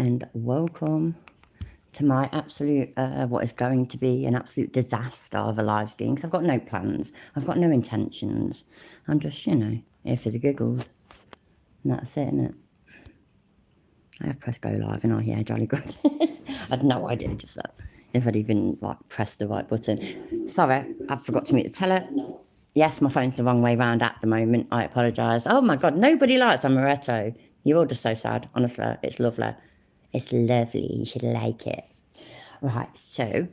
and welcome to my absolute, what is going to be an absolute disaster of a live stream, because I've got no plans, I've got no intentions, I'm just, you know, here for the giggles, and that's it, innit? I have pressed go live, and yeah, jolly good. I had no idea just that, if I'd even, like, pressed the right button. Sorry, I forgot to mute the teller. Yes, my phone's the wrong way round at the moment, I apologise. Oh my God, nobody likes Amaretto. You're all just so sad, honestly, it's lovely. It's lovely, you should like it. Right, so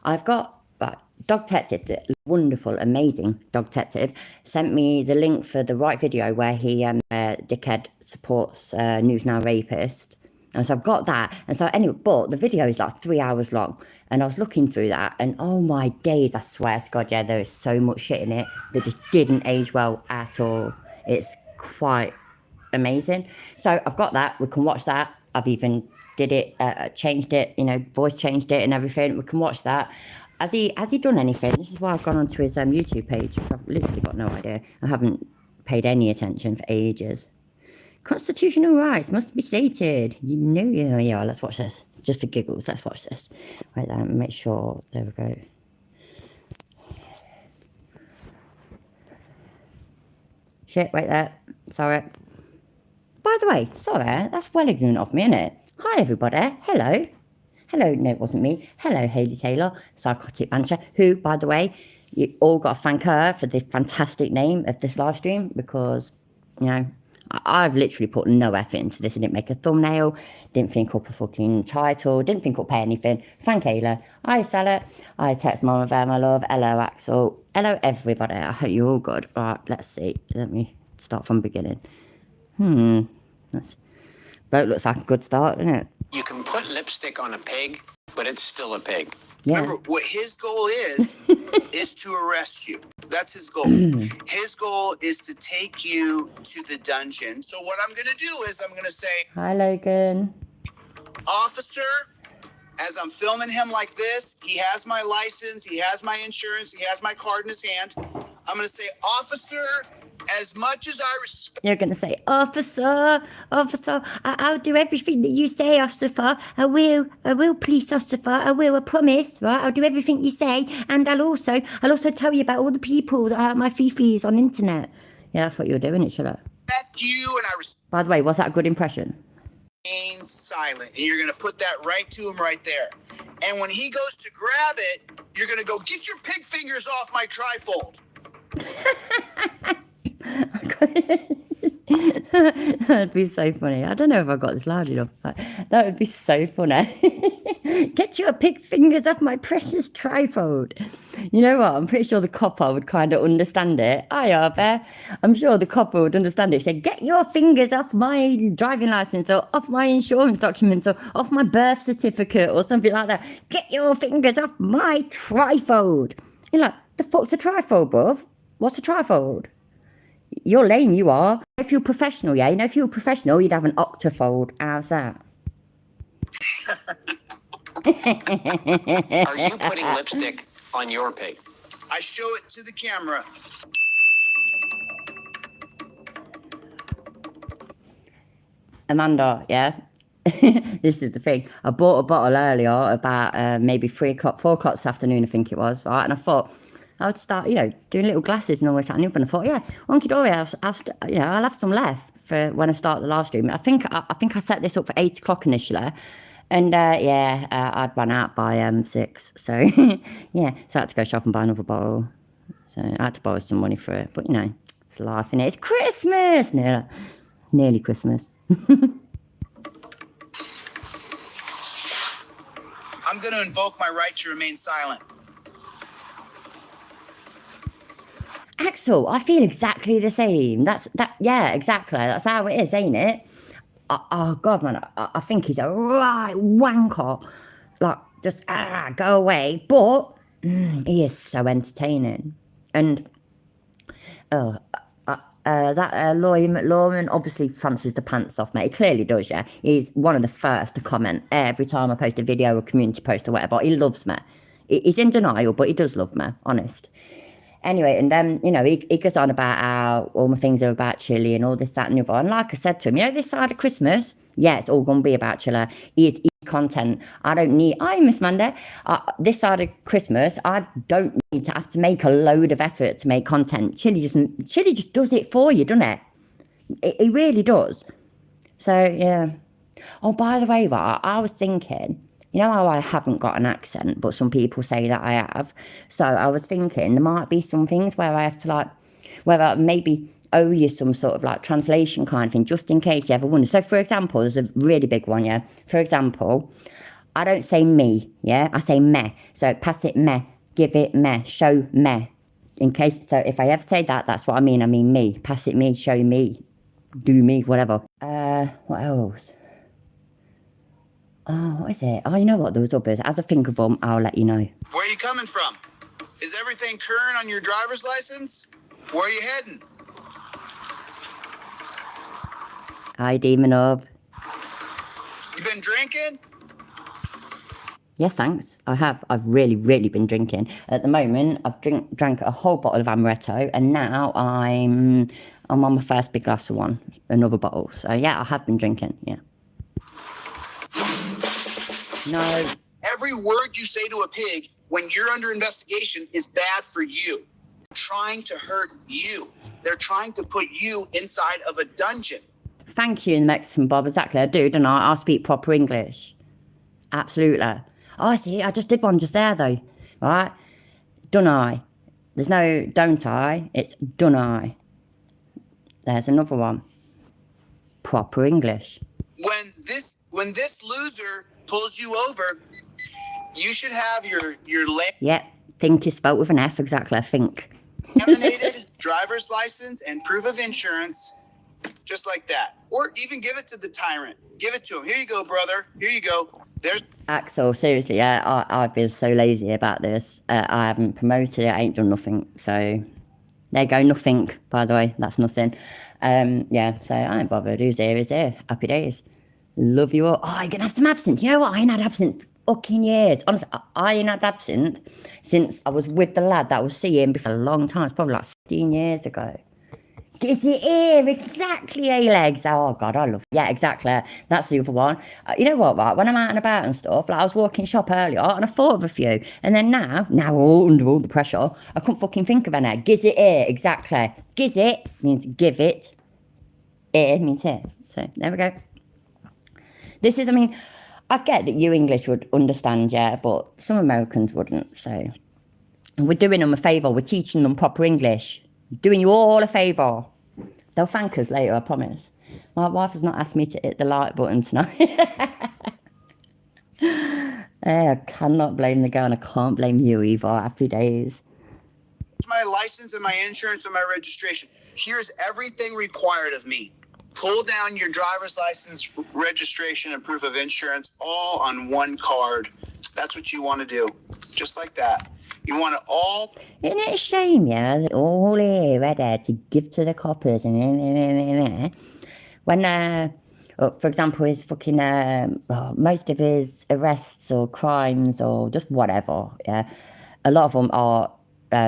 I've got, right, Dog Detective, the wonderful, amazing Dog Detective, sent me the link for the right video where he, dickhead, supports News Now Rapist. And so I've got that. And so anyway, but the video is like 3 hours long. And I was looking through that and oh my days, I swear to God, yeah, there is so much shit in it that just didn't age well at all. It's quite amazing. So I've got that, we can watch that. I've even did it, changed it, you know, voice changed it and everything. We can watch that. Has he done anything? This is why I've gone onto his YouTube page, because I've literally got no idea. I haven't paid any attention for ages. Constitutional rights must be stated. You know, yeah, let's watch this. Just for giggles, let's watch this. Right there, make sure, there we go. Shit, right there, sorry. By the way, sorry, that's well ignorant of me, innit? Hi everybody, hello. Hello, no it wasn't me. Hello Hayley Taylor, Psychotic Banter, who, by the way, you all got to thank her for the fantastic name of this live stream, because, you know, I've literally put no effort into this. I didn't make a thumbnail, didn't think up a fucking title, didn't think up pay anything. Thank Ayla. I sell it. I text Mama Bear, my love. Hello, Axel. Hello, everybody. I hope you're all good. Right, let's see. Let me start from the beginning. Boat looks like a good start, doesn't it? You can put lipstick on a pig, but it's still a pig. Yeah. Remember, what his goal is to arrest you. That's his goal. His goal is to take you to the dungeon. So what I'm going to do is I'm going to say, Hi, Logan. officer, as I'm filming him like this, he has my license, he has my insurance, he has my card in his hand. I'm going to say, officer, as much as I respect... You're going to say, officer, I'll do everything that you say, officer. I will, police officer. I will, I promise, right? I'll do everything you say. And I'll also tell you about all the people that hurt my fifis on internet. Yeah, that's what you're doing, it, Charlotte. respect you, and I respect... By the way, was that a good impression? Remain silent. And you're going to put that right to him right there. And when he goes to grab it, you're going to go, get your pig fingers off my trifold. That'd be so funny. I don't know if I got this loud enough, but that would be so funny. Get your pig fingers off my precious trifold. You know what? I'm pretty sure the copper would kind of understand it. I'm sure the copper would understand it. He said, get your fingers off my driving license, or off my insurance documents, or off my birth certificate, or something like that. Get your fingers off my trifold. You're like, the fuck's a trifold, bruv? What's a trifold? You're lame, you are. If you're professional, yeah? You know, if you were professional, you'd have an octafold. How's that? Are you putting lipstick on your pig? I show it to the camera. Amanda, yeah? This is the thing. I bought a bottle earlier about maybe 4 o'clock this afternoon, I think it was, right? And I thought, I would start, you know, doing little glasses and all that. And I thought, yeah, wonky dory, I'll have some left for when I start the live stream. I think I set this up for 8 o'clock initially, and I'd run out by 6. So yeah, so I had to go shop and buy another bottle. So I had to borrow some money for it, but you know, it's life, innit? It's Christmas, nearly Christmas. I'm going to invoke my right to remain silent. Axel, I feel exactly the same. Yeah, exactly. That's how it is, ain't it? Oh God, man, I think he's a right wanker. Like, just go away. But he is so entertaining. And Laurie McLaurin obviously fancies the pants off me. He clearly does, yeah. He's one of the first to comment every time I post a video or community post or whatever. He loves me. He's in denial, but he does love me, honest. Anyway, and then, he goes on about how all my things are about chili and all this, that, and the other. And like I said to him, this side of Christmas, yeah, it's all going to be about chili. It's content. I don't need, Miss Monday. This side of Christmas, I don't need to have to make a load of effort to make content. Chili just does it for you, doesn't it? It really does. So, yeah. Oh, by the way, right, I was thinking, how I haven't got an accent, but some people say that I have. So I was thinking there might be some things where I have to where I maybe owe you some sort of translation kind of thing, just in case you ever wonder. So for example, there's a really big one, yeah. For example, I don't say me, yeah, I say me. So pass it me, give it me, show me. In case, so if I ever say that, that's what I mean. I mean me, pass it me, show me, do me, whatever. What else? Oh, what is it? Oh, you know what? There was others. As I think of them, I'll let you know. Where are you coming from? Is everything current on your driver's license? Where are you heading? Hi, Demon Orb. You been drinking? Yes, thanks. I have. I've really, really been drinking. At the moment, I've drank a whole bottle of amaretto, and now I'm on my first big glass of one, another bottle. So yeah, I have been drinking. Yeah. No. Every word you say to a pig when you're under investigation is bad for you. Trying to hurt you. They're trying to put you inside of a dungeon. Thank you, Mexican Bob. Exactly, I do, don't I? I speak proper English. Absolutely. Oh, see, I just did one just there, though. Right? Don't I? There's no don't I. It's don't I. There's another one. Proper English. When this loser pulls you over, you should have your Yep, think is spelt with an F, exactly, I think. laminated driver's license and proof of insurance, just like that. Or even give it to the tyrant. Give it to him. Here you go, brother. Here you go. There's Axel, seriously, yeah, I've been so lazy about this. I haven't promoted it, I ain't done nothing. So, there you go, nothing, by the way, that's nothing. Yeah, so I ain't bothered. Who's here is here. Happy days. Love you all. Oh, you're gonna have some absinthe. You know what? I ain't had absinthe fucking years. Honestly, I ain't had absinthe since I was with the lad that I was seeing before a long time. It's probably 16 years ago. Is it here? Exactly, A-legs. Oh, God, I love it. Yeah, exactly. That's the other one. You know what, right? When I'm out and about and stuff, I was walking shop earlier and I thought of a few. And then now under all the pressure, I couldn't fucking think of any. Giz it here, exactly. Giz it means give it. Here means here. So, there we go. This is, I get that you English would understand, yeah, but some Americans wouldn't, so. We're doing them a favour. We're teaching them proper English. Doing you all a favour. They'll thank us later, I promise. My wife has not asked me to hit the like button tonight. I cannot blame the girl, and I can't blame you either. Happy days. my license and my insurance and my registration. Here's everything required of me. Pull down your driver's license, registration, and proof of insurance all on one card. That's what you want to do. Just like that. You want it all. Isn't it a shame, yeah, that all here ready to give to the coppers and when, for example, his fucking, most of his arrests or crimes or just whatever, yeah, a lot of them are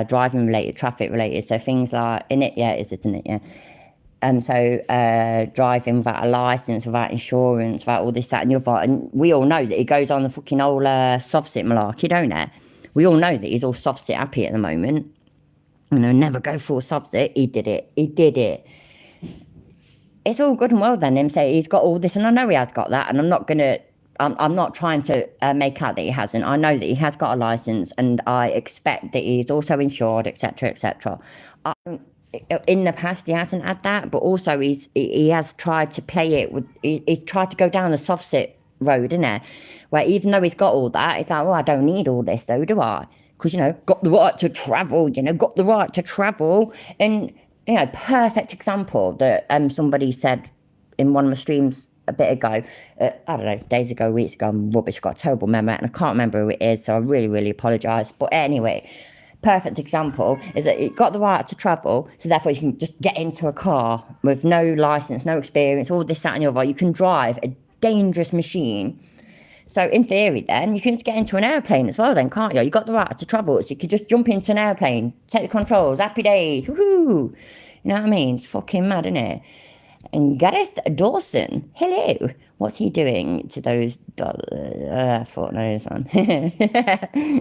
driving related, traffic related. So things like, isn't it, yeah. So driving without a licence, without insurance, without all this, that and the other. And we all know that he goes on the fucking old soft sit malarkey, don't it? We all know that he's all soft sit happy at the moment. You know, never go full soft sit. He did it. It's all good and well then, him say he's got all this, and I know he has got that, and I'm not trying to make out that he hasn't. I know that he has got a licence, and I expect that he's also insured, etc., etc. In the past, he hasn't had that, but also he has tried to play it with. He's tried to go down the soft sit road, innit? Where even though he's got all that, it's like, oh, I don't need all this, though, do I? Because, you know, got the right to travel, and, you know, perfect example that somebody said in one of my streams a bit ago, I don't know, days ago, weeks ago, I'm rubbish, got a terrible memory, and I can't remember who it is, so I really, really apologise. But anyway, perfect example is that it got the right to travel, so therefore you can just get into a car with no licence, no experience, all this, that and the other. You can drive a dangerous machine So in theory then, you can just get into an airplane as well then, can't you? You got the right to travel, so you could just jump into an airplane, take the controls, happy days, woohoo! You know what I mean? It's fucking mad, isn't it? And Gareth Dawson, hello. What's he doing to those fuck knows, man.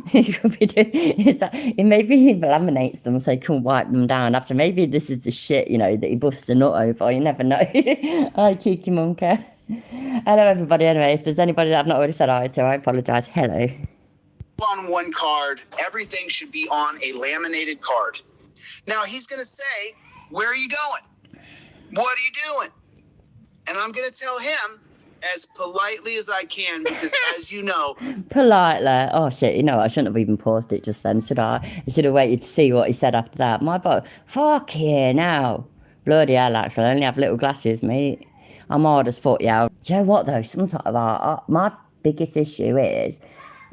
He could be doing, maybe he laminates them so he can wipe them down after. Maybe this is the shit, you know, that he busts a nut over. You never know. Hi, cheeky monkey. Hello, everybody. Anyway, if there's anybody that I've not already said hi to, I apologise. Hello. On one card, everything should be on a laminated card. Now he's going to say, where are you going? What are you doing? And I'm going to tell him as politely as I can, because as you know... Politely. Oh, shit. You know what? I shouldn't have even paused it just then, should I? I should have waited to see what he said after that. My boy. Fuck yeah, now. Bloody hell, Axel. I only have little glasses, mate. I'm hard as fuck, yeah. Do you know what, though? Sometimes my biggest issue is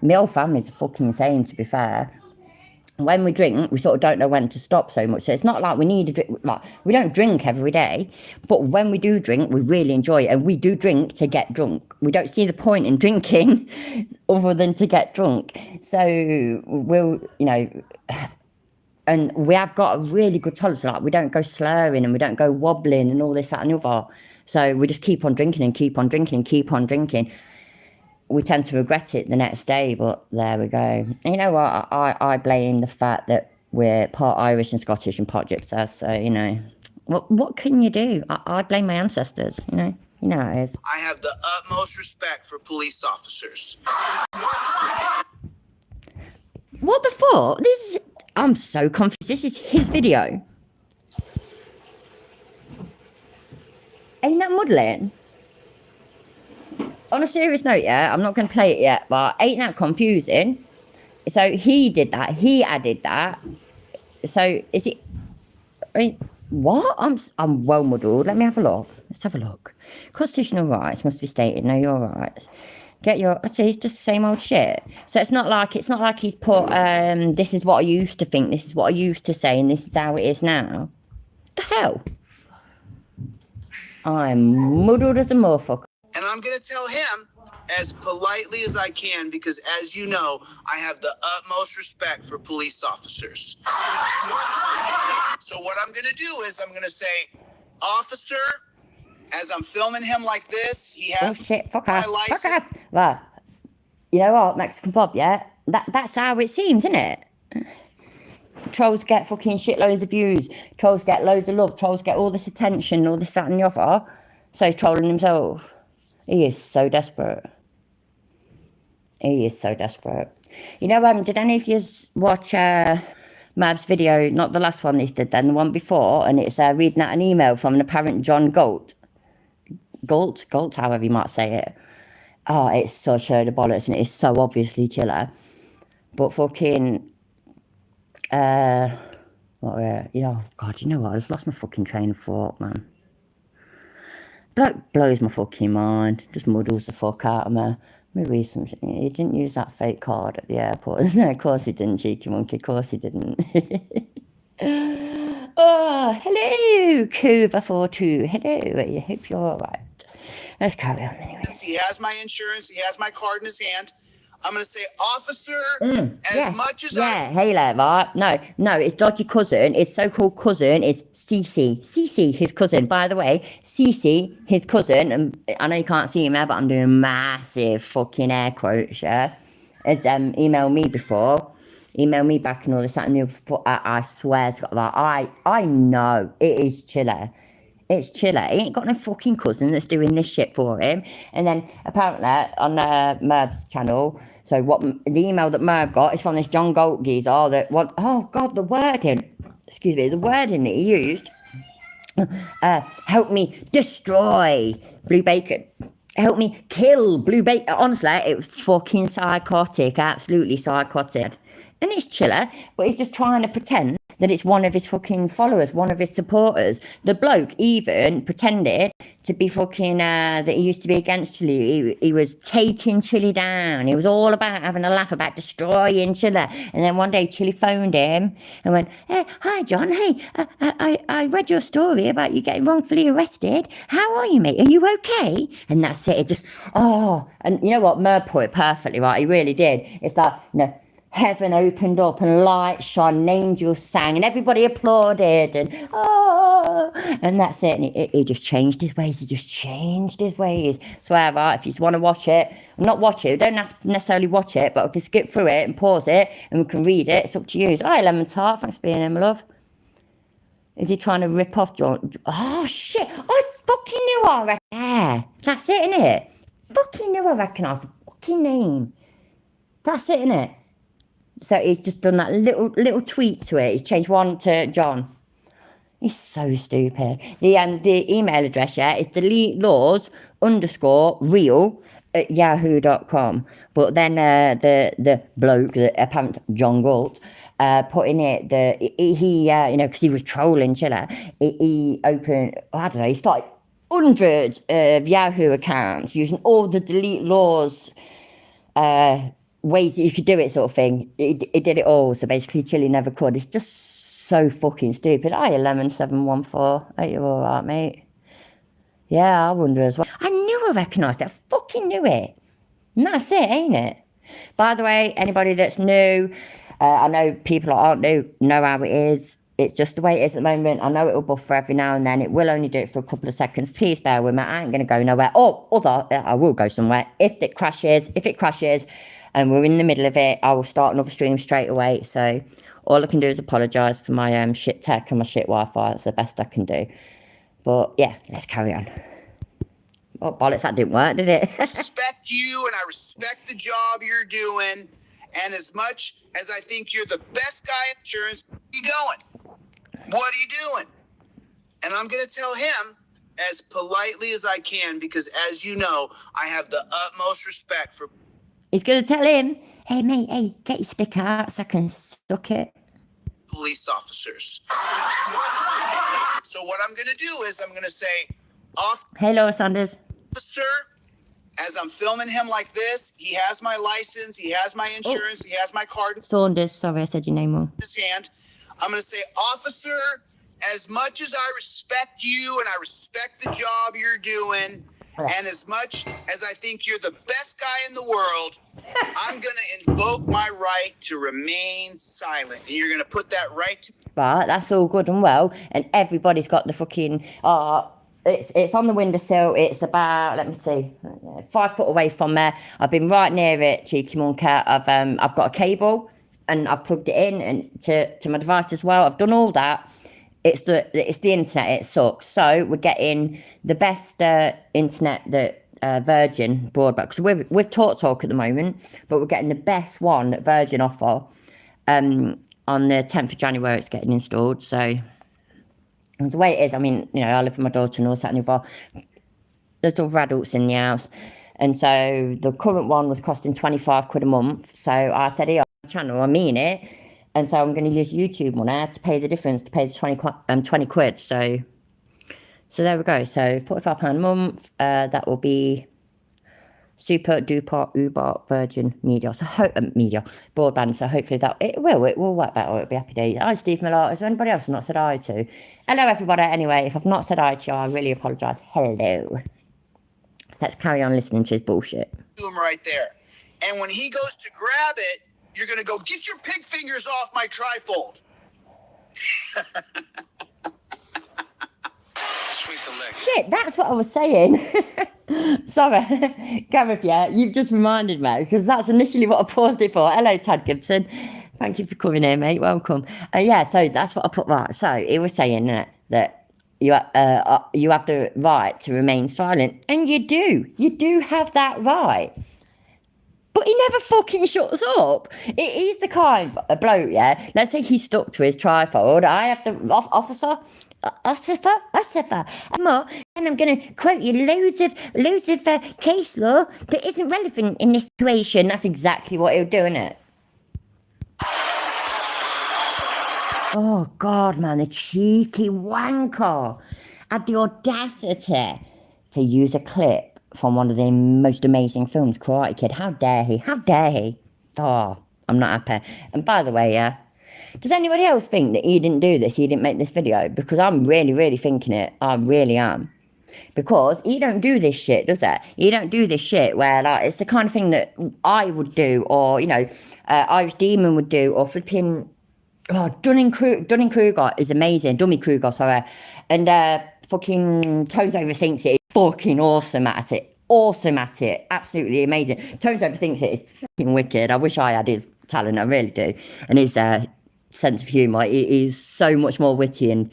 my whole family's fucking insane, to be fair. When we drink, we sort of don't know when to stop so much. So it's not like we need a drink. Like, we don't drink every day, but when we do drink, we really enjoy it. And we do drink to get drunk. We don't see the point in drinking other than to get drunk. So we'll, you know, and we have got a really good tolerance. Like, we don't go slurring and we don't go wobbling and all this, that and the other. So we just keep on drinking and keep on drinking and keep on drinking. We tend to regret it the next day, but there we go. You know what? I blame the fact that we're part Irish and Scottish and part Gypsies. So, you know, what can you do? I blame my ancestors, you know. You know how it is. I have the utmost respect for police officers. What the fuck? I'm so confused. This is his video. Ain't that muddling? On a serious note, yeah, I'm not going to play it yet, but ain't that confusing? So he did that. He added that. So is it... I mean, what? I'm well muddled. Let me have a look. Let's have a look. Constitutional rights must be stated. No, your rights. Get your... I'd say it's just the same old shit. So it's not like he's put, this is what I used to think, this is what I used to say, and this is how it is now. What the hell? I'm muddled as a motherfucker. And I'm going to tell him as politely as I can, because as you know, I have the utmost respect for police officers. So what I'm going to do is I'm going to say, officer, as I'm filming him like this, he has my license. Fuck off. Well, you know what, Mexican Bob, yeah? That's how it seems, isn't it? Trolls get fucking shitloads of views. Trolls get loads of love. Trolls get all this attention, all this, that and the other. So he's trolling himself. He is so desperate. He is so desperate. You know, did any of you watch Mab's video? Not the last one they did then, the one before. And it's reading out an email from an apparent John Galt, however you might say it. Oh, it's such a load of bollocks and it's so obviously chiller. But fucking... God, you know what? I just lost my fucking train of thought, man. Bloke blows my fucking mind. Just muddles the fuck out of me. Let me read something. He didn't use that fake card at the airport. No, of course he didn't, cheeky monkey. Of course he didn't. Oh, hello, Cuva42. Hello. I hope you're all right. Let's carry on anyway. He has my insurance. He has my card in his hand. I'm going to say, officer, much as hey there, right? No, it's dodgy cousin. His so-called cousin is Cece. Cece, his cousin. By the way, Cece, his cousin, and I know you can't see him there, but I'm doing massive fucking air quotes, yeah? Has emailed me before. Email me back and all this, that and the other. But I swear to God, like, I know it is chiller. It's chiller. He ain't got no fucking cousin that's doing this shit for him. And then apparently on Merb's channel, so what the email that Merb got is from this John Galt geezer that oh God, the wording that he used. Help me destroy Blue Bacon. Help me kill Blue Bacon. Honestly, it was fucking psychotic, absolutely psychotic. And it's chiller, but he's just trying to pretend that it's one of his fucking followers, one of his supporters. The bloke even pretended to be fucking, that he used to be against Chile. He was taking Chile down. He was all about having a laugh about destroying Chile. And then one day Chile phoned him and went, hey, hi John, hey, I read your story about you getting wrongfully arrested. How are you, mate? Are you okay? And that's it. It just, and you know what? Mer put it perfectly, right? He really did. It's like, heaven opened up and light shone and angels sang and everybody applauded and that's it. And he just changed his ways. Swear, right? If you just want to watch it, not watch it, you don't have to necessarily watch it, but I can skip through it and pause it and we can read it. It's up to you. Hi, Lemon Tart. Thanks for being here, my love. Is he trying to rip off John? Oh, shit. I fucking knew I recognised. Yeah, that's it, innit? Fucking knew I recognised the fucking name. That's it, innit? So he's just done that little tweak to it. He's changed one to John. He's so stupid. The email address, is deleteloss_real@yahoo.com. But then the bloke, apparently John Galt, put in it because he was trolling Chiller. He opened, I don't know, he started hundreds of Yahoo accounts using all the delete laws ways that you could do it, sort of thing. It did it all. So basically, Chile never could. It's just so fucking stupid. Hiya, Lemon714. Are you all right, mate? Yeah, I wonder as well. I knew I recognised it. I fucking knew it. And that's it, ain't it? By the way, anybody that's new, I know people that aren't new know how it is. It's just the way it is at the moment. I know it'll buffer every now and then. It will only do it for a couple of seconds. Please bear with me. I ain't going to go nowhere. I will go somewhere. If it crashes, and we're in the middle of it, I will start another stream straight away. So all I can do is apologise for my shit tech and my shit Wi-Fi. That's the best I can do. But yeah, let's carry on. Oh, bollocks, that didn't work, did it? I respect you and I respect the job you're doing. And as much as I think you're the best guy in insurance, where are you going? What are you doing? And I'm going to tell him as politely as I can because, as you know, I have the utmost respect for... He's going to tell him, hey, mate, hey, get your stick out so I can suck it. Police officers. So what I'm going to do is I'm going to say, hey, Laura Sanders. Officer, as I'm filming him like this, he has my license, he has my insurance, he has my card. Saunders, sorry, I said your name wrong. His hand. I'm going to say, officer, as much as I respect you and I respect the job you're doing, and as much as I think you're the best guy in the world, I'm going to invoke my right to remain silent. And you're going to put that right to... Right, that's all good and well. And everybody's got the fucking... It's on the windowsill. It's about, let me see, 5 foot away from there. I've been right near it, cheeky monkey. I've got a cable and I've plugged it in and to my device as well. I've done all that. It's the internet. It sucks. So we're getting the best internet that Virgin broadband. Because we're with TalkTalk at the moment, but we're getting the best one that Virgin offer. On the 10th of January, it's getting installed. So the way it is, I mean, I live with my daughter and all that and all. There's other adults in the house, and so the current one was costing 25 quid a month. So I said, here on my channel, I mean it. And so I'm going to use YouTube money to pay the difference, to pay the 20 quid. So there we go. So £45 a month. That will be super duper uber Virgin media. So media broadband. So hopefully it will work better. It'll be happy days. Hi Steve Miller. Is there anybody else I've not said hi to? Hello everybody. Anyway, if I've not said hi to you, I really apologise. Hello. Let's carry on listening to his bullshit. Do him right there. And when he goes to grab it, you're going to go, get your pig fingers off my trifold. Sweep the leg. Shit, that's what I was saying. Sorry, Gareth, you've just reminded me, because that's initially what I paused it for. Hello, Tad Gibson. Thank you for coming in, mate. Welcome. So that's what I put right. So it was saying that you have the right to remain silent. And you do. You do have that right. But he never fucking shuts up. He's the kind of bloke, let's say he's stuck to his trifold. I have the officer, and I'm going to quote you loads of case law that isn't relevant in this situation. That's exactly what he'll do, isn't it? Oh, God, man, the cheeky wanker had the audacity to use a clip from one of the most amazing films, Karate Kid. How dare he? How dare he? Oh, I'm not happy. And by the way, does anybody else think that he didn't do this? He didn't make this video? Because I'm really, really thinking it. I really am. Because he don't do this shit, does it? He don't do this shit where, like, it's the kind of thing that I would do, or, you know, Irish Demon would do, or flipping... Oh, Dunning-Kruger is amazing. Dummy Kruger, sorry. And fucking Tones Overthinks it is fucking awesome at it. Awesome at it. Absolutely amazing. Tones Overthinks it is fucking wicked. I wish I had his talent. I really do. And his sense of humour is so much more witty and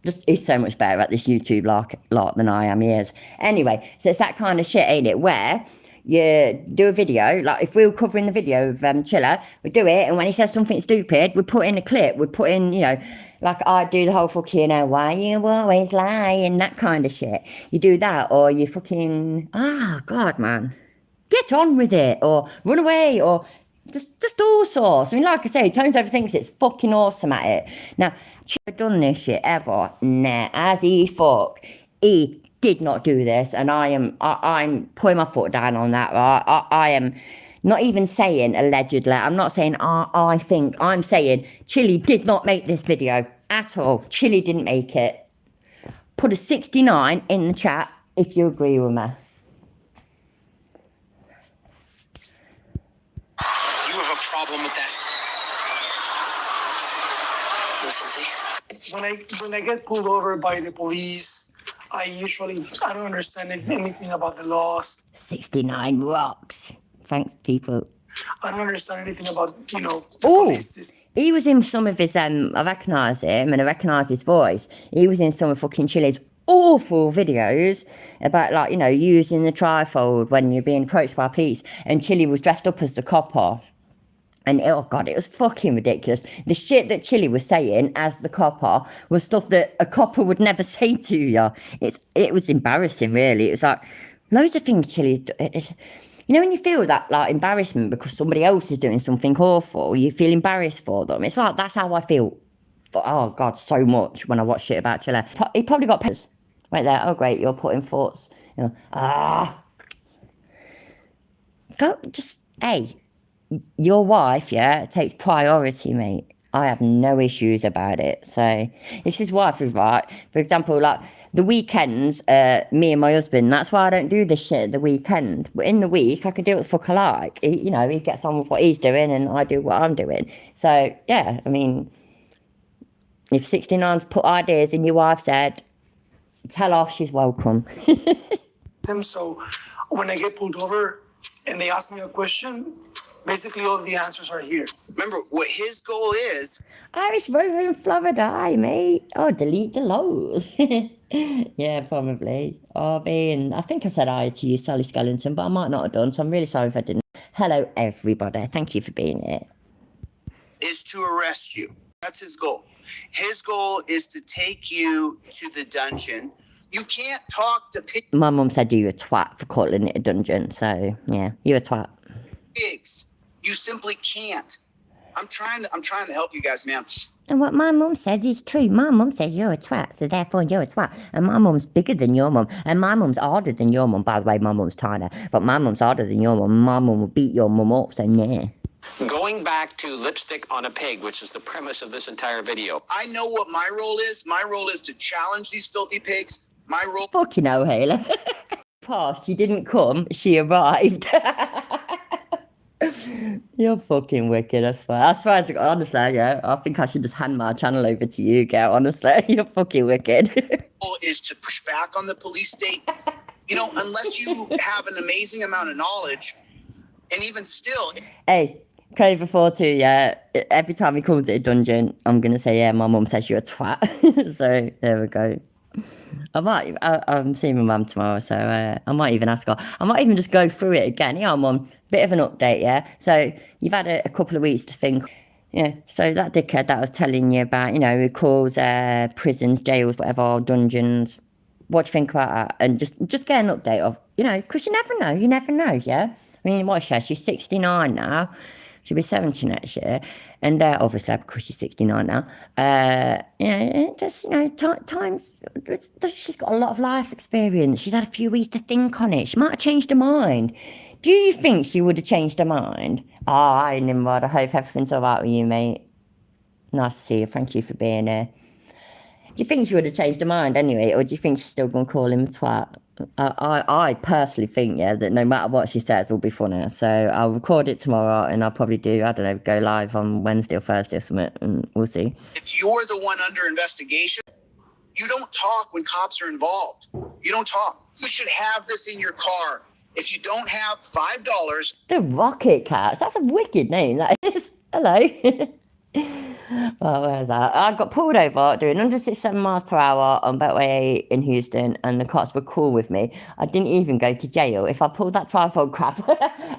just he's so much better at this YouTube lot than I am. He is. Anyway, so it's that kind of shit, ain't it? Where you do a video, like if we were covering the video of Chiller, we'd do it, and when he says something stupid, we'd put in a clip, we'd put in, you know, like I'd do the whole fucking, why you always lying, that kind of shit. You do that, or you fucking, God, man. Get on with it, or run away, or just all sorts. I mean, like I say, Tones Overthinks it's fucking awesome at it. Now, Chiller done this shit ever? Nah, as he fuck. He did not do this, and I'm putting my foot down on that. I am not even saying allegedly. I'm not saying I think. I'm saying Chili did not make this video at all. Chili didn't make it. Put a 69 in the chat if you agree with me. You have a problem with that. Listen, see. When I get pulled over by the police, I don't understand anything about the laws. 69 rocks. Thanks, people. I don't understand anything about, the Oh, police system. he was in some of his, I recognise him and I recognise his voice. He was in some of fucking Chili's awful videos about, like, you know, using the trifold when you're being approached by police. And Chili was dressed up as the copper. And oh God, it was fucking ridiculous. The shit that Chili was saying as the copper was stuff that a copper would never say to you. It was embarrassing, really. It was like loads of things Chili. You know, when you feel that like embarrassment because somebody else is doing something awful, you feel embarrassed for them. It's like that's how I feel. Oh God, so much when I watch shit about Chili. He probably got pets right there. Oh great, you're putting thoughts. You know, go just hey. Your wife, yeah, takes priority, mate. I have no issues about it. So it's his wife is right. For example, like the weekends, me and my husband, that's why I don't do this shit at the weekend. But in the week, I can do what the fuck I like. He gets on with what he's doing and I do what I'm doing. So, yeah, I mean, if 69's put ideas in your wife's head, tell her she's welcome. So when I get pulled over and they ask me a question, basically all the answers are here. Remember what his goal is. Irish Rover in Florida, aye, mate. Oh, delete the lows. Yeah, probably. I think I said hi to you, Sally Skellington, but I might not have done, so I'm really sorry if I didn't. Hello, everybody. Thank you for being here. Is to arrest you. That's his goal. His goal is to take you to the dungeon. You can't talk to My mum said you were a twat for calling it a dungeon, so yeah, you're a twat. pigs. You simply can't. I'm trying to help you guys, man. And what my mum says is true. My mum says you're a twat, so therefore you're a twat. And my mum's bigger than your mum. And my mum's harder than your mum. By the way, my mum's tiny. But my mum's harder than your mum. My mum will beat your mum up, so yeah. Going back to lipstick on a pig, which is the premise of this entire video. I know what my role is. My role is to challenge these filthy pigs. My role. Fucking hell, Haley. Pa, she didn't come. She arrived. You're fucking wicked, I swear. I swear to God, honestly, yeah. I think I should just hand my channel over to you, girl, honestly. You're fucking wicked. Is to push back on the police state. Unless you have an amazing amount of knowledge, and even still. Hey, Craver 42, yeah. Every time he calls it a dungeon, I'm going to say, yeah, my mum says you're a twat. So, there we go. I'm seeing my mum tomorrow, so I might even ask her. I might even just go through it again. Yeah, mum, bit of an update, yeah? So, you've had a couple of weeks to think. Yeah, so that dickhead that I was telling you about, who calls prisons, jails, whatever, dungeons. What do you think about that? And just get an update of, because you never know, yeah? I mean, what is she? She's 69 now. She'll be 70 next year. And obviously, because she's 69 now, just, times, she's got a lot of life experience. She's had a few weeks to think on it. She might have changed her mind. Do you think she would have changed her mind? Hi, Nimrod. I hope everything's all right with you, mate. Nice to see you. Thank you for being here. Do you think she would have changed her mind anyway, or do you think she's still going to call him a twat? I personally think, that no matter what she says, will be funny. So I'll record it tomorrow, and I'll probably do, I don't know, go live on Wednesday or Thursday or something, and we'll see. If you're the one under investigation, you don't talk when cops are involved. You don't talk. You should have this in your car. If you don't have $5... The Rocket Cats. That's a wicked name, that is. Hello. Well, where's that? I got pulled over doing 167 miles per hour on Beltway 8 in Houston, and the cops were cool with me. I didn't even go to jail. If I pulled that tripod crap,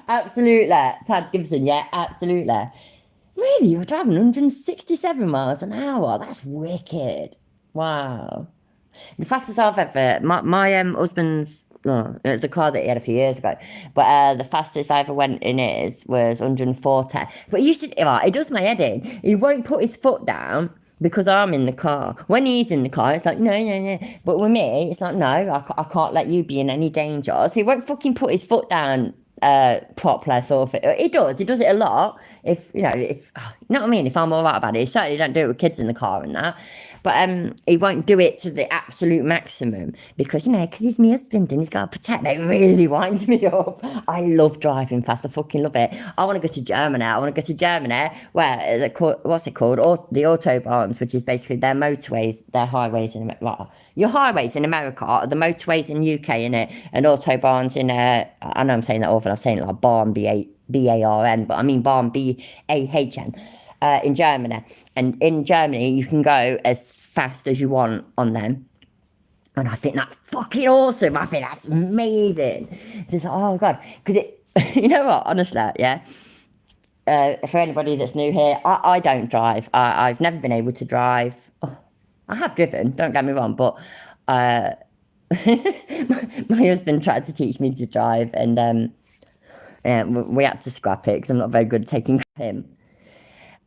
absolutely. Tad Gibson, yeah, absolutely. Really, you're driving 167 miles an hour? That's wicked. Wow. The fastest I've ever, my husband's, no, it was a car that he had a few years ago, but the fastest I ever went in his was 140. But you should, it does my head in. He won't put his foot down because I'm in the car. When he's in the car, it's like, no. But with me, it's like, no, I can't let you be in any danger. So he won't fucking put his foot down properly. So he does it a lot. If you know what I mean, if I'm all right about it. He certainly don't do it with kids in the car and that. But he won't do it to the absolute maximum because he's my husband and he's got to protect me. It really winds me up. I love driving fast. I fucking love it. I want to go to Germany. Where what's it called? The autobahns, which is basically their motorways, their highways in America. Your highways in America are the motorways in UK, innit? And autobahns in I know I'm saying that awful. I'm saying like Barn, B-A-R-N, but I mean Barn, B-A-H-N. In Germany, and in Germany you can go as fast as you want on them, and I think that's fucking awesome. I think that's amazing. So it's like, oh god, because it you know what, honestly, for anybody that's new here, I don't drive. I've never been able to drive. I have driven, don't get me wrong, but my husband tried to teach me to drive, and we had to scrap it because I'm not very good at taking him.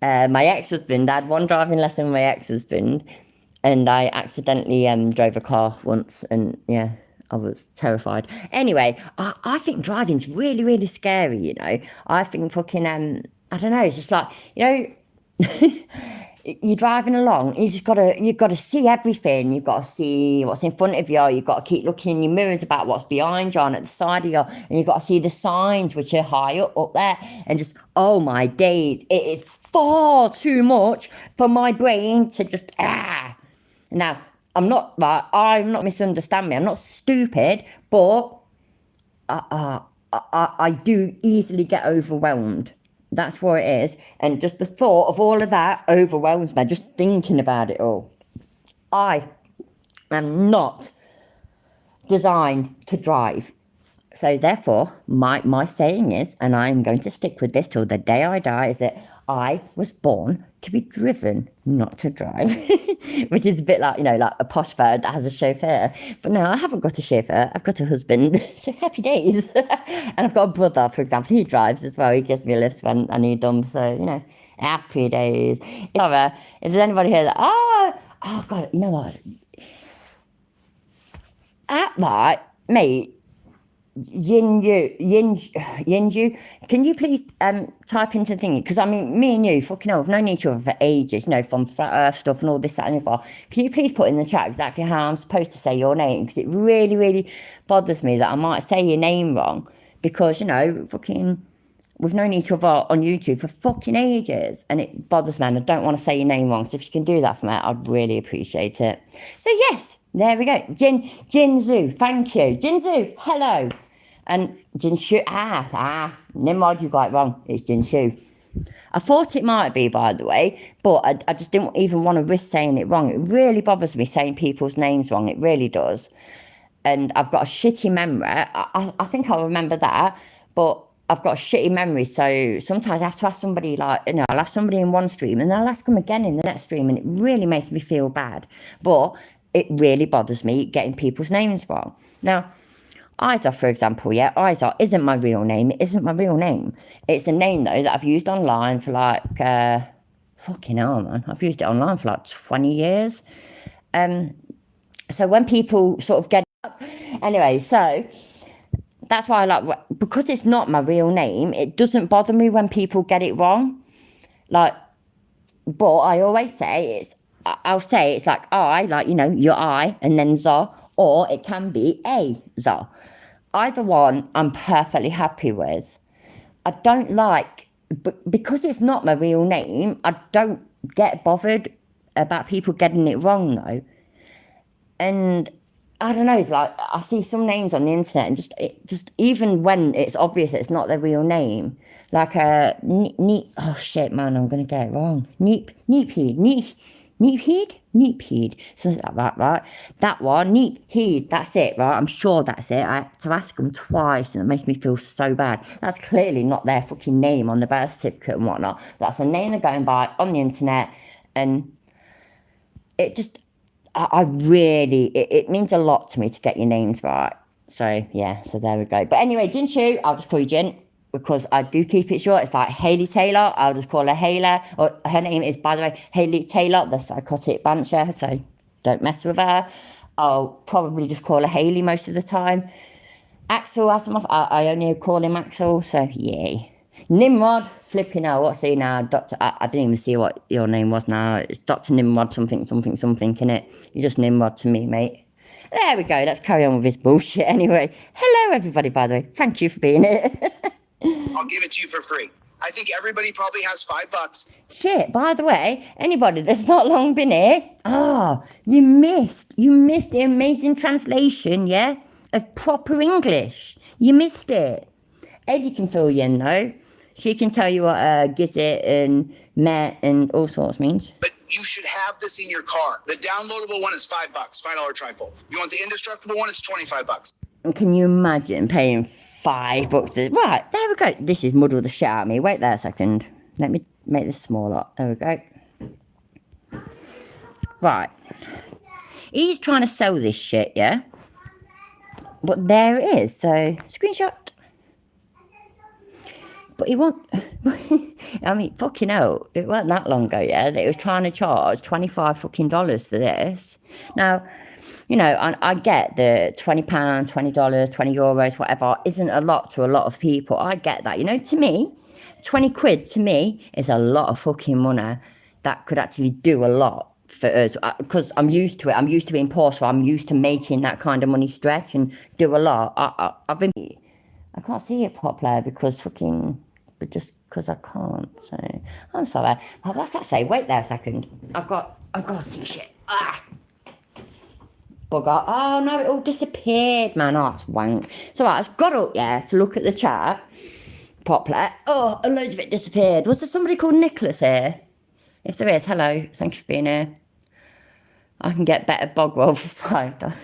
My ex-husband, I had one driving lesson with my ex-husband, and I accidentally drove a car once, and I was terrified. Anyway, I think driving's really, really scary, I think fucking, I don't know, it's just like, you're driving along, you've got to see everything. You've got to see what's in front of you. You've got to keep looking in your mirrors about what's behind you and at the side of you, and you've got to see the signs which are high up there, and just, oh my days, it is far too much for my brain to just Now, I'm not misunderstand me, I'm not stupid, but I do easily get overwhelmed. That's what it is. And just the thought of all of that overwhelms me, just thinking about it all. I am not designed to drive. So therefore, my saying is, and I'm going to stick with this till the day I die, is that I was born to be driven, not to drive. Which is a bit like, like a posh bird that has a chauffeur. But no, I haven't got a chauffeur. I've got a husband. So happy days. And I've got a brother, for example. He drives as well. He gives me a lift when I need them. So, happy days. If there's anybody here that, oh God, you know what? At night, mate, Yinju, can you please type into the thingy? Because me and you, fucking hell, we've known each other for ages, from flat earth stuff and all this, that and the other. Can you please put in the chat exactly how I'm supposed to say your name? Because it really, really bothers me that I might say your name wrong. Because, fucking, we've known each other on YouTube for fucking ages, and it bothers me, and I don't want to say your name wrong. So if you can do that for me, I'd really appreciate it. So yes, there we go. Jinzu, thank you. Jinzu, hello. And Jinshu, Nimrod, you got it wrong. It's Jinshu. I thought it might be, by the way, but I just didn't even want to risk saying it wrong. It really bothers me saying people's names wrong. It really does. And I've got a shitty memory. I think I'll remember that, but I've got a shitty memory. So sometimes I have to ask somebody, I'll ask somebody in one stream, and then I'll ask them again in the next stream, and it really makes me feel bad. But it really bothers me getting people's names wrong. Now, Isa, for example, yeah, Isa isn't my real name. It isn't my real name. It's a name, though, that I've used online for like, fucking hell, man. I've used it online for like 20 years. So when people sort of get up, anyway, so that's why I like, because it's not my real name, it doesn't bother me when people get it wrong. Like, but I always say I'll say it's like I, like, you know, your I and then za, or it can be a za. Either one I'm perfectly happy with. I don't like, because it's not my real name, I don't get bothered about people getting it wrong though. And I don't know, it's like I see some names on the internet and just even when it's obvious it's not their real name, like oh shit, man, I'm gonna get it wrong. Neepheed, something like that, right? That one, Neepheed, that's it, right? I'm sure that's it. I had to ask them twice and it makes me feel so bad. That's clearly not their fucking name on the birth certificate and whatnot. That's a name they're going by on the internet, and it just, I really, it means a lot to me to get your names right. So, yeah, so there we go. But anyway, Jinshu, I'll just call you Jin, because I do keep it short. It's like Hayley Taylor. I'll just call her Hayla. Or her name is, by the way, Hayley Taylor, the psychotic banter, so don't mess with her. I'll probably just call her Hayley most of the time. Axel Asimov, I only call him Axel, so yay. Nimrod, flipping hell, what's he now? Doctor, I didn't even see what your name was now. It's Dr. Nimrod something, innit? You're just Nimrod to me, mate. There we go, let's carry on with this bullshit anyway. Hello, everybody, by the way. Thank you for being here. I'll give it to you for free. I think everybody probably has $5. Shit, by the way, anybody that's not long been here, you missed the amazing translation, yeah, of proper English. You missed it. Eddie can fill you in, though. She can tell you what gizzit and met and all sorts means. But you should have this in your car. The downloadable one is $5, $5 trifold. If you want the indestructible one, it's $25. And can you imagine paying $5? Right, there we go. This is muddled the shit out of me. Wait there a second. Let me make this smaller. There we go. Right. He's trying to sell this shit, yeah? But there it is. So, screenshot. But he won't, I mean, fucking hell, it wasn't that long ago, yeah, that he was trying to charge $25 fucking dollars for this. Now, you know, I get the £20, $20, €20, whatever, isn't a lot to a lot of people. I get that. You know, to me, 20 quid to me is a lot of fucking money that could actually do a lot for us, because I'm used to it. I'm used to being poor, so I'm used to making that kind of money stretch and do a lot. I can't see it properly because fucking, but just because I can't, so I'm sorry. Oh, what's that say? Wait there a second. I've got to see shit. Bugger. Oh no, it all disappeared, man. Oh, it's wank. So right, I've got up, yeah, to look at the chat properly. Oh, and loads of it disappeared. Was there somebody called Nicholas here? If there is, hello. Thank you for being here. I can get better bog roll for $5.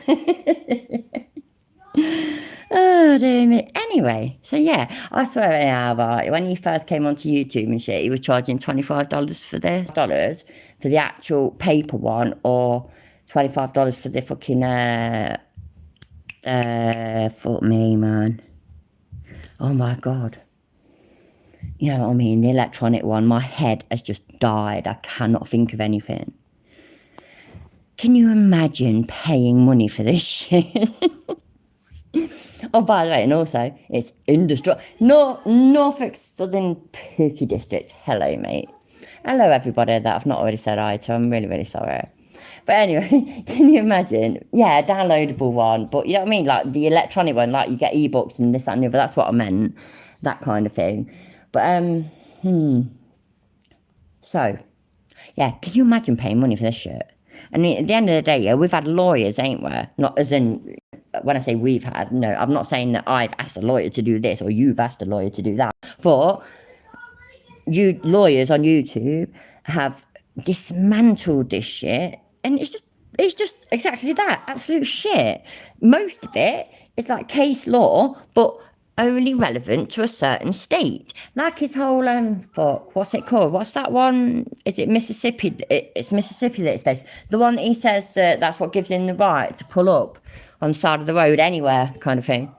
Oh, dear me. Anyway, so yeah, I swear now, right, when he first came onto YouTube and shit, he was charging $25 for this, dollars for the actual paper one, or $25 for the fucking, fuck me, man. Oh my God. You know what I mean? The electronic one, my head has just died. I cannot think of anything. Can you imagine paying money for this shit? Oh, by the way, and also, it's Norfolk Southern Pookie District. Hello, mate. Hello, everybody that I've not already said hi to. I'm really, really sorry. But anyway, can you imagine? Yeah, a downloadable one. But you know what I mean? Like the electronic one, like you get ebooks and this, that, and the other. That's what I meant. That kind of thing. But, So, yeah, can you imagine paying money for this shit? I mean, at the end of the day, yeah, we've had lawyers, ain't we? Not as in, when I say we've had, no, I'm not saying that I've asked a lawyer to do this or you've asked a lawyer to do that. But you lawyers on YouTube have dismantled this shit, and it's just exactly that, absolute shit. Most of it is like case law, but only relevant to a certain state. Like his whole, what's it called? What's that one? Is it Mississippi? It's Mississippi that it's based. The one that he says that's what gives him the right to pull up on the side of the road anywhere kind of thing.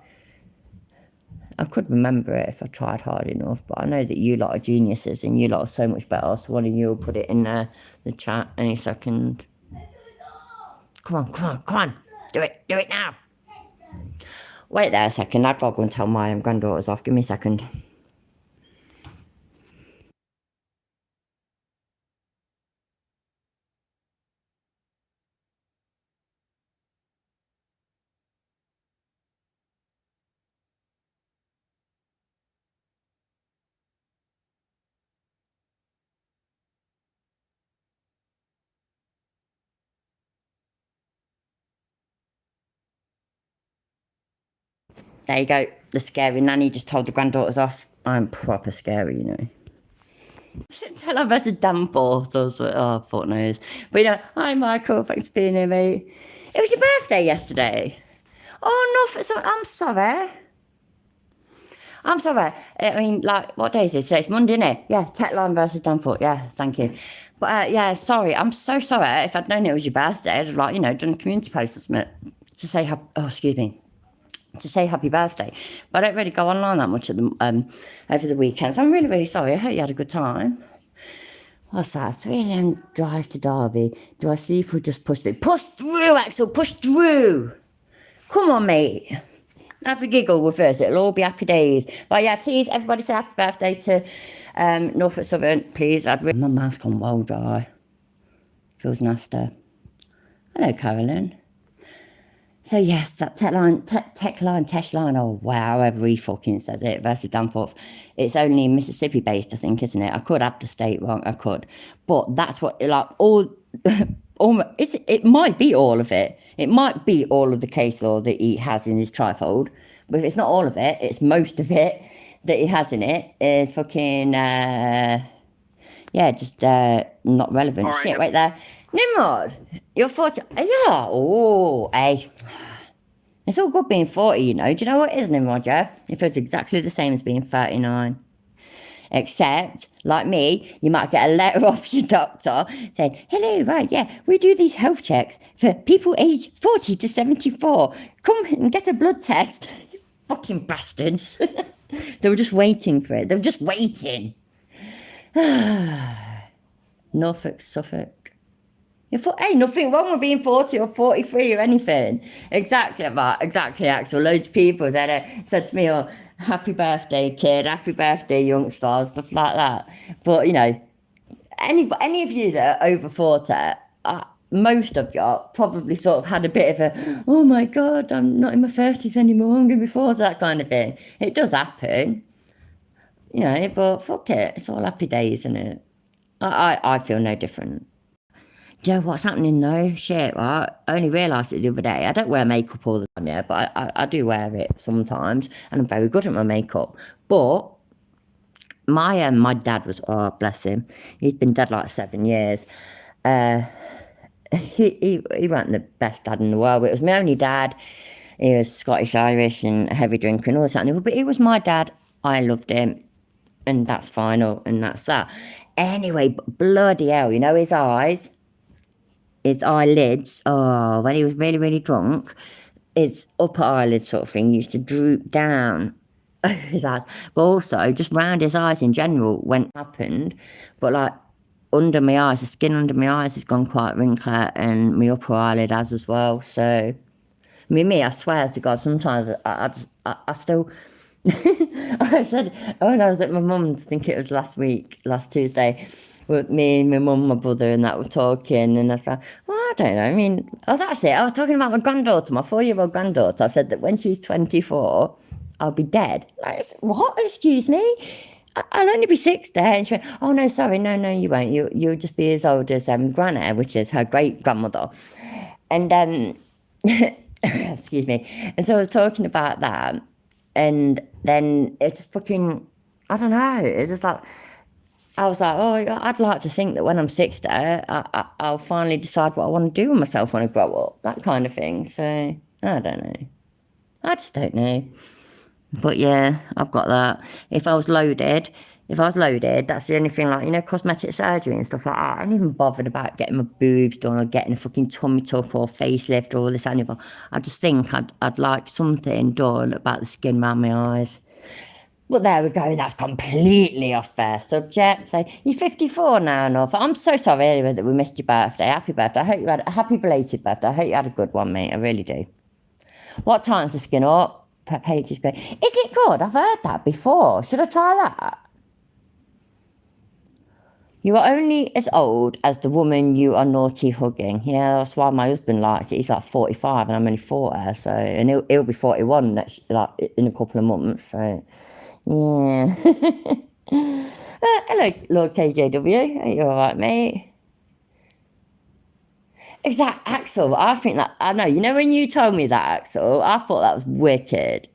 I could remember it if I tried hard enough, but I know that you lot are geniuses and you lot are so much better, so one of you will put it in the chat any second. Come on, come on, come on. Do it now. Wait there a second, I've got to go and tell my granddaughters off. Give me a second. There you go. The scary nanny just told the granddaughters off. I'm proper scary, you know. Tell her that's a damn force. Oh, fuck knows. But hi Michael, thanks for being here, mate. It was your birthday yesterday. Oh no, I'm sorry. I'm sorry. I mean, like, what day is it today? It's Monday, isn't it? Yeah, Techline versus Danforth. Yeah, thank you. But yeah, sorry. I'm so sorry. If I'd known it was your birthday, I'd have, like, done a community post or something to say to say happy birthday. But I don't really go online that much over the weekends. I'm really, really sorry. I hope you had a good time. What's that? 3 a.m. drive to Derby. Do I sleep or just push through? Push through, Axel. Push through. Come on, mate. Have a giggle with us. It'll all be happy days. But yeah, please, everybody say happy birthday to Norfolk Southern. Please. My mouth's gone well dry. Feels nasty. Hello, Carolyn. So yes, that tech line, oh wow, however he fucking says it, versus Danforth. It's only Mississippi based, I think, isn't it? I could have the state wrong, I could. But that's what, like, it might be all of it. It might be all of the case law that he has in his trifold. But if it's not all of it, it's most of it that he has in it is fucking, just not relevant. Right. Shit, right there. Nimrod, you're 40. Yeah, oh, hey. It's all good being 40, Do you know what it is, Nimrod, yeah? It feels exactly the same as being 39. Except, like me, you might get a letter off your doctor saying, hello, right, yeah, we do these health checks for people aged 40 to 74. Come and get a blood test. Fucking bastards. They were just waiting for it. They were just waiting. Norfolk, Suffolk. Hey, nothing wrong with being 40 or 43 or anything. Exactly, Matt. Exactly, Axel. Loads of people said to me, oh, happy birthday, kid. Happy birthday, youngster. Stuff like that. But, any of you that are over 40, most of you probably sort of had a bit of a, oh my God, I'm not in my 30s anymore. I'm going to be 40, that kind of thing. It does happen. But fuck it. It's all happy days, isn't it? I feel no different. Do you know what's happening though? Shit, right? I only realised it the other day. I don't wear makeup all the time, yeah, but I do wear it sometimes, and I'm very good at my makeup. But my dad was, oh bless him, he's been dead like 7 years. He wasn't the best dad in the world. But it was my only dad. He was Scottish, Irish, and a heavy drinker and all that. But he was my dad. I loved him, and that's final, and that's that. Anyway, bloody hell, his eyes. His eyelids, when he was really, really drunk, his upper eyelid sort of thing used to droop down his eyes. But also, just round his eyes in general when it happened. But like, under my eyes, the skin under my eyes has gone quite wrinkly, and my upper eyelid has as well. So, I swear to God, sometimes I still... I said, when I was at my mum's, I think it was last Tuesday, with me and my mum, my brother, and that were talking, and I thought, well, I don't know. I mean, I was talking about my granddaughter, my 4-year-old granddaughter. I said that when she's 24, I'll be dead. Like, what? Excuse me? I'll only be 60. And she went, oh, no, sorry, no, you won't. You'll just be as old as Granny, which is her great-grandmother. And, excuse me. And so I was talking about that, and then it's just fucking, I don't know, it's just like, I was like, oh, I'd like to think that when I'm 60, I'll finally decide what I want to do with myself when I grow up. That kind of thing. So, I don't know. I just don't know. But yeah, I've got that. If I was loaded, that's the only thing, like, cosmetic surgery and stuff like that. I ain't even bothered about getting my boobs done or getting a fucking tummy tuck or facelift or all this animal. I just think I'd like something done about the skin around my eyes. But there we go, that's completely off their subject. So you're 54 now, North. I'm so sorry anyway that we missed your birthday. Happy birthday. I hope you had a happy belated birthday. I hope you had a good one, mate. I really do. What time's the skin up? Paige is great. Is it good? I've heard that before. Should I try that? You are only as old as the woman you are naughty hugging. Yeah, that's why my husband likes it. He's like 45 and I'm only 40, so, and he'll be 41 next, like, in a couple of months, so, yeah. Hello, Lord KJW. Are you alright, mate? Exact, Axel. I think that, I know, you know when you told me that, Axel, I thought that was wicked.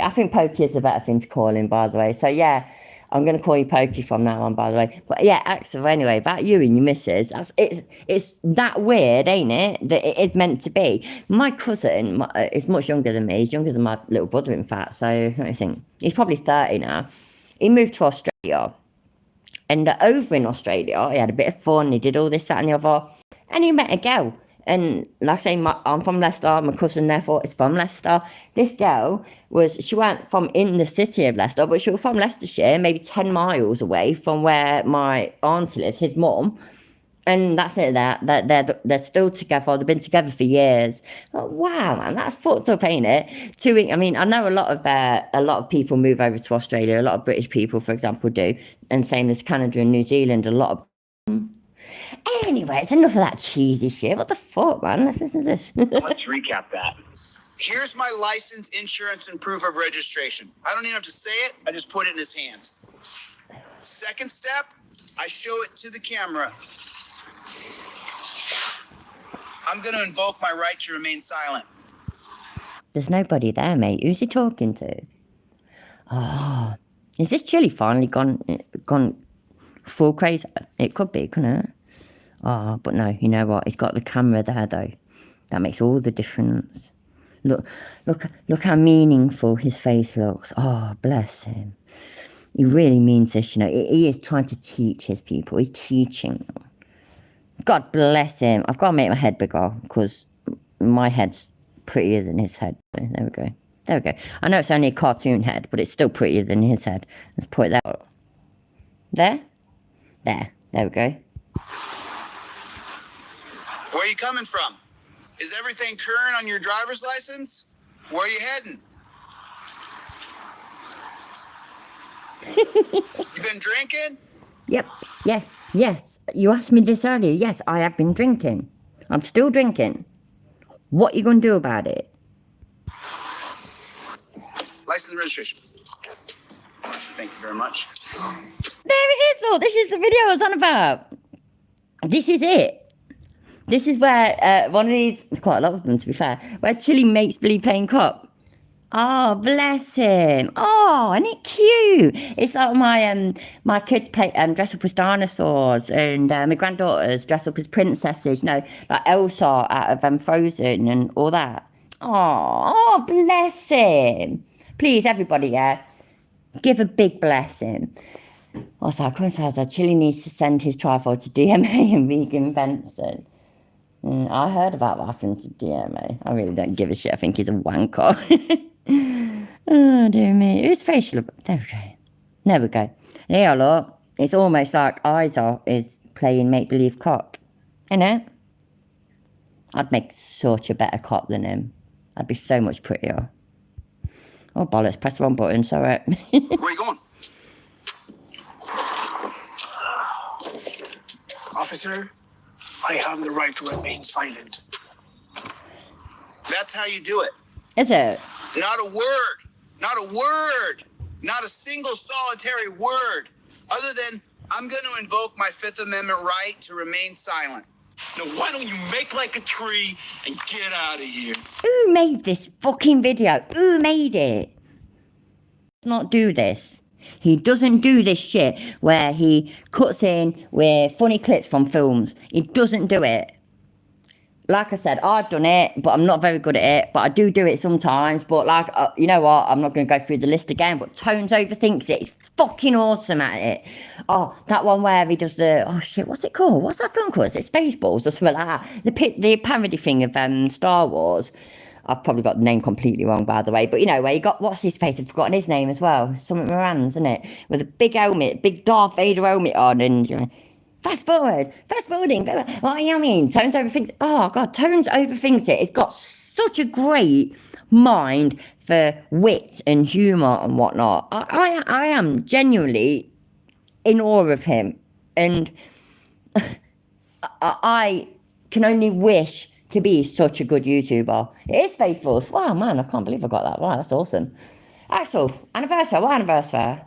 I think Pokey is a better thing to call him, by the way. So, yeah, I'm going to call you Pokey from now on, by the way. But, yeah, Axel, anyway, about you and your missus, it's that weird, ain't it, that it is meant to be. My cousin is much younger than me. He's younger than my little brother, in fact. So, let me think. He's probably 30 now. He moved to Australia. And over in Australia, he had a bit of fun. He did all this, that and the other. And he met a girl. And like I say, I'm from Leicester. My cousin, therefore, is from Leicester. This girl she weren't from in the city of Leicester, but she was from Leicestershire, maybe 10 miles away from where my auntie lives, his mum. And that's it, they're still together. They've been together for years. Oh, wow, man, that's fucked up, ain't it? I mean, I know a lot of people move over to Australia. A lot of British people, for example, do. And same as Canada and New Zealand, a lot of... Anyway, it's enough of that cheesy shit. What the fuck, man? Let's listen to this. Let's recap that. Here's my license, insurance, and proof of registration. I don't even have to say it. I just put it in his hand. Second step, I show it to the camera. I'm going to invoke my right to remain silent. There's nobody there, mate. Who's he talking to? Oh, is this chili finally gone full crazy? It could be, couldn't it? Oh, but no, you know what? He's got the camera there, though. That makes all the difference. Look how meaningful his face looks. Oh, bless him. He really means this, you know. He is trying to teach his people. He's teaching them. God bless him. I've got to make my head bigger because my head's prettier than his head. There we go. There we go. I know it's only a cartoon head, but it's still prettier than his head. Let's put it there. There? There we go. Where are you coming from? Is everything current on your driver's license? Where are you heading? You been drinking? Yep. Yes. You asked me this earlier. Yes, I have been drinking. I'm still drinking. What are you going to do about it? License and registration. Thank you very much. There it is, Lord. This is the video I was on about. This is it. This is where one of these, there's quite a lot of them to be fair, where Chili makes believe playing cop. Oh, bless him. Oh, isn't it cute? It's like my kids dress up as dinosaurs, and my granddaughters dress up as princesses, you know, like Elsa out of Frozen and all that. Oh, bless him. Please, everybody, give a big blessing. Also, Chili needs to send his tripod to DMA and Vegan Benson. I heard about what happened to DMA. I really don't give a shit. I think he's a wanker. Oh, dear me. Who's facial? There we go. There, look. It's almost like Isa is playing make-believe cop. Isn't it? I'd make such a better cop than him. I'd be so much prettier. Oh, bollocks. Press the wrong button. Sorry. Where are you going? Officer, I have the right to remain silent. That's how you do it. Is it? Not a word. Not a word. Not a single solitary word. Other than, I'm going to invoke my Fifth Amendment right to remain silent. Now, why don't you make like a tree and get out of here? Who made this fucking video? Who made it? Not do this. He doesn't do this shit where he cuts in with funny clips from films. He doesn't do it. Like I said, I've done it, but I'm not very good at it. But I do it sometimes. But like, you know what? I'm not going to go through the list again. But Tones overthinks it. He's fucking awesome at it. Oh, that one where he does oh shit, what's it called? What's that film called? Is it Spaceballs or something like that? The parody thing of Star Wars. I've probably got the name completely wrong, by the way. But you know, where you got, what's his face? I've forgotten his name as well. Something Moran's, isn't it? With a big helmet, big Darth Vader helmet on, and you know, fast forwarding. What you mean? Tones overthinks. Oh God, Tones overthinks it. It's got such a great mind for wit and humour and whatnot. I am genuinely in awe of him, and I can only wish to be such a good YouTuber. It is faithful. Wow, man, I can't believe I got that. Wow, that's awesome. Axel, anniversary. What anniversary?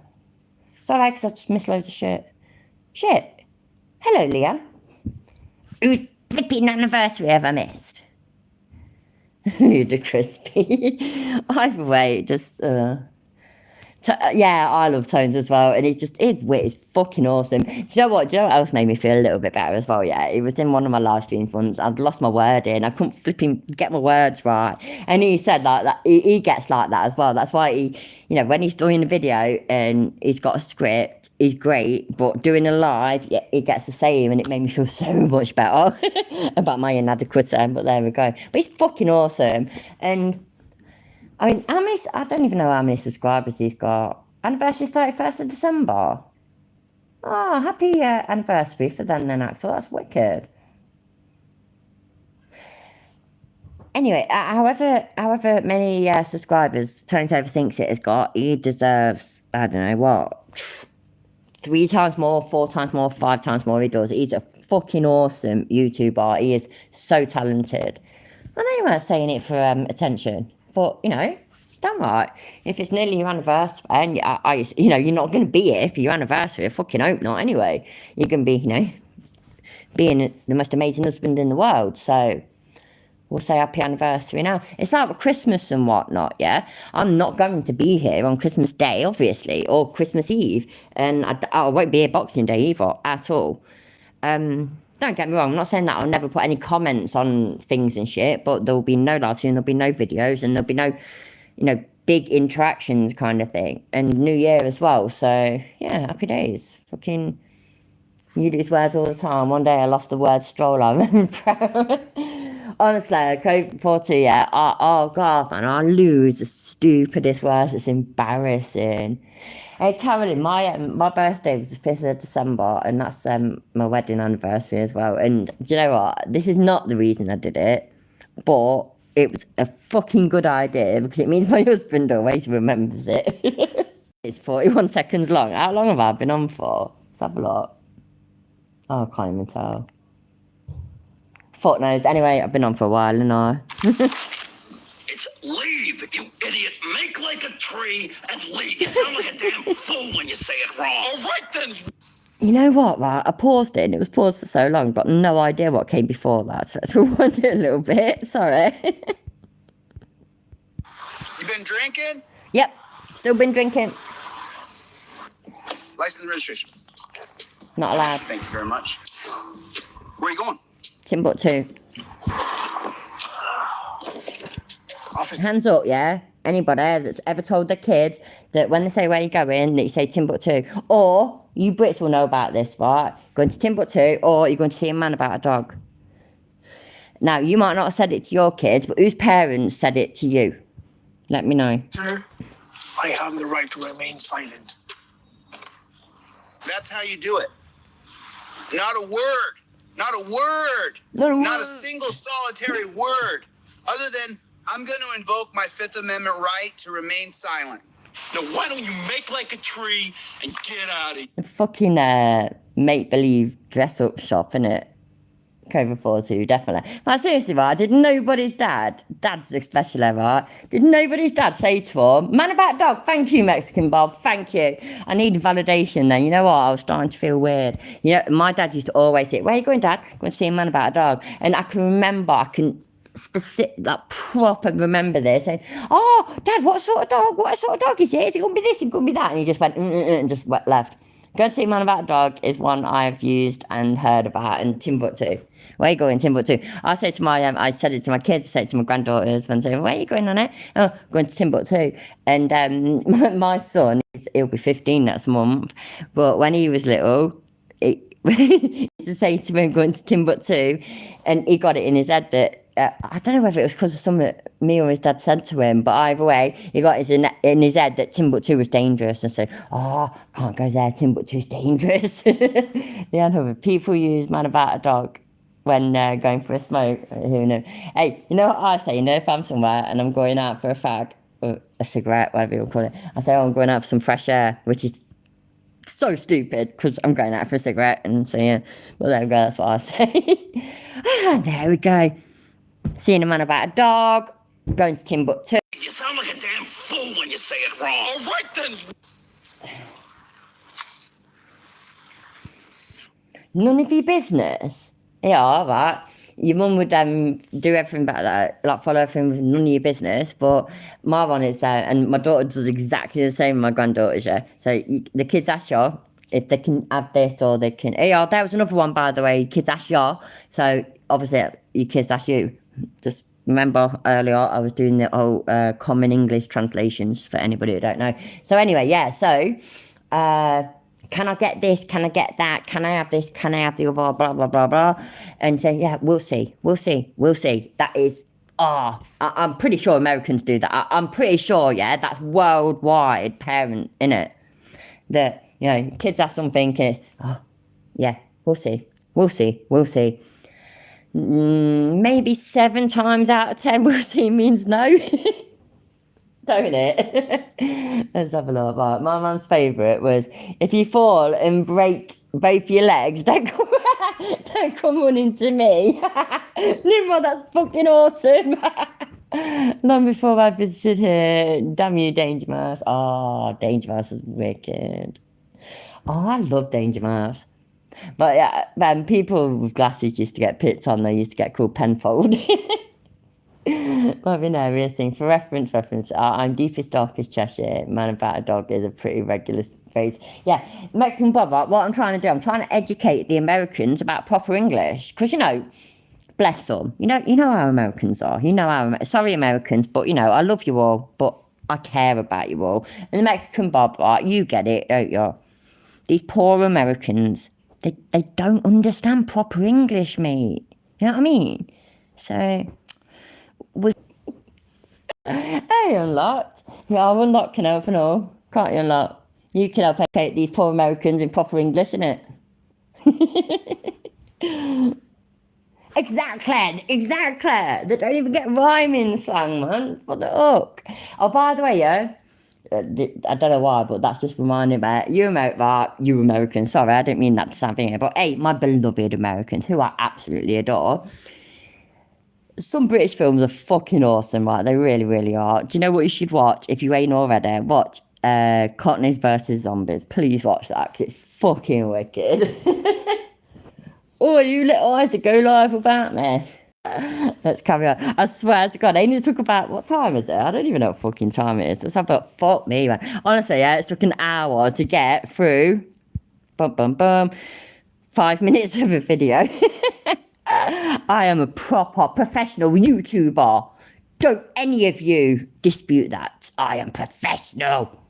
Sorry, because I just missed loads of shit. Shit. Hello, Leanne. Whose flipping anniversary have I missed? The crispy. Either way, just yeah, I love Tones as well, and his wit is fucking awesome. Do you know what else made me feel a little bit better as well? Yeah, it was in one of my live streams once. I'd lost my word in. I couldn't flipping get my words right, and he said like that. He gets like that as well. That's why he, you know, when he's doing a video and he's got a script, he's great. But doing a live, yeah, he gets the same, and it made me feel so much better about my inadequacy. But there we go. But he's fucking awesome, and. I mean, I don't even know how many subscribers he's got. Anniversary 31st of December. Oh, happy anniversary for then, Axel. That's wicked. Anyway, however many subscribers Tones Overthinks It has got, he deserves, I don't know what, 3 times more, 4 times more, 5 times more he does. He's a fucking awesome YouTuber. He is so talented. I know you weren't saying it for attention. But, you know, damn right. If it's nearly your anniversary, and you know, you're not going to be here for your anniversary. I fucking hope not anyway. You're going to be, you know, being the most amazing husband in the world. So, we'll say happy anniversary now. It's like Christmas and whatnot, yeah? I'm not going to be here on Christmas Day, obviously, or Christmas Eve. And I won't be here Boxing Day either, at all. Don't get me wrong, I'm not saying that I'll never put any comments on things and shit, but there'll be no live stream, there'll be no videos, and there'll be no, you know, big interactions kind of thing. And New Year as well, so, yeah, happy days. Fucking, you use words all the time. One day I lost the word stroller, I remember. Honestly, code 42, yeah, oh God, man, I lose the stupidest words, it's embarrassing. Hey Carolyn, my birthday was the 5th of December, and that's my wedding anniversary as well. And do you know what? This is not the reason I did it, but it was a fucking good idea because it means my husband always remembers it. It's 41 seconds long. How long have I been on for? Let's have a look. Oh, I can't even tell. Fuck knows. Anyway, I've been on for a while, and I. It's leave, you idiot. Make like a tree and leave. You sound like a damn fool when you say it wrong. All right then. You know what, right? I paused it, and it was paused for so long, but no idea what came before that. So let's rewind it a little bit. Sorry. You been drinking? Yep. Still been drinking. License and registration. Not allowed. Thank you very much. Where are you going? Timbuktu. Hands up, yeah? Anybody that's ever told their kids that when they say where you going, that you say Timbuktu. Or, you Brits will know about this, right? Going to Timbuktu, or you're going to see a man about a dog. Now, you might not have said it to your kids, but whose parents said it to you? Let me know. Sir, I have the right to remain silent. That's how you do it. Not a word. Not a word. Not a single solitary word. Other than, I'm going to invoke my Fifth Amendment right to remain silent. Now, why don't you make like a tree and get out of here? A fucking make-believe dress-up shop, innit? Code 42, definitely. But seriously, right, did nobody's dad's especially, right? Did nobody's dad say to him, man about dog, thank you, Mexican Bob, thank you. I need validation then. You know what? I was starting to feel weird. You know, my dad used to always say, where are you going, Dad? Going to see a man about a dog. And I can remember, specific, like, proper remember this, saying, oh, Dad, what sort of dog is it? Is it going to be this? Is it going to be that? And he just went, and just left. Go and see a man about a dog is one I've used and heard about, and Timbuktu. Where are you going, Timbuktu? I said to my, I said it to my kids, I said it to my granddaughters, and say, where are you going on it? Oh, going to Timbuktu. And my son, he'll be 15 next month, but when he was little, he used to say to me, I'm going to Timbuktu, and he got it in his head that I don't know whether it was because of something me or his dad said to him, but either way, he got in his head that Timbuktu was dangerous and said, oh, can't go there, Timbuktu's dangerous. Yeah, no, people use man about a dog when going for a smoke. Who knows? Hey, you know what I say? You know, if I'm somewhere and I'm going out for a fag, or a cigarette, whatever you call it, I say, oh, I'm going out for some fresh air, which is so stupid because I'm going out for a cigarette, and so yeah, well there we go, that's what I say. There we go. Seeing a man about a dog, going to Timbuktu. You sound like a damn fool when you say it wrong. All right then. None of your business. Yeah, all right. Your mum would do everything about that, like follow everything with none of your business. But my one is, and my daughter does exactly the same with my granddaughter's, yeah. So the kids ask you if they can have this or they can. Yeah, that was another one, by the way. Kids ask you. So obviously, your kids ask you. Just remember earlier, I was doing the whole common English translations for anybody who don't know. So anyway, yeah. So, can I get this? Can I get that? Can I have this? Can I have the other? Blah, blah, blah, blah. And say, yeah, we'll see. We'll see. We'll see. That is, I'm pretty sure Americans do that. I'm pretty sure, yeah, that's worldwide parent, innit? That, you know, kids have something and it's, oh, yeah, we'll see. We'll see. We'll see. Maybe 7 times out of 10 we'll see means no. Don't it? Let's have a look. Right, my mum's favourite was, if you fall and break both your legs, don't come running to me. Nimrod, that's fucking awesome. Long before I visited here, damn you, Danger Mouse. Oh, Danger Mouse is wicked. Oh, I love Danger Mouse. But yeah, man, people with glasses used to get picked on. They used to get called Penfold. Might be an area thing. For reference, I'm deepest, darkest Cheshire. Man about a dog is a pretty regular phrase. Yeah, Mexican Bob, what I'm trying to do, I'm trying to educate the Americans about proper English. Because, you know, bless them. You know how Americans are. You know how, sorry Americans, but, you know, I love you all, but I care about you all. And the Mexican Bob, right, you get it, don't you? These poor Americans, they don't understand proper English, mate. You know what I mean? So, hey, unlocked. Yeah, I'll unlock can help and all. Can't you unlock? You can help educate these poor Americans in proper English, innit? Exactly. They don't even get rhyming slang, man. What the fuck? Oh, by the way, yeah, I don't know why, but that's just reminding me about you Americans. Sorry, I didn't mean that to sound thing, but hey, my beloved Americans, who I absolutely adore. Some British films are fucking awesome, right? They really, really are. Do you know what you should watch if you ain't already? Watch Cockneys vs. Zombies. Please watch that, because it's fucking wicked. Oh, you little eyes that go live without me. Let's carry on. I swear to God, I need to talk about, what time is it? I don't even know what fucking time it is. Let's have a, fuck me, man. Honestly, yeah, it took an hour to get through 5 minutes of a video. I am a proper professional YouTuber. Don't any of you dispute that. I am professional.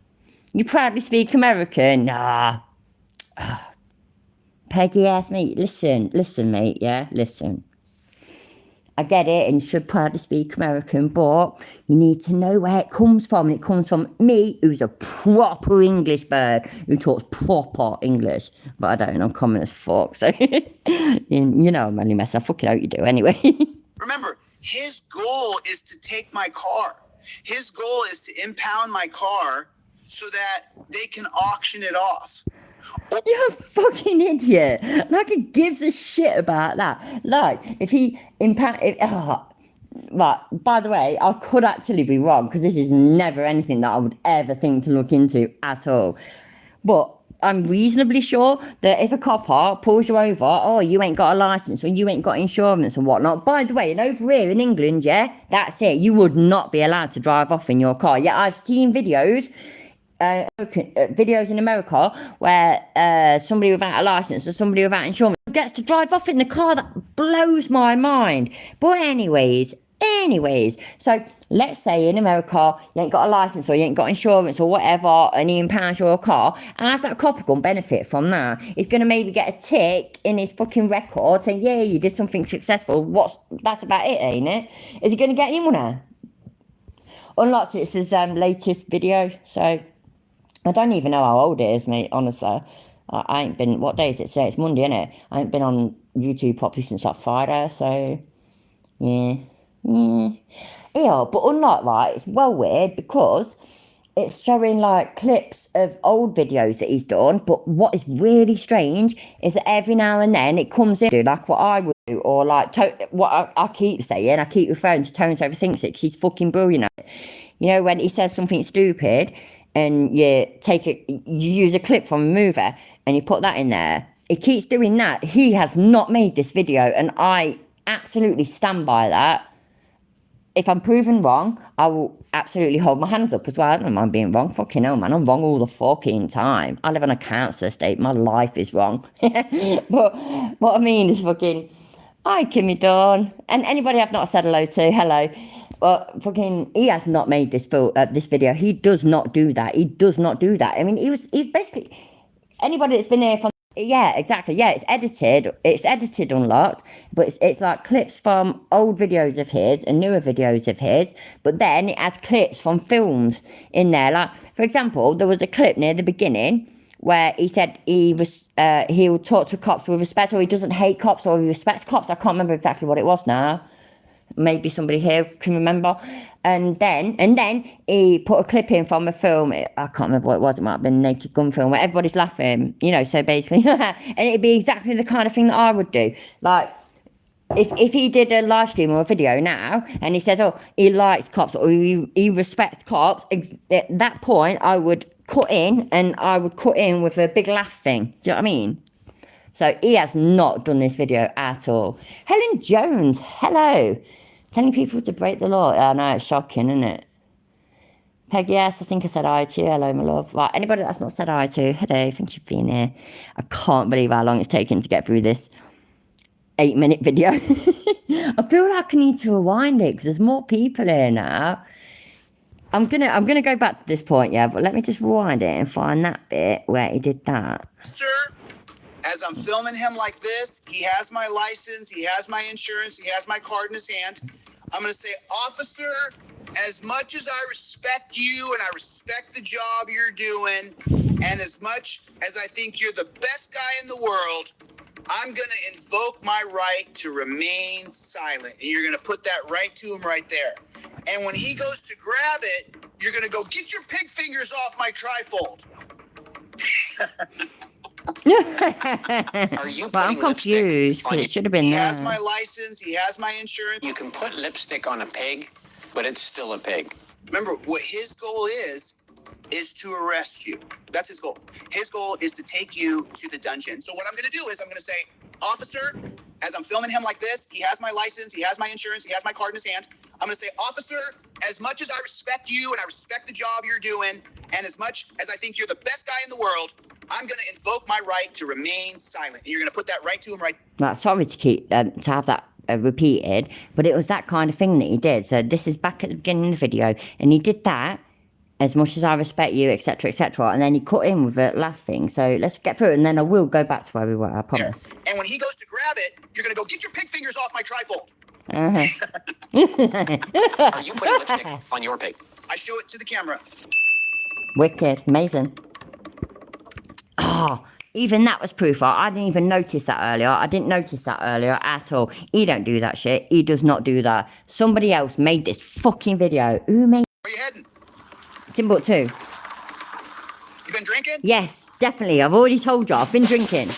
You proudly speak American? Nah. Peggy asked me, listen, mate, yeah, listen. I get it, and you should proudly speak American, but you need to know where it comes from. And it comes from me, who's a proper English bird, who talks proper English. But I don't, I'm common as fuck, so you know I'm only messing. I fucking hope you do anyway. Remember, his goal is to take my car. His goal is to impound my car so that they can auction it off. You're a fucking idiot. Like, who gives a shit about that? Like, if he right, by the way, I could actually be wrong, because this is never anything that I would ever think to look into at all. But I'm reasonably sure that if a copper pulls you over, oh, you ain't got a license, or you ain't got insurance and whatnot. By the way, and over here in England, yeah, that's it. You would not be allowed to drive off in your car. Yeah, I've seen videos in America where somebody without a license or somebody without insurance gets to drive off in the car. That blows my mind. But anyways, Anyways, so let's say in America you ain't got a license or you ain't got insurance or whatever, and he impounds your car, and as that cop going to benefit from that, he's going to maybe get a tick in his fucking record saying, yeah, you did something successful. That's about it, ain't it? Is he going to get any money? Unlike it's his latest video, so I don't even know how old it is, mate, honestly. I ain't been, what day is it today? It's Monday, isn't it? I ain't been on YouTube properly since like Friday, so yeah. Yeah, but unlike that, it's well weird because it's showing like clips of old videos that he's done. But what is really strange is that every now and then it comes in like what I would do, or like what I keep saying. I keep referring to Tones Overthinks it because he's fucking brilliant at it. You know, when he says something stupid and you use a clip from a movie and you put that in there. He keeps doing that. He has not made this video, and I absolutely stand by that. If I'm proven wrong, I will absolutely hold my hands up as well. I don't mind being wrong. Fucking hell, man. I'm wrong all the fucking time. I live on a council estate. My life is wrong. But what I mean is fucking, hi, Kimmy Dawn. And anybody I've not said hello to, hello. But fucking, he has not made this video. He does not do that. He does not do that. I mean, he's basically, anybody that's been here for, yeah, exactly. Yeah, it's edited. It's edited unlocked, but it's like clips from old videos of his and newer videos of his. But then it has clips from films in there. Like, for example, there was a clip near the beginning where he said he'll talk to cops with respect, or he doesn't hate cops, or he respects cops. I can't remember exactly what it was now. Maybe somebody here can remember. And then he put a clip in from a film. I can't remember what it was. It might have been a Naked Gun film where everybody's laughing. You know, so basically, and it'd be exactly the kind of thing that I would do. Like, if he did a live stream or a video now, and he says, oh, he likes cops or he respects cops, at that point, I would cut in, and I would cut in with a big laugh thing. Do you know what I mean? So he has not done this video at all. Helen Jones, hello. Telling people to break the law. I know, it's shocking, isn't it? Peg, yes, I think I said hi to you. Hello, my love. Right, anybody that's not said hi to, hello, thank you for being here. I can't believe how long it's taken to get through this 8-minute video. I feel like I need to rewind it because there's more people here now. I'm gonna go back to this point, yeah, but let me just rewind it and find that bit where he did that. Sir, as I'm filming him like this, he has my license, he has my insurance, he has my card in his hand. I'm going to say, officer, as much as I respect you and I respect the job you're doing, and as much as I think you're the best guy in the world, I'm going to invoke my right to remain silent. And you're going to put that right to him right there. And when he goes to grab it, you're going to go, get your pig fingers off my trifold. Are you Well, I'm putting confused lipstick on because it should have been He there. has my license, he has my insurance. You can put lipstick on a pig, but it's still a pig. Remember, what his goal is to arrest you. That's his goal. His goal is to take you to the dungeon. So what I'm going to do is I'm going to say, officer, as I'm filming him like this, he has my license, he has my insurance, he has my card in his hand. I'm going to say, officer, as much as I respect you and I respect the job you're doing, and as much as I think you're the best guy in the world, I'm going to invoke my right to remain silent. And you're going to put that right to him right. Like, sorry to keep to have that repeated, but it was that kind of thing that he did. So this is back at the beginning of the video, and he did that. As much as I respect you, etc., etc., and then he cut in with a laugh thing. So let's get through it, and then I will go back to where we were. I promise. There. And when he goes to grab it, you're going to go, get your pig fingers off my trifold. Are you putting lipstick on your pig? I show it to the camera. Wicked, amazing. Oh, even that was proof. I didn't even notice that earlier. I didn't notice that earlier at all. He don't do that shit. He does not do that. Somebody else made this fucking video. Who made? Where you heading? Timbuktu. You been drinking? Yes, definitely. I've already told you. I've been drinking. You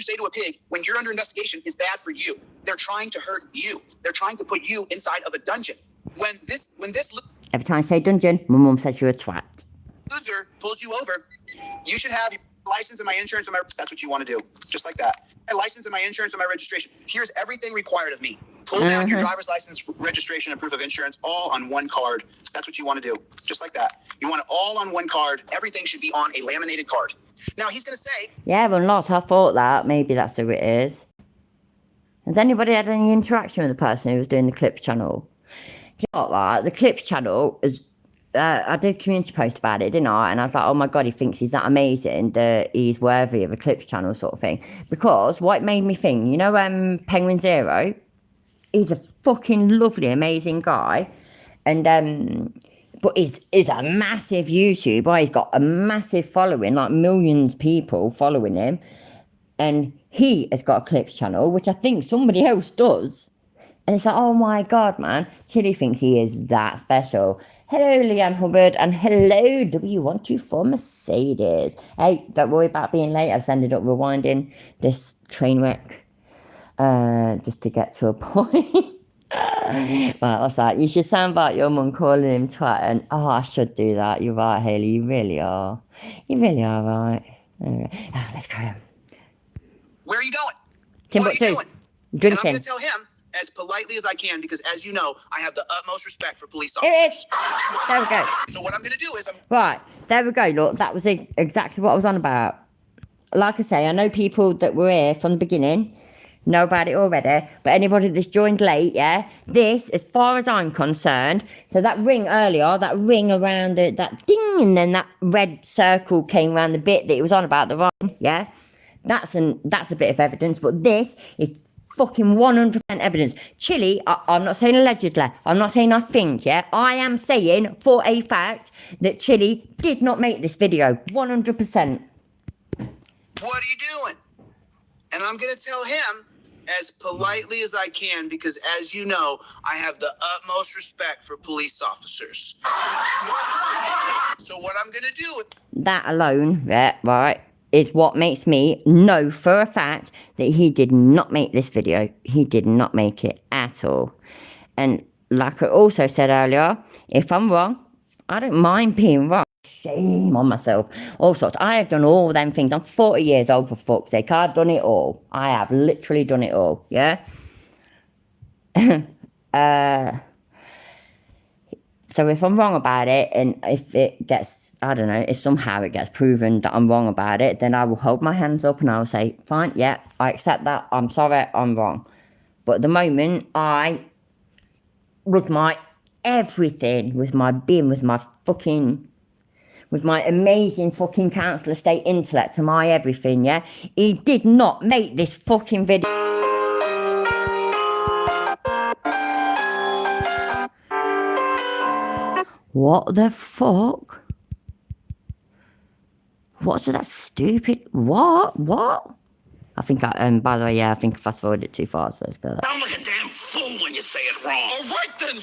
say to a pig, when you're under investigation, is bad for you. They're trying to hurt you. They're trying to put you inside of a dungeon. When this Every time I say dungeon, my mum says you're a twat. loser pulls you over, you should have your license and my insurance and my. That's what you want to do, just like that. My license and my insurance and my registration. Here's everything required of me. Pull down your driver's license, registration, and proof of insurance all on one card. That's what you want to do, just like that. You want it all on one card. Everything should be on a laminated card. Now he's going to say, Yeah, well, not. I thought that. Maybe that's who it is. Has anybody had any interaction with the person who was doing the Clips channel? Do you know what, like, the Clips channel is, I did a community post about it, didn't I? And I was like, oh my God, he thinks he's that amazing that he's worthy of a Clips channel sort of thing. Because what it made me think, you know, Penguin Zero, he's a fucking lovely, amazing guy. And, but he's a massive YouTuber. He's got a massive following, like millions of people following him. And he has got a Clips channel, which I think somebody else does. And it's like, oh my God, man. Chili thinks he is that special. Hello, Leanne Hubbard. And hello, W124 Mercedes. Hey, don't worry about being late. I just ended up rewinding this train wreck. Just to get to a point. Right, what's that? You should sound like your mum calling him twat. And, oh, I should do that. You're right, Hayley. You really are. You really are right. Let's carry on. Where are you going? Timbuktu. What are you doing? Drinking. And I'm going to tell him as politely as I can because, as you know, I have the utmost respect for police It officers. is. There we go. So what I'm going to do is Right, there we go. Look, that was exactly what I was on about. Like I say, I know people that were here from the beginning know about it already, but anybody that's joined late, yeah, this, as far as I'm concerned, so that ring earlier, that ring around that ding, and then that red circle came around the bit that it was on about, the rhyme, yeah, that's a bit of evidence, but this is fucking 100% evidence. Chili, I'm not saying allegedly, I'm not saying I think, yeah, I am saying for a fact that Chili did not make this video, 100%. what are you doing? And I'm going to tell him as politely as I can because, as you know, I have the utmost respect for police officers. So what I'm going to do... That alone, yeah, right, is what makes me know for a fact that he did not make this video. He did not make it at all. And like I also said earlier, if I'm wrong, I don't mind being wrong. Shame on myself. All sorts. I have done all them things. I'm 40 years old, for fuck's sake. I've done it all. I have literally done it all. Yeah? So if I'm wrong about it, and if it gets, I don't know, if somehow it gets proven that I'm wrong about it, then I will hold my hands up and I will say, fine, yeah, I accept that. I'm sorry, I'm wrong. But at the moment, with my everything, with my being, with my amazing fucking council estate intellect and my everything, yeah? He did not make this fucking video. What the fuck? What's with that stupid... What? I think by the way, yeah, I think I fast forwarded it too far, so let's go there. Sound like a damn fool when you say it wrong. All right then.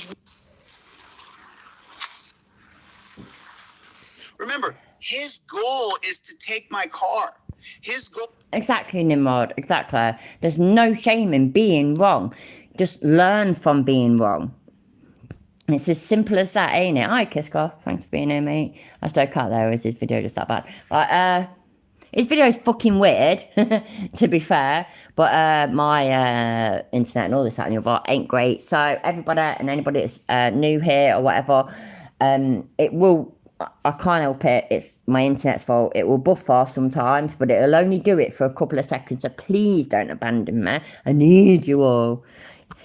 Remember, his goal is to take my car. His goal... Exactly, Nimrod, exactly. There's no shame in being wrong. Just learn from being wrong. It's as simple as that, ain't it? Hi, Kiska. Thanks for being here, mate. I still can't there. Is his video just that bad? Right, his video is fucking weird, to be fair. But my internet and all this, that, and the other ain't great. So everybody and anybody that's new here or whatever, it will... I can't help it. It's my internet's fault. It will buffer sometimes, but it'll only do it for a couple of seconds. So please don't abandon me. I need you all.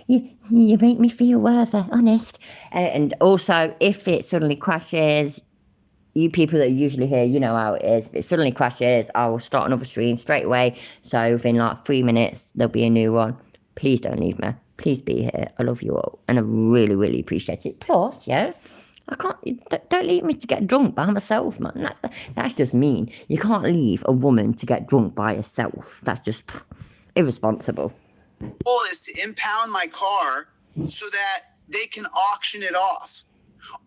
You make me feel worthy, honest. And also, if it suddenly crashes, you people that are usually here, you know how it is. If it suddenly crashes, I will start another stream straight away. So within like 3 minutes, there'll be a new one. Please don't leave me. Please be here. I love you all. And I really, really appreciate it. Plus, yeah, don't leave me to get drunk by myself, man. That's just mean. You can't leave a woman to get drunk by herself. That's just irresponsible. goal is to impound my car so that they can auction it off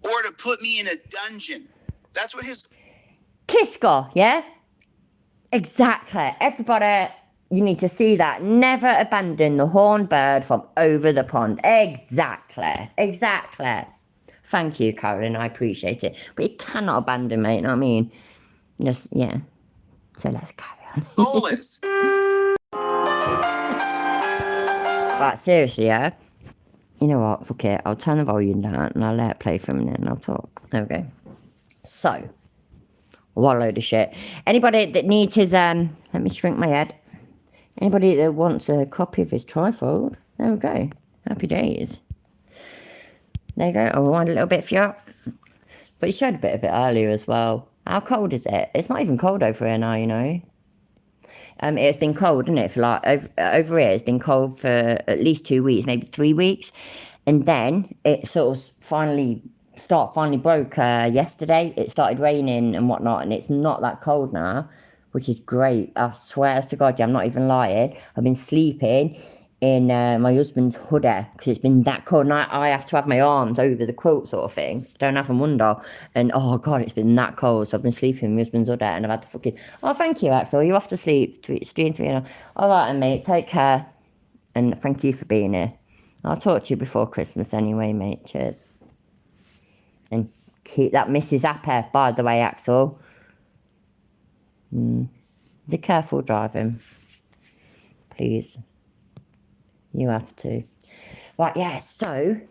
or to put me in a dungeon. That's what his... Kiska, yeah? Exactly. Everybody, you need to see that. Never abandon the horned bird from over the pond. Exactly. Thank you, Karen. I appreciate it. But you cannot abandon me, you know what I mean? Just, yeah. So let's carry on. goal is. Right, seriously, yeah? You know what? Fuck it. I'll turn the volume down and I'll let it play for a minute and I'll talk. There we go. So, what a load of shit. Anybody that needs his, let me shrink my head. Anybody that wants a copy of his trifold, there we go. Happy days. There you go. I'll rewind a little bit for you. But you showed a bit of it earlier as well. How cold is it? It's not even cold over here now, you know. It's been cold, isn't it? For like over here, it's been cold for at least 2 weeks, maybe 3 weeks, and then it sort of finally broke yesterday. It started raining and whatnot, and it's not that cold now, which is great. I swear to God, I'm not even lying. I've been sleeping in my husband's hoodie because it's been that cold, and I have to have my arms over the quilt sort of thing. Don't have them under, and oh God, it's been that cold. So I've been sleeping in my husband's hoodie, and I've had to fucking. Oh, thank you, Axel. You're off to sleep. All right, and mate, take care, and thank you for being here. I'll talk to you before Christmas anyway, mate. Cheers, and keep that Mrs. happy. By the way, Axel. Be careful driving, please. You have to. Right, yeah, so,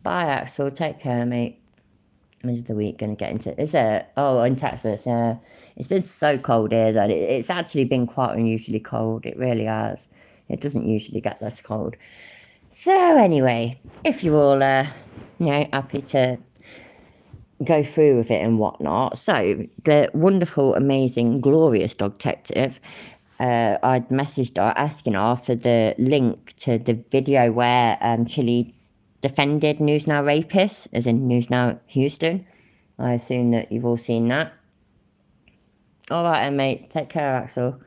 bye, Axel. Take care, mate. When's the week going to get into? Is it? Oh, in Texas, yeah. It's been so cold here that it's actually been quite unusually cold. It really has. It doesn't usually get this cold. So, anyway, if you're all, happy to go through with it and whatnot. So, the wonderful, amazing, glorious dog detective, I'd messaged her asking her for the link to the video where Chile defended News Now rapists, as in News Now Houston. I assume that you've all seen that. All right, mate. Take care, Axel.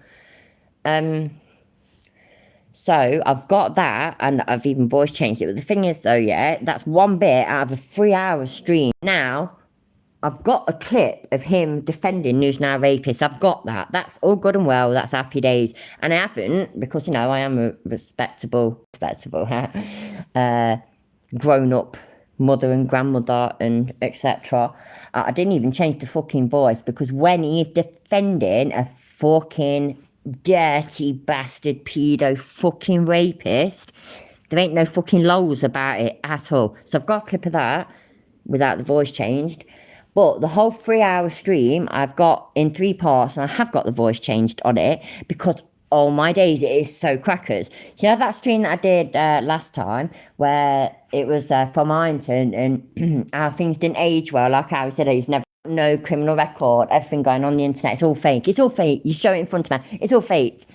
So I've got that, and I've even voice changed it. But the thing is, though, yeah, that's one bit out of a 3-hour stream. Now, I've got a clip of him defending News Now rapists. I've got that. That's all good and well. That's happy days. And I haven't, because, you know, I am a respectable, grown-up mother and grandmother and etc. I didn't even change the fucking voice, because when he's defending a fucking dirty bastard pedo fucking rapist, there ain't no fucking lols about it at all. So I've got a clip of that without the voice changed. But the whole 3-hour stream I've got in 3 parts, and I have got the voice changed on it, because oh my days, it is so crackers. You know that stream that I did last time, where it was from Ironton, and how things didn't age well, like how he said he's never no criminal record, everything going on the internet, it's all fake. It's all fake. You show it in front of me, it's all fake.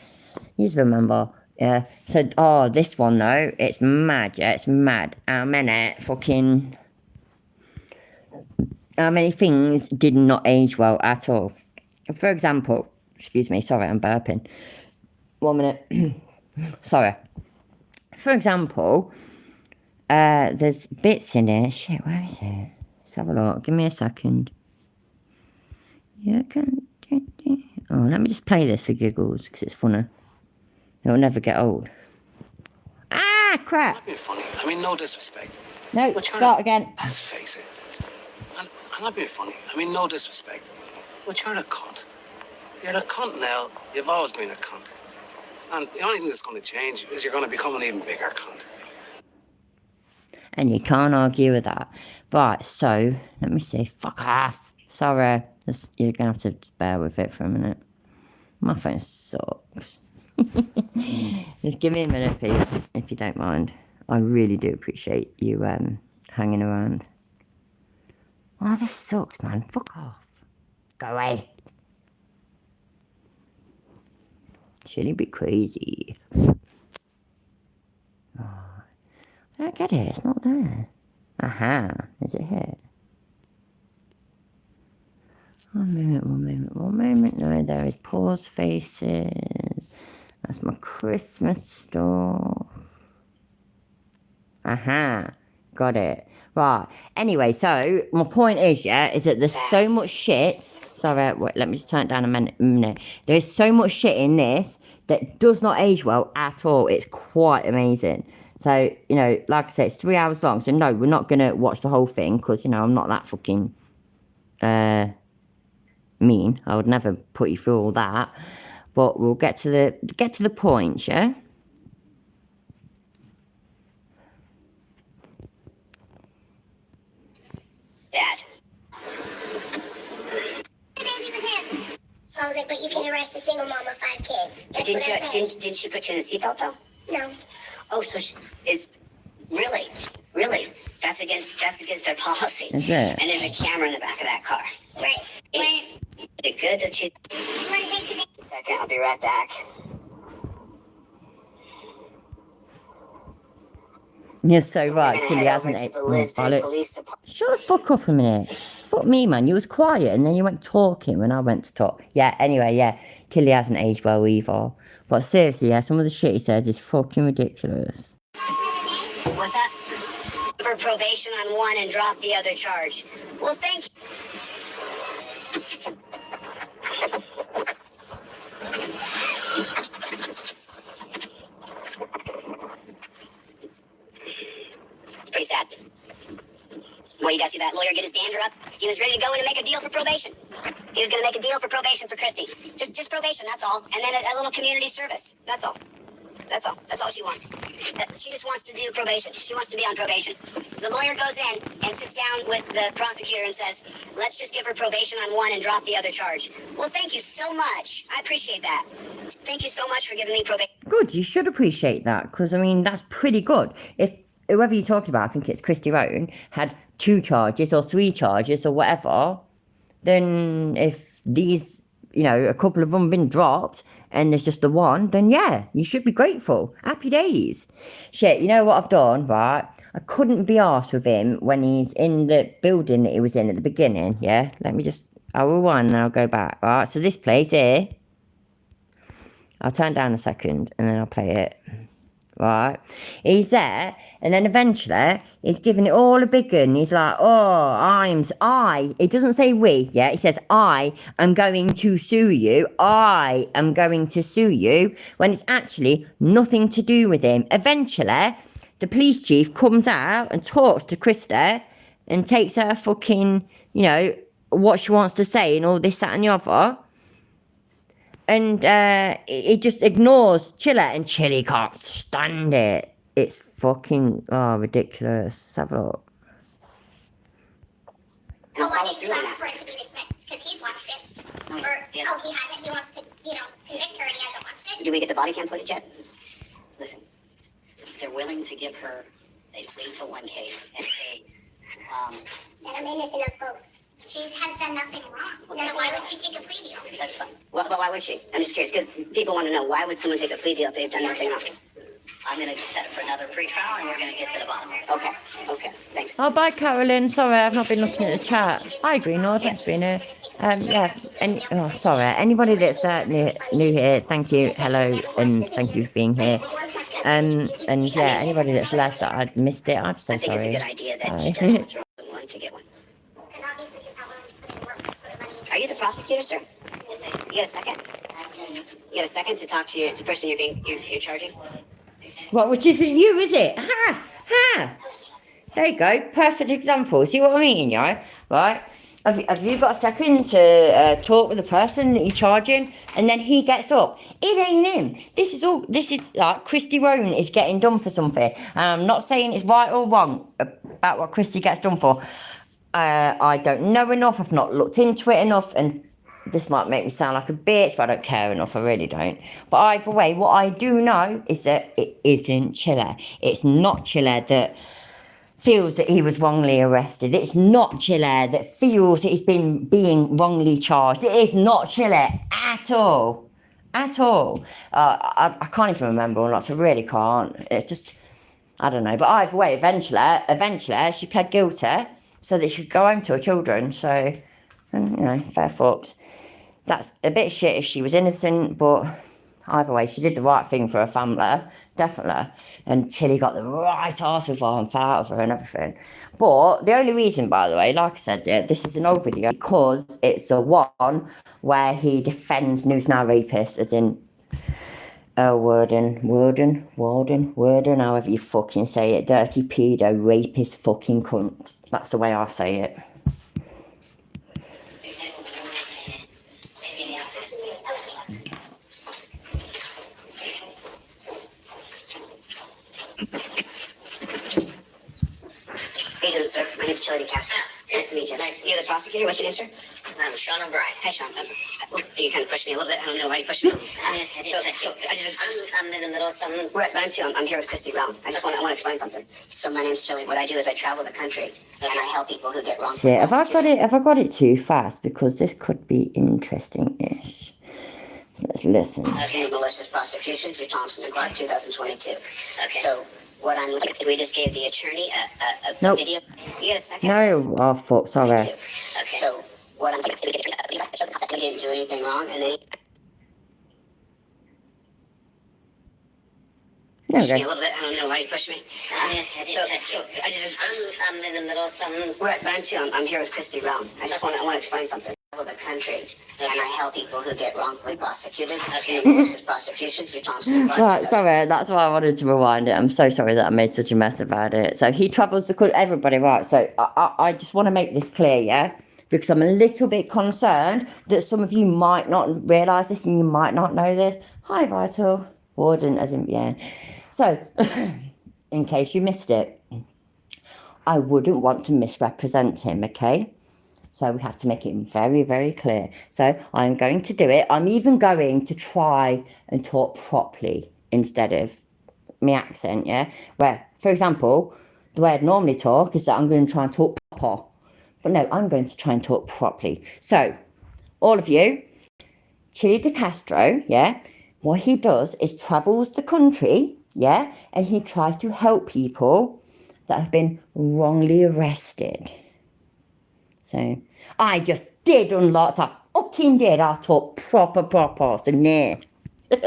You just remember. Yeah. So, this one though, it's mad. Yeah, it's mad. How many things did not age well at all. For example, excuse me, sorry, I'm burping. 1 minute. Sorry. For example, there's bits in here. Shit, where is it? Let's have a look. Give me a second. Yeah, let me just play this for giggles, because it's funny. It'll never get old. Ah, crap. That'd be funny. I mean, no disrespect. No, start again. Let's face it. I'm not being funny. I mean, no disrespect. But you're a cunt. You're a cunt now. You've always been a cunt. And the only thing that's going to change is you're going to become an even bigger cunt. And you can't argue with that. Right, so, let me see. Fuck off. Sorry. You're going to have to just bear with it for a minute. My phone sucks. Just give me a minute, please, if you don't mind. I really do appreciate you hanging around. Oh, this sucks, man. Fuck off. Go away. Shouldn't be crazy. Oh, I don't get it. It's not there. Aha. Is it here? One moment. No, there is pause faces. That's my Christmas stuff. Aha. Got it. Right. Anyway, so my point is, is that there's so much shit. Sorry, wait, let me just turn it down a minute. There's so much shit in this that does not age well at all. It's quite amazing. So, you know, like I said, it's 3 hours long. So, no, we're not going to watch the whole thing, because, you know, I'm not that fucking mean. I would never put you through all that. But we'll get to the point, yeah? Dad. So So I was like, but you can arrest a single mom of 5 kids. That's Didn't what you? I said. Didn't she put you in a seatbelt though? No. Oh, so she is really? That's against their policy. Is it? And there's a camera in the back of that car. Right. Is it good that you? You want to take the Second, I'll be right back. You're so We're right, gonna Chili head hasn't over to it? the Lisbon Bollocks. Police Department. Shut the fuck up a minute. Fuck me, man. You was quiet and then you went talking when I went to talk. Yeah, anyway, yeah. Tilly hasn't aged well either. But seriously, yeah, some of the shit he says is fucking ridiculous. What's that? For probation on one and drop the other charge. Well, thank you. It's pretty sad. Well, you guys see that lawyer get his dander up? He was ready to go in and make a deal for probation. He was going to make a deal for probation for Christy. Just probation, that's all. And then a little community service. That's all. That's all. That's all she wants. She just wants to do probation. She wants to be on probation. The lawyer goes in and sits down with the prosecutor and says, let's just give her probation on one and drop the other charge. Well, thank you so much. I appreciate that. Thank you so much for giving me probation. Good, you should appreciate that, because, I mean, that's pretty good. If whoever you're talking about, I think it's Christy Rowan, had 2 charges or 3 charges or whatever, then if these, you know, a couple of them been dropped and there's just the one, then yeah, you should be grateful. Happy days. Shit, you know what I've done, right? I couldn't be arsed with him when he's in the building that he was in at the beginning, yeah? I'll rewind and I'll go back, right? So this place here, I'll turn down a second and then I'll play it. Right, he's there, and then eventually he's giving it all a big one. He's like, it doesn't say we, yeah, he says, I am going to sue you, I am going to sue you, when it's actually nothing to do with him. Eventually, the police chief comes out and talks to Krista and takes her fucking, you know, what she wants to say and all this, that, and the other. And it just ignores Chili, and Chili can't stand it. It's fucking, ridiculous. Let's have a look. Oh, I think he wants for it to be dismissed because he's watched it. Or, Yes. oh, he hasn't. He wants to, convict her and he hasn't watched it. Did we get the body cam footage yet? Listen, they're willing to give her a plea to one case and say, And I'm innocent of both. She has done nothing wrong. Then why would she take a plea deal? that's fine. Well, why would she? I'm just curious, because people want to know, why would someone take a plea deal if they've done nothing wrong? I'm going to set it for another pre-trial, and we're going to get to the bottom of it. Okay, thanks. Oh, bye, Carolyn. Sorry, I've not been looking at the chat. I agree, no, thanks for being here. Yeah, and, sorry, anybody that's new here, thank you, hello, and thank you for being here. And yeah, anybody that's left that I'd missed it, I'm so I think sorry. it's a good idea that she does withdraw the one to get one. Because obviously he's not willing to put in work, put the money into Are you the prosecutor, sir? You got a second? You got a second to talk to the person you're charging? What, which isn't you, is it? Ha! Ha! There you go, perfect example. See what I mean, yeah? Right? Have you got a second to talk with the person that you're charging? And then he gets up. It ain't him. This is like Christy Rowan is getting done for something. And I'm not saying it's right or wrong about what Christy gets done for. I don't know enough. I've not looked into it enough. And this might make me sound like a bitch, but I don't care enough. I really don't. But either way, what I do know is that it isn't Chile. It's not Chile that feels that he was wrongly arrested. It's not Chile that feels that he's been being wrongly charged. It is not Chile at all. At all. I can't even remember or not, so I really can't. It's just, I don't know. But either way, eventually she pled guilty so that she could go home to her children. So, fair fucks. That's a bit shit if she was innocent, but either way, she did the right thing for her family, definitely. And Tilly got the right arse with her and fell out of her and everything. But the only reason, by the way, like I said, yeah, this is an old video, because it's the one where he defends news now rapists, as in Warden, however you fucking say it, dirty pedo, rapist, fucking cunt. That's the way I say it. How you doing, sir? My name's Chili Castro. Nice to meet you. Nice. You're the prosecutor? What's your name, sir? I'm Sean O'Brien. Hi, Sean. You kind of pushed me a little bit. I don't know why you pushed me. I'm in the middle of something. Right, but I'm here with Christy Brown. I want to explain something. So my name's Chili. What I do is I travel the country and I help people who get wrongfully Yeah, prosecuted. have I got it too fast? Because this could be interesting-ish. Let's listen. Okay, malicious prosecution through Thompson and Clark, 2022. Okay. So what we just gave the attorney a Nope. video. You got a second? No, oh fuck, sorry. Okay. So what we didn't do anything wrong, and then There we me a go. little bit. I don't know why you pushed me. I'm in the middle of something. Right, but I'm here with Christy Brown. I want to explain something. The country, and I help people who get wrongfully prosecuted. Okay, malicious prosecution through Thompson and Clark. Right, sorry, that's why I wanted to rewind it. I'm so sorry that I made such a mess about it. So he travels the country, everybody, right? So I just want to make this clear, yeah? Because I'm a little bit concerned that some of you might not realise this and you might not know this. Hi, Vital. Warden, as in, yeah. So, in case you missed it, I wouldn't want to misrepresent him, okay? So we have to make it very, very clear. So I'm going to do it. I'm even going to try and talk properly instead of my accent, yeah? Where, for example, the way I'd normally talk is that I'm going to try and talk proper. But no, I'm going to try and talk properly. So, all of you, Chili de Castro, yeah? What he does is travels the country, yeah? And he tries to help people that have been wrongly arrested. So, I just did unlock, I fucking did, I talk proper, so nah. 22.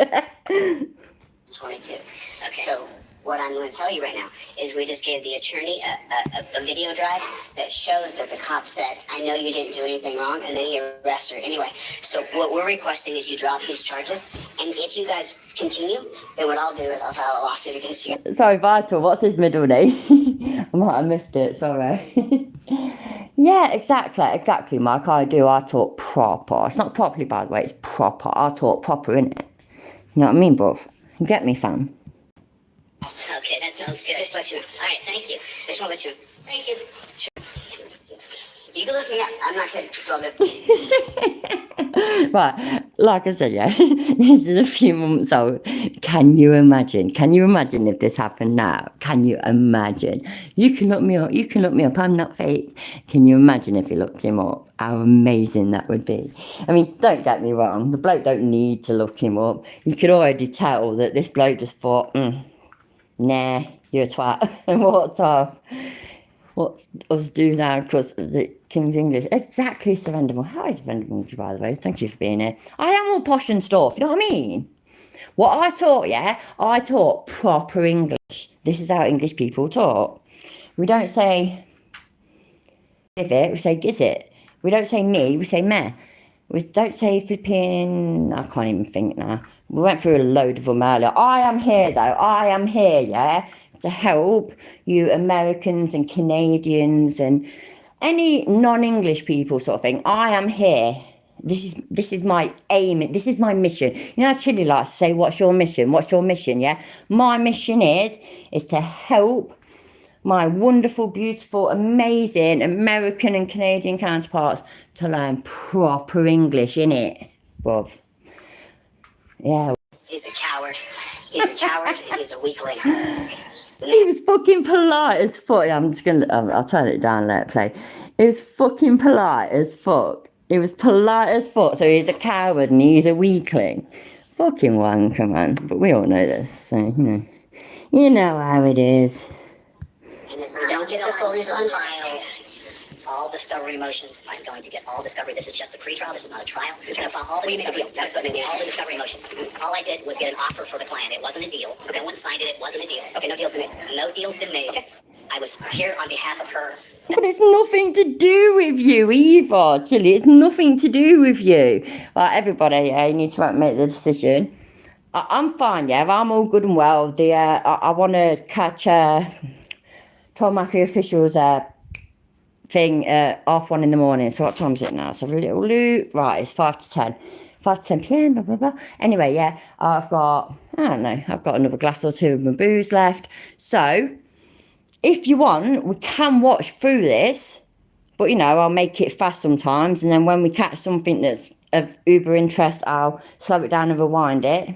Okay. So what I'm going to tell you right now is we just gave the attorney a video drive that shows that the cop said, I know you didn't do anything wrong, and then he arrested her. Anyway, so what we're requesting is you drop these charges, and if you guys continue, then what I'll do is I'll file a lawsuit against you. Sorry, Vital, what's his middle name? I might have missed it, sorry. Yeah, exactly, Mike, I talk proper. It's not properly, by the way, it's proper. I talk proper, innit? You know what I mean, bruv? You get me, fam? Okay, that sounds good. Just let you know. All right, thank you. Just want to let you know. Thank you. Sure. You can look me up. I'm not kidding. It's all good. Right, like I said, yeah, this is a few months old. Can you imagine if this happened now? Can you imagine? You can look me up, I'm not fake. Can you imagine if you looked him up? How amazing that would be. I mean, don't get me wrong, the bloke don't need to look him up. You could already tell that this bloke just thought, nah, you're a twat, and walked off. What us do now because of the King's English. Exactly, Surrenderable. Hi, Surrenderable, by the way. Thank you for being here. I am all posh and stuff, you know what I mean? What I taught, yeah? I taught proper English. This is how English people talk. We don't say give it, we say giz it. We don't say me, we say meh. We don't say flipping, I can't even think now. We went through a load of them earlier. I am here, though. I am here, yeah? To help you Americans and Canadians and any non-English people sort of thing. I am here. This is my aim. This is my mission. You know how Chili likes to say, what's your mission? What's your mission, yeah? My mission is to help my wonderful, beautiful, amazing American and Canadian counterparts to learn proper English, innit, bruv? Yeah. He's a coward. He's a coward and he's a weakling. He was fucking polite as fuck. I'm just gonna, I'll turn it down, let it play. He was fucking polite as fuck. He was polite as fuck, so he's a coward and he's a weakling. Fucking wanker, man. But we all know this, so, you know how it is. And if we don't get the full refund, all discovery motions. I'm going to get all discovery. This is just a pre-trial. This is not a trial. We're going to file all the discovery. That's what all the discovery motions. All I did was get an offer for the client. It wasn't a deal. No one signed it. It wasn't a deal. Okay, no deal's been made. No deal's been made. Okay. I was here on behalf of her. But it's nothing to do with you either, Chili. It's nothing to do with you. Right, everybody, you need to make the decision. I'm fine, yeah. I'm all good and well. I want to catch told Mafia officials thing 1:30 in the morning. So what time is it now? So a little loot. Right, it's 5 to 10. 5 to 10 p.m, blah, blah, blah. Anyway, yeah, I've got another glass or two of my booze left. So, if you want, we can watch through this But, you know, I'll make it fast sometimes, and then when we catch something that's of uber interest, I'll slow it down and rewind it.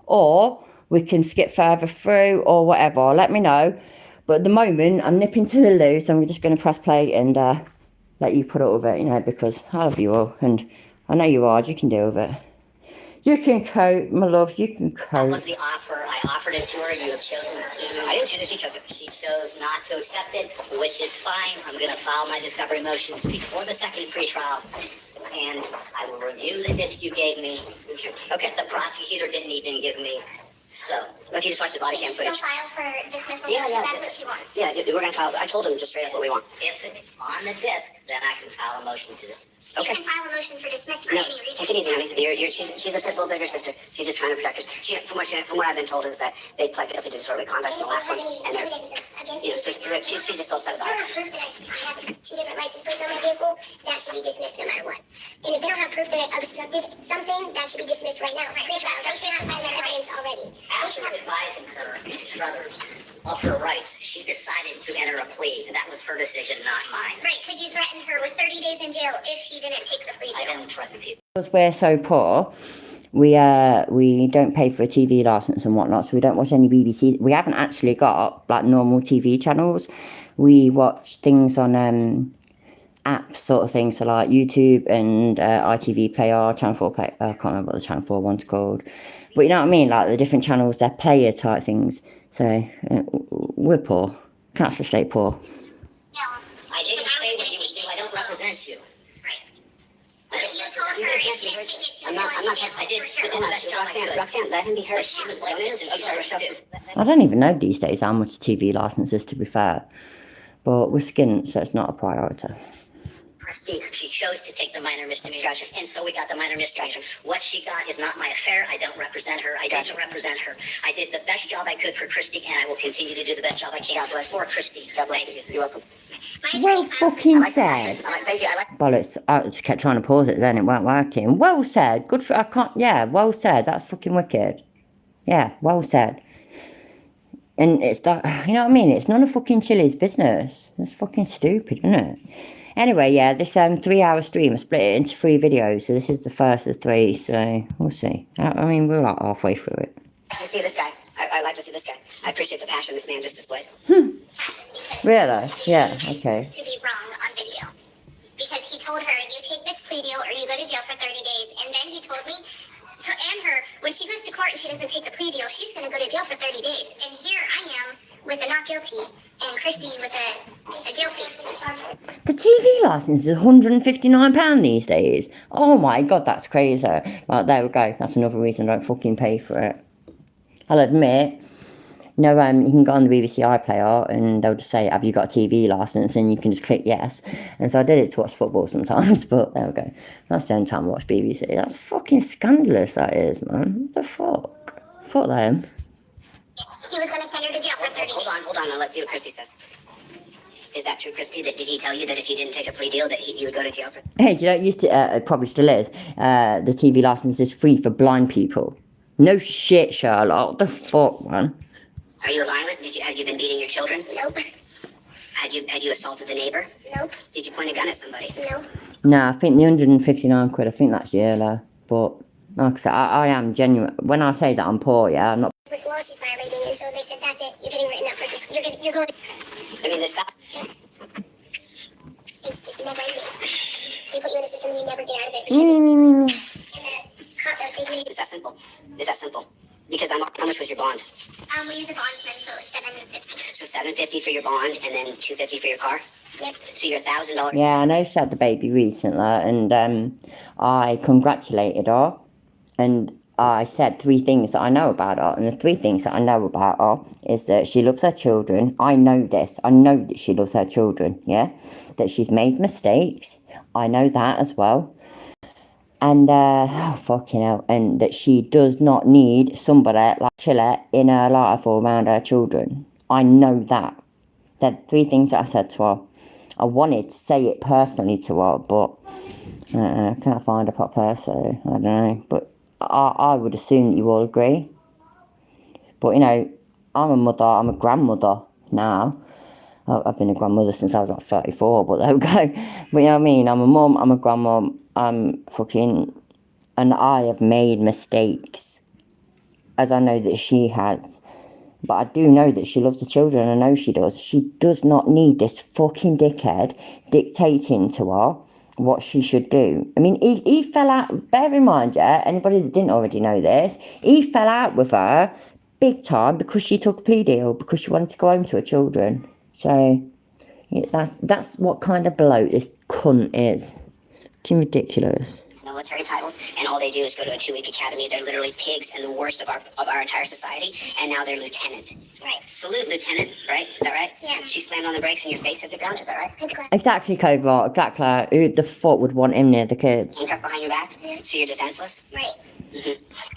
Or we can skip further through or whatever. Let me know. But at the moment, I'm nipping to the loo, so I'm just going to press play and let you put up with it, you know, because I love you all, and I know you're hard, you can deal with it. You can cope, my love, you can That cope. was the offer. I offered it to her. You have chosen to. I didn't choose it. She chose it. She chose not to accept it, which is fine. I'm going to file my discovery motions before the second pretrial, and I will review the disc you gave me. Okay, the prosecutor didn't even give me. So, if you just watch the body cam Still footage. file for dismissal. Yeah, yeah. That's what she wants. Yeah, we're going to file. I told him just straight up what we want. If it's on the disc, then I can file a motion to dismiss. You can file a motion for dismissal No, for any reason. take it easy, honey. She's a pit bull bigger sister. She's just trying to protect us. From what I've been told is that they pled guilty to disorderly conduct in the last one, and they're, so she's just upset If about they it. don't have proof that I have 2 different license plates on my vehicle, that should be dismissed no matter what. And if they don't have proof that I obstructed something, that should be dismissed right now. Pre-trial, they should have that evidence already. They should After have. advising her brothers of her rights, she decided to enter a plea, and that was her decision, not mine. Right, because you threatened her with 30 days in jail if she didn't take the plea I deal. don't threaten people. Because we're so poor, we don't pay for a TV license and whatnot, so we don't watch any BBC. We haven't actually got like normal TV channels. We watch things on apps sort of thing, so like YouTube and ITV Player, Channel 4 Play. I can't remember what the Channel 4 one's called, but you know what I mean, like the different channels, they're player type things. So we're poor. Can actually stay poor. No. I didn't say what you would do. I don't represent you. Right. But you told her if she didn't take it, she was going to jail. I did. For sure. I did the best job I could. Roxanne, let him be heard. She was like this, and she was too. I don't even know these days how much TV license is, to be fair, but we're skint, so it's not a priority. She chose to take the minor misdemeanor, and so we got the minor misdemeanor. What she got is not my affair. I don't represent her. I didn't represent her. I did the best job I could for Christy, and I will continue to do the best job I can for Christy. God bless you. You're welcome. Well fucking said. Thank you. I like. Bollocks, I just kept trying to pause it, then it weren't working. Well said. Good for, I can't, yeah, well said. That's fucking wicked. Yeah, well said. And it's that, you know what I mean? It's none of fucking Chili's business. It's fucking stupid, isn't it? Anyway, yeah, this 3-hour stream, I split it into 3 videos, so this is the first of 3, so we'll see. I mean, we're like halfway through it. To see this guy. I like to see this guy. I appreciate the passion this man just displayed. Passion, because Really? Yeah, okay. to be wrong on video. Because he told her, you take this plea deal or you go to jail for 30 days. And then he told me to end her, when she goes to court and she doesn't take the plea deal, she's going to go to jail for 30 days. And here I am with a not guilty and Christy with a guilty. The TV license is £159 these days. Oh my god, that's crazy. Right, there we go. That's another reason I don't fucking pay for it. I'll admit, you know, you can go on the BBC iPlayer and they'll just say, have you got a TV licence? And you can just click yes. And so I did it to watch football sometimes, but there we go. That's the only time I watch BBC. That's fucking scandalous, that is, man. What the fuck? Fuck them. He was going to send her to jail for 30 days. Hold on. Now let's see what Christy says. Is that true, Christy? Did he tell you that if you didn't take a plea deal that you would go to jail for? Hey, do you know, it used to, it probably still is, the TV licence is free for blind people. No shit, Sherlock. What the fuck, man? Are you violent? Have you been beating your children? Nope. Had you assaulted the neighbor? Nope. Did you point a gun at somebody? Nope. No, I think the £159, I think that's yearly. But, like I said, I am genuine. When I say that I'm poor, yeah, I'm not. Which law she's violating, and so they said, that's it. You're getting written up for just, you're going. I mean, there's that. It's just never ending. They put you in a system and you never get out of it because and the cop does say you. Is that simple? Is that simple? Because how much was your bond? We use a bondsman, so it's $750. So $750 for your bond, and then $250 for your car. Yep. So you're $1,000. Yeah, I know she had the baby recently, and I congratulated her, and I said 3 things that I know about her, and the 3 things that I know about her is that she loves her children. I know this. I know that she loves her children, yeah? That she's made mistakes. I know that as well. And, oh, fucking hell, and that she does not need somebody like Chile in her life or around her children. I know that. They're 3 things that I said to her. I wanted to say it personally to her, but I can't find a proper, so I don't know. But I would assume that you all agree. But, you know, I'm a mother, I'm a grandmother now. I've been a grandmother since I was like 34, but there we go. But you know what I mean? I'm a mum, I'm a grandmum, I'm fucking... And I have made mistakes, as I know that she has. But I do know that she loves the children, I know she does. She does not need this fucking dickhead dictating to her what she should do. I mean, he fell out, bear in mind, yeah, anybody that didn't already know this, he fell out with her big time because she took a plea deal, because she wanted to go home to her children. So, yeah, that's what kind of bloke this cunt is. It's ridiculous. Military titles, and all they do is go to a 2-week academy. They're literally pigs and the worst of our entire society, and now they're lieutenant. Right. Salute, lieutenant, right? Is that right? Yeah. She slammed on the brakes and your face hit the ground, is that right? Exactly, Covert, exactly. Who the fuck would want him near the kids? Handcuffed behind your back, so you're defenseless. Right.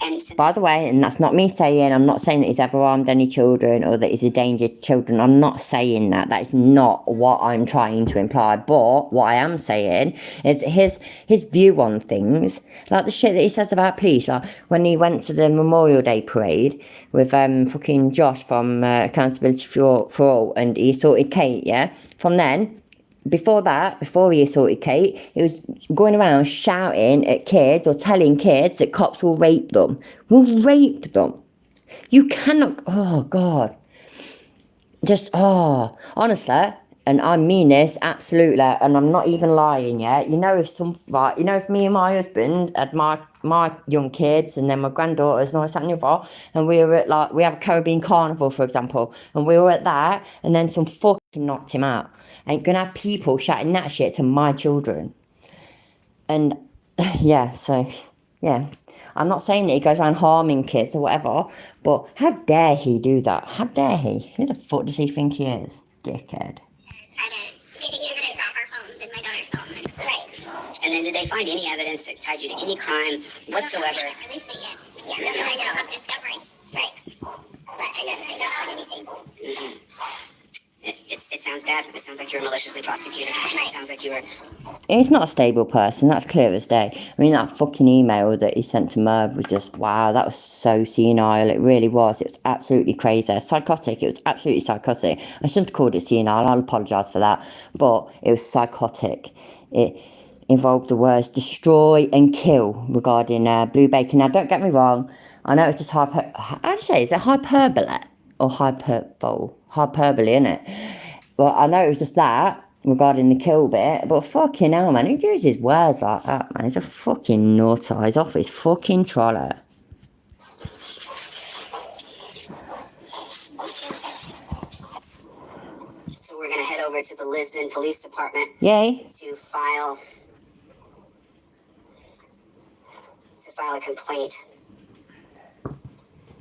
And By the way, and that's not me saying, I'm not saying that he's ever harmed any children or that he's a danger to children. I'm not saying that. That is not what I'm trying to imply. But what I am saying is his view on things, like the shit that he says about police. Like when he went to the Memorial Day parade with fucking Josh from Accountability for All, and he assaulted Kate, yeah? From then, before he assaulted Kate, he was going around shouting at kids or telling kids that cops will rape them. Will rape them. You cannot, oh God. Just, honestly, and I mean this absolutely, and I'm not even lying yet. You know, if me and my husband had my young kids and then my granddaughters and all that and the other, and we were at we have a Caribbean carnival, for example, and we were at that, and then some fucking knocked him out. Ain't gonna have people shouting that shit to my children. And yeah, so yeah. I'm not saying that he goes around harming kids or whatever, but how dare he do that? How dare he? Who the fuck does he think he is? Dickhead. Getting evidence off our phones and my daughter's phone. Right. then did they find any evidence that tied you to any crime whatsoever? They're not releasing it. Yeah, no, I know. I'm discovering. Right. But I know that they don't find anything. Mm-hmm. It sounds bad. It sounds like you were maliciously prosecuted. It sounds like you were... He's not a stable person, that's clear as day. I mean, that fucking email that he sent to Merv was just, wow, that was so senile. It really was. It was absolutely crazy. Psychotic. It was absolutely psychotic. I shouldn't have called it senile. I'll apologise for that. But it was psychotic. It involved the words destroy and kill regarding Blue Bacon. Now, don't get me wrong. I know it's just how do you say? Is it hyperbole? Or hyperbole? Hyperbole, innit? Well, I know it was just that regarding the kill bit, but fucking hell, man, who uses words like that, man? He's a fucking nutter. He's off his fucking trolley. So we're gonna head over to the Lisbon Police Department. Yay. To file a complaint.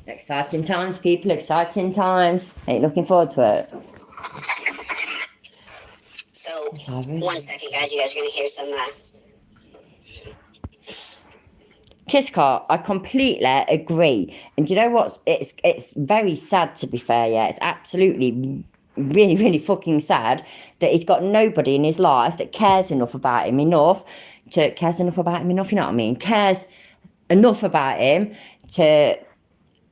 Exciting times, people, exciting times. Ain't looking forward to it. So, 1 second, guys. You guys are going to hear some... Kiss car, I completely agree. And you know what? It's very sad, to be fair, yeah. It's absolutely really, really fucking sad that he's got nobody in his life that cares enough about him enough, you know what I mean? Cares enough about him to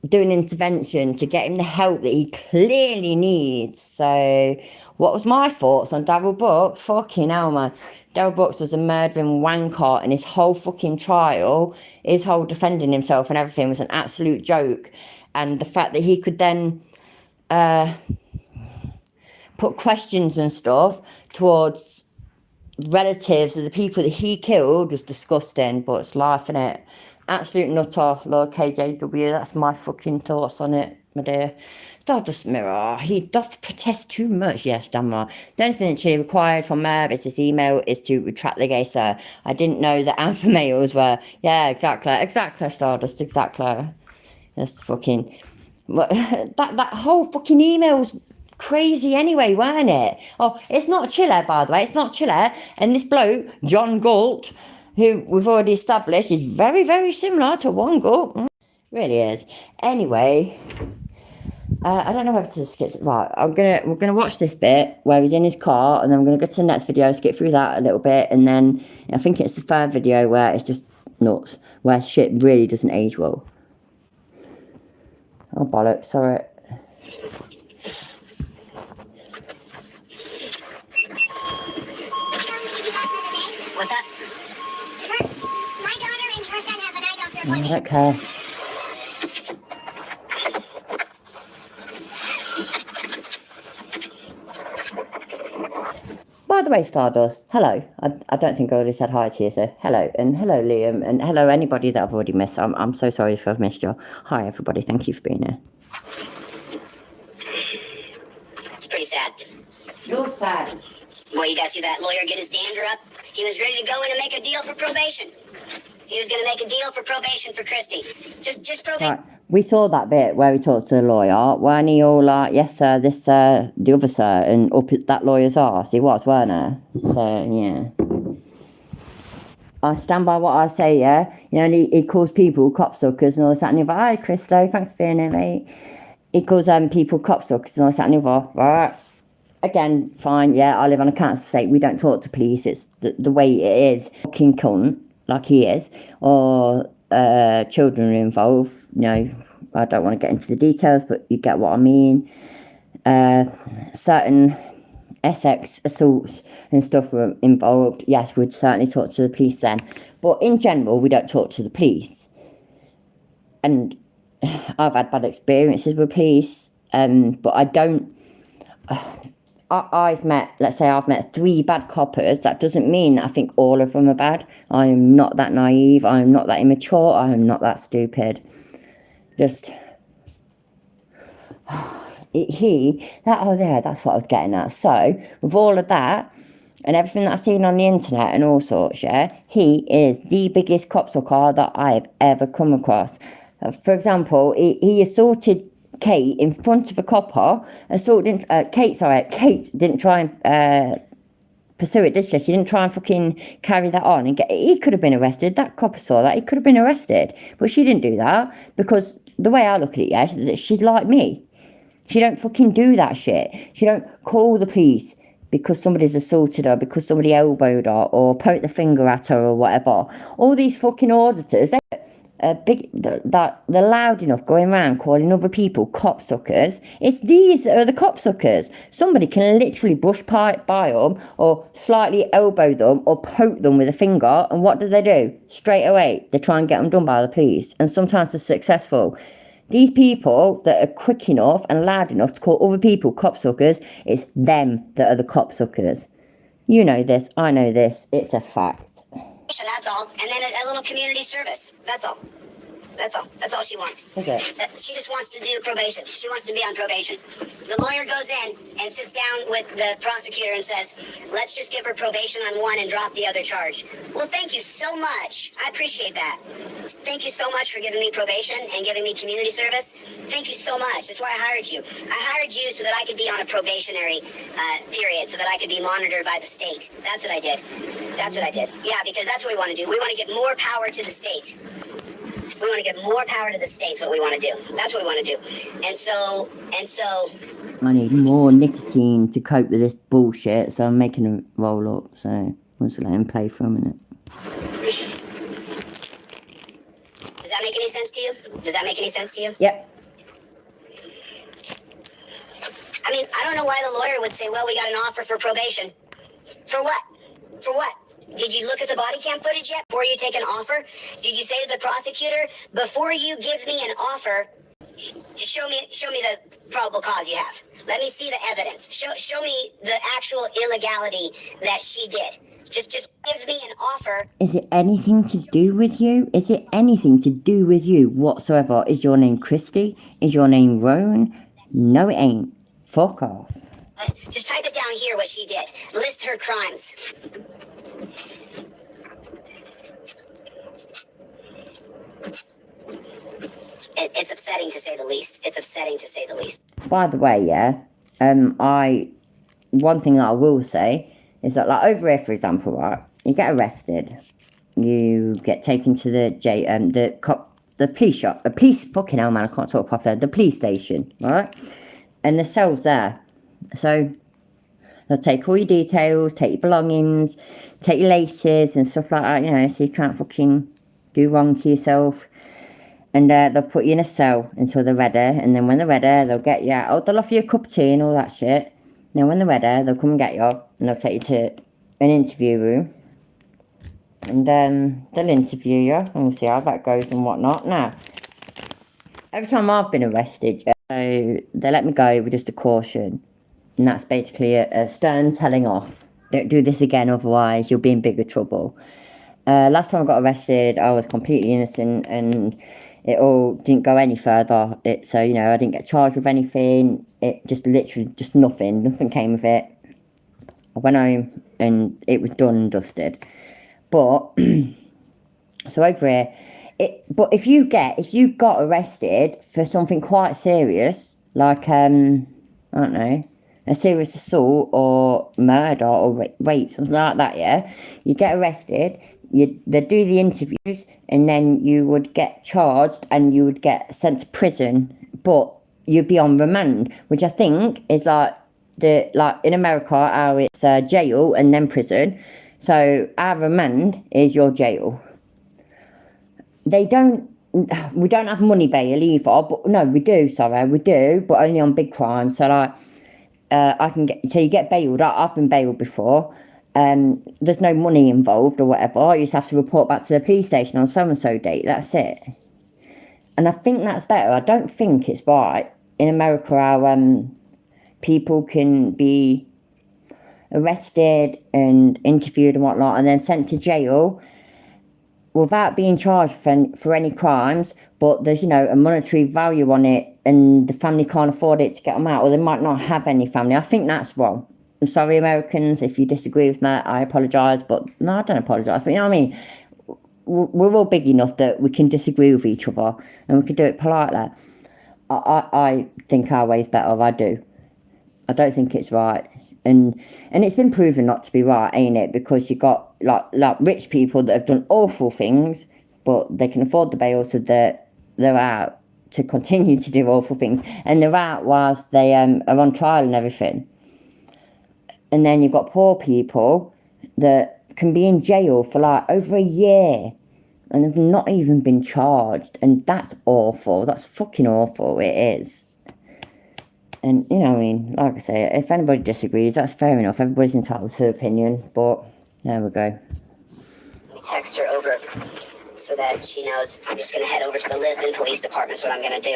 do an intervention to get him the help that he clearly needs. So, what was my thoughts on Darryl Brooks? Fucking hell, man. Darryl Brooks was a murdering wanker, and his whole fucking trial, his whole defending himself and everything was an absolute joke. And the fact that he could then put questions and stuff towards relatives of the people that he killed was disgusting, but it's life, innit? Absolute nutter, Lord KJW. That's my fucking thoughts on it, my dear. Stardust Mirror. He doth protest too much. Yes, damn right. The only thing that she required from Merv is this email is to retract the gay sir. I didn't know that alpha males were. Yeah, exactly, Stardust, exactly. That's fucking. That whole fucking email's crazy anyway, weren't it? Oh, it's not Chile, by the way. It's not Chile. And this bloke, John Galt, who we've already established is very, very similar to one Galt. Really is. Anyway, I don't know whether to skip. Right, we're gonna watch this bit where he's in his car, and then we're gonna go to the next video, skip through that a little bit, and then I think it's the third video where it's just nuts, where shit really doesn't age well. Oh bollocks! Sorry. I don't care. By the way, Stardust, hello. I don't think I already said hi to you, so hello. And hello, Liam. And hello, anybody that I've already missed. I'm so sorry if I've missed you. Hi, everybody. Thank you for being here. It's pretty sad. You're sad. Boy, you guys see that lawyer get his dander up? He was ready to go in and make a deal for probation. He was going to make a deal for probation for Christy. Just probation. Right. We saw that bit where he talked to the lawyer. Weren't he all like, yes, sir, this, sir, the other, sir, and up that lawyer's arse? He was, weren't he? So, yeah. I stand by what I say, yeah? You know, and he calls people copsuckers and all this, that, and the other. Hi, Christo, thanks for being here, mate. He calls people copsuckers and all this, that, and the other. Right. Again, fine, yeah, I live on a council estate. We don't talk to police. It's the way it is. Fucking cunt, like he is. Or children are involved. You know, I don't want to get into the details, but you get what I mean. Certain Essex assaults and stuff were involved. Yes, we'd certainly talk to the police then. But in general, we don't talk to the police. And I've had bad experiences with police. But I don't... I've met 3 bad coppers. That doesn't mean I think all of them are bad. I am not that naive. I am not that immature. I am not that stupid. Just... that's what I was getting at. So, with all of that, and everything that I've seen on the internet and all sorts, yeah, he is the biggest copsucker that I have ever come across. For example, he assaulted Kate in front of a copper. Kate didn't try and pursue it, did she? She didn't try and fucking carry that on and he could have been arrested. That copper saw that, he could have been arrested. But she didn't do that because the way I look at it, yeah, she's like me. She don't fucking do that shit. She don't call the police because somebody's assaulted her, because somebody elbowed her or poked the finger at her or whatever. All these fucking auditors, they're loud enough going around calling other people copsuckers. It's these that are the copsuckers. Somebody can literally brush by them or slightly elbow them or poke them with a finger, and what do? Straight away, they try and get them done by the police, and sometimes they're successful. These people that are quick enough and loud enough to call other people copsuckers, it's them that are the copsuckers. You know this, I know this, it's a fact. That's all. And then a little community service. That's all. That's all. That's all she wants. Is it? She just wants to do probation. She wants to be on probation. The lawyer goes in and sits down with the prosecutor and says, let's just give her probation on one and drop the other charge. Well, thank you so much. I appreciate that. Thank you so much for giving me probation and giving me community service. Thank you so much. That's why I hired you. I hired you so that I could be on a probationary period, so that I could be monitored by the state. That's what I did. That's what I did. Yeah, because that's what we want to do. We want to give more power to the state. We want to give more power to the states, what we want to do. That's what we want to do. And so... I need more nicotine to cope with this bullshit, so I'm making a roll up, so I'll just let him play for a minute. Does that make any sense to you? Does that make any sense to you? Yep. I mean, I don't know why the lawyer would say, well, we got an offer for probation. For what? For what? Did you look at the body cam footage yet before you take an offer? Did you say to the prosecutor, before you give me an offer, show me the probable cause you have. Let me see the evidence. Show me the actual illegality that she did. Just give me an offer. Is it anything to do with you? Is it anything to do with you whatsoever? Is your name Christy? Is your name Rowan? No, it ain't. Fuck off. Just type it down here what she did. List her crimes. It's upsetting to say the least. It's upsetting to say the least. By the way, yeah, one thing that I will say is that, like, over here, for example, right, you get arrested, you get taken to the police shop, fucking hell, man, I can't talk properly, the police station, right, and the cell's there, so they'll take all your details, take your belongings, take your laces and stuff like that, you know, so you can't fucking do wrong to yourself. And they'll put you in a cell until they're ready. And then when they're ready, they'll get you out. They'll offer you a cup of tea and all that shit. And then when they're ready, they'll come and get you. And they'll take you to an interview room. and they'll interview you, and we'll see how that goes and whatnot. Now, every time I've been arrested, so they let me go with just a caution, and that's basically a stern telling off. Don't do this again, otherwise you'll be in bigger trouble. Last time I got arrested, I was completely innocent, and it all didn't go any further. So, you know, I didn't get charged with anything. It just literally, just nothing came of it. I went home, and it was done and dusted. But, so over here, but if you got arrested for something quite serious, like, I don't know, a serious assault or murder or rape, something like that, yeah, you get arrested, they do the interviews, and then you would get charged and you would get sent to prison, but you'd be on remand, which I think is like in America, how it's jail and then prison. So our remand is your jail. We don't have money bail either, but no, we do, but only on big crimes. So like, so you get bailed. I've been bailed before. There's no money involved or whatever. You just have to report back to the police station on so-and-so date. That's it. And I think that's better. I don't think it's right in America how people can be arrested and interviewed and whatnot and then sent to jail without being charged for any crimes, but there's, you know, a monetary value on it and the family can't afford it to get them out, or they might not have any family. I think that's wrong. I'm sorry, Americans, if you disagree with me, I apologise, but no, I don't apologise, but you know what I mean? We're all big enough that we can disagree with each other and we can do it politely. I think our way's better, I do. I don't think it's right. And it's been proven not to be right, ain't it? Because you got like rich people that have done awful things, but they can afford the bail, so they're out to continue to do awful things, and they're out whilst they are on trial and everything. And then you've got poor people that can be in jail for like over a year and have not even been charged, and that's awful. That's fucking awful. It is. And, you know, I mean, like I say, if anybody disagrees, that's fair enough. Everybody's entitled to opinion, but there we go. Text her over so that she knows I'm just going to head over to the Lisbon Police Department. Is what I'm going to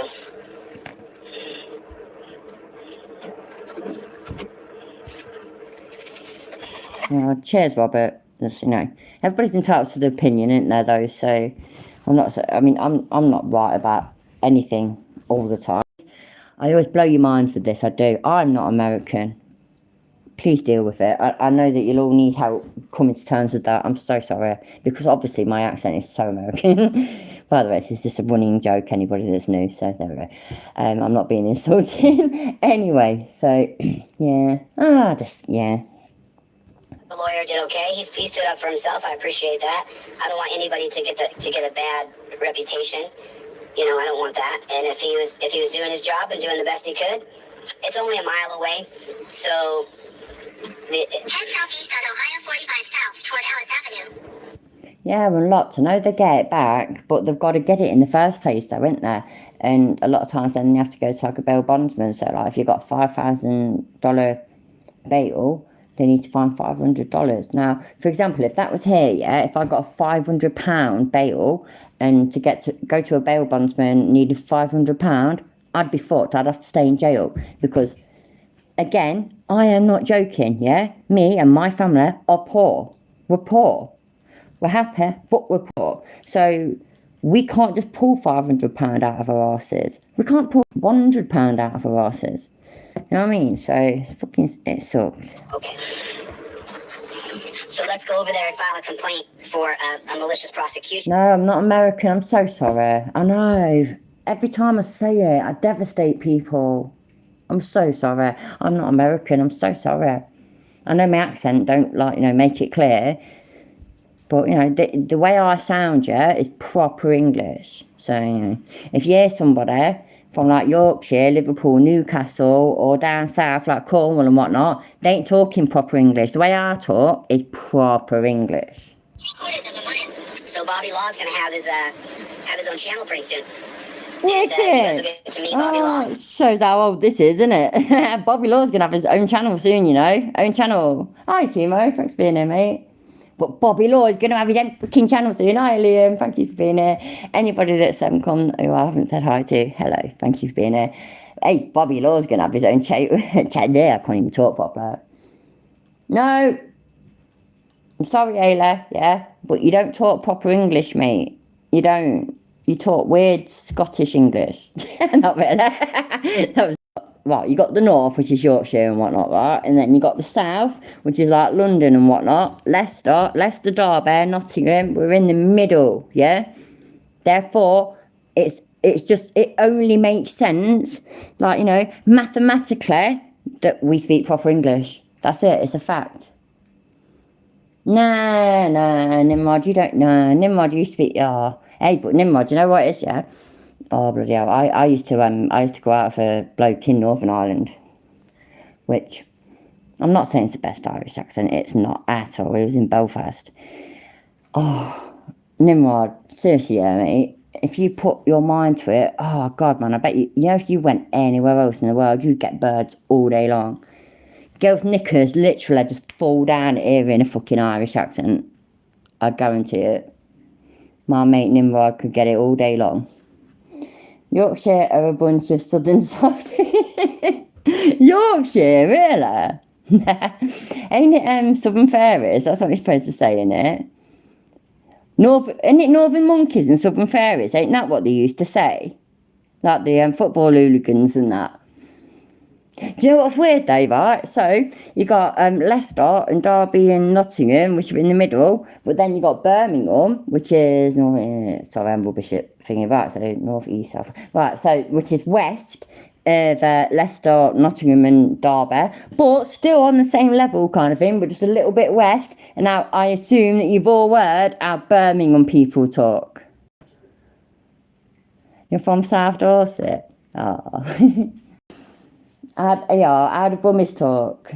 do. Cheers, Robert. Just, you know, everybody's entitled to the opinion, isn't there, though? So, I'm not right about anything all the time. I always blow your minds with this, I do. I'm not American. Please deal with it. I know that you'll all need help coming to terms with that. I'm so sorry. Because obviously my accent is so American. By the way, this is just a running joke, anybody that's new, so there we go. I'm not being insulted. Anyway, so, yeah. Yeah. The lawyer did okay. He stood up for himself. I appreciate that. I don't want anybody to get a bad reputation. You know, I don't want that. And if he was doing his job and doing the best he could, it's only a mile away. So, 10 southeast on Ohio 45 south toward Ellis Avenue. Yeah, well, lots. I know they get it back, but they've got to get it in the first place, though, isn't there? And a lot of times then you have to go to like a bail bondsman. So, like, if you've got a $5,000 bail, they need to find $500. Now, for example, if that was here, yeah, if I got a £500 bail and to go to a bail bondsman needed £500, I'd be fucked. I'd have to stay in jail because, again, I am not joking, yeah? Me and my family are poor. We're poor. We're happy, but we're poor. So we can't just pull £500 out of our asses. We can't pull £100 out of our asses. You know what I mean? So, it sucks. Okay. So let's go over there and file a complaint for a malicious prosecution. No, I'm not American. I'm so sorry. I know. Every time I say it, I devastate people. I'm so sorry. I'm not American. I'm so sorry. I know my accent don't, like, you know, make it clear. But, you know, the way I sound, yeah, is proper English. So, you know, if you hear somebody from like Yorkshire, Liverpool, Newcastle, or down south like Cornwall and whatnot, they ain't talking proper English. The way I talk is proper English. So Bobby Law's gonna have his own channel pretty soon. Wicked. And, get to meet Bobby Law. Shows how old this is, isn't it? Bobby Law's gonna have his own channel soon, you know. Own channel. Hi, Timo. Thanks for being here, mate. But Bobby Law is going to have his own fucking channel soon. Hi, Liam. Thank you for being here. Anybody that's come who I haven't said hi to, hello. Thank you for being here. Hey, Bobby Law's going to have his own chat there. I can't even talk properly. No. I'm sorry, Ayla, yeah? But you don't talk proper English, mate. You don't. You talk weird Scottish English. Not really. That was right. You got the north, which is Yorkshire and whatnot, right? And then you got the south, which is like London and whatnot. Leicester, Derby, Nottingham. We're in the middle, yeah? Therefore, it only makes sense, like, you know, mathematically, that we speak proper English. That's it. It's a fact. No, Nimrod, you don't know. Nimrod, you speak. Oh, hey, but Nimrod, you know what it is, yeah? Oh bloody hell! I used to go out with a bloke in Northern Ireland, which I'm not saying it's the best Irish accent. It's not at all. It was in Belfast. Oh, Nimrod, seriously, yeah, mate. If you put your mind to it, oh God, man, I bet you. You know, if you went anywhere else in the world, you'd get birds all day long. Girls' knickers literally just fall down here in a fucking Irish accent. I guarantee it. My mate Nimrod could get it all day long. Yorkshire are a bunch of southern softies. Yorkshire, really? Ain't it southern fairies? That's what you're supposed to say, isn't it? Isn't it northern monkeys and southern fairies? Ain't that what they used to say? Like the football hooligans and that. Do you know what's weird though, right? So, you got Leicester and Derby and Nottingham, which are in the middle, but then you got Birmingham, which is sorry, I'm rubbish at thinking about, so north, east, south. Right, so, which is west of Leicester, Nottingham and Derby, but still on the same level kind of thing, but just a little bit west. And now I assume that you've all heard how Birmingham people talk. You're from South Dorset? Oh. How do Brummies talk?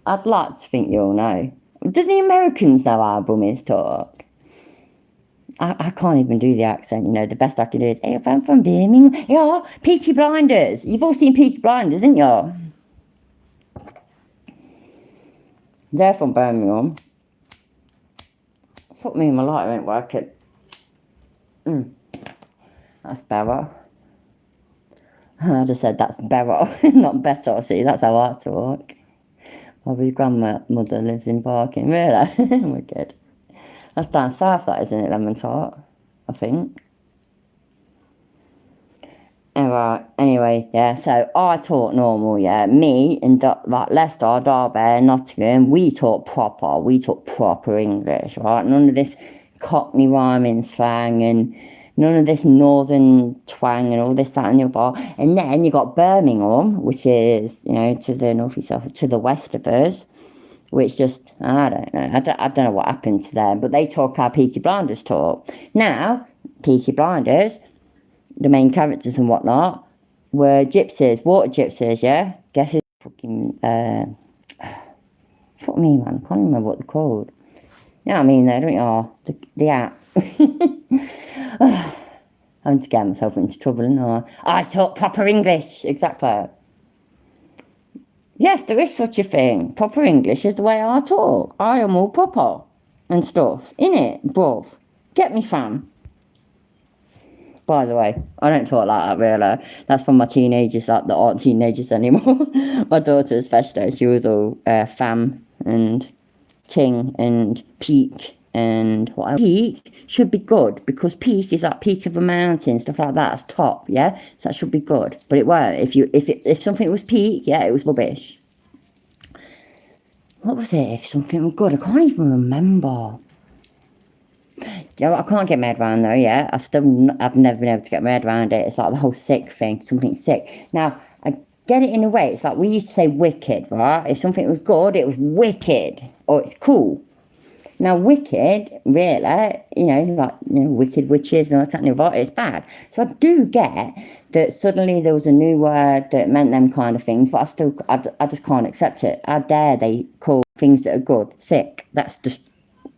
I'd like to think you all know. Do the Americans know how Brummies talk? I can't even do the accent, you know. The best I can do is, hey, I'm from Birmingham. Yeah, Peaky Blinders. You've all seen Peaky Blinders, haven't you? They're from Birmingham. Fuck me, my lighter ain't working. That's better. I just said that's better, not better. See, that's how I talk. Bobby's grandmother lives in Barking. Really? Wicked. That's down south, that, isn't it, Lemon Tart? I think. Alright, anyway, yeah, so I talk normal, yeah. Me and like Leicester, Derby, Nottingham, we talk proper English, right? None of this Cockney rhyming slang and none of this northern twang and all this, that and the other. And then you got Birmingham, which is, you know, to the north south, to the west of us, which just, I don't know. I don't know what happened to them, but they talk how Peaky Blinders talk. Now, Peaky Blinders, the main characters and whatnot, were gypsies, water gypsies, yeah? Guess who's fucking, fuck me, man, I can't remember what they're called. You know what I mean, though, don't you? The app. I'm to get myself into trouble, and I talk proper English, exactly. Yes, there is such a thing. Proper English is the way I talk. I am all proper and stuff. Innit, bruv? Get me, fam. By the way, I don't talk like that, really. That's from my teenagers, like, that aren't teenagers anymore. My daughter especially, she was all fam and ting and peak. And what else? Peak should be good, because peak is like peak of a mountain, stuff like that. That's top, yeah? So that should be good. But it won't. If something was peak, yeah, it was rubbish. What was it? If something was good, I can't even remember. You know what, I can't get my head around though, yeah? I've never been able to get my head around it. It's like the whole sick thing, something sick. Now, I get it in a way. It's like we used to say wicked, right? If something was good, it was wicked, or it's cool. Now, wicked, really, you know, like, you know, wicked witches and all that, and it's bad. So I do get that suddenly there was a new word that meant them kind of things, but I just can't accept it. How dare they call things that are good sick? That's just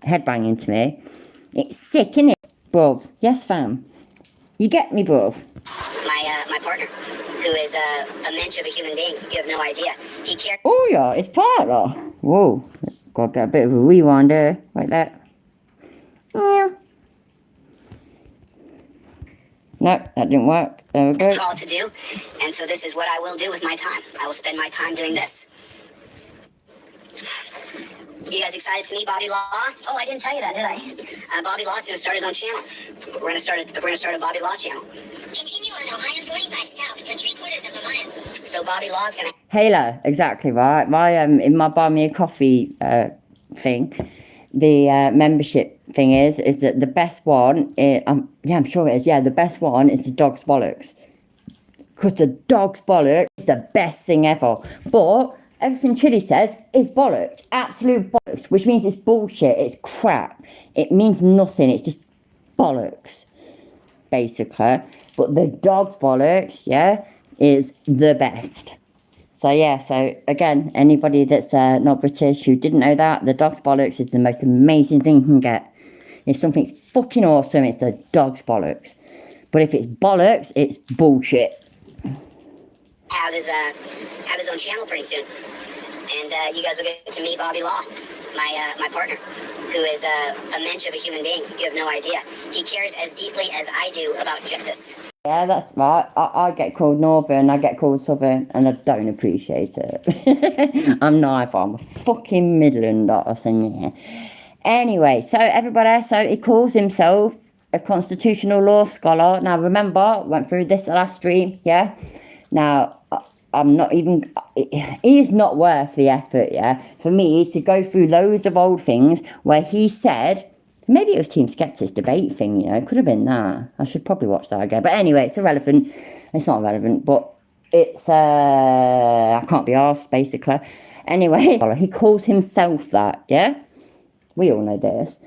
headbanging to me. It's sick, innit, bruv? Yes, fam. You get me, bruv? My partner, who is a mensch of a human being, you have no idea. He cared. Oh, yeah, it's partner. Whoa. Gotta get a bit of a rewind there, like that. Yeah. Nope, that didn't work. There we go. Called to do, and so this is what I will do with my time. I will spend my time doing this. You guys excited to meet Bobby Law? Oh, I didn't tell you that, did I? Bobby Law's gonna start his own channel. We're gonna start a Bobby Law channel. Continue on Ohio 45 South for 3/4 of a mile. So Bobby Law's gonna. Halo, exactly right. My in my buy me a coffee thing, the membership thing is that the best one is, yeah, I'm sure it is. Yeah, the best one is the dog's bollocks, because the dog's bollocks is the best thing ever. But everything Chili says is bollocks, absolute bollocks, which means it's bullshit, it's crap, it means nothing, it's just bollocks, basically. But the dog's bollocks, yeah, is the best. So yeah, so again, anybody that's not British who didn't know that, the dog's bollocks is the most amazing thing you can get. If something's fucking awesome, it's the dog's bollocks. But if it's bollocks, it's bullshit. Have his own channel pretty soon, and you guys will get to meet Bobby Law, my partner, who is a mensch of a human being. You have no idea. He cares as deeply as I do about justice. Yeah, that's right. I get called Northern, I get called Southern, and I don't appreciate it. I'm neither. I'm a fucking Midlander, I think, yeah. Anyway, so everybody, so he calls himself a constitutional law scholar. Now, remember, went through this last stream, yeah? Now, I'm not even, he is not worth the effort, yeah, for me to go through loads of old things where he said, maybe it was Team Skeptic's debate thing, you know, it could have been that. I should probably watch that again. But anyway, it's irrelevant. It's not relevant, but it's, I can't be arsed, basically. Anyway, he calls himself that, yeah? We all know this.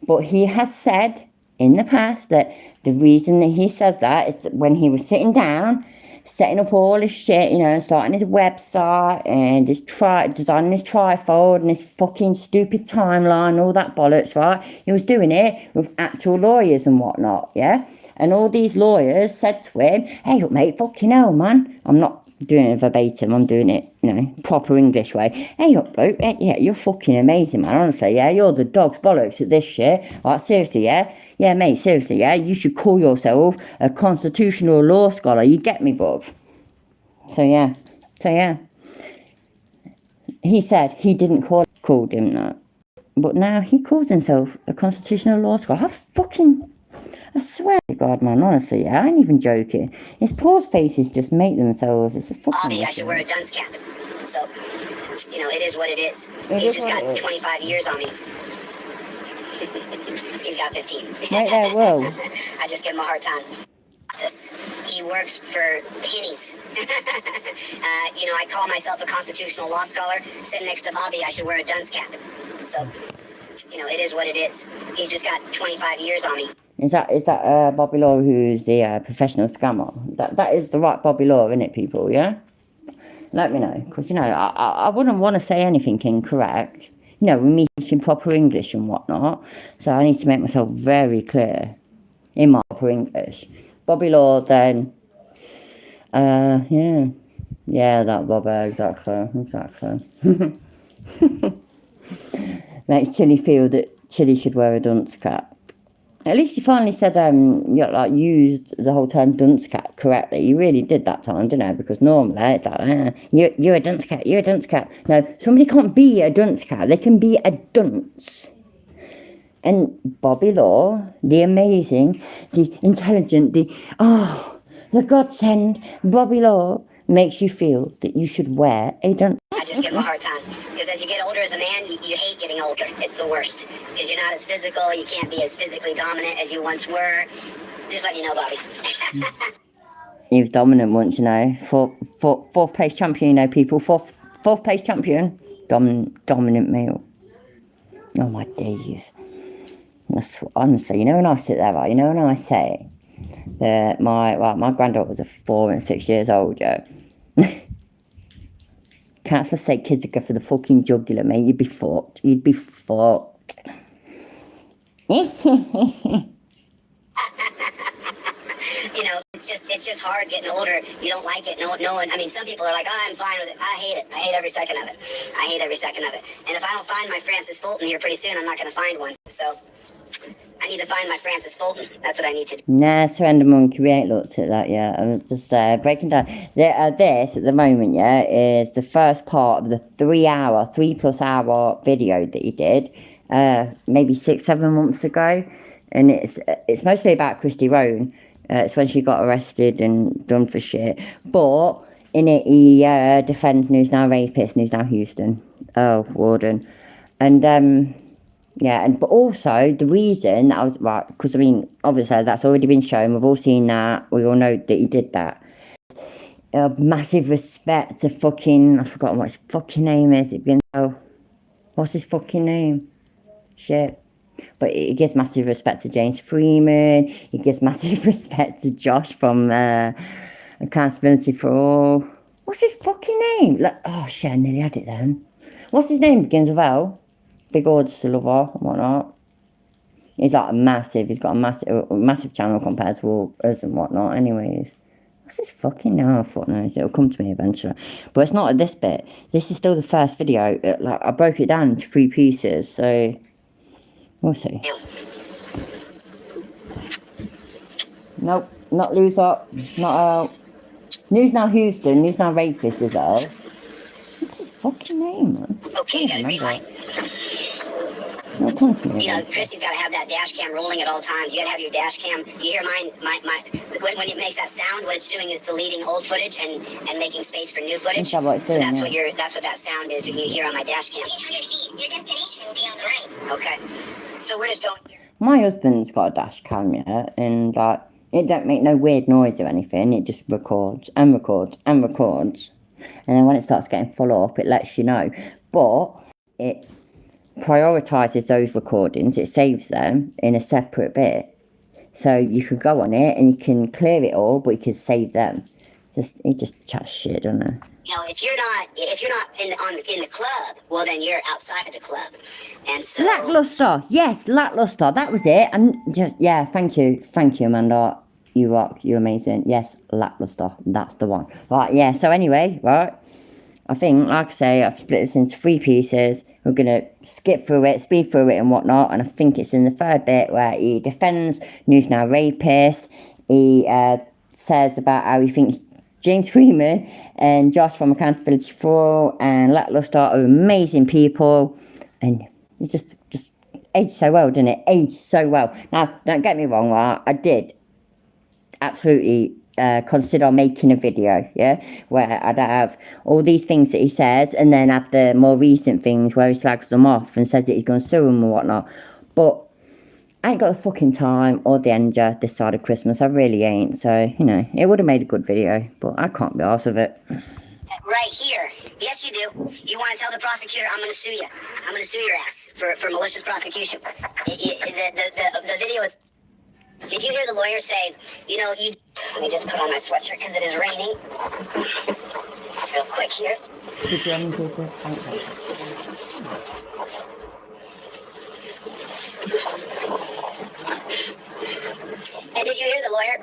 But he has said in the past that the reason that he says that is that when he was sitting down, setting up all his shit, you know, and starting his website and designing his trifold and his fucking stupid timeline, all that bollocks, right? He was doing it with actual lawyers and whatnot, yeah? And all these lawyers said to him, hey, look, mate, fucking hell, man. I'm not doing it verbatim, I'm doing it, you know, proper English way. Hey, look, bloke, yeah, you're fucking amazing, man, honestly, yeah? You're the dog's bollocks at this shit. Like, seriously, yeah? Yeah, mate, seriously, yeah? You should call yourself a constitutional law scholar. You get me, bruv? So, yeah. He said he didn't called him that. But now he calls himself a constitutional law scholar. I swear to God, man, honestly, yeah, I ain't even joking. His pause faces just make themselves. It's a fucking... Bobby, I should wear a dunce cap. So, you know, it is what it is. He's just got 25 years on me. He's got 15. Right there, whoa. I just give him a hard time. He works for pennies. You know, I call myself a constitutional law scholar. Sitting next to Bobby, I should wear a dunce cap. So, you know, it is what it is. He's just got 25 years on me. Is that Bobby Law, who's the professional scammer? That is the right Bobby Law, isn't it, people, yeah? Let me know, because, you know, I wouldn't want to say anything incorrect. You know, we're making proper English and whatnot, so I need to make myself very clear in my proper English. Bobby Law, then, yeah, that Bobby, exactly. Makes Chili feel that Chili should wear a dunce cap. At least he finally said, used the whole term dunce cap correctly. He really did that time, didn't he? Because normally it's like, you're a dunce cap, you're a dunce cap. No, somebody can't be a dunce cap, they can be a dunce. And Bobby Law, the amazing, the intelligent, the godsend Bobby Law makes you feel that you should wear a dunce. I just give him a hard time. Because as you get older as a man, you hate getting older. It's the worst. Because you're not as physical, you can't be as physically dominant as you once were. Just letting you know, Bobby. He was dominant once, you know. Fourth place champion, you know, people. Fourth place champion. Dominant male. Oh, my days. That's what I'm saying. You know when I sit there, right? You know when I say that my granddaughter was 4 and 6 years old, yeah? Councillor said kids would go for the fucking jugular, mate. You'd be fucked. You know, it's just hard getting older. You don't like it. No one. I mean, some people are like, oh, I'm fine with it. I hate it. I hate every second of it. I hate every second of it. And if I don't find my Francis Fulton here pretty soon, I'm not going to find one. So I need to find my Francis Fulton. That's what I need to do. Nah, Surrender Monkey, we ain't looked at that yet. I'm just breaking down. This, at the moment, yeah, is the first part of the 3+ hour video that he did, maybe 6-7 months ago. And it's mostly about Christy Roan. It's when she got arrested and done for shit. But in it, he defends News Now rapist, News Now Houston. Oh, Warden. And, yeah, but also the reason I was right, because I mean, obviously that's already been shown. We've all seen that. We all know that he did that. Massive respect to fucking, I've forgotten what his fucking name is. What's his fucking name? Shit. But he gives massive respect to James Freeman. He gives massive respect to Josh from Accountability for All. What's his fucking name? Oh shit, I nearly had it then. What's his name? Begins with L. Big audience lover and whatnot. He's got a massive channel compared to all us and whatnot. Anyways, what's this fucking name? I thought no, it'll come to me eventually. But it's not at this bit. This is still the first video. I broke it down into 3 pieces, so we'll see. Nope, not loser, not out. News Now Houston, News Now rapist is out. What's his fucking name, man? Okay, you got a green light. No, come to me. You know, Christy's got to have that dash cam rolling at all times. You got to have your dash cam. You hear mine, when it makes that sound, what it's doing is deleting old footage and making space for new footage. That's what it's doing, so that's what that sound is when you hear on my dash cam. 800 feet. Your destination will be on the right. Okay. So we're just going here. My husband's got a dash cam, yeah, and it don't make no weird noise or anything. It just records and records and records. And then when it starts getting full up, it lets you know. But it prioritises those recordings. It saves them in a separate bit. So you can go on it and you can clear it all, but you can save them. It just chats shit, doesn't it? You know, if you're not in the club, well then you're outside of the club. And so Lackluster. Yes, lackluster. That was it. And yeah, thank you, Amanda. You rock. You're amazing. Yes, lackluster. That's the one. Right. Yeah. So anyway, right. I think, like I say, I've split this into 3 pieces. We're gonna skip through it, speed through it, and whatnot. And I think it's in the 3rd bit where he defends News Now rapist. He says about how he thinks James Freeman and Josh from Accountability for All and Lackluster are amazing people, and it just aged so well, didn't it? Aged so well. Now, don't get me wrong, right? I did absolutely consider making a video, yeah, where I'd have all these things that he says and then have the more recent things where he slags them off and says that he's going to sue them and whatnot. But I ain't got the fucking time or the energy this side of Christmas. I really ain't. So, you know, it would have made a good video, but I can't be arsed with it. right here. Yes, you do. You want to tell the prosecutor, I'm going to sue you. I'm going to sue your ass for malicious prosecution. The video is... Did you hear the lawyer say, you know, you... Let me just put on my sweatshirt because it is raining. Real quick here. And did you hear the lawyer?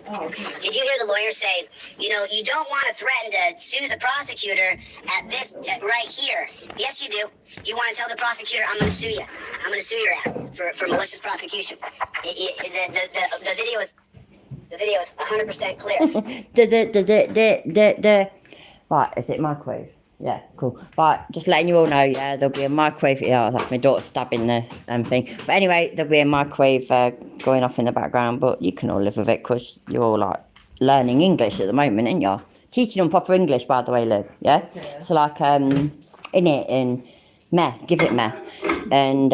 Oh, okay. Did you hear the lawyer say, you know, you don't want to threaten to sue the prosecutor at this, right here. Yes, you do. You want to tell the prosecutor, I'm going to sue you. I'm going to sue your ass for malicious prosecution. The video is 100% clear. Right, is it microwave? Yeah, cool. Right, just letting you all know, yeah, there'll be a microwave. Yeah, that's my daughter stabbing the thing. But anyway, there'll be a microwave going off in the background, but you can all live with it because you're all like learning English at the moment, ain't you? Teaching them proper English, by the way, Liv. Yeah? So like in it and meh, give it meh, and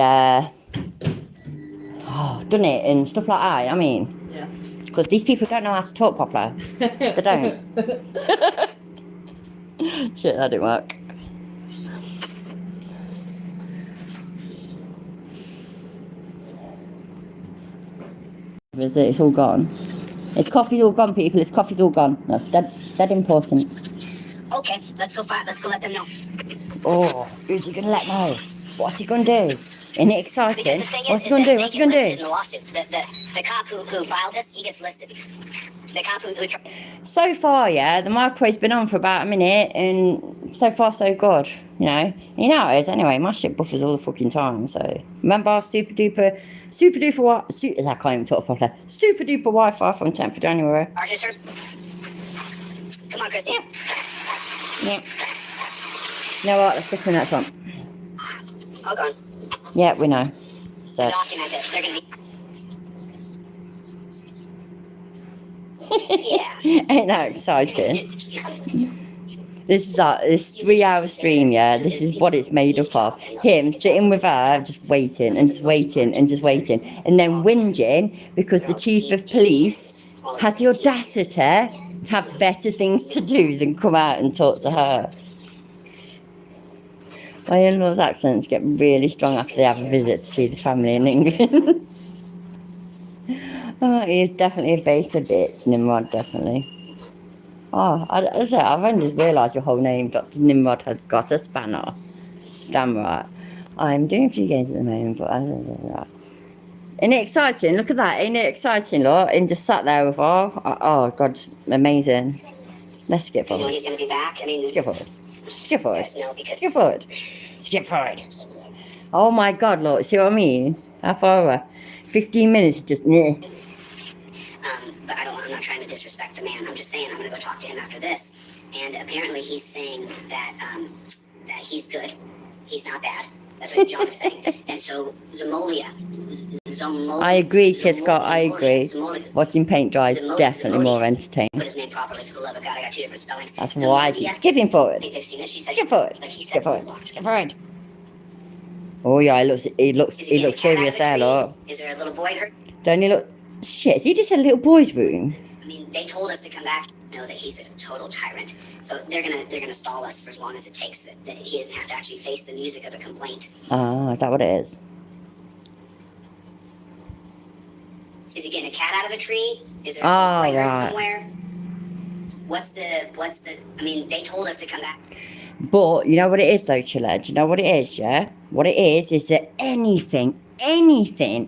done it and stuff like that. I mean, yeah, because these people don't know how to talk properly. They don't. Shit, that didn't work. Is it? It's all gone. It's coffee's all gone, people. It's coffee's all gone. That's dead important. Okay, let's go let them know. Oh, who's he gonna let know? What's he gonna do? Isn't it Because exciting? the thing What's is he gonna that do? they What's he get gonna listed in do? the lawsuit. The cop who filed this, he gets listed. The cop who So far, yeah, the microwave's been on for about a minute, and so far so good. You know how it is anyway. My shit buffers all the fucking time. So remember, super duper what? I can't even talk properly. Super duper Wi-Fi from 10th of January. Archer, sir. Come on, Christy. Yeah. You know what? Let's get to the next one. All gone. Yeah, we know. So. Document it. They're gonna be. Yeah. Ain't that exciting? This is this 3-hour stream, yeah. This is what it's made up of. Him sitting with her, just waiting and just waiting and just waiting, and then whinging because the chief of police has the audacity to have better things to do than come out and talk to her. My in-laws' accents get really strong after they have a visit to see the family in England. Oh, he's definitely a beta bitch, Nimrod, definitely. Oh, I've only just realised your whole name, Dr. Nimrod has got a spanner. Damn right. I'm doing a few games at the moment, but Ain't it exciting? Look at that. Ain't it exciting, look? And just sat there with oh God, amazing. Let's skip You know forward. he's gonna be back. I mean, Skip forward. Skip forward. guys know because Skip forward. Skip forward. Oh my God, look, see what I mean? How far away? 15 minutes, just, but I'm not trying to disrespect the man. I'm just saying I'm gonna go talk to him after this. And apparently he's saying that that he's good. He's not bad. That's what John is saying. And so Zamolia. I agree, Kiss Scott, I agree. Watching paint dry is definitely more entertaining. Put his name properly for the love of God. I got two different spellings. That's why I keep skipping forward. I think they've seen it. She said Skip forward. Like he said, Skip forward. Skip forward. Oh yeah, he looks serious there, look. Is there a little boy hurt? Don't he look? Shit, is he just a little boy's room? I mean, they told us to come back. Know that he's a total tyrant. So they're gonna stall us for as long as it takes. That he doesn't have to actually face the music of a complaint. Ah, is that what it is? Is he getting a cat out of a tree? Is there a boy hurt somewhere? What's the? I mean, they told us to come back. But you know what it is, though, Chilled. You know what it is, yeah. What it is that anything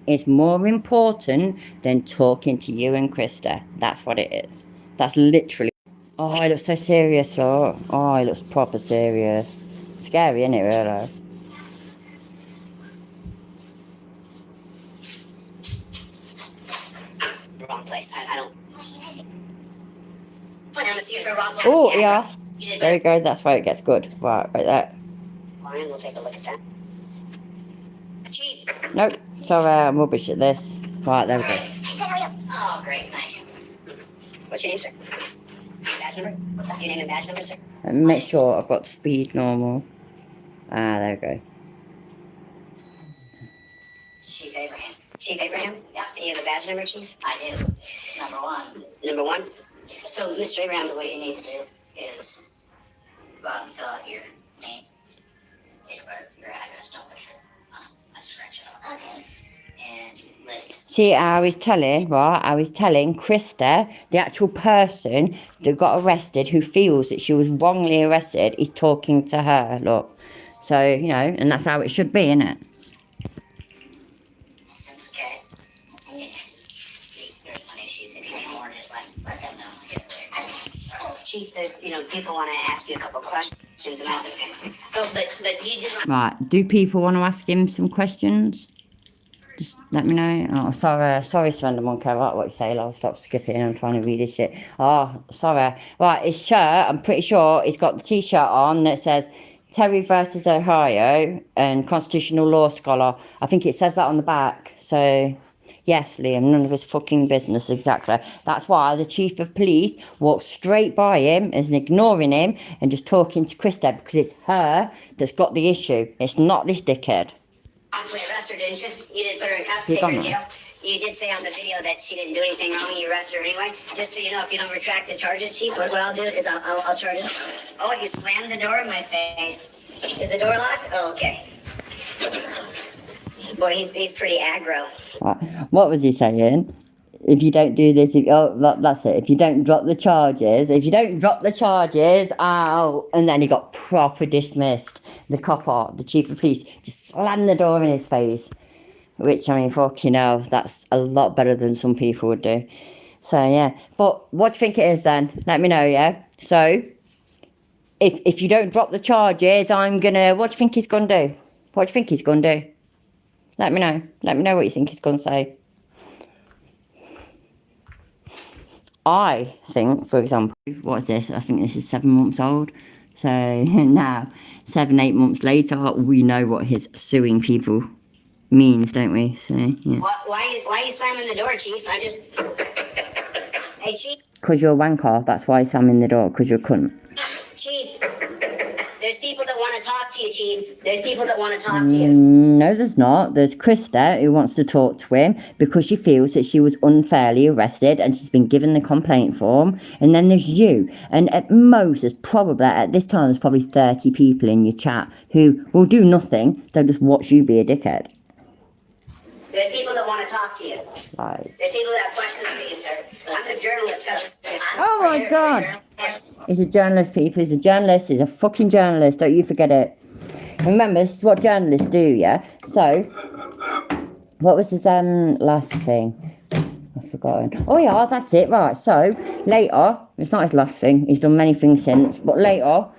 is more important than talking to you and Krista. That's what it is. That's literally. Oh, he looks so serious, look. Oh, he looks proper serious. Scary, isn't it, really? Wrong place. I don't. I'm gonna see you for a wrong place. Oh, yeah. You did There you good. go. That's where it gets good. Right there. Fine, we'll take a look at that. Chief. Nope. Sorry, I'm rubbish at this. Right, there we go. Oh, great, thank you. What's your name, sir? Badge number? What's that? Your name and badge number, sir? And make sure I've got speed normal. Ah, there we go. Chief Abraham. Chief Abraham? Yeah. Do you have a badge number, Chief? I do. Number 1. Number 1? So, Mr. Abraham, What you need to do is go out and fill out your name, date of birth, your address, don't put your I scratch it off. Okay. And list. See, I was telling Krista, the actual person that got arrested, who feels that she was wrongly arrested, is talking to her, look. So, and that's how it should be, isn't it? That's okay. There's one issue. If you need more, just let them know. Get it there. Chief, there's, people want to ask you a couple questions, and that's okay. Oh, but you just... Right, do people want to ask him some questions? Just let me know. Oh, sorry, Surrender Monkey. I like what you say. I'll stop skipping. I'm trying to read this shit. Oh, sorry. Right, his shirt, I'm pretty sure he's got the t-shirt on that says Terry versus Ohio and constitutional law scholar. I think it says that on the back. So, yes, Liam, none of his fucking business, exactly. That's why the chief of police walked straight by him and ignoring him and just talking to Krista, because it's her that's got the issue. It's not this dickhead. You arrest her, didn't you? You didn't put her in cuffs, He's take her in gone jail. You did say on the video that she didn't do anything wrong. You arrest her anyway. Just so you know, if you don't retract the charges, Chief, what I'll do is I'll charge her. Oh, you slammed the door in my face. Is the door locked? Oh, okay. Boy, he's pretty aggro. Right. What was he saying? if you don't do this, that's it. If you don't drop the charges, oh, and then he got proper dismissed. The copper, the chief of police, just slammed the door in his face. Which, I mean, fucking hell, that's a lot better than some people would do. So, yeah. But what do you think it is then? Let me know, yeah? So, if you don't drop the charges, I'm gonna... What do you think he's gonna do? What do you think he's gonna do? Let me know. Let me know what you think he's gonna say. I think, for example, what is this? I think this is 7 months old. So, now, 7-8 months later, we know what his suing people means, don't we? So, yeah. Why are you slamming the door, Chief? Hey, Chief. Because you're a wanker, that's why I'm slamming the door, because you're a cunt. Chief, there's people that want to talk to you, Chief. There's people that want to talk to you. No, there's not. There's Krista who wants to talk to him because she feels that she was unfairly arrested and she's been given the complaint form. And then there's you. And at most, at this time, there's probably 30 people in your chat who will do nothing. They'll just watch you be a dickhead. There's people that want to talk to you. Lies. There's people that have questions for you, sir. I'm a journalist. Oh my God. He's a journalist, people. He's a journalist. He's a fucking journalist. Don't you forget it. Remember, this is what journalists do, yeah? So, what was his last thing? I've forgotten. Oh yeah, that's it, right. So, later, it's not his last thing. He's done many things since. But later,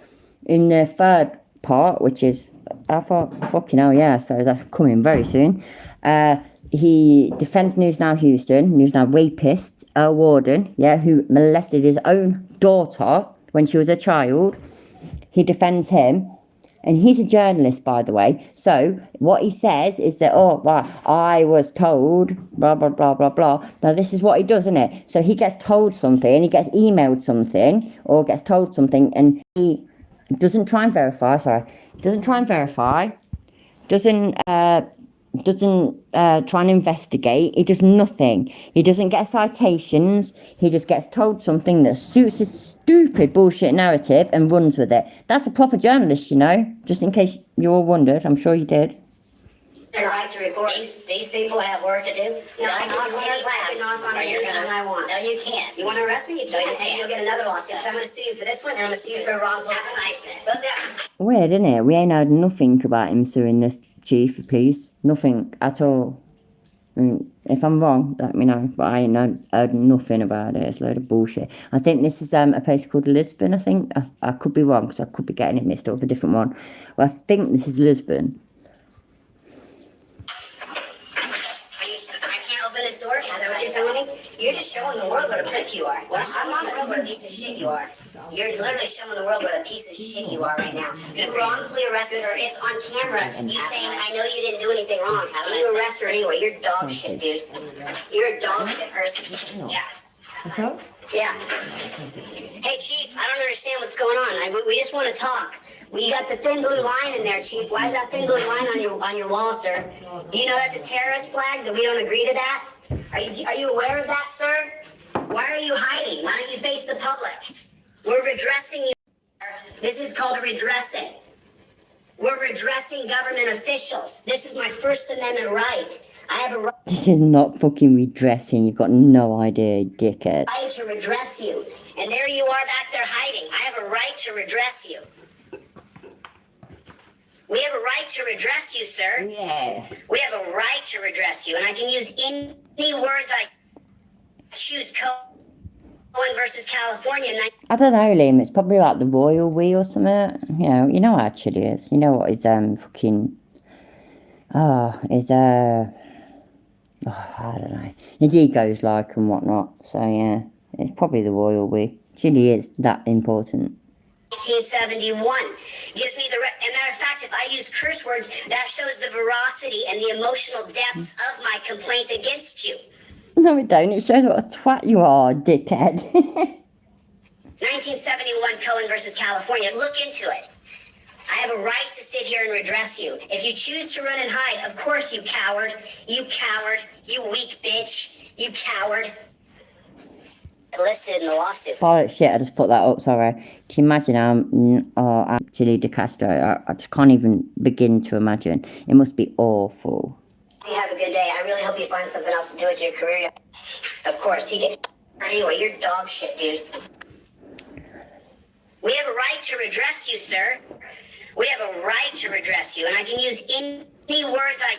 in the third part, which is, I thought, fucking hell, yeah. So, that's coming very soon. He defends News Now Houston, News Now rapist, Earl Warden, yeah, who molested his own daughter when she was a child. He defends him, and he's a journalist, by the way. So what he says is that, oh, well, I was told, blah, blah, blah, blah, blah. Now, this is what he does, isn't it? So he gets told something, he gets emailed something, or gets told something, and he doesn't try and verify, doesn't try and investigate. He does nothing. He doesn't get citations. He just gets told something that suits his stupid bullshit narrative and runs with it. That's a proper journalist, you know. Just in case you all wondered. I'm sure you did. Right to report. These people have work to do. No, I can knock on anytime I want. No, you can't. You want to arrest me? You can, and you'll get another lawsuit. So I'm going to sue you for this one, and I'm going to sue you for wrongful. Weird, isn't it? We ain't heard nothing about him suing this chief of police. Nothing at all. I mean, if I'm wrong, let me know. But I ain't heard nothing about it. It's a load of bullshit. I think this is a place called Lisbon, I think. I could be wrong, because I could be getting it mixed up with a different one. Well, I think this is Lisbon. This door? Is that what you're telling me? You're just showing the world what a prick you are. Well, I'm on the world what a piece of shit you are. You're literally showing the world what a piece of shit you are right now. You wrongfully arrested her. It's on camera. You saying, I know you didn't do anything wrong. You arrest her anyway. You're dog shit, dude. You're a dog shit person. Yeah. Yeah. Hey, Chief, I don't understand what's going on. We just want to talk. You got the thin blue line in there, Chief. Why is that thin blue line on your wall, sir? Do you know that's a terrorist flag, that we don't agree to that? Are you aware of that, sir? Why are you hiding? Why don't you face the public? We're redressing you. This is called redressing. We're redressing government officials. This is my First Amendment right. I have a right. This is not fucking redressing. You've got no idea, dickhead. Right to redress you. And there you are back there hiding. I have a right to redress you. We have a right to redress you, sir. Yeah. We have a right to redress you, and I can use any words I choose. Cohen versus California. I don't know, Liam. It's probably like the royal we or something. You know how chill he is. You know what his fucking I don't know. His ego's like and whatnot. So yeah, it's probably the royal we. Chile is that important. 1971 gives me the and matter of fact, if I use curse words, that shows the veracity and the emotional depths of my complaint against you. No, it don't. It shows what a twat you are, dickhead. 1971 Cohen versus California. Look into it. I have a right to sit here and redress you. If you choose to run and hide, of course, you coward. You coward. You weak bitch. You coward. Listed in the lawsuit. Bollocks, shit, I just put that up, sorry. Can you imagine I'm Chile de Castro? I just can't even begin to imagine. It must be awful. You have a good day. I really hope you find something else to do with your career. Of course, he get. Anyway, you're dog shit, dude. We have a right to redress you, sir. We have a right to redress you, and I can use any words I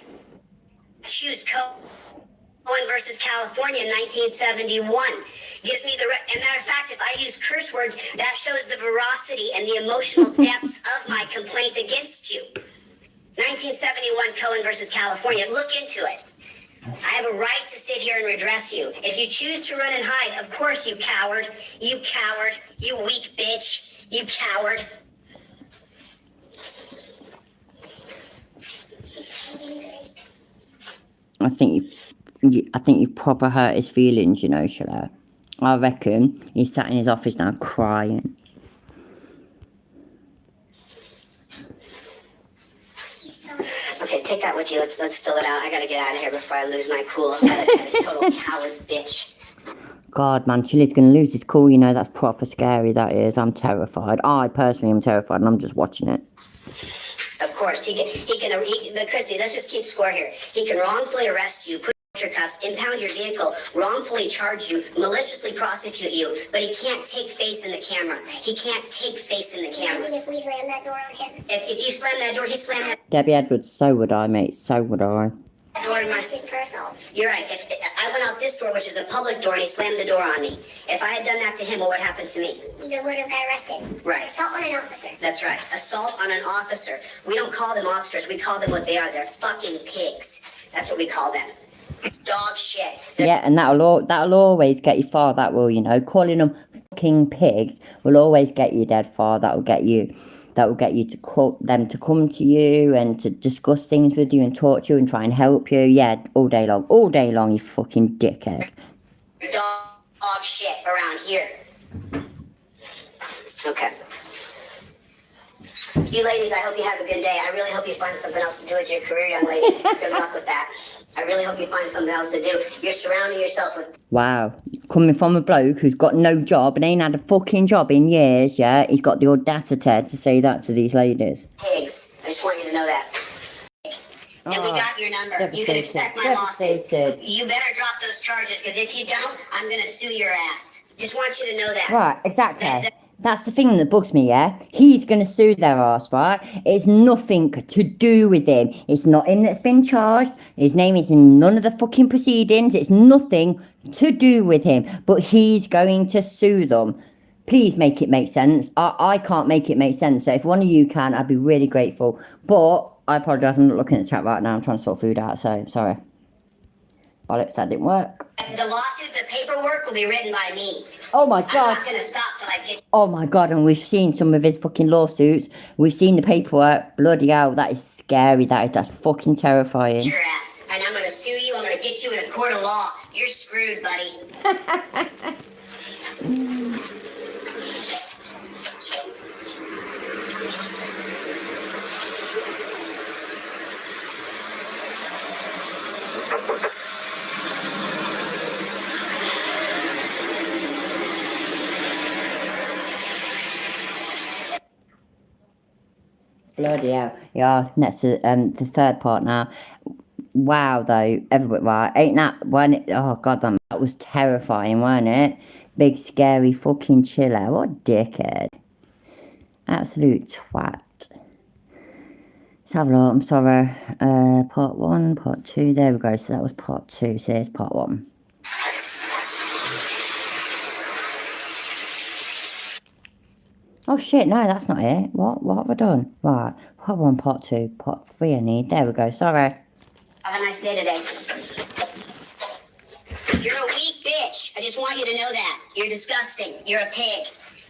choose. Cohen versus California, 1971. Gives me the and matter of fact, if I use curse words, that shows the veracity and the emotional depths of my complaint against you. 1971, Cohen versus California. Look into it. I have a right to sit here and redress you. If you choose to run and hide, of course, you coward. You coward. You weak bitch. You coward. I think you've proper hurt his feelings, you know, Sheila. I reckon he's sat in his office now crying. Okay, take that with you. Let's fill it out. I gotta get out of here before I lose my cool. I'm a total coward bitch. God, man, Chili's gonna lose his cool, you know, that's proper scary, that is. I'm terrified. I personally am terrified, and I'm just watching it. Of course, but Christy, let's just keep score here. He can wrongfully arrest you, put your cuffs, impound your vehicle, wrongfully charge you, maliciously prosecute you, but he can't take face in the camera. He can't take face in the camera. Imagine if we slam that door on him. If you slam that door, he slammed that Debbie Edwards, so would I, mate, so would I. door in my... For assault. You're right. If I went out this door, which is a public door, and he slammed the door on me. If I had done that to him, what would happen to me? You would have got arrested. Right. Assault on an officer. That's right. Assault on an officer. We don't call them officers. We call them what they are. They're fucking pigs. That's what we call them. Dog shit. Yeah, and that'll always get you far, that will, you know. Calling them fucking pigs will always get you dead far. That will get you to call them to come to you and to discuss things with you and talk to you and try and help you. Yeah, all day long, you fucking dickhead. Dog shit around here. Okay. You ladies, I hope you have a good day. I really hope you find something else to do with your career, young lady. Good luck with that. I really hope you find something else to do. You're surrounding yourself with... Wow. Coming from a bloke who's got no job and ain't had a fucking job in years, yeah? He's got the audacity to say that to these ladies. pigs. I just want you to know that. And we got your number. You can expect my lawsuit. You better drop those charges, because if you don't, I'm going to sue your ass. Just want you to know that. Right, exactly. That's the thing that bugs me, yeah? He's going to sue their ass, right? It's nothing to do with him. It's not him that's been charged. His name is in none of the fucking proceedings. It's nothing to do with him. But he's going to sue them. Please make it make sense. I can't make it make sense. So if one of you can, I'd be really grateful. But I apologise, I'm not looking at the chat right now. I'm trying to sort food out, so sorry. Bollocks, that didn't work. The lawsuit, the paperwork will be written by me. Oh my I'm God. not going to stop till I get... Oh my God, and we've seen some of his fucking lawsuits. We've seen the paperwork. Bloody hell, that is scary. That's fucking terrifying. Your ass. And I'm going to sue you. I'm going to get you in a court of law. You're screwed, buddy. Bloody hell. Yeah, next to the third part now. Wow, though. Everybody, right, ain't that one? Oh, God, that was terrifying, wasn't it? Big, scary fucking chiller. What a dickhead. Absolute twat. Let's have a look. I'm sorry. Part 1, part 2. There we go. So that was part 2. So here's part 1. Oh shit, no, that's not it. What have I done? Right, part 1, part 2, part 3 I need. There we go, sorry. Have a nice day today. You're a weak bitch. I just want you to know that. You're disgusting. You're a pig.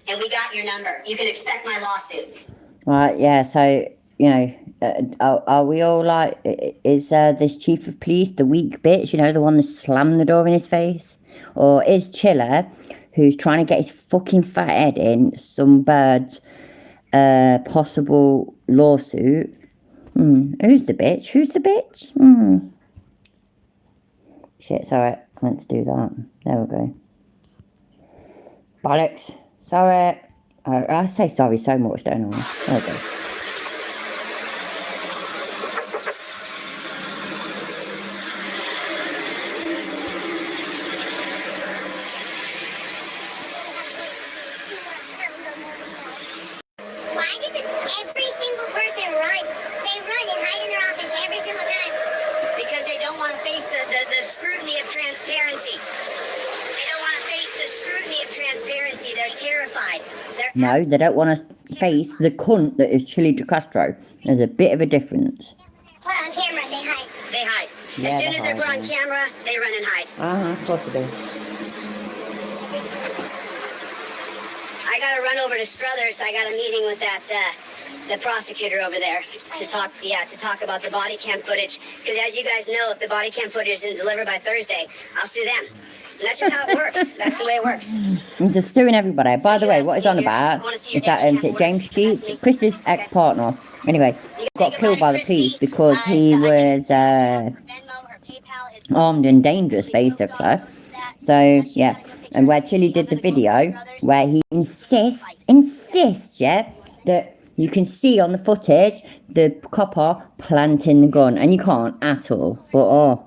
And we got your number. You can expect my lawsuit. Right, yeah, so, you know, are we all like, is this chief of police the weak bitch, you know, the one that slammed the door in his face? Or is Chiller, who's trying to get his fucking fat head in some bird's possible lawsuit? Who's the bitch? Who's the bitch? Shit, sorry, I meant to do that. There we go. Bollocks. Sorry. I say sorry so much, don't I? There we go. Every single person run. They run and hide in their office every single time. Because they don't want to face the scrutiny of transparency. They don't want to face the scrutiny of transparency. They're terrified. No, they don't want to face the cunt that is Chili de Castro. There's a bit of a difference. Put on camera, they hide. They hide. Yeah, As soon they as they're put hide, on yeah. camera, they run and hide. Of course they do. I gotta run over to Struthers. I got a meeting with that the prosecutor over there to talk about the body cam footage. Because as you guys know, if the body cam footage isn't delivered by Thursday, I'll sue them. And that's just how it works. That's the way it works. I'm just suing everybody. By the way, what he's on about is that James Sheets, Chris's ex-partner, anyway, got killed by the police because he was armed and dangerous, basically. So, yeah. And where Chili did the video, where he insists, yeah, that you can see on the footage the copper planting the gun. And you can't at all. But,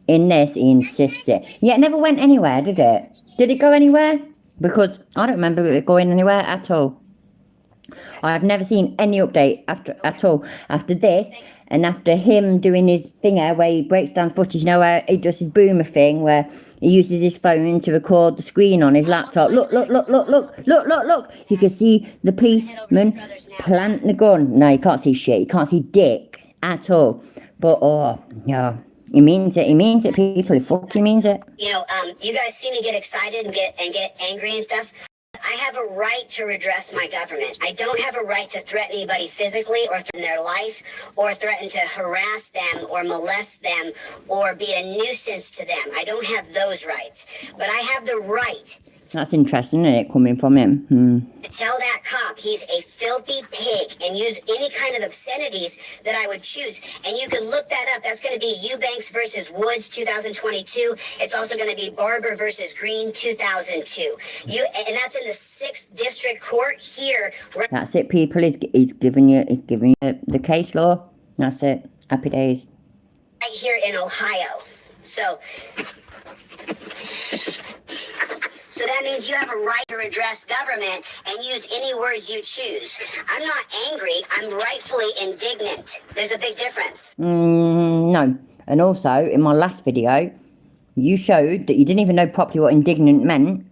in this, he insists it. Yeah, it never went anywhere, did it? Did it go anywhere? Because I don't remember it going anywhere at all. I have never seen any update at all after this, and after him doing his thing where he breaks down footage, you know, where he does his boomer thing, where he uses his phone to record the screen on his laptop. Look. You can see the policeman plant the gun. No, you can't see shit. You can't see dick at all. But, yeah. He means it, people. He fucking means it. You know, you guys see me get excited and get angry and stuff. I have a right to redress my government. I don't have a right to threaten anybody physically or threaten their life or threaten to harass them or molest them or be a nuisance to them. I don't have those rights. But I have the right. That's interesting, isn't it, coming from him? To tell that cop he's a filthy pig and use any kind of obscenities that I would choose. And you can look that up. That's going to be Eubanks versus Woods 2022. It's also going to be Barber versus Green 2002. And that's in the 6th District Court here. That's it, people. He's giving you the case law. That's it. Happy days. Right here in Ohio. So that means you have a right to redress government and use any words you choose. I'm not angry. I'm rightfully indignant. There's a big difference. No. And also, in my last video, you showed that you didn't even know properly what indignant meant.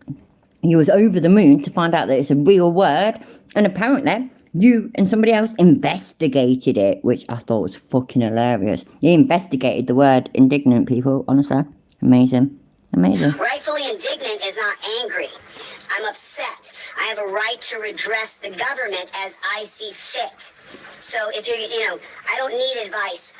You was over the moon to find out that it's a real word. And apparently, you and somebody else investigated it, which I thought was fucking hilarious. You investigated the word indignant, people. Honestly. Amazing. Rightfully indignant is not angry. I'm upset. I have a right to redress the government as I see fit. So if you're, I don't need advice.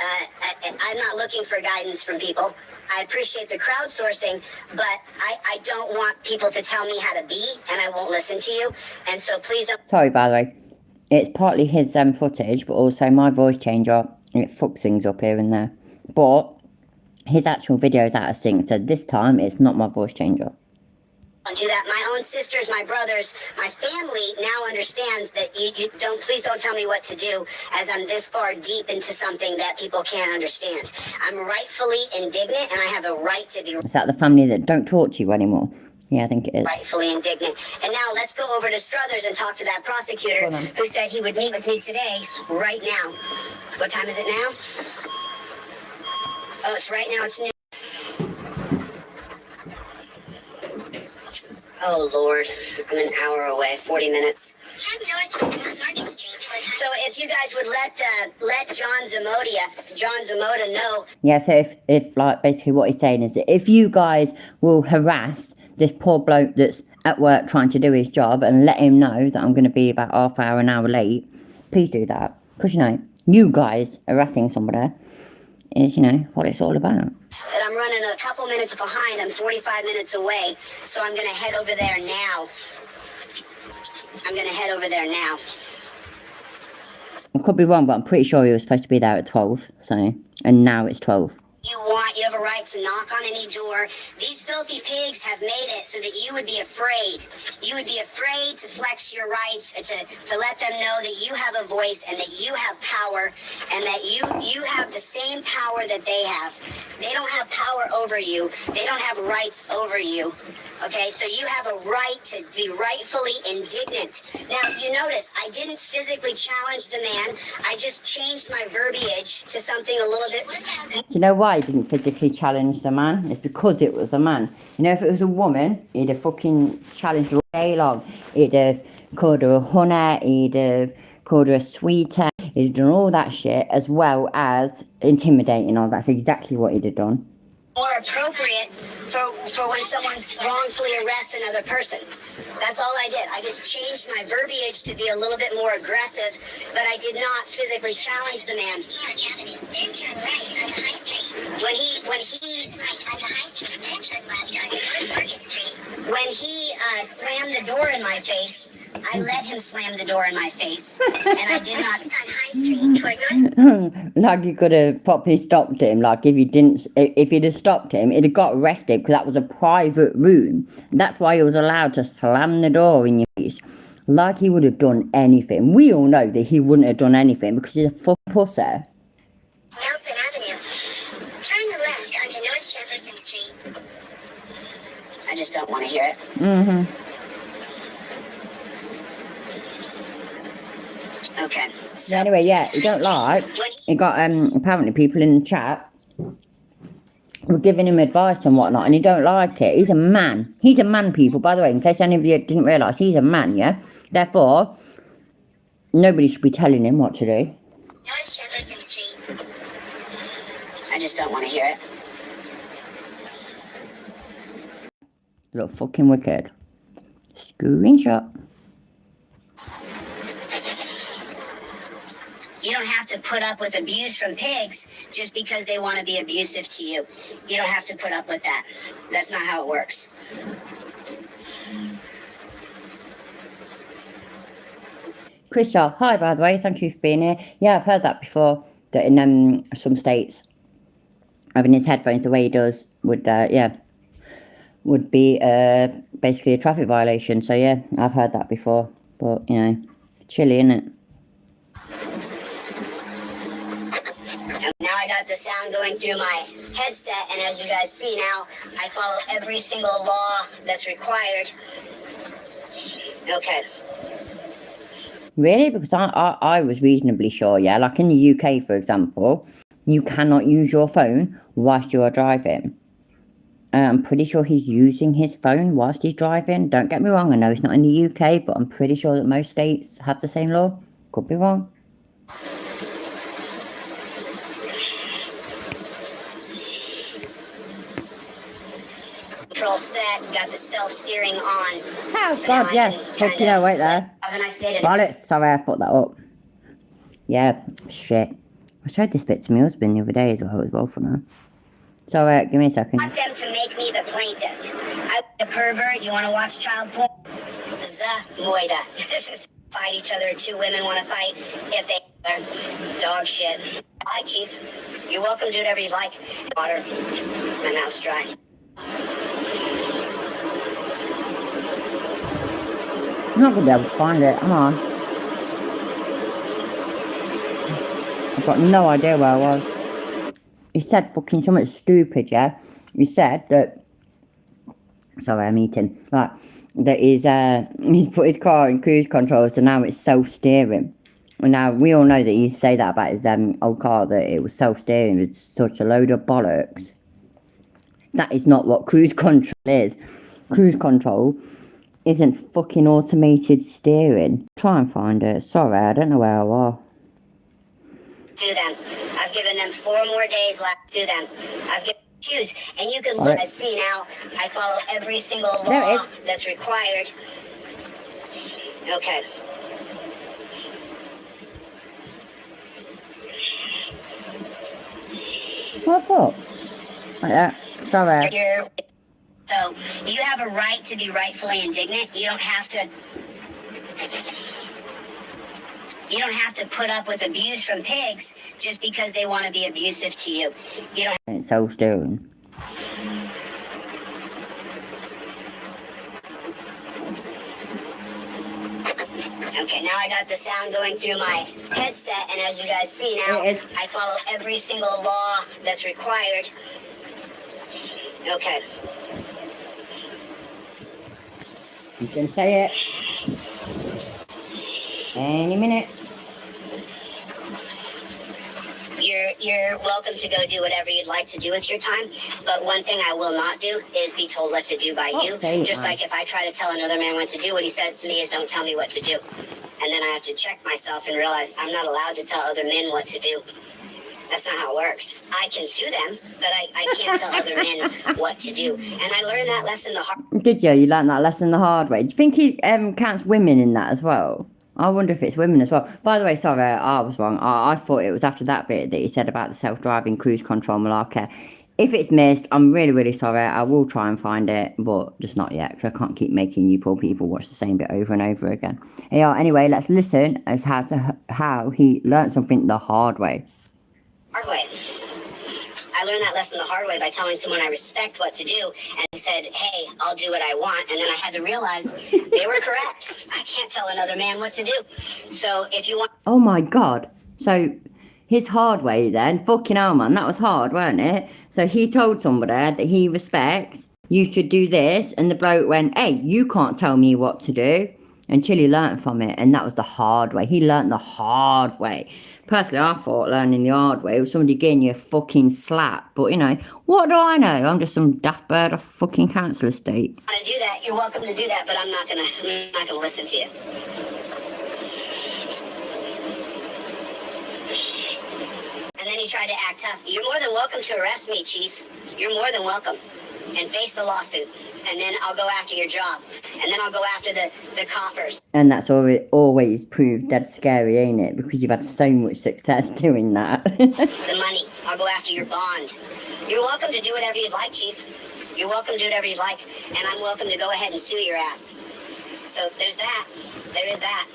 I'm not looking for guidance from people. I appreciate the crowdsourcing, but I don't want people to tell me how to be, and I won't listen to you. And so please don't. Sorry, by the way. It's partly his footage, but also my voice changer. It fucks things up here and there. But his actual video is out of sync, so this time it's not my voice changer. Do that. My own sisters, my brothers, my family now understands that please don't tell me what to do, as I'm this far deep into something that people can't understand. I'm rightfully indignant, and I have a right to be. Is that the family that don't talk to you anymore? Yeah, I think it is. Rightfully indignant. And now let's go over to Struthers and talk to that prosecutor who said he would meet with me today, right now. What time is it now? Oh, it's right now. It's noon. Oh, Lord. I'm an hour away. 40 minutes. So if you guys would let John Zamoda know. Yeah, so if like, basically what he's saying is that if you guys will harass this poor bloke that's at work trying to do his job and let him know that I'm going to be about half hour, an hour late, please do that. Because, you guys harassing somebody is, what it's all about. That I'm running a couple minutes behind. I'm 45 minutes away, so I'm going to head over there now. I I could be wrong, but I'm pretty sure he was supposed to be there at 12, so, and now it's 12. You have a right to knock on any door. These filthy pigs have made it so that you would be afraid. You would be afraid to flex your rights, to let them know that you have a voice and that you have power and that you have the same power that they have. They don't have power over you. They don't have rights over you. Okay, so you have a right to be rightfully indignant. Now, you notice I didn't physically challenge the man. I just changed my verbiage to something a little bit. Do you know why he didn't physically challenge the man? It's because it was a man. You know, if it was a woman, he'd have fucking challenged her all day long. He'd have called her a hunter, he'd have called her a sweeter, he'd have done all that shit, as well as intimidating her. That's exactly what he'd have done. More appropriate for when someone wrongfully arrests another person. That's all I did. I just changed my verbiage to be a little bit more aggressive, but I did not physically challenge the man. Then turn right onto High Street. When he slammed the door in my face, I let him slam the door in my face, and I did not on High Street toward North. Like, you could have properly stopped him. Like, if you'd have stopped him, he'd have got arrested because that was a private room. That's why he was allowed to slam the door in your face. Like he would have done anything. We all know that he wouldn't have done anything because he's a fucking pussy. Nelson Avenue. Turn left onto North Jefferson Street. I just don't want to hear it. Mm-hmm. Okay. So anyway, yeah, you don't like. He got apparently people in the chat were giving him advice and whatnot, and he don't like it. He's a man. He's a man, people. By the way, in case any of you didn't realise, he's a man. Yeah. Therefore, nobody should be telling him what to do. North Jefferson Street. I just don't want to hear it. Look fucking wicked. Screenshot. You don't have to put up with abuse from pigs just because they want to be abusive to you. You don't have to put up with that. That's not how it works. Chris Shaw, hi, by the way, thank you for being here. Yeah, I've heard that before, that in some states, having his headphones the way he does would be basically a traffic violation. So yeah, I've heard that before, but you know, chilly, innit? Now I got the sound going through my headset, and as you guys see now, I follow every single law that's required. Okay. Really? Because I was reasonably sure, yeah. Like in the UK, for example, you cannot use your phone whilst you are driving. I'm pretty sure he's using his phone whilst he's driving. Don't get me wrong, I know it's not in the UK, but I'm pretty sure that most states have the same law. Could be wrong. Control set, got the self-steering on. Oh, So God, now I yeah. can Fuck, kinda- you know, wait there. Have a nice day today. Bollocks, sorry, I fucked that up. Yeah, shit. I showed this bit to my husband the other day as well for now. So, give me a second. I want them to make me the plaintiff. I'm the pervert. You want to watch child porn? Moida. This is fight each other. Two women want to fight if they dog shit. Hi, Chief. You're welcome to do whatever you like. Water. My mouth's dry. I'm not gonna be able to find it. Come on. I've got no idea where I was. He said fucking something stupid, yeah? He said that... Sorry, I'm eating. Right. That he's put his car in cruise control, so now it's self-steering. And now, we all know that he say that about his old car, that it was self-steering. It's such a load of bollocks. That is not what cruise control is. Cruise control isn't fucking automated steering. Try and find it. Sorry, I don't know where I was. To them. I've given them 4 more days left to them. I've given choose, and you can All look right. and see now. I follow every single There it law is. that's required. Okay. What's up? Like that. Sorry. So you have a right to be rightfully indignant. You don't have to. You don't have to put up with abuse from pigs just because they want to be abusive to you. You don't. It's so stern. Okay, now I got the sound going through my headset, and as you guys see now, It is. I follow every single law that's required. Okay. He's gonna say it. Any minute. You're welcome to go do whatever you'd like to do with your time, but one thing I will not do is be told what to do by you. Just like if I try to tell another man what to do, what he says to me is don't tell me what to do. And then I have to check myself and realize I'm not allowed to tell other men what to do. That's not how it works. I can sue them, but I can't tell other men what to do. And I learned that lesson the hard. Did you? You learned that lesson the hard way. Do you think he counts women in that as well? I wonder if it's women as well. By the way, sorry, I was wrong. I thought it was after that bit that he said about the self-driving cruise control malarkey. If it's missed, I'm really, really sorry. I will try and find it, but just not yet, because I can't keep making you poor people watch the same bit over and over again. Yeah. Anyway, let's listen as how he learned something the hard way. Hard way. I learned that lesson the hard way by telling someone I respect what to do, and he said, hey, I'll do what I want, and then I had to realize they were correct. I can't tell another man what to do. So if you want... Oh my God. So his hard way then, fucking hell man, that was hard, weren't it? So he told somebody that he respects, you should do this, and the bloke went, hey, you can't tell me what to do. And Chili learnt from it, and that was the hard way. He learnt the hard way. Personally, I thought learning the hard way was somebody getting you a fucking slap. But, you know, what do I know? I'm just some daft bird off fucking council estate. Want to do that, you're welcome to do that, but I'm not gonna listen to you. And then he tried to act tough. You're more than welcome to arrest me, Chief. You're more than welcome. And face the lawsuit. And then I'll go after your job. And then I'll go after the coffers. And that's always proved dead scary, ain't it? Because you've had so much success doing that. The money. I'll go after your bond. You're welcome to do whatever you'd like, Chief. You're welcome to do whatever you'd like. And I'm welcome to go ahead and sue your ass. So there's that. There is that.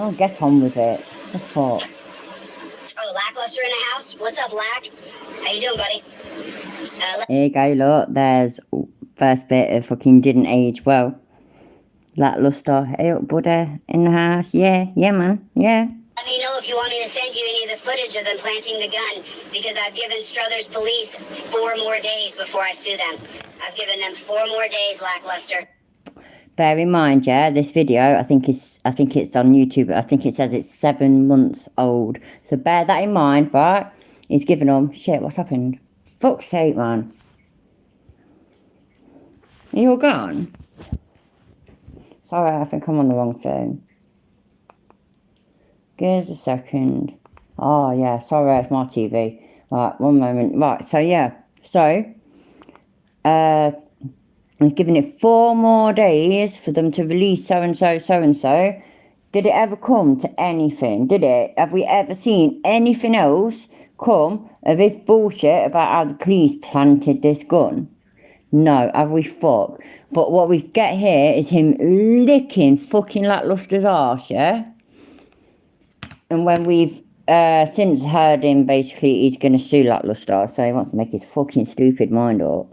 Oh, get on with it. The fuck? Oh, Lackluster in the house? What's up, Lack? How you doing, buddy? Here you go, look. There's first bit of fucking didn't age well. Lackluster. Hey up, buddy. In the house. Yeah, man. Yeah. Let me know if you want me to send you any of the footage of them planting the gun, because I've given Struthers Police 4 more days before I sue them. I've given them 4 more days, Lackluster. Bear in mind, yeah, this video, I think it's on YouTube. I think it says it's 7 months old. So bear that in mind, right? He's giving them... Shit, what's happened? Fuck's sake, man. Are you all gone? Sorry, I think I'm on the wrong phone. Give us a second. Oh, yeah, sorry, it's my TV. Right, one moment. Right, so, yeah. So, he's giving it 4 more days for them to release so-and-so, so-and-so. Did it ever come to anything? Did it? Have we ever seen anything else come of this bullshit about how the police planted this gun? No, have we fuck? But what we get here is him licking fucking Lackluster's arse, yeah? And when we've since heard him, basically, he's going to sue Lackluster, so he wants to make his fucking stupid mind up.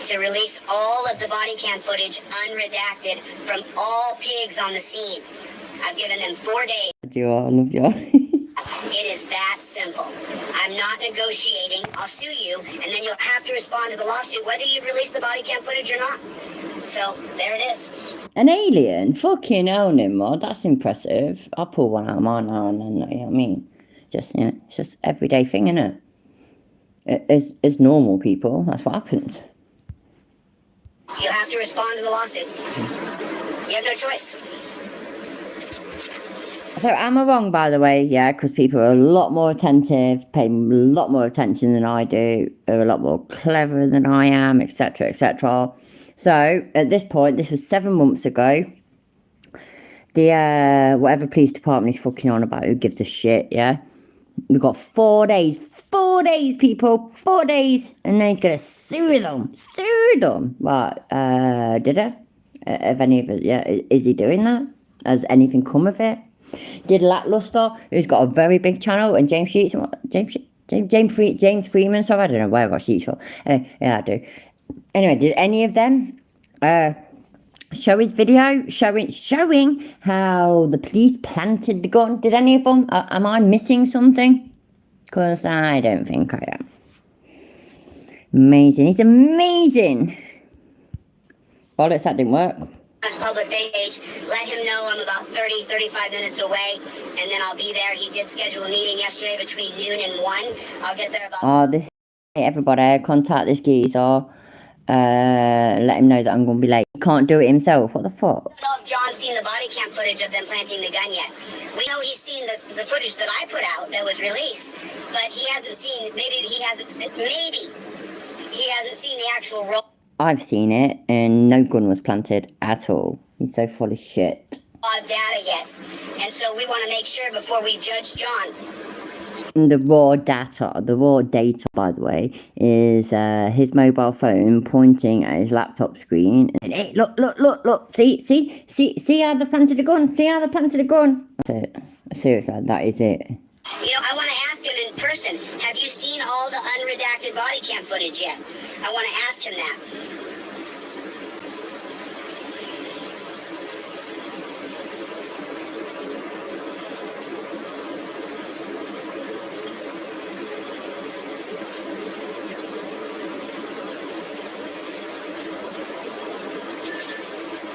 To release all of the body cam footage unredacted from all pigs on the scene. I've given them 4 days. I do, I love you. It is that simple. I'm not negotiating. I'll sue you, and then you'll have to respond to the lawsuit whether you've released the body cam footage or not. So, there it is. An alien? Fucking hell, Nimrod. That's impressive. I'll pull one out of mine now and then, you know what I mean? Just, you know, it's just everyday thing, innit? As normal people, that's what happens. You have to respond to the lawsuit. You have no choice. So am I wrong, by the way? Yeah, because people are a lot more attentive, pay a lot more attention than I do, are a lot more clever than I am, etc., etc. So at this point, this was 7 months ago. The, whatever police department he's fucking on about, who gives a shit, yeah? We've got 4 days. 4 days, people. 4 days. And then he's going to sue them. Sue them. Right, did I? Have any of it, yeah? Is he doing that? Has anything come of it? Did Lackluster, who's got a very big channel, and James Sheets, James Freeman, sorry, I don't know where I watch Sheets for. Yeah, I do. Anyway, did any of them show his video showing how the police planted the gun? Did any of them? Am I missing something? Because I don't think I am. Amazing. He's amazing. Bollocks, that didn't work. Public page, let him know I'm about 35 minutes away, and then I'll be there. He did schedule a meeting yesterday between noon and 1. I'll get there about... Oh, this... Everybody, contact this geezer. Let him know that I'm going to be late. He can't do it himself. What the fuck? I don't know if John's seen the body cam footage of them planting the gun yet. We know he's seen the footage that I put out that was released, but he hasn't seen... Maybe he hasn't seen the actual role. I've seen it, and no gun was planted at all. He's so full of shit. Of data yet, and so we want to make sure before we judge John. The raw data, by the way, is his mobile phone pointing at his laptop screen. And hey, look, see how they planted a gun? See how they planted a gun? That's it. Seriously, that is it. You know, I want to ask him in person, have you seen all the unredacted body cam footage yet? I want to ask him that.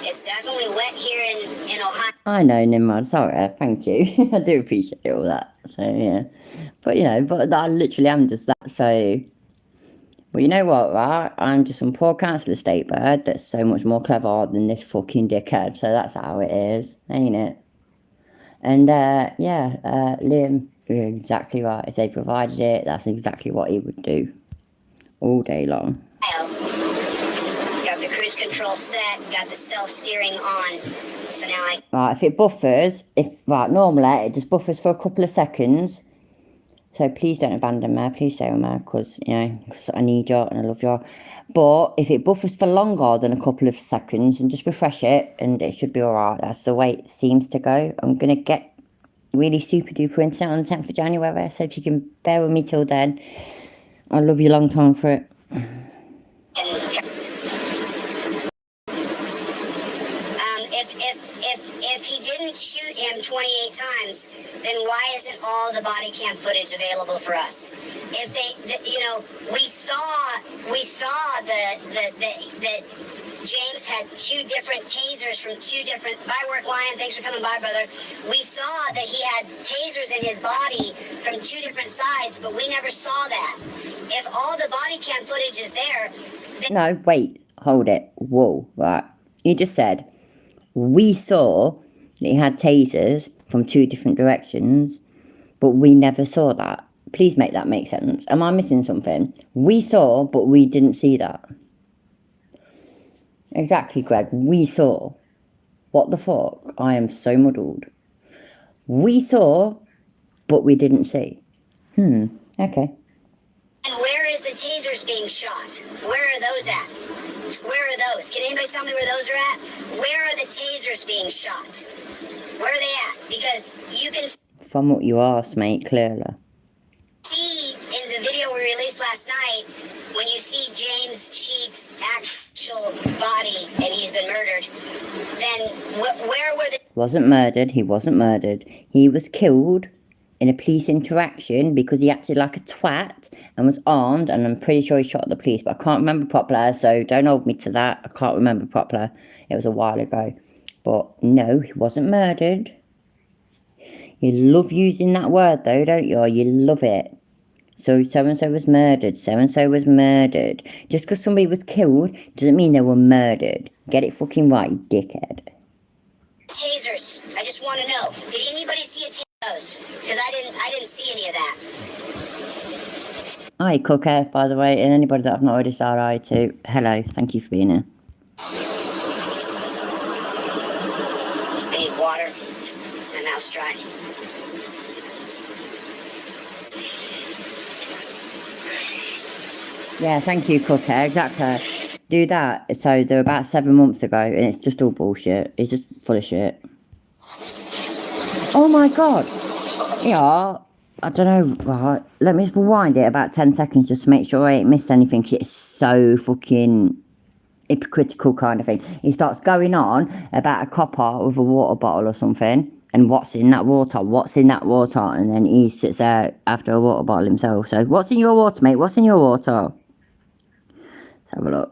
It's definitely wet here in Ohio. I know, Nimrod, sorry, thank you. I do appreciate all that. So, yeah. But, you know, but I literally am just that. So, well, you know what, right? I'm just some poor council estate bird that's so much more clever than this fucking dickhead. So that's how it is, ain't it? And, yeah, Liam, you're exactly right. If they provided it, that's exactly what he would do. All day long. Got the cruise control set, got the self-steering on. So now Right, if it buffers, normally it just buffers for a couple of seconds. So please don't abandon me, please stay with me, because, you know, cause I need you and I love you. But if it buffers for longer than a couple of seconds, and just refresh it, and it should be alright. That's the way it seems to go. I'm going to get really super duper internet on the 10th of January, so if you can bear with me till then, I love you long time for it. If he didn't shoot him 28 times, then why isn't all the body cam footage available for us? If they, you know, we saw that James had 2 different tasers from 2 different. Bye, Work Lion. Thanks for coming by, brother. We saw that he had tasers in his body from 2 different sides, but we never saw that. If all the body cam footage is there. No, wait, hold it. Whoa, right. You just said we saw that he had tasers from 2 different directions, but we never saw that. Please make that make sense. Am I missing something? We saw, but we didn't see that. Exactly, Greg. We saw. What the fuck? I am so muddled. We saw, but we didn't see. Okay. And where is the tasers being shot? Where are those at? Where are those? Can anybody tell me where those are at? Where are the tasers being shot? Where are they at? Because you can From what you asked, mate, clearly. see in the video we released last night, when you see James Sheets' actual body and he's been murdered, then where were the... Wasn't murdered. He wasn't murdered. He was killed in a police interaction because he acted like a twat and was armed, and I'm pretty sure he shot the police, but I can't remember properly, so don't hold me to that. I can't remember properly. It was a while ago. But no, he wasn't murdered. You love using that word though, don't you? You love it. So so-and-so was murdered, so-and-so was murdered. Just because somebody was killed doesn't mean they were murdered. Get it fucking right, you dickhead. tasers? I just want to know. Did anybody see a taser? Because I didn't see any of that. Hi, Cooker, by the way, and anybody that I've not already said hi to. Hello, thank you for being here. Just being need water? And now strike. Yeah, thank you, Cutter. Exactly. Do that. So they're about 7 months ago, and it's just all bullshit. It's just full of shit. Oh my god. Yeah, I don't know. Right, let me just rewind it about 10 seconds just to make sure I ain't missed anything. 'Cause it's so fucking hypocritical kind of thing. He starts going on about a copper with a water bottle or something, and what's in that water, and then he sits there after a water bottle himself. So, what's in your water, mate? What's in your water? Let's have a look.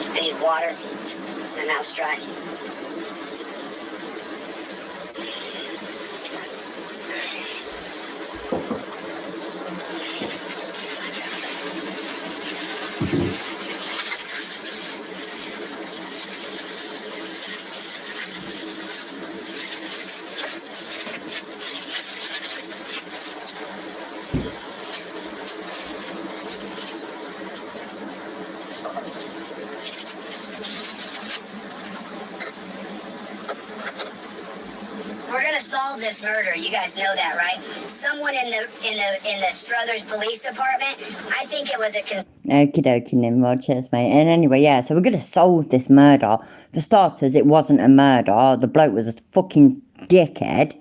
I need water. And now strike. We're gonna solve this murder. You guys know that, right? Someone in the Struthers Police Department. I think it was a. Okie dokie, Nimrod, cheers, mate. And anyway, yeah, so we're gonna solve this murder. For starters, it wasn't a murder. The bloke was a fucking dickhead.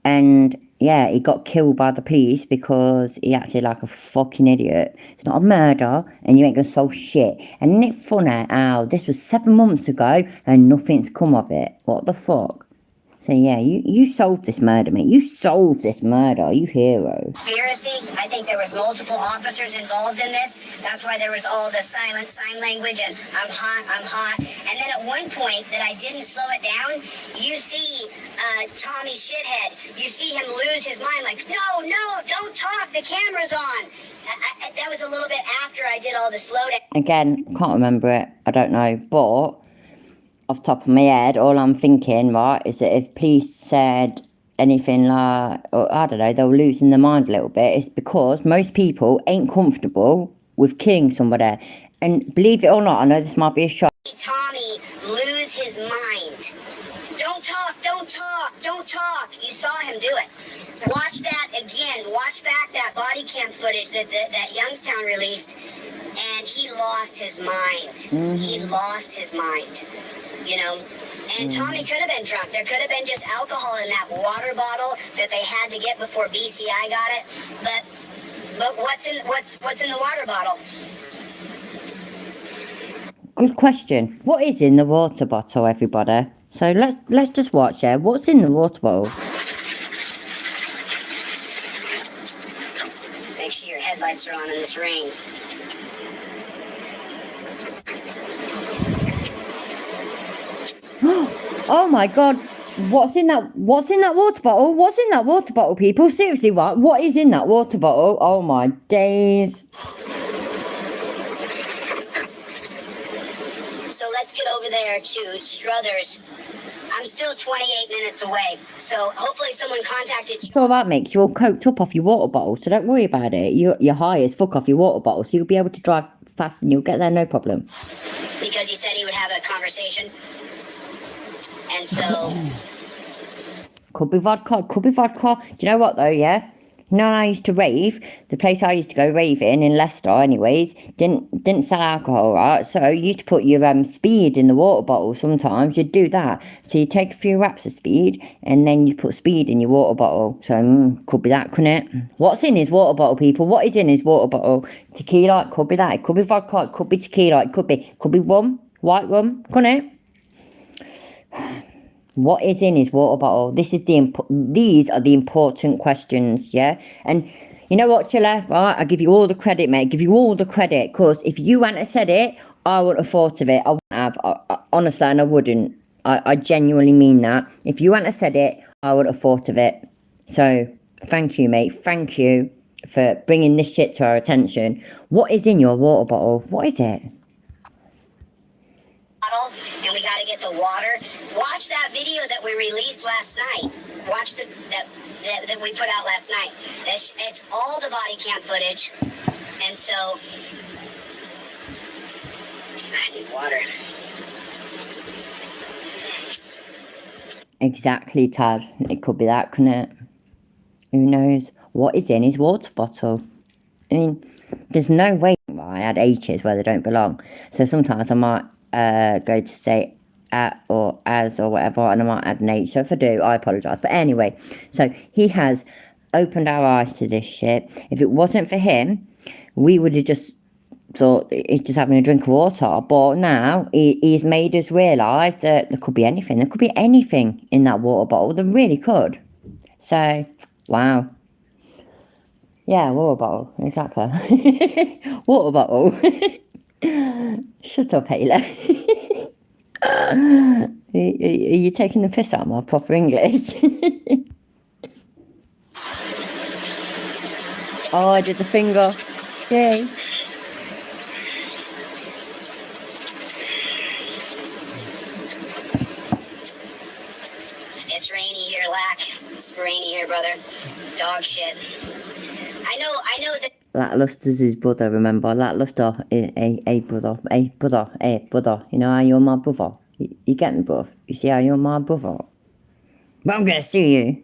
And yeah, he got killed by the police because he acted like a fucking idiot. It's not a murder, and you ain't gonna solve shit. And isn't it funny how this was 7 months ago and nothing's come of it? What the fuck? So yeah, you solved this murder, mate. You solved this murder. You hero. Conspiracy. I think there was multiple officers involved in this. That's why there was all the silent sign language and I'm hot. And then at one point that I didn't slow it down, you see Tommy Shithead. You see him lose his mind like, no, don't talk. The camera's on. That was a little bit after I did all the slowdown. Again, can't remember it. I don't know, but off the top of my head, all I'm thinking, right, is that if police said anything like, or I don't know, they were losing their mind a little bit, it's because most people ain't comfortable with killing somebody. And believe it or not, I know this might be a shock. Tommy lose his mind. Don't talk. You saw him do it. Watch that again. Watch back that body cam footage that Youngstown released, and he lost his mind. He lost his mind. You know, and Tommy could have been drunk. There could have been just alcohol in that water bottle that they had to get before BCI got it. But what's in the water bottle? Good question. What is in the water bottle, everybody? So let's just watch it. What's in the water bottle? Make sure your headlights are on in this rain. Oh my god, what's in that water bottle? What's in that water bottle, people? Seriously, what is in that water bottle? Oh my days. So let's get over there to Struthers. I'm still 28 minutes away, so hopefully someone contacted you. It's all right, mate, you're all coked up off your water bottle, so don't worry about it. You're high as fuck off your water bottle, so you'll be able to drive fast and you'll get there no problem. Because he said he would have a conversation. And so... Could be vodka. Do you know what though, yeah? You know, when I used to rave, the place I used to go raving in Leicester anyways, didn't sell alcohol, right? So you used to put your speed in the water bottle sometimes. You'd do that. So you take a few wraps of speed and then you put speed in your water bottle. So could be that, couldn't it? What's in his water bottle, people? What is in his water bottle? Tequila, it could be that. It could be vodka, it could be tequila, it could be rum, white rum, couldn't it? What is in his water bottle? These are the important questions, yeah? And you know what, Chiller? Right, I give you all the credit, mate. I give you all the credit, because if you hadn't have said it, I wouldn't have thought of it. I wouldn't have. Honestly, and I wouldn't. I genuinely mean that. If you hadn't have said it, I would have thought of it. So, thank you, mate. Thank you for bringing this shit to our attention. What is in your water bottle? What is it? And we got to get the water. Watch that video that we released last night. Watch that we put out last night. It's all the body cam footage. And so I need water. Exactly, Tad. It could be that, couldn't it? Who knows what is in his water bottle? I mean, there's no way. I add H's where they don't belong. So sometimes I might go to say at or as or whatever, and I might add an H. So if I do, I apologise. But anyway, so he has opened our eyes to this shit. If it wasn't for him, we would have just thought he's just having a drink of water. But now he's made us realise that there could be anything. There could be anything in that water bottle. There really could. So, wow. Yeah, water bottle, exactly. Water bottle. Shut up, Ayla. Are you taking the piss out of my proper English? Oh, I did the finger. Yay. It's rainy here, Lack. It's rainy here, brother. Dog shit. I know that. Lackluster's his brother, remember? Lackluster, a brother. You know how you're my brother? You get me, bruv? You see how you're my brother? But I'm gonna sue you.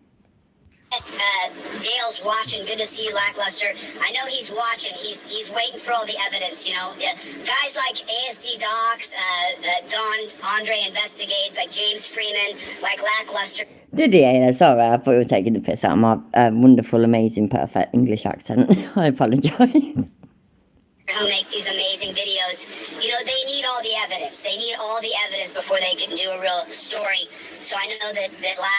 Dale's watching. Good to see you, Lackluster. I know he's watching. He's waiting for all the evidence, you know. Guys like ASD Docs, Don Andre Investigates, like James Freeman, like Lackluster. Did he? Yeah, sorry, I thought you were taking the piss out of my wonderful, amazing, perfect English accent. I apologise. Who make these amazing videos, you know, they need all the evidence. They need all the evidence before they can do a real story. So I know that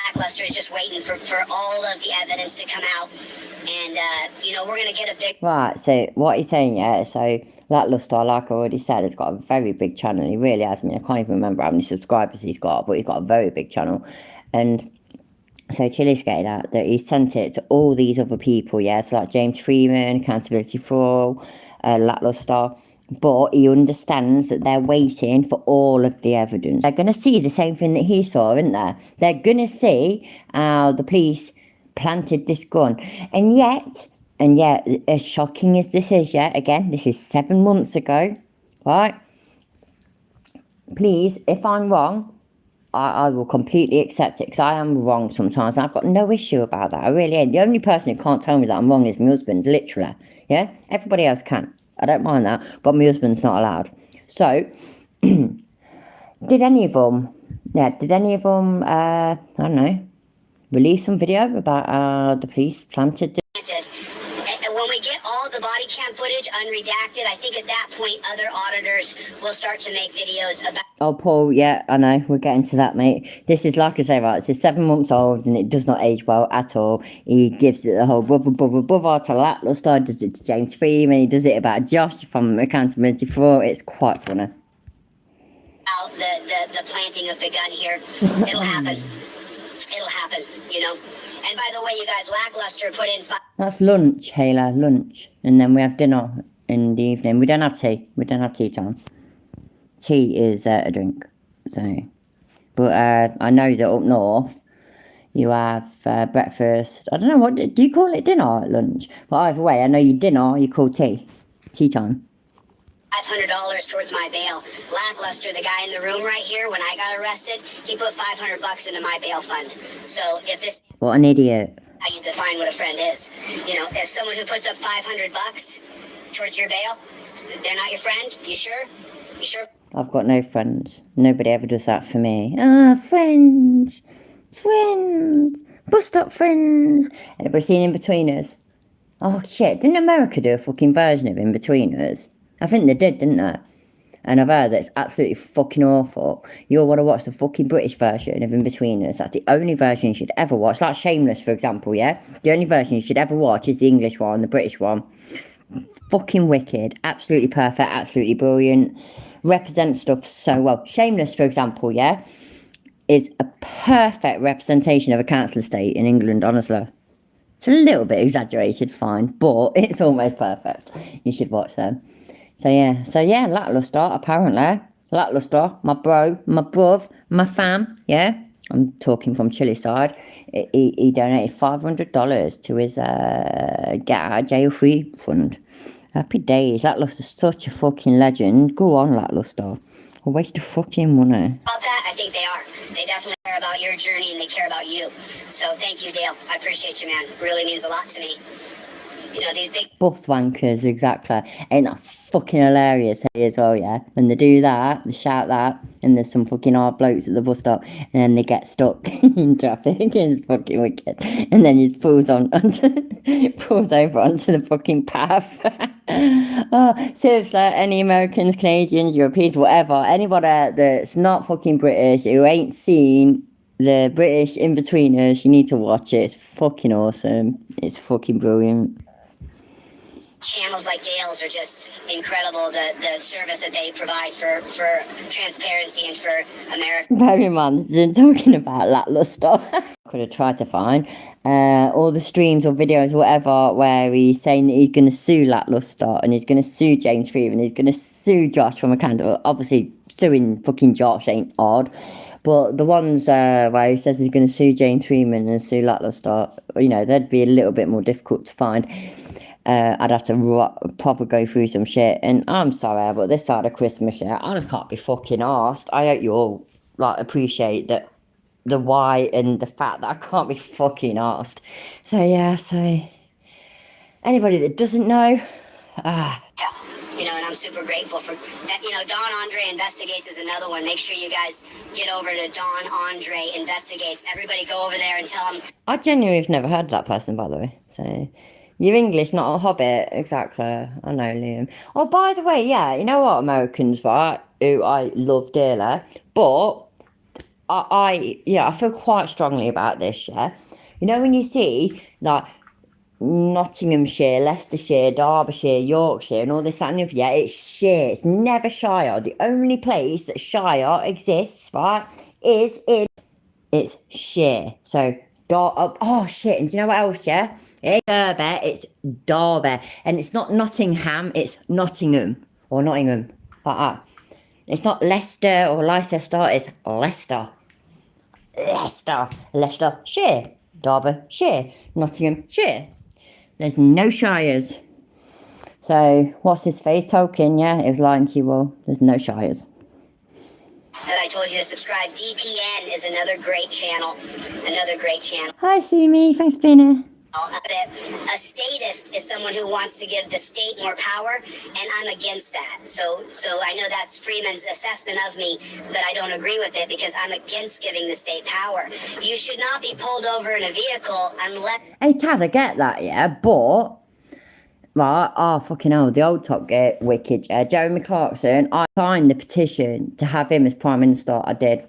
Lackluster is just waiting for all of the evidence to come out. And, you know, we're going to get a big... Right, so what he's saying, yeah, so Lackluster, like I already said, has got a very big channel. He really has. I mean, I can't even remember how many subscribers he's got, but he's got a very big channel. And so Chili's getting out that he sent it to all these other people, yeah, so like James Freeman, Accountability for All, Lackluster, but he understands that they're waiting for all of the evidence. They're going to see the same thing that he saw, isn't they? They're going to see how the police planted this gun. And yet, as shocking as this is, yeah, again, this is 7 months ago, right? Please, if I'm wrong, I will completely accept it, because I am wrong sometimes. I've got no issue about that. I really am. The only person who can't tell me that I'm wrong is my husband, literally. Yeah? Everybody else can. I don't mind that, but my husband's not allowed. So, did any of them, I don't know, release some video about the police planted... And when we get all the body cam footage unredacted, I think at that point other auditors will start to make videos about... Oh, Paul, yeah, I know, we're getting to that, mate. This is, like I say, right, it's 7 months old and it does not age well at all. He gives it the whole brother to Lackluster, does it to James Freeman, he does it about Josh from Accountability for All. It's quite funny. The planting of the gun here. It'll happen. It'll happen, you know. And by the way, you guys, Lackluster put in... That's lunch, Hayla, lunch. And then we have dinner in the evening. We don't have tea. We don't have tea time. Tea is a drink. So, but I know that up north, you have breakfast. I don't know, what do you call it, dinner, lunch? But either way, I know your dinner, you call tea. Tea time. $500 towards my bail. Lackluster, the guy in the room right here, when I got arrested, he put $500 into my bail fund. So if this... What an idiot. How you define what a friend is. You know, if someone who puts up $500 towards your bail, they're not your friend, you sure? You sure? I've got no friends. Nobody ever does that for me. Friends. Friends. Bust up friends. Anybody seen In-Betweeners? Oh, shit. Didn't America do a fucking version of In-Betweeners? I think they did, didn't they? And I've heard that it's absolutely fucking awful. You'll want to watch the fucking British version of In-Betweeners. That's the only version you should ever watch. Like Shameless, for example, yeah? The only version you should ever watch is the English one, the British one. Fucking wicked. Absolutely perfect. Absolutely brilliant. Represents stuff so well. Shameless, for example, yeah? Is a perfect representation of a council estate in England, honestly. It's a little bit exaggerated, fine. But it's almost perfect. You should watch them. So yeah, Lackluster, apparently. Lackluster, my bro, my bruv, my fam, yeah? I'm talking from Chile side. He donated $500 to his get out of jail free fund. Happy days. Lackluster's such a fucking legend. Go on, Lackluster. A waste of fucking money. About that, I think they are. They definitely care about your journey and they care about you. So thank you, Dale. I appreciate you, man. It really means a lot to me. You know, these big Bus wankers, exactly. Ain't that fucking hilarious as well, yeah? When they do that, they shout that, and there's some fucking hard blokes at the bus stop, and then they get stuck in traffic, and it's fucking wicked. And then he pulls pulls over onto the fucking path. Oh, seriously, any Americans, Canadians, Europeans, whatever, anybody that's not fucking British, who ain't seen the British In-Betweeners, you need to watch it. It's fucking awesome. It's fucking brilliant. channels like Dale's are just incredible. The service that they provide for transparency and for America. Very man, talking about Lackluster. Could have tried to find all the streams or videos or whatever where he's saying that he's going to sue Lackluster and he's going to sue James Freeman, he's going to sue Josh from a candle. Obviously, suing fucking Josh ain't odd. But the ones where he says he's going to sue James Freeman and sue Lackluster, you know, they'd be a little bit more difficult to find. I'd have to proper go through some shit. And I'm sorry, but this side of Christmas, yeah, I just can't be fucking arsed. I hope you all, like, appreciate that the why and the fact that I can't be fucking arsed. So, yeah, so... Anybody that doesn't know... Yeah, you know, and I'm super grateful for that. You know, Don Andre Investigates is another one. Make sure you guys get over to Don Andre Investigates. Everybody go over there and tell him. I genuinely have never heard of that person, by the way. So, you're English, not a hobbit. Exactly. I know, Liam. Oh, by the way, yeah, you know what, Americans, right, who I love dearly, but I feel quite strongly about this, yeah? You know, when you see, like, Nottinghamshire, Leicestershire, Derbyshire, Yorkshire, and all this and the other, yeah, it's shire. It's never Shire. The only place that Shire exists, right, is in... It's shire. So, oh, shit, and do you know what else, yeah? It's Derby, it's Derby. And it's not Nottingham, it's Nottingham. Or Nottingham, like that. It's not Leicester or Leicester, it's Leicester. Leicestershire. Derbyshire. Nottinghamshire. There's no shires. So, what's his face? Tolkien, yeah? It was lying to you all. There's no shires. That I told you to subscribe. DPN is another great channel. Another great channel. Hi, Sumi. Thanks for being here. A statist is someone who wants to give the state more power, and I'm against that. So I know that's Freeman's assessment of me, but I don't agree with it because I'm against giving the state power. You should not be pulled over in a vehicle unless... Hey, Tad, I get that, yeah, but... Right, oh, fucking hell, the old Top Gear, wicked, Jeremy Clarkson, I signed the petition to have him as Prime Minister, I did,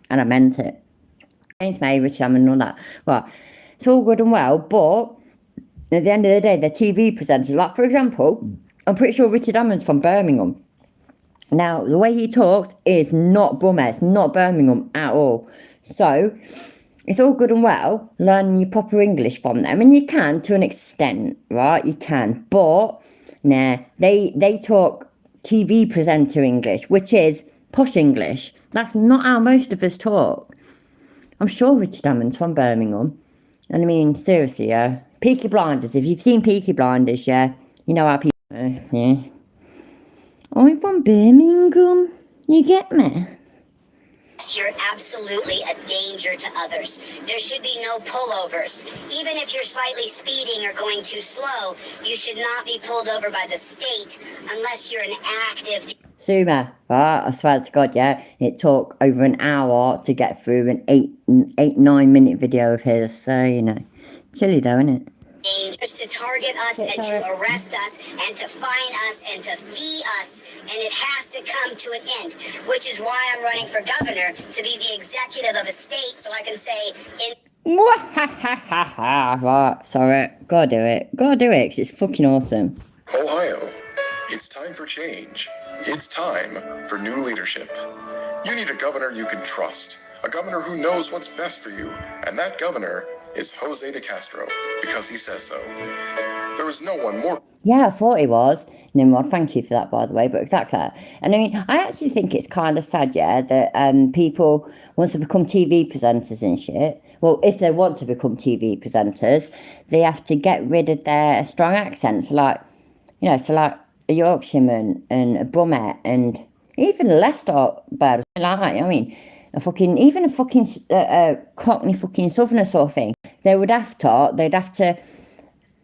and I meant it. James May, Richard Hammond and all that. Right, it's all good and well, but at the end of the day, they're TV presenters. Like, for example, I'm pretty sure Richard Hammond's from Birmingham. Now, the way he talks is not Brummie, it's not Birmingham at all. So, it's all good and well learning your proper English from them, and you can to an extent, right? You can, but nah, they talk TV presenter English, which is posh English. That's not how most of us talk. I'm sure Richard Hammond's from Birmingham, and I mean seriously, yeah. Peaky Blinders. If you've seen Peaky Blinders, yeah, you know how people. Yeah. I'm from Birmingham. You get me? You're absolutely a danger to others. There should be no pullovers. Even if you're slightly speeding or going too slow, you should not be pulled over by the state unless you're an active... Suma, right, I swear to God, yeah, it took over an hour to get through an 9 minute video of his, so, you know, chilly though, isn't it? Just to target us and to arrest us and to fine us and to fee us, and it has to come to an end, which is why I'm running for governor, to be the executive of a state, so I can say right, sorry, gotta do it, because it's fucking awesome. Ohio, it's time for change. It's time for new leadership. You need a governor you can trust, a governor who knows what's best for you, and that governor is Jose de Castro, because he says so. There is no one more... Yeah, I thought he was. Nimrod, thank you for that, by the way, but exactly. And I mean, I actually think it's kind of sad, yeah, that people, once they become TV presenters and shit, well, if they want to become TV presenters, they have to get rid of their strong accents. Like, You know, so like a Yorkshireman and a Brummett and even a Leicester bird, like that. I mean, even a fucking Cockney fucking Southerner sort of thing. They'd have to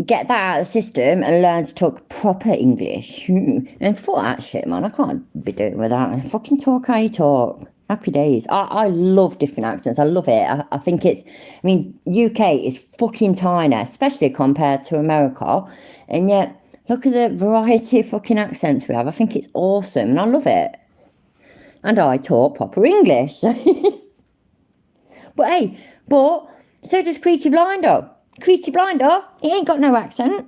get that out of the system and learn to talk proper English. And fuck that shit, man. I can't be doing with that. Fucking talk how you talk. Happy days. I love different accents. I love it. I think it's, I mean, UK is fucking tiny, especially compared to America. And yet, look at the variety of fucking accents we have. I think it's awesome and I love it. And I talk proper English. But hey, so does Creaky Blinder. Creaky Blinder, he ain't got no accent.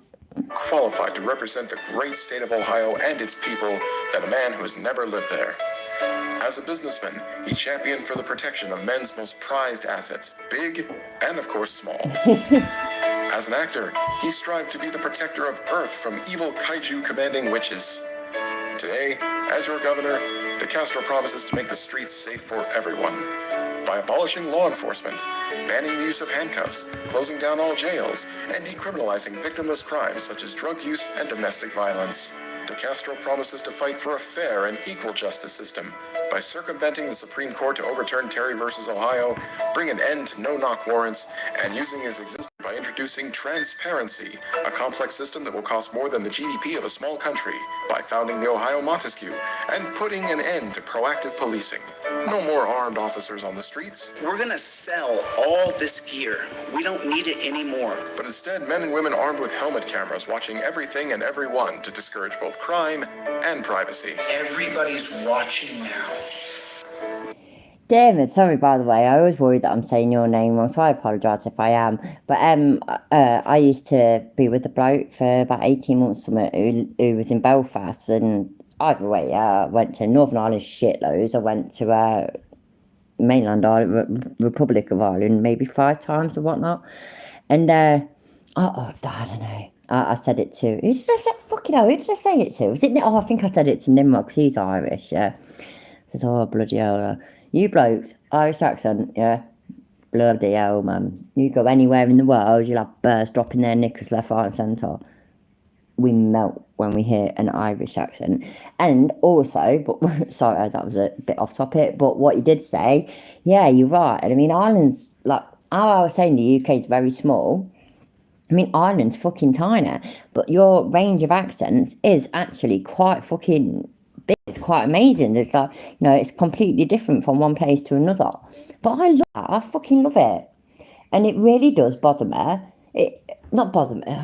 Qualified to represent the great state of Ohio and its people than a man who has never lived there. As a businessman, he championed for the protection of men's most prized assets, big and, of course, small. As an actor, he strived to be the protector of Earth from evil kaiju commanding witches. Today, as your governor, DeCastro promises to make the streets safe for everyone by abolishing law enforcement, banning the use of handcuffs, closing down all jails, and decriminalizing victimless crimes such as drug use and domestic violence. DeCastro promises to fight for a fair and equal justice system by circumventing the Supreme Court to overturn Terry versus Ohio, bring an end to no-knock warrants, and using his existence by introducing transparency, a complex system that will cost more than the GDP of a small country, by founding the Ohio Montesquieu, and putting an end to proactive policing. No more armed officers on the streets. We're gonna sell all this gear. We don't need it anymore. But instead, men and women armed with helmet cameras watching everything and everyone to discourage both crime and privacy. Everybody's watching now. David, sorry by the way, I always worry that I'm saying your name wrong, so I apologise if I am. But I used to be with a bloke for about 18 months who was in Belfast, and either way, I went to Northern Ireland shitloads. I went to mainland Ireland, Republic of Ireland, maybe 5 times or whatnot. And I don't know. I said it to, who did I say, fucking hell, who did I say it to? Was it, I think I said it to Nimrod, because he's Irish, yeah. I said, oh, bloody hell, you blokes, Irish accent, yeah, bloody hell, man. You go anywhere in the world, you'll have birds dropping their knickers left, right and centre. We melt when we hear an Irish accent. And also, but sorry, that was a bit off topic, but what you did say, yeah, you're right. And I mean, Ireland's, like, how I was saying the UK is very small. I mean, Ireland's fucking tiny, but your range of accents is actually quite fucking big. It's quite amazing. It's like, you know, it's completely different from one place to another. But I love that. I fucking love it. And it really does bother me. Not bother me.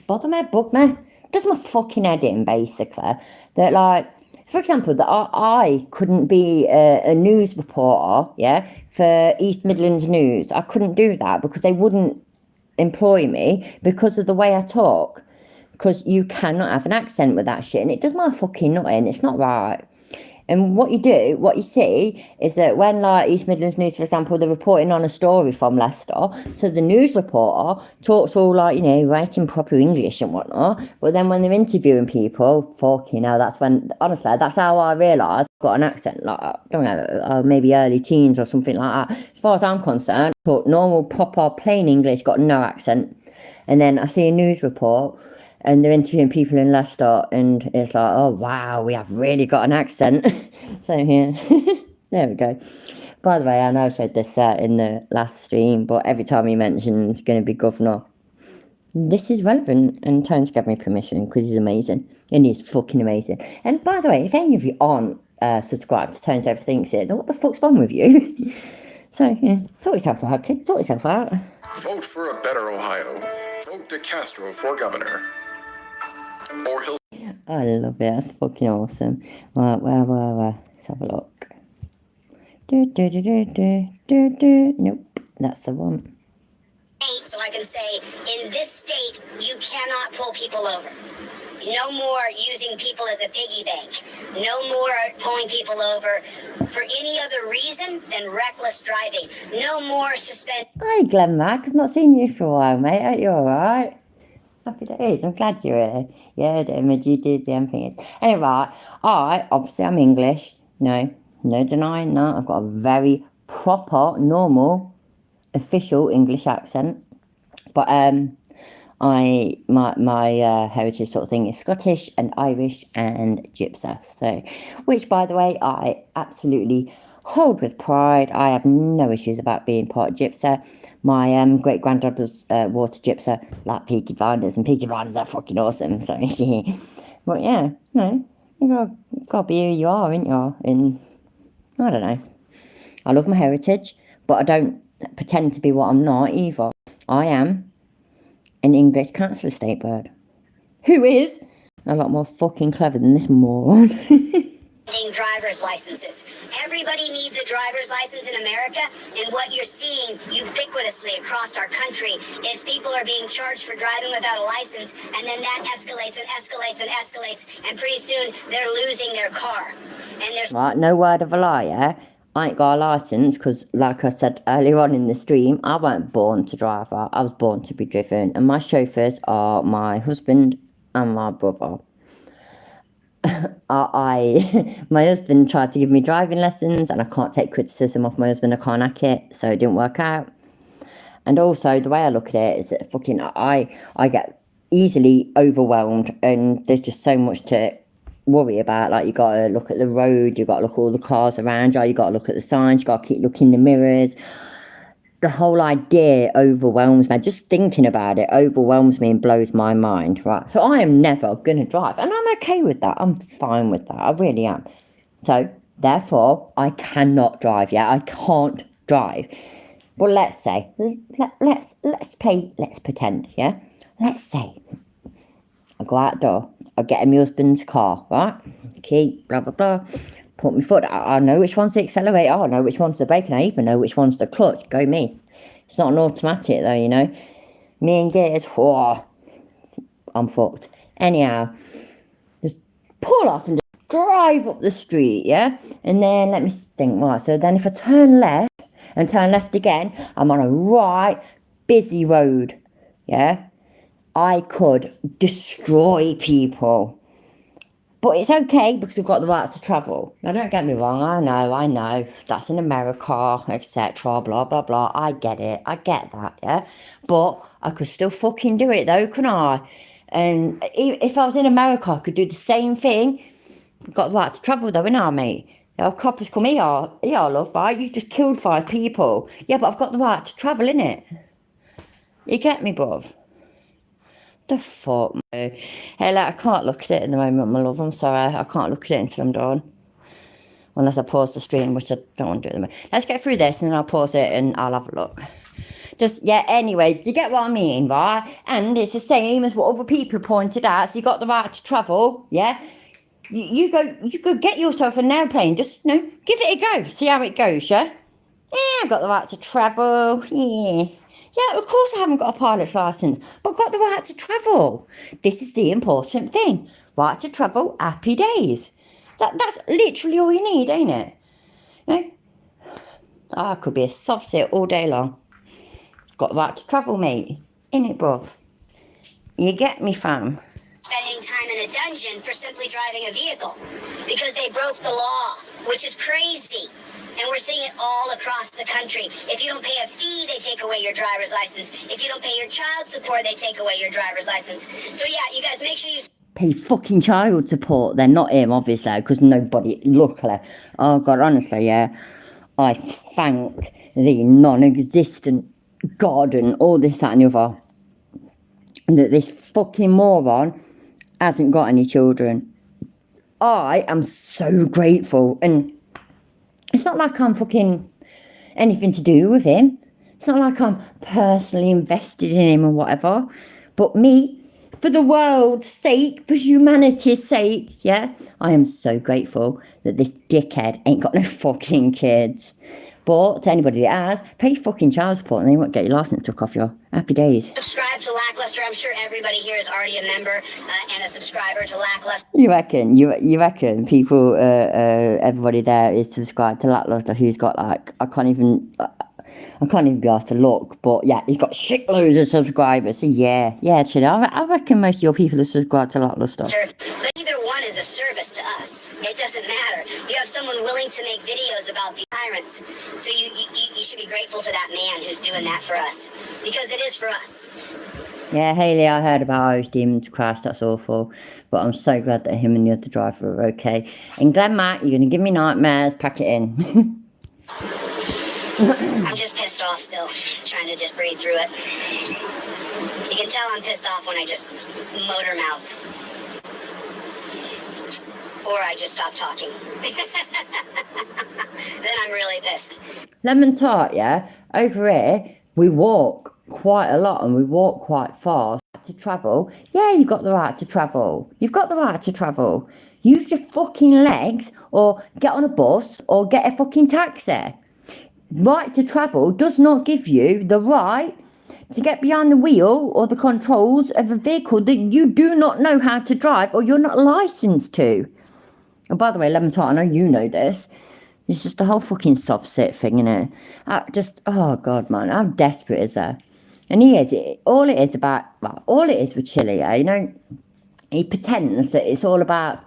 Bother me? Bug me? It does my fucking head in, basically. That, like, for example, that I couldn't be a news reporter, yeah, for East Midlands News. I couldn't do that because they wouldn't employ me because of the way I talk, because you cannot have an accent with that shit, and it does my fucking nut in. It's not right. And what you see is that when, like, East Midlands News, for example, they're reporting on a story from Leicester, so the news reporter talks all, like, you know, writing proper English and whatnot, but then when they're interviewing people, fucking hell, that's when, honestly, that's how I realised I've got an accent, like, I don't know, maybe early teens or something like that. As far as I'm concerned, I talk normal, proper, plain English, got no accent. And then I see a news report, and they're interviewing people in Leicester, and it's like, oh, wow, we have really got an accent. So, yeah, there we go. By the way, I know I said this in the last stream, but every time he mentions going to be governor, this is relevant, and Tone's gave me permission, because he's amazing, and he's fucking amazing. And by the way, if any of you aren't subscribed to Tone's Everything's It, then what the fuck's wrong with you? So, yeah, sort yourself out, kid, sort yourself out. Vote for a better Ohio. Vote DeCastro for governor. Or he'll... I love it. That's fucking awesome. Right, where? Let's have a look. Nope, that's the one. So I can say, in this state, you cannot pull people over. No more using people as a piggy bank. No more pulling people over for any other reason than reckless driving. No more suspend. Hi, Glenn Mac. I've not seen you for a while, mate. Are you alright? Happy days. I'm glad you're here. Yeah, the image you did, the thing is. Anyway, obviously I'm English. No denying that. I've got a very proper, normal, official English accent. But my heritage sort of thing is Scottish and Irish and Gypsy. So, which by the way, I absolutely hold with pride. I have no issues about being part of Gypsy. My great granddad was water Gypsy, like Peaky Blinders, and Peaky Blinders are fucking awesome. So, but yeah, you gotta be who you are, ain't you? And I don't know. I love my heritage, but I don't pretend to be what I'm not either. I am an English council estate bird. Who is a lot more fucking clever than this moron. Driver's licenses. Everybody needs a driver's license in America, and what you're seeing ubiquitously across our country is people are being charged for driving without a license, and then that escalates and escalates and escalates, and pretty soon they're losing their car. And there's right, no word of a lie, yeah? I ain't got a licence because, like I said earlier on in the stream, I wasn't born to drive. I was born to be driven, and my chauffeurs are my husband and my brother. My husband tried to give me driving lessons, and I can't take criticism off my husband. I can't hack it, so it didn't work out. And also, the way I look at it is that fucking I get easily overwhelmed, and there's just so much to worry about. Like, you gotta look at the road, you gotta look at all the cars around you, you gotta look at the signs, you gotta keep looking in the mirrors. The whole idea overwhelms me. Just thinking about it overwhelms me and blows my mind, right? So I am never going to drive, and I'm okay with that. I'm fine with that. I really am. So, therefore, I cannot drive. Yeah, I can't drive. But let's say, let's pretend, yeah? Let's say I go out the door, I get in my husband's car, right? Key, blah, blah, blah. Put my foot, I know which one's the accelerator, I know which one's the brake, and I even know which one's the clutch. Go me. It's not an automatic though, you know. Me and gears, whoa, I'm fucked. Anyhow, just pull off and just drive up the street, yeah? And then let me think, right, so then if I turn left and turn left again, I'm on a right busy road, yeah? I could destroy people. But it's okay because we've got the right to travel. Now, don't get me wrong, I know, that's in America, etc., blah, blah, blah. I get it, I get that, yeah? But I could still fucking do it though, couldn't I? And if I was in America, I could do the same thing. Got the right to travel though, innit, mate? If coppers come here, love, right? You just killed 5 people. Yeah, but I've got the right to travel, innit? You get me, bruv? The fuck, mate. Hey, like, I can't look at it in the moment, my love. I'm sorry. I can't look at it until I'm done. Unless I pause the stream, which I don't want to do at the moment. Let's get through this and then I'll pause it and I'll have a look. Just, yeah, anyway, do you get what I mean, right? And it's the same as what other people pointed out. So you got the right to travel, yeah? You go get yourself an airplane. Just, give it a go. See how it goes, yeah? Yeah, I've got the right to travel, yeah. Yeah, of course I haven't got a pilot's licence, but I've got the right to travel. This is the important thing. Right to travel, happy days. That's literally all you need, ain't it? I could be a soft sit all day long. Got the right to travel, mate. Innit, bruv? You get me, fam? Spending time in a dungeon for simply driving a vehicle because they broke the law, which is crazy. And we're seeing it all across the country. If you don't pay a fee, they take away your driver's license. If you don't pay your child support, they take away your driver's license. So yeah, you guys make sure you pay fucking child support. They're not him, obviously, because nobody, luckily. Oh God, honestly, yeah. I thank the non-existent God and all this, that and the other, that this fucking moron hasn't got any children. I am so grateful. And it's not like I'm fucking anything to do with him. It's not like I'm personally invested in him or whatever. But me, for the world's sake, for humanity's sake, yeah, I am so grateful that this dickhead ain't got no fucking kids. But to anybody that has, pay fucking child support and then you won't get your license took off your happy days. subscribe to Lackluster. I'm sure everybody here is already a member and a subscriber to Lackluster. You reckon? You reckon people, everybody there is subscribed to Lackluster? Who's got like I can't even be asked to look, but yeah, he's got shitloads of subscribers. So yeah, actually, I reckon most of your people are subscribed to Lackluster. But either one is a service to us. It doesn't matter. You have someone willing to make videos about the tyrants, so you should be grateful to that man who's doing that for us, because it is for us. Yeah, Haley, I heard about Irish Demons crash. That's awful. But I'm so glad that him and the other driver are okay. And Glenn Matt, you're going to give me nightmares. Pack it in. I'm just pissed off still, trying to just breathe through it. You can tell I'm pissed off when I just motor mouth. Or I just stop talking. Then I'm really pissed. Lemon tart, yeah? Over here, we walk quite a lot and we walk quite far to travel. Yeah, you've got the right to travel. You've got the right to travel. Use your fucking legs or get on a bus or get a fucking taxi. Right to travel does not give you the right to get behind the wheel or the controls of a vehicle that you do not know how to drive or you're not licensed to. And by the way, Lemon Tart, I know you know this. It's just a whole fucking soft sit thing, innit? Oh God, man, how desperate is that? And all it is with Chile, yeah, you know, he pretends that it's all about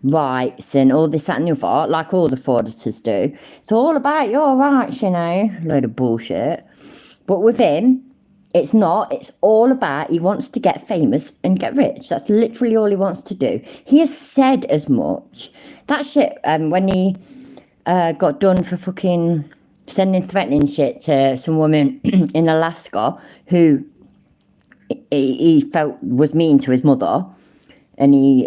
rights and all this, that and the other, like all the fraudsters do. It's all about your rights, you know, load of bullshit. But with him, it's not. It's all about he wants to get famous and get rich. That's literally all he wants to do. He has said as much. That shit, when he got done for fucking sending threatening shit to some woman in Alaska who he felt was mean to his mother, and he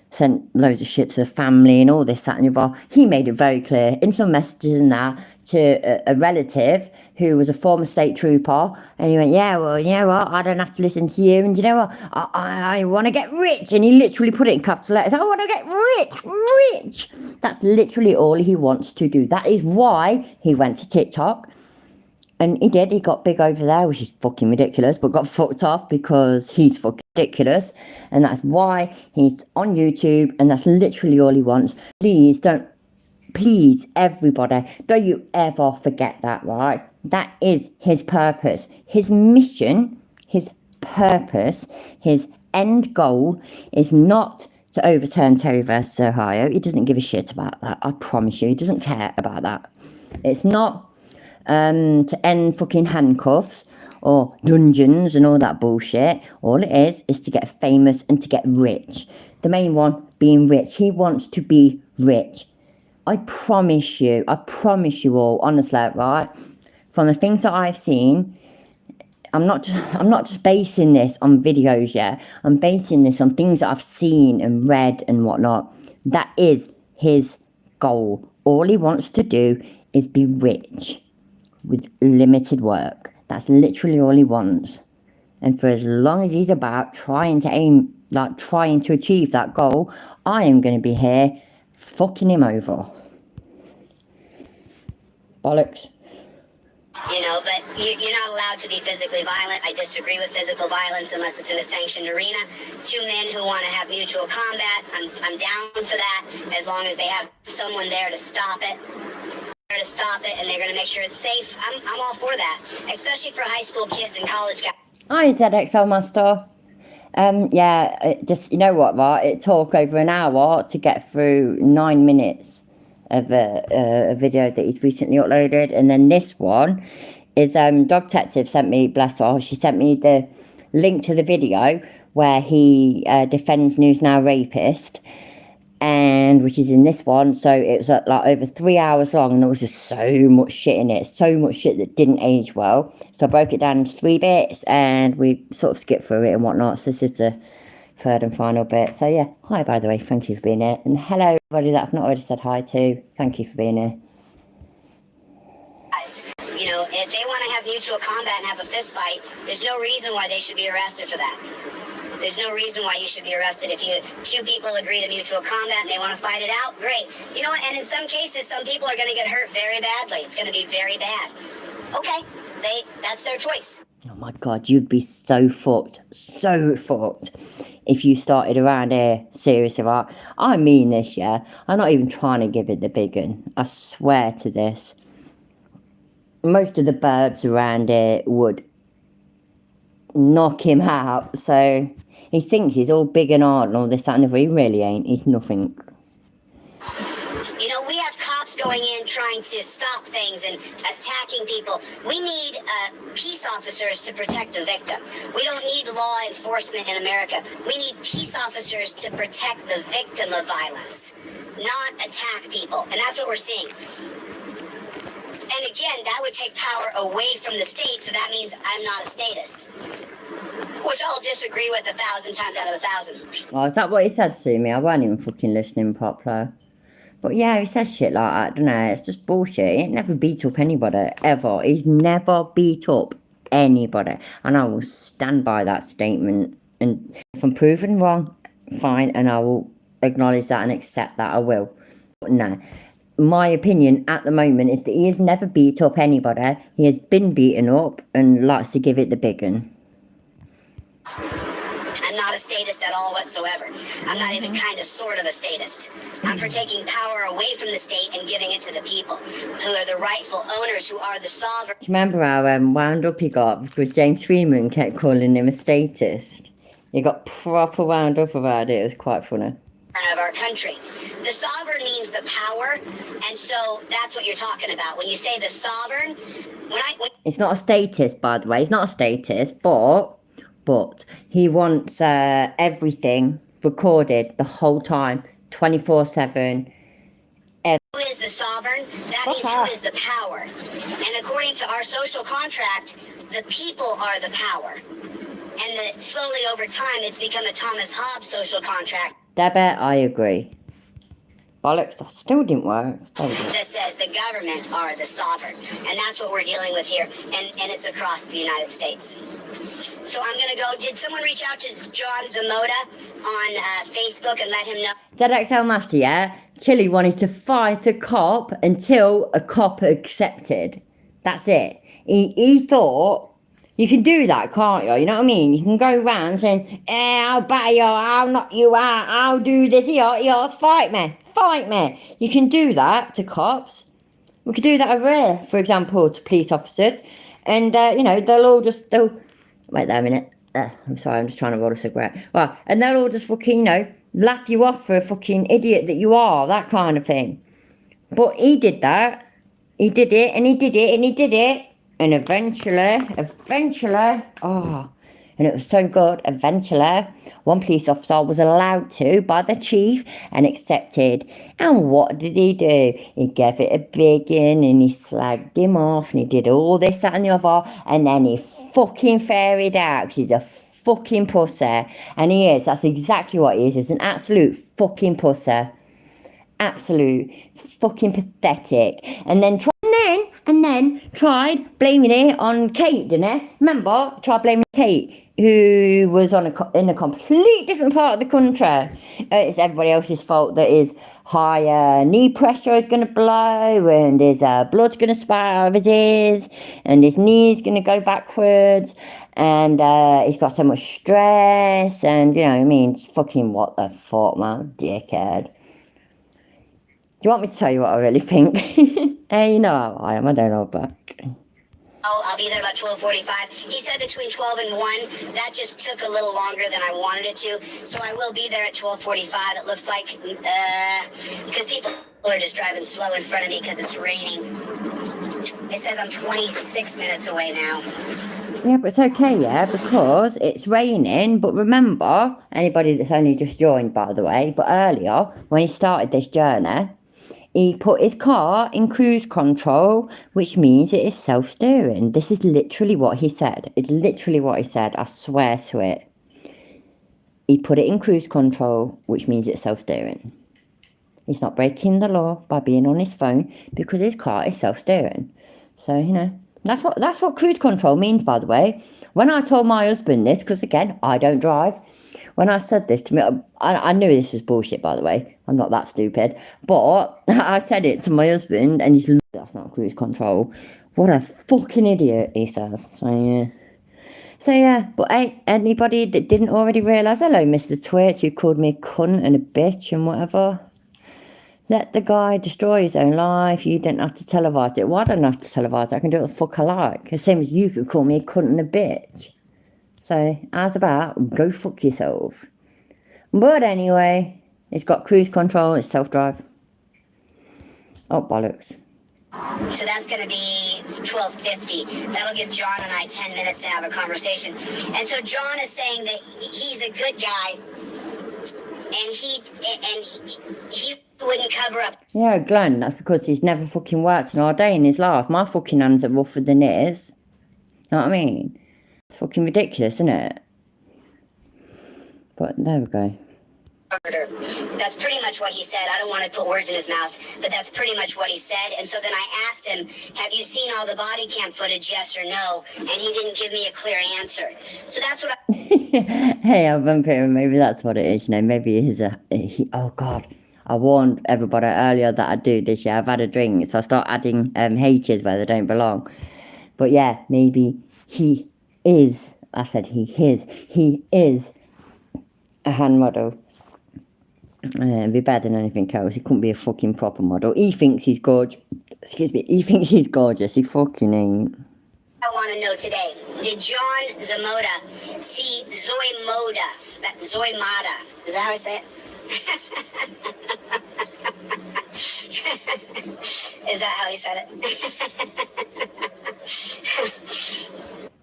sent loads of shit to the family and all this, that and the other. He made it very clear in some messages and that to a relative who was a former state trooper, and he went, yeah, well, you know what, I don't have to listen to you, and you know what, I want to get rich, and he literally put it in capital letters, I want to get rich. That's literally all he wants to do. That is why he went to TikTok, and he got big over there, which is fucking ridiculous, but got fucked off because he's fucking ridiculous, and that's why he's on YouTube, and that's literally all he wants. Please, everybody, don't you ever forget that, right? That is his purpose. His mission, his purpose, his end goal is not to overturn Terry versus Ohio. He doesn't give a shit about that. I promise you, he doesn't care about that. It's not to end fucking handcuffs or dungeons and all that bullshit. All it is to get famous and to get rich. The main one being rich. He wants to be rich. I promise you all, honestly, right? From the things that I've seen, I'm not just basing this on videos, yeah. I'm basing this on things that I've seen and read and whatnot. That is his goal. All he wants to do is be rich with limited work. That's literally all he wants. And for as long as he's about trying to achieve that goal, I am going to be here fucking him over. Bollocks. You know, but you're not allowed to be physically violent. I disagree with physical violence unless it's in a sanctioned arena. Two men who want to have mutual combat, I'm down for that, as long as they have someone there to stop it. And they're going to make sure it's safe. I'm all for that, especially for high school kids and college guys. Hi, ZXL Master. Just, you know what, right? It took over an hour to get through 9 minutes of a video that he's recently uploaded. And then this one is, Dog Detective sent me, bless her, she sent me the link to the video where he defends News Now rapist, and which is in this one. So it was like over 3 hours long, and there was just so much shit in it, so much shit that didn't age well. So I broke it down into 3 bits, and we sort of skipped through it and whatnot. So this is the third and final bit. So yeah, hi, by the way, thank you for being here, and hello everybody that I've not already said hi to, thank you for being here. You know, if they want to have mutual combat and have a fist fight, there's no reason why they should be arrested for that. There's no reason why you should be arrested. If two people agree to mutual combat and they want to fight it out, great. You know what, and in some cases, some people are going to get hurt very badly. It's going to be very bad. Okay, that's their choice. Oh my God, you'd be so fucked if you started around here, seriously, right? I mean this, yeah? I'm not even trying to give it the big one. I swear to this. Most of the birds around here would knock him out, so he thinks he's all big and hard and all this, that and the other. He really ain't. He's nothing. You know, we have cops going in trying to stop things and attacking people. We need peace officers to protect the victim. We don't need law enforcement in America. We need peace officers to protect the victim of violence, not attack people. And that's what we're seeing. And again, that would take power away from the state, so that means I'm not a statist. Which I'll disagree with 1,000 times out of 1,000. Oh, is that what he said to me? I weren't even fucking listening properly. But yeah, he says shit like that, don't know. It's just bullshit. He ain't never beat up anybody, ever. He's never beat up anybody. And I will stand by that statement. And if I'm proven wrong, fine, and I will acknowledge that and accept that, I will. But no. My opinion at the moment is that he has never beat up anybody. He has been beaten up and likes to give it the big one. I'm not a statist at all whatsoever. I'm not even kind of sort of a statist. I'm for taking power away from the state and giving it to the people, who are the rightful owners, who are the sovereign. Remember how wound up he got because James Freeman kept calling him a statist? He got proper wound up about it. It was quite funny. Of our country. The sovereign means the power, and so that's what you're talking about. When you say the sovereign, It's not a statist, by the way. He's not a statist, but he wants everything recorded the whole time, 24/7. Who is the sovereign? That means who is the power. And according to our social contract, the people are the power. And slowly over time, it's become a Thomas Hobbes social contract. Debbie, I agree. Bollocks, that still didn't work. That says the government are the sovereign. And that's what we're dealing with here. And it's across the United States. So I'm going to go. Did someone reach out to John Zamota on Facebook and let him know? ZXL Master, yeah? Chili wanted to fight a cop until a cop accepted. That's it. He thought, you can do that, can't you? You know what I mean? You can go around saying, I'll batter you, I'll knock you out, I'll do this, here, fight me. You can do that to cops. We could do that over here, for example, to police officers. And, they'll... Wait there a minute. I'm sorry, I'm just trying to roll a cigarette. Well, and they'll all just fucking, laugh you off for a fucking idiot that you are, that kind of thing. But he did that. He did it, and he did it, and he did it. And eventually, and it was so good, eventually, one police officer was allowed to by the chief and accepted. And what did he do? He gave it a big in and he slagged him off and he did all this, that and the other. And then he fucking ferried out because he's a fucking pussy. And he is, that's exactly what he is. He's an absolute fucking pussy. Absolute fucking pathetic. And then tried blaming it on Kate, didn't he? Remember? Tried blaming Kate, who was in a complete different part of the country. It's everybody else's fault that his high knee pressure is going to blow and his blood's going to spout out of his ears and his knee's going to go backwards and he's got so much stress and, fucking what the fuck, man, dickhead. Do you want me to tell you what I really think? Hey, you know how I am. I don't know back. Oh, I'll be there about 12:45. He said between 12 and 1. That just took a little longer than I wanted it to. So I will be there at 12:45. It looks like, because people are just driving slow in front of me because it's raining. It says I'm 26 minutes away now. Yeah, but it's okay, yeah, because it's raining. But remember, anybody that's only just joined, by the way, but earlier, when he started this journey, he put his car in cruise control, which means it is self-steering. This is literally what he said. It's literally what he said. I swear to it. He put it in cruise control, which means it's self-steering. He's not breaking the law by being on his phone because his car is self-steering. So, that's what cruise control means, by the way. When I told my husband this, because again, I don't drive. When I said this to me, I knew this was bullshit, by the way. I'm not that stupid. But I said it to my husband, and he's like, that's not cruise control. What a fucking idiot, he says. So yeah, but hey, anybody that didn't already realise, hello, Mr. Twitch, you called me a cunt and a bitch and whatever. Let the guy destroy his own life. You didn't have to televise it. Well, I don't have to televise it. I can do what the fuck I like. The same as you could call me a cunt and a bitch. So, how's about go fuck yourself? But anyway, it's got cruise control, it's self-drive. Oh, bollocks. So that's going to be 12:50. That'll give John and I 10 minutes to have a conversation. And so John is saying that he's a good guy, and he wouldn't cover up. Yeah, Glenn, that's because he's never fucking worked in all day in his life. My fucking hands are rougher than his. You know what I mean? It's fucking ridiculous, isn't it? But there we go. That's pretty much what he said. I don't want to put words in his mouth, but that's pretty much what he said. And so then I asked him, have you seen all the body cam footage, yes or no? And he didn't give me a clear answer. So that's what I... Hey, I'll bump it. Maybe that's what it is, you know. Maybe he's oh, God. I warned everybody earlier that I'd do this, yeah. I've had a drink, so I start adding H's where they don't belong. But yeah, maybe he is, I said he is a hand model. It'd be better than anything else. He couldn't be a fucking proper model. He thinks he's gorgeous. Excuse me. He thinks he's gorgeous. He fucking ain't. I want to know today, did John Zamota see Zoe Mada? Is that how I say it? Is that how he said it?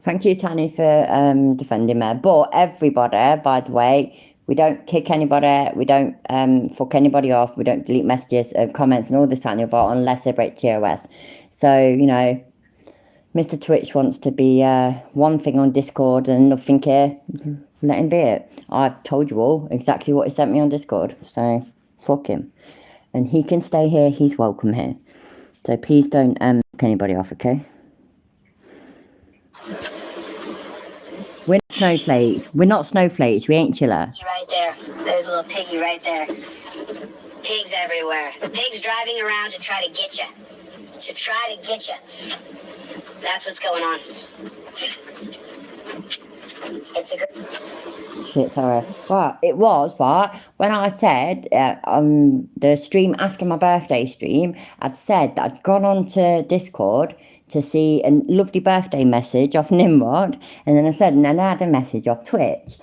Thank you, Tanny, for defending me. But everybody, by the way, we don't kick anybody, we don't fuck anybody off, we don't delete messages, comments and all this and the other unless they break TOS. So, you know, Mr. Twitch wants to be one thing on Discord and nothing here. Let him be it. I've told you all exactly what he sent me on Discord. So, fuck him. And he can stay here, he's welcome here. So please don't kick anybody off, okay? We're not snowflakes. We're not snowflakes. We ain't chiller. Right there. There's a little piggy right there. Pigs everywhere. Pigs driving around to try to get you. That's what's going on. It's a good... Shit, sorry. But it was, right, when I said on the stream after my birthday stream, I'd said that I'd gone on to Discord to see a lovely birthday message off Nimrod, and then I had a message off Twitch,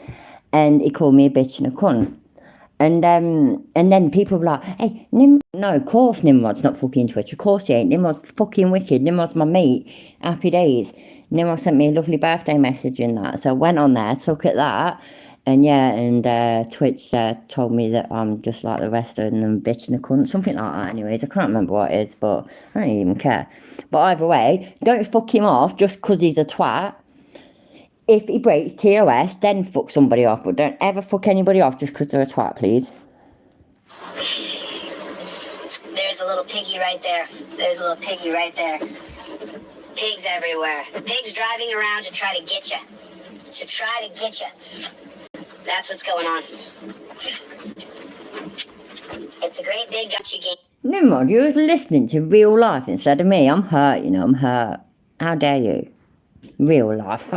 and he called me a bitch and a cunt. And then people were like, hey, Nimrod, no, of course Nimrod's not fucking Twitch, of course he ain't, Nimrod's fucking wicked, Nimrod's my mate, happy days. Nimrod sent me a lovely birthday message in that, so I went on there, took at that, and yeah, and Twitch told me that I'm just like the rest of them, bitch and a cunt, something like that anyways, I can't remember what it is, but I don't even care. But either way, don't fuck him off just because he's a twat. If he breaks TOS, then fuck somebody off, but don't ever fuck anybody off just because they're a twat, please. There's a little piggy right there. Pigs everywhere. Pigs driving around to try to get you. That's what's going on. It's a great big gotcha game. Nimrod, you was listening to real life instead of me. I'm hurt, you know, I'm hurt. How dare you? Real life.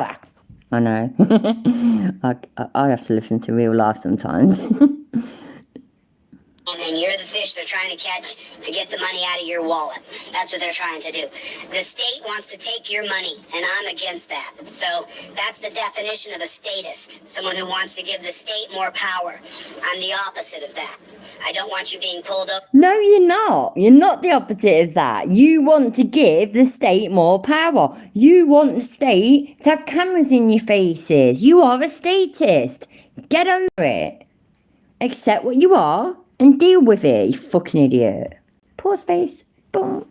I know. I have to listen to real life sometimes. And you're the fish they're trying to catch to get the money out of your wallet. That's what they're trying to do. The state wants to take your money, and I'm against that. So that's the definition of a statist. Someone who wants to give the state more power. I'm the opposite of that. I don't want you being pulled up. No, you're not. You're not the opposite of that. You want to give the state more power. You want the state to have cameras in your faces. You are a statist. Get over it. Accept what you are and deal with it, you fucking idiot. Pause face. Boom.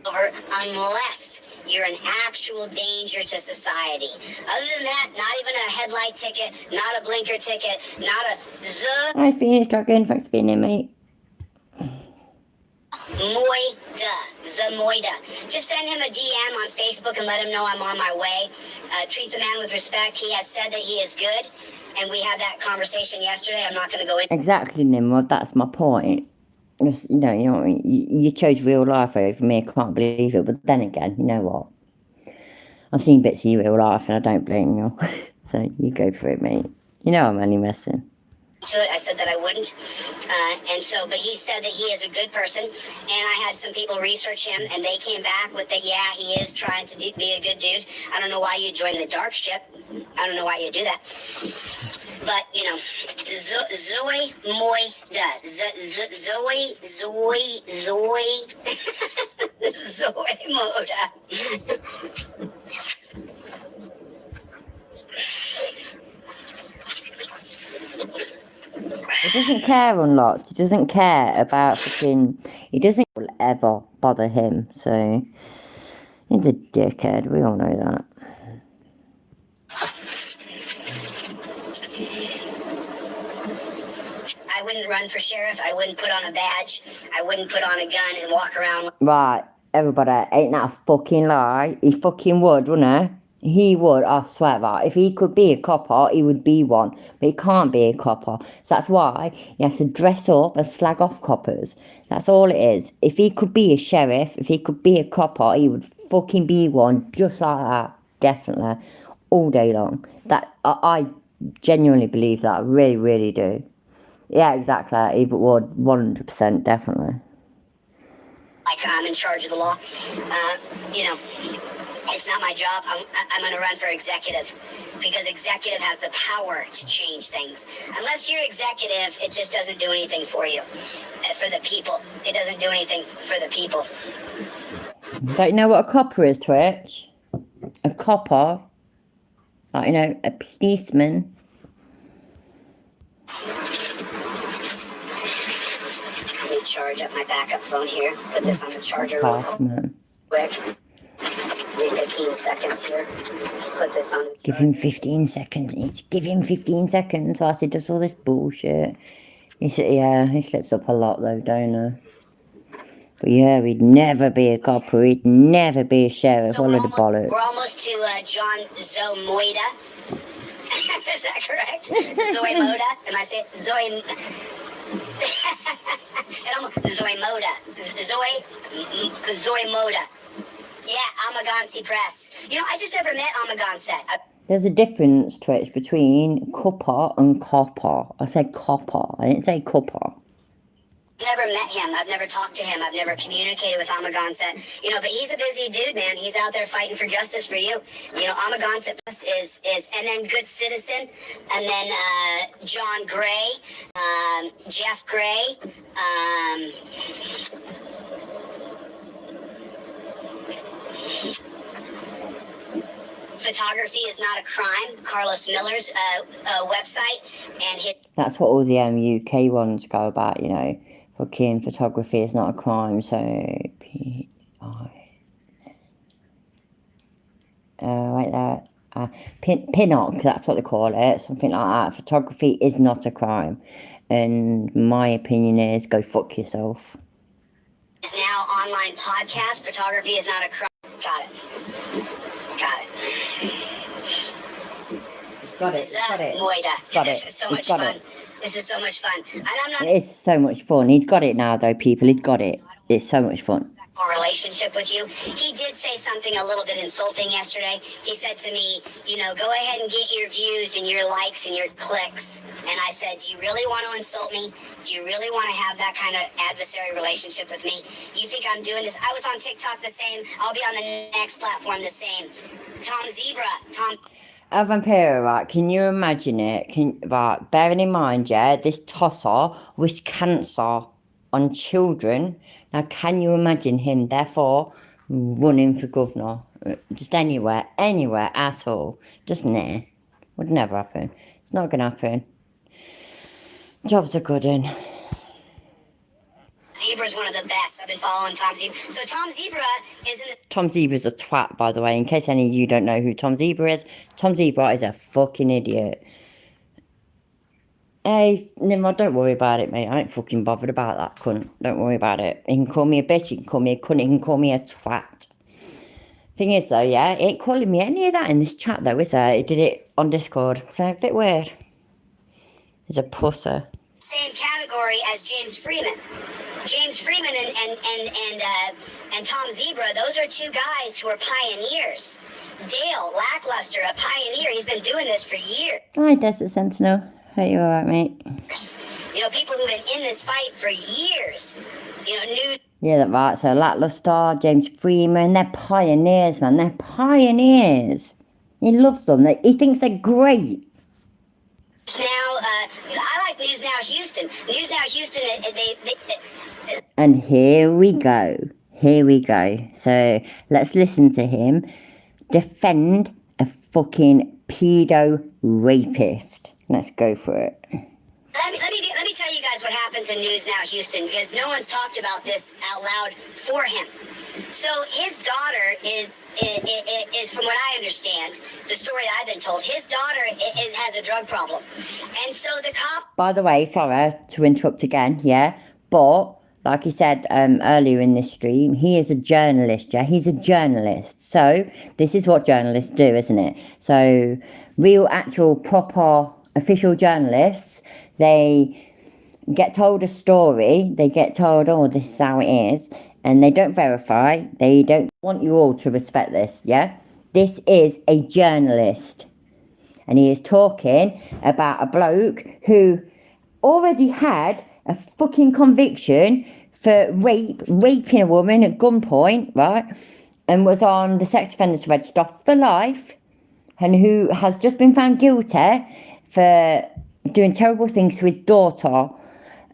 Over unless you're an actual danger to society. Other than that, not even a headlight ticket, not a blinker ticket, not a Hi, Phoenix Dragon. Thanks for being here, mate. Zamoida. Just send him a DM on Facebook and let him know I'm on my way. Treat the man with respect. He has said that he is good, and we had that conversation yesterday. I'm not going to go in. Exactly, Nimrod. That's my point. Just, you know what I mean? You chose real life over me. I can't believe it. But then again, you know what? I've seen bits of you real life, and I don't blame you. So you go for it, mate. You know I'm only messing. to it. I said that I wouldn't. But he said that he is a good person. And I had some people research him, and they came back with that, yeah, he is trying to be a good dude. I don't know why you joined the dark ship. I don't know why you do that. But, you know, Zoe Moida. Zoe Moda. He doesn't care, Unlocked. He doesn't care about fucking... He doesn't ever bother him, so... He's a dickhead, we all know that. I wouldn't run for sheriff. I wouldn't put on a badge. I wouldn't put on a gun and walk around. Right, everybody, ain't that a fucking lie? He fucking would, wouldn't he? He would, I swear that. If he could be a copper, he would be one. But he can't be a copper. So that's why he has to dress up and slag off coppers. That's all it is. If he could be a sheriff, if he could be a copper, he would fucking be one. Just like that. Definitely. All day long. That I genuinely believe that. I really, really do. Yeah, exactly. He would. 100%, definitely. Like I'm in charge of the law. You know... It's not my job. I'm going to run for executive because executive has the power to change things. Unless you're executive, it just doesn't do anything for you, for the people. It doesn't do anything for the people. Don't you know what a copper is, Twitch? A copper, like, you know, a policeman. Let me charge up my backup phone here. Put this on the charger real quick. 15 seconds here. Let's put this on. Give him 15 seconds. Give him 15 seconds whilst he does all this bullshit. He slips up a lot though, don't he? But yeah, he'd never be a copper. He'd never be a sheriff. All of the bollocks. We're almost to John Zomoida. Is that correct? Zoe Moda. Am I saying Zoe? Zoe Moda. Zoe Moda. Yeah, Amagansi Press. You know, I just never met Amaganset. There's a difference, Twitch, between copper and copper. I said copper. I didn't say copper. I've never met him. I've never talked to him. I've never communicated with Amaganset. You know, but he's a busy dude, man. He's out there fighting for justice for you. You know, Amaganset is, and then Good Citizen, and then John Gray, Jeff Gray, Photography is not a crime. Carlos Miller's website and his. That's what all the UK ones go about, you know. Fucking photography is not a crime, so right there. Pinnock, that's what they call it, something like that. Photography is not a crime, and my opinion is go fuck yourself. Is now online podcast. Photography is not a crime. Got it. Got it. This is so much fun. This is so much fun. And I'm not. It is so much fun. He's got it now, though, people. He's got it. It's so much fun. Relationship with you. He did say something a little bit insulting yesterday. He said to me, you know, go ahead and get your views and your likes and your clicks. And I said, do you really want to insult me? Do you really want to have that kind of adversary relationship with me? You think I'm doing this? I was on TikTok the same. I'll be on the next platform the same. Tom Zebra. A vampire, right? Can you imagine it? Right, bearing in mind, yeah, this tosser wished cancer on children. Now, can you imagine him, therefore, running for governor? Just anywhere at all. Just nah. Would never happen. It's not going to happen. Job's a good one. Zebra's one of the best. I've been following Tom Zebra. So Tom Zebra is in the... Tom Zebra's a twat, by the way. In case any of you don't know who Tom Zebra is, Tom Zebra is a fucking idiot. Hey, Nimrod, don't worry about it, mate. I ain't fucking bothered about that cunt. Don't worry about it. He can call me a bitch, he can call me a cunt, he can call me a twat. Thing is, though, yeah, he ain't calling me any of that in this chat, though, is there? He did it on Discord, so a bit weird. He's a pusser. Same category as James Freeman. James Freeman and Tom Zebra, those are two guys who are pioneers. Dale Lackluster, a pioneer. He's been doing this for years. Hi, Desert Sentinel. Are you alright, mate? You know, people who've been in this fight for years. You know, news. Yeah, that's right. So Lackluster, James Freeman, they're pioneers, man. They're pioneers. He loves them. He thinks they're great. Now, I like News Now Houston. News Now Houston, And here we go. Here we go. So let's listen to him defend a fucking pedo rapist. Let's go for it. Let me tell you guys what happened to News Now Houston, because no one's talked about this out loud for him. So his daughter is from what I understand, the story I've been told, his daughter has a drug problem. And so the cop... By the way, sorry to interrupt again, yeah? But, like he said earlier in this stream, he is a journalist, yeah? He's a journalist. So, this is what journalists do, isn't it? So, real, actual, proper, official journalists, they get told a story, they get told, oh, this is how it is, and they don't verify, they don't want you all to respect this, yeah? This is a journalist, and he is talking about a bloke who already had a fucking conviction for raping a woman at gunpoint, right? And was on the sex offenders register for life, and who has just been found guilty for doing terrible things to his daughter,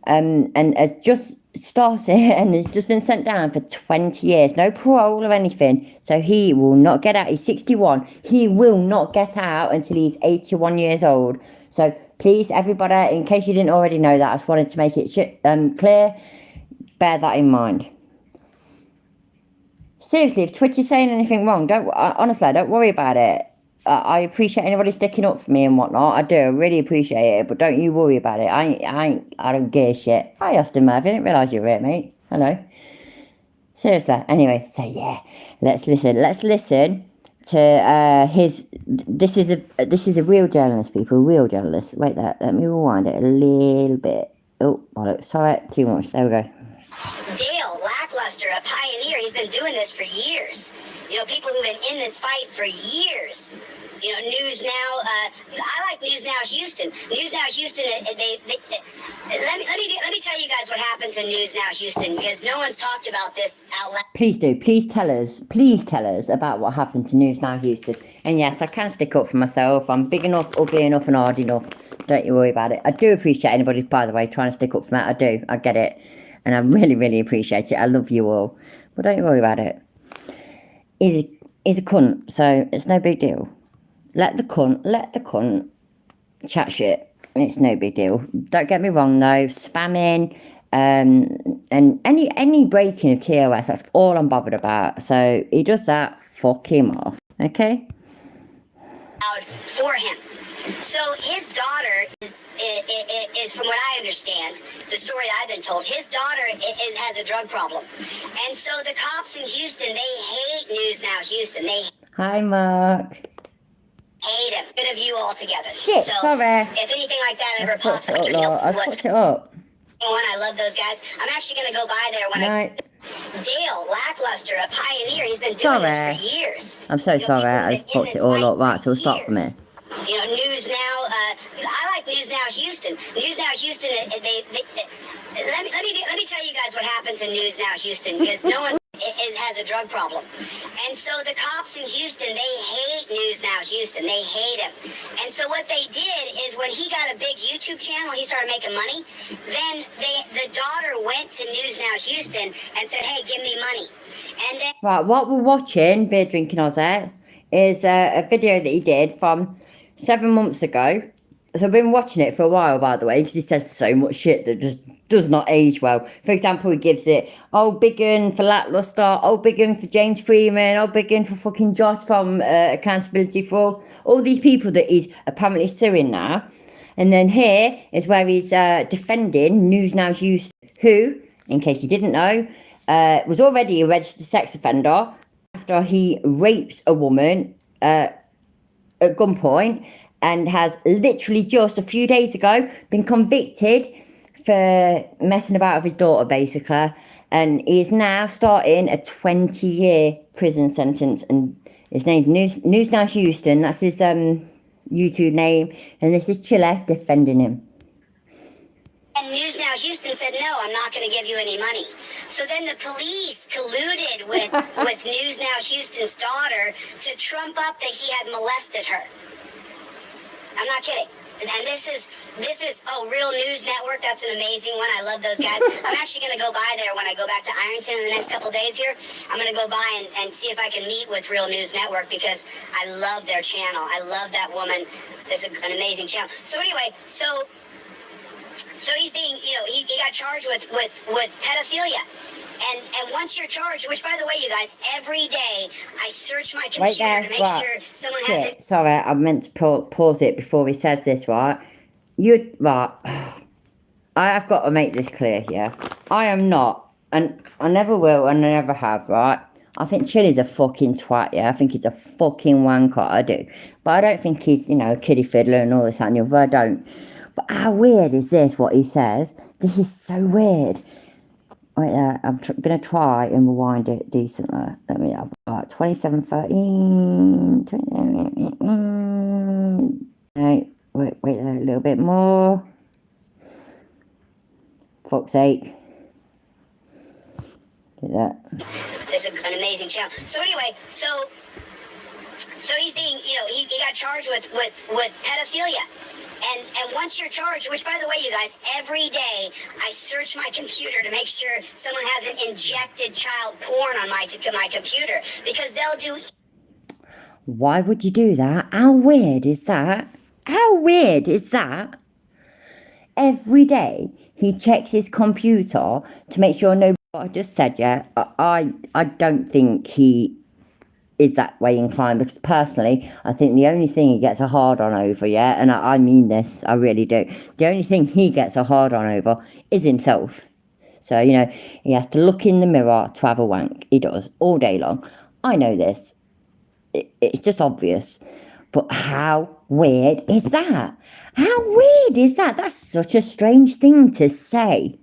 and has just started and has just been sent down for 20 years. No parole or anything. So he will not get out. He's 61. He will not get out until he's 81 years old. So please, everybody, in case you didn't already know that, I just wanted to make it clear. Bear that in mind. Seriously, if Twitter's saying anything wrong, honestly, don't worry about it. I appreciate anybody sticking up for me and whatnot. I do. I really appreciate it. But don't you worry about it. I don't give a shit. Hi, Austin Murphy. I didn't realise you were here, mate. Hello. Seriously. Anyway, so yeah. Let's listen. Let's listen to his... This is a real journalist, people. Real journalist. Wait there. Let me rewind it a little bit. Oh, bollocks. Sorry. Too much. There we go. Dale Lackluster, a pioneer. He's been doing this for years. You know, people who've been in this fight for years. You know, News Now, I like News Now Houston. News Now Houston, let me tell you guys what happened to News Now Houston, because no one's talked about this out loud. Please do. Please tell us about what happened to News Now Houston. And yes, I can stick up for myself. I'm big enough, ugly enough and hard enough. Don't you worry about it. I do appreciate anybody, by the way, trying to stick up for me. I do. I get it. And I really, really appreciate it. I love you all. But don't you worry about it. He's a cunt, so it's no big deal. Let the cunt chat shit. It's no big deal. Don't get me wrong though, spamming and any breaking of TOS, that's all I'm bothered about. So he does that, fuck him off. Okay? For him. So his daughter is from what I understand, the story I've been told, his daughter has a drug problem. And so the cops in Houston, they hate News Now Houston. They Hi, Mark. hate him. Good of you all together. Shit, so sorry. If anything like that ever I pops fucked up, it up, I fucked it up. I love those guys. I'm actually going to go by there when Dale Lackluster, a pioneer, he's been doing this for years. I'm so sorry, I just fucked it all up. Right, so we'll start from here. You know, News Now, I like News Now Houston. News Now Houston, let me tell you guys what happened to News Now Houston, because no one has a drug problem. And so the cops in Houston, they hate News Now Houston. They hate him. And so what they did is when he got a big YouTube channel, he started making money, then the daughter went to News Now Houston and said, hey, give me money. And then... Right, what we're watching, Beer Drinking Ozzy, is a video that he did from 7 months ago. So I've been watching it for a while, by the way, because he says so much shit that just does not age well. For example, he gives it, oh, big un for Lackluster, oh, big un for James Freeman, oh, big un for fucking Josh from Accountability for all these people that he's apparently suing now. And then here is where he's defending News Now Houston, who, in case you didn't know, was already a registered sex offender after he rapes a woman at gunpoint, and has literally just a few days ago been convicted for messing about with his daughter, basically. And he is now starting a 20-year prison sentence. And his name's News Now Houston. That's his YouTube name, and this is Chile defending him. And News Now Houston said, no, I'm not going to give you any money. So then the police colluded with News Now Houston's daughter to trump up that he had molested her. I'm not kidding. And this is Real News Network. That's an amazing one. I love those guys. I'm actually going to go by there when I go back to Ironton in the next couple days here. I'm going to go by and see if I can meet with Real News Network because I love their channel. I love that woman. It's an amazing channel. So anyway, so he's being, he got charged with pedophilia. And once you're charged, which by the way, you guys, every day I search my computer to make sure someone has it. Sorry, I meant to pause it before he says this, right? I have got to make this clear here. I am not, and I never will, and I never have, right? I think Chili's a fucking twat, yeah? I think he's a fucking wanker, I do. But I don't think he's, a kiddie fiddler and all this and the other, I don't. But how weird is this, what he says? This is so weird. Wait there, I'm going to try and rewind it decently. Let me have 27:13. Wait there, a little bit more. Fuck's sake. Get that. It's an amazing channel. So anyway, so he's being, he got charged with pedophilia. And once you're charged, which by the way, you guys, every day I search my computer to make sure someone hasn't injected child porn on my computer because they'll do. Why would you do that? How weird is that? How weird is that? Every day he checks his computer to make sure nobody. I just said, yeah, I don't think he is that way inclined because personally I think the only thing he gets a hard on over, yeah, and I mean this, I really do, the only thing he gets a hard on over is himself. So he has to look in the mirror to have a wank. He does all day long. I know this, it's just obvious. But how weird is that? How weird is that? That's such a strange thing to say.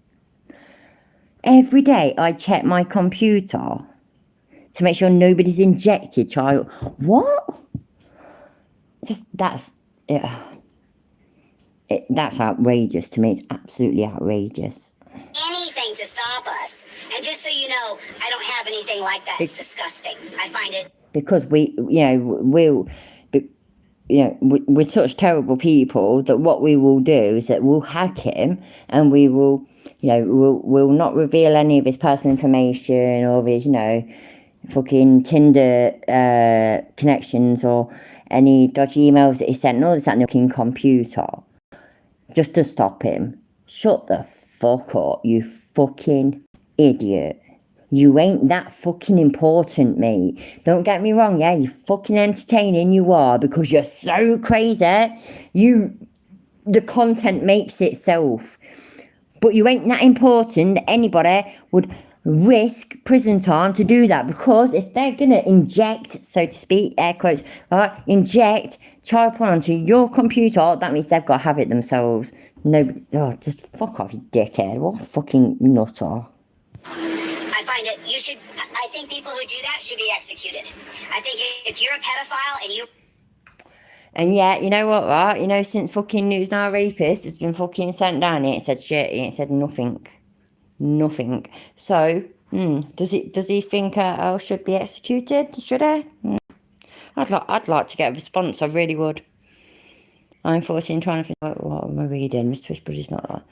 Every day I check my computer to make sure nobody's injected child. What? That's outrageous to me. It's absolutely outrageous. Anything to stop us. And just so you know, I don't have anything like that. It's disgusting. I find it. Because we're such terrible people that what we will do is that we'll hack him and we will, we'll not reveal any of his personal information or his, fucking Tinder connections or any dodgy emails that he sent and all this on the fucking computer just to stop him. Shut the fuck up, you fucking idiot. You ain't that fucking important, mate. Don't get me wrong, yeah, you're fucking entertaining, you are, because you're so crazy. The content makes itself. But you ain't that important that anybody would risk prison time to do that, because if they're gonna inject, so to speak, air quotes, right, inject child porn onto your computer, that means they've got to have it themselves. Nobody, just fuck off, you dickhead. What a fucking nutter. I find it, I think people who do that should be executed. I think if you're a pedophile and you. And yeah, you know what, right? Since fucking News Now Rapist has been fucking sent down, it said shit, it said nothing. Nothing. So, does he think I should be executed? Should I? I'd like to get a response. I really would. I'm 14, trying to think what am I reading. Mr. Whispery's not like.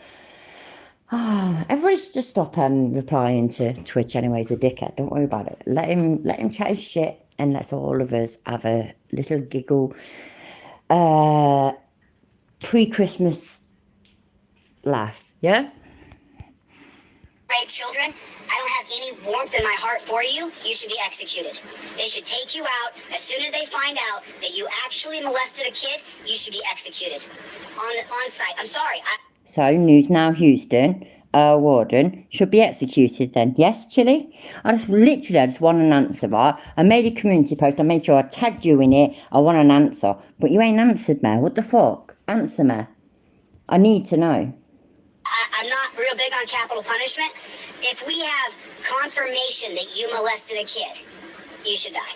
Everybody should just stop replying to Twitch anyway. He's a dickhead. Don't worry about it. Let him chat his shit, and let's all of us have a little giggle. Pre-Christmas laugh. Yeah. Rape children, I don't have any warmth in my heart for you. You should be executed. They should take you out as soon as they find out that you actually molested a kid. You should be executed on site. I'm sorry. So News Now Houston, warden should be executed then. Yes, Chili? I just want an answer, right? I made a community post. I made sure I tagged you in it. I want an answer, but you ain't answered me. What the fuck? Answer me. I need to know. I'm not real big on capital punishment. If we have confirmation that you molested a kid, you should die.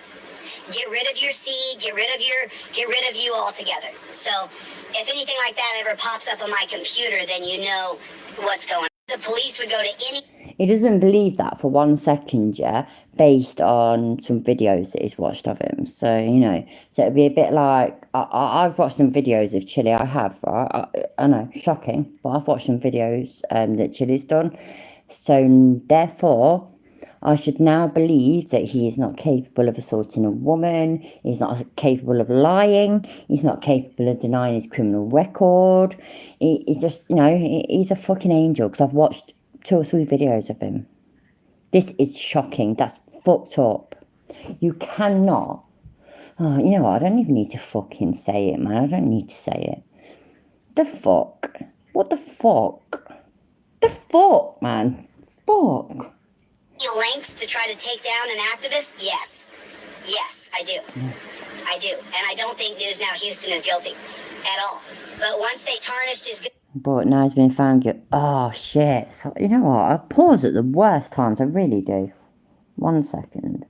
get rid of your seed, get rid of you altogether. So if anything like that ever pops up on my computer, then you know what's going on. The police would go to any... He doesn't believe that for 1 second, yeah, based on some videos that he's watched of him. So, you know, so it'd be a bit like, I've watched some videos of Chile, I have, right? I know, shocking, but I've watched some videos that Chile's done. So, therefore, I should now believe that he is not capable of assaulting a woman, he's not capable of lying, he's not capable of denying his criminal record. He's just, you know, he's a fucking angel, because I've watched 2 or 3 videos of him. This is shocking. That's fucked up. You cannot... Oh, you know what? I don't even need to fucking say it, man. I don't need to say it. The fuck? What the fuck? The fuck, man? Fuck. Lengths to try to take down an activist? Yes. Yes, I do. I do. And I don't think News Now Houston is guilty at all. But once they tarnished his... But now he's been found guilty. Oh, shit. So, you know what? I pause at the worst times. I really do. 1 second.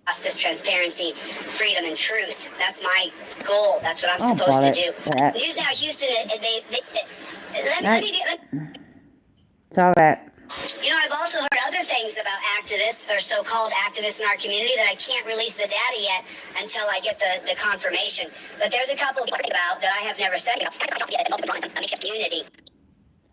Justice, transparency, freedom, and truth. That's my goal. That's what I'm supposed to do. Yeah. News Now Houston, let me Sorry. You know, I've also heard other things about activists, or so-called activists in our community, that I can't release the data yet until I get the confirmation. But there's a couple of things about that I have never said. Community.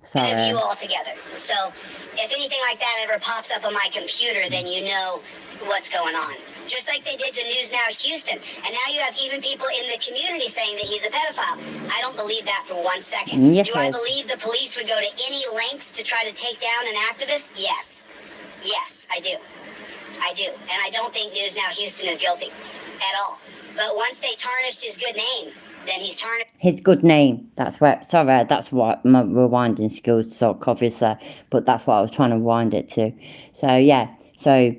Sorry. And of you all together. So if anything like that ever pops up on my computer, then you know what's going on. Just like they did to News Now Houston. And now you have even people in the community saying that he's a pedophile. I don't believe that for 1 second. Yes, Do I believe the police would go to any lengths to try to take down an activist? Yes. Yes, I do. I do. And I don't think News Now Houston is guilty at all. But once they tarnished his good name, then he's tarnished his good name. That's where, sorry, that's what my rewinding skills so obvious there. But that's what I was trying to wind it to. So, yeah. So,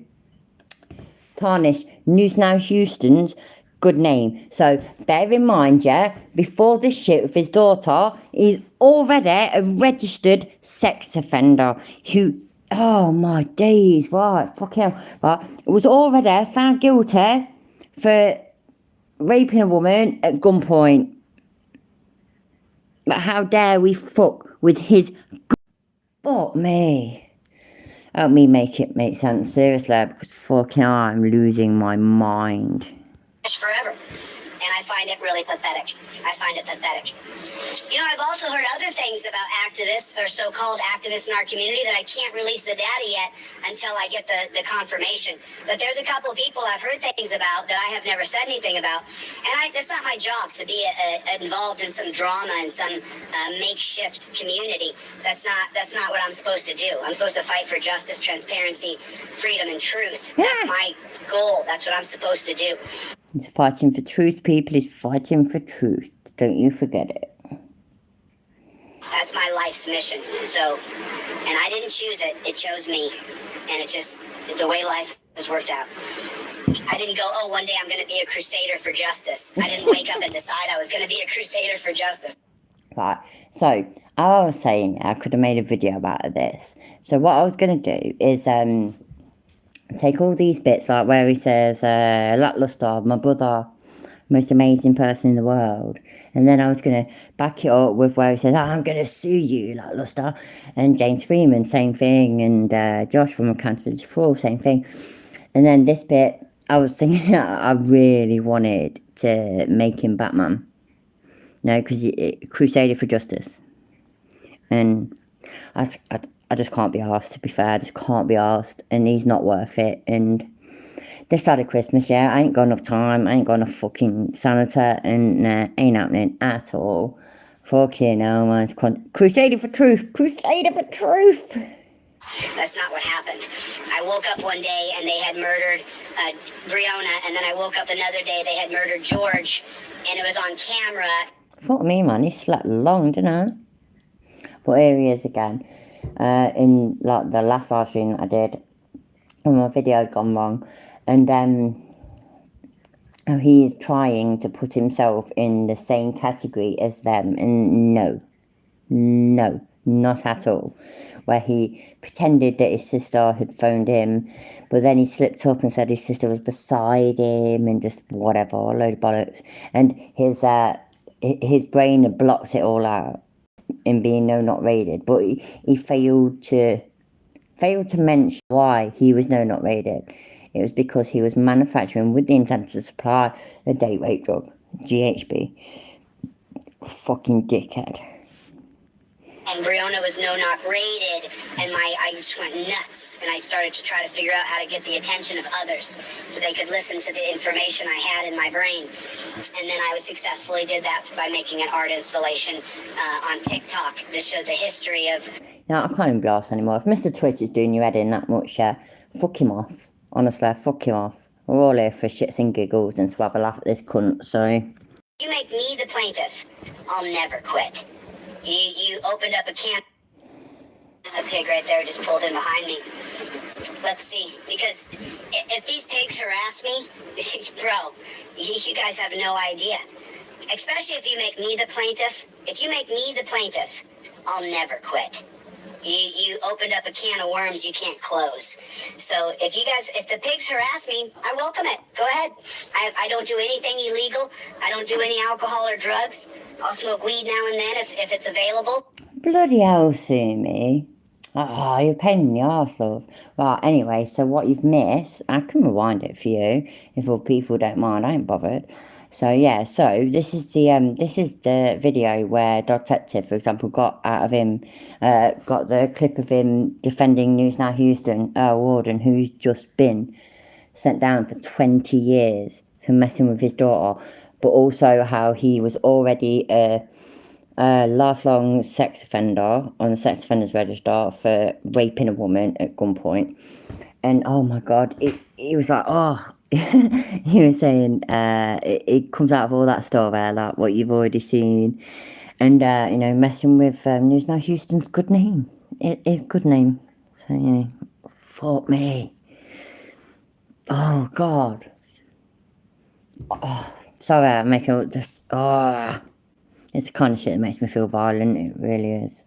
tarnish News Now Houston's good name. So, bear in mind, yeah, before this shit with his daughter, he's already a registered sex offender who, oh my days, right, fucking hell, right, was already found guilty for raping a woman at gunpoint. But how dare we fuck with his... Fuck me. Help me make it make sense, seriously, because fucking I'm losing my mind. forever. And I find it really pathetic. I find it pathetic. You know, I've also heard other things about activists, or so-called activists in our community, that I can't release the data yet until I get the confirmation. But there's a couple of people I've heard things about that I have never said anything about. And that's not my job to be involved in some drama and some makeshift community. That's not what I'm supposed to do. I'm supposed to fight for justice, transparency, freedom, and truth. That's my goal. That's what I'm supposed to do. He's fighting for truth, people. He's fighting for truth. Don't you forget it. That's my life's mission. So, and I didn't choose it. It chose me. And it just is the way life has worked out. I didn't go, oh, one day I'm going to be a crusader for justice. I didn't wake up and decide I was going to be a crusader for justice. Right. So, I was saying I could have made a video about this. So, what I was going to do is take all these bits, like where he says, lackluster, my brother, most amazing person in the world. And then I was going to back it up with where he says, I'm going to sue you, lackluster. And James Freeman, same thing. And Josh from Accountability for All, same thing. And then this bit, I was thinking, I really wanted to make him Batman. No, because Crusader for Justice. And I just can't be arsed, to be fair. I just can't be arsed. And he's not worth it. And this side of Christmas, yeah, I ain't got enough time. I ain't got enough fucking sanity. And ain't happening at all. Fucking hell, man. Crusader for truth. Crusader for truth. That's not what happened. I woke up one day and they had murdered Breonna. And then I woke up another day they had murdered George. And it was on camera. Fuck me, man. He slept long, didn't I? But here he is again. In like the last live stream that I did, when my video had gone wrong, and he's trying to put himself in the same category as them, and no, not at all. Where he pretended that his sister had phoned him, but then he slipped up and said his sister was beside him and just whatever, a load of bollocks. And his brain had blocked it all out in being no not rated, but he failed to mention why he was no not rated. It was because he was manufacturing with the intent to supply the date rape drug, GHB. Fucking dickhead. And Brianna was no knock rated, and I just went nuts, and I started to try to figure out how to get the attention of others so they could listen to the information I had in my brain. And then I successfully did that by making an art installation on TikTok that showed the history of... Now, I can't even be arsed anymore. If Mr. Twitch is doing your head in that much, fuck him off. Honestly, fuck him off. We're all here for shits and giggles and to have a laugh at this cunt, so... You make me the plaintiff, I'll never quit. You opened up a can. There's a pig right there just pulled in behind me. Let's see, because if these pigs harass me, bro, you guys have no idea. Especially if you make me the plaintiff. If you make me the plaintiff, I'll never quit. You opened up a can of worms you can't close. So if the pigs harass me, I welcome it. Go ahead. I don't do anything illegal. I don't do any alcohol or drugs. I'll smoke weed now and then if it's available. Bloody hell, Sumi. Oh, you're a pain in the arse, love. Right, anyway, so what you've missed, I can rewind it for you. If all people don't mind, I ain't bothered. So yeah, so this is the video where Detective, for example, got the clip of him defending News Now Houston, Warden, who's just been sent down for 20 years for messing with his daughter, but also how he was already a lifelong sex offender on the sex offenders register for raping a woman at gunpoint. And oh my god, it was like, oh, he was saying it comes out of all that stuff there, like what you've already seen. And, you know, messing with News Now Houston's good name. It is good name. So, you know, fuck me. Oh, God. Oh, sorry, I'm making just, it's the kind of shit that makes me feel violent. It really is.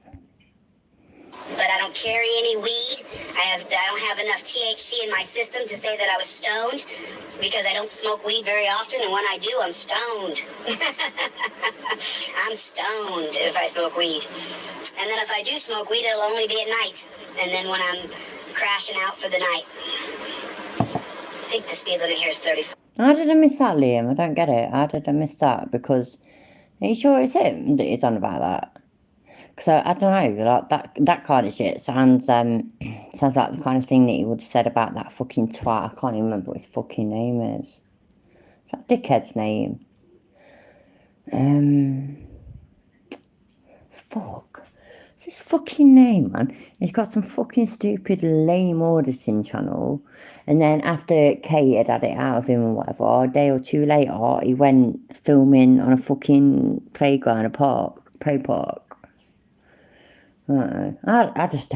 But I don't carry any weed. I don't have enough THC in my system to say that I was stoned because I don't smoke weed very often, and when I do, I'm stoned. I'm stoned if I smoke weed. And then if I do smoke weed, it'll only be at night. And then when I'm crashing out for the night. I think the speed limit here is 35. How did I miss that, Liam? I don't get it. How did I miss that? Because, are you sure it's him that he's on about that? Because I don't know, like that kind of shit sounds like the kind of thing that he would have said about that fucking twat. I can't even remember what his fucking name is. It's that dickhead's name. Fuck. What's his fucking name, man? He's got some fucking stupid lame auditing channel. And then after Kate had it out of him or whatever, a day or two later, he went filming on a fucking playground, play park. I just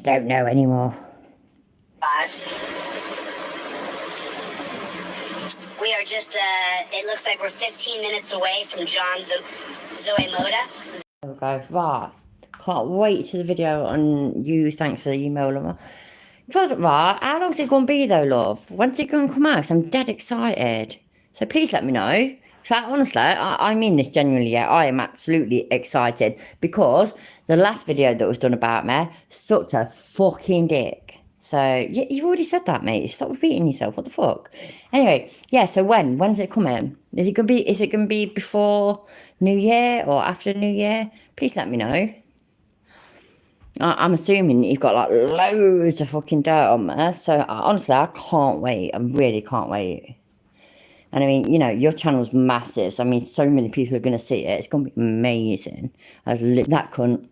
don't know anymore. 5. We are just, it looks like we're 15 minutes away from John Zoe Moda. There we go. Right. Can't wait to the video on you. Thanks for the email, Lama. Right. How long's it going to be, though, love? When's it going to come out? 'Cause I'm dead excited. So please let me know. So honestly, I mean this genuinely, yeah, I am absolutely excited because the last video that was done about me sucked a fucking dick. So, you've already said that, mate. Stop repeating yourself. What the fuck? Anyway, yeah, so when's it coming? Is it gonna be before New Year or after New Year? Please let me know. I'm assuming you've got like loads of fucking dirt on there. So honestly, I can't wait. I really can't wait. And I mean, you know, your channel's massive. So, I mean, so many people are going to see it. It's going to be amazing. That cunt.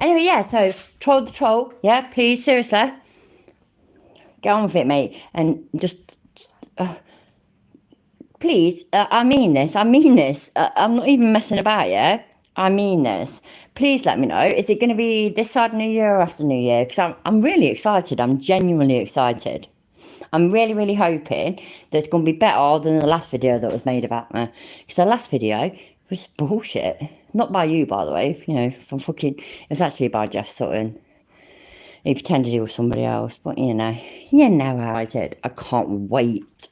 Anyway, yeah, so troll the troll. Yeah, please, seriously. Get on with it, mate. And just please, I mean this. I'm not even messing about, yeah? I mean this. Please let me know. Is it going to be this side of New Year or after New Year? Because I'm really excited. I'm genuinely excited. I'm really, really hoping that it's going to be better than the last video that was made about me. Because the last video was bullshit. Not by you, by the way, you know, from fucking, it was actually by Jeff Sutton. He pretended he was somebody else, but you know how I did. I can't wait.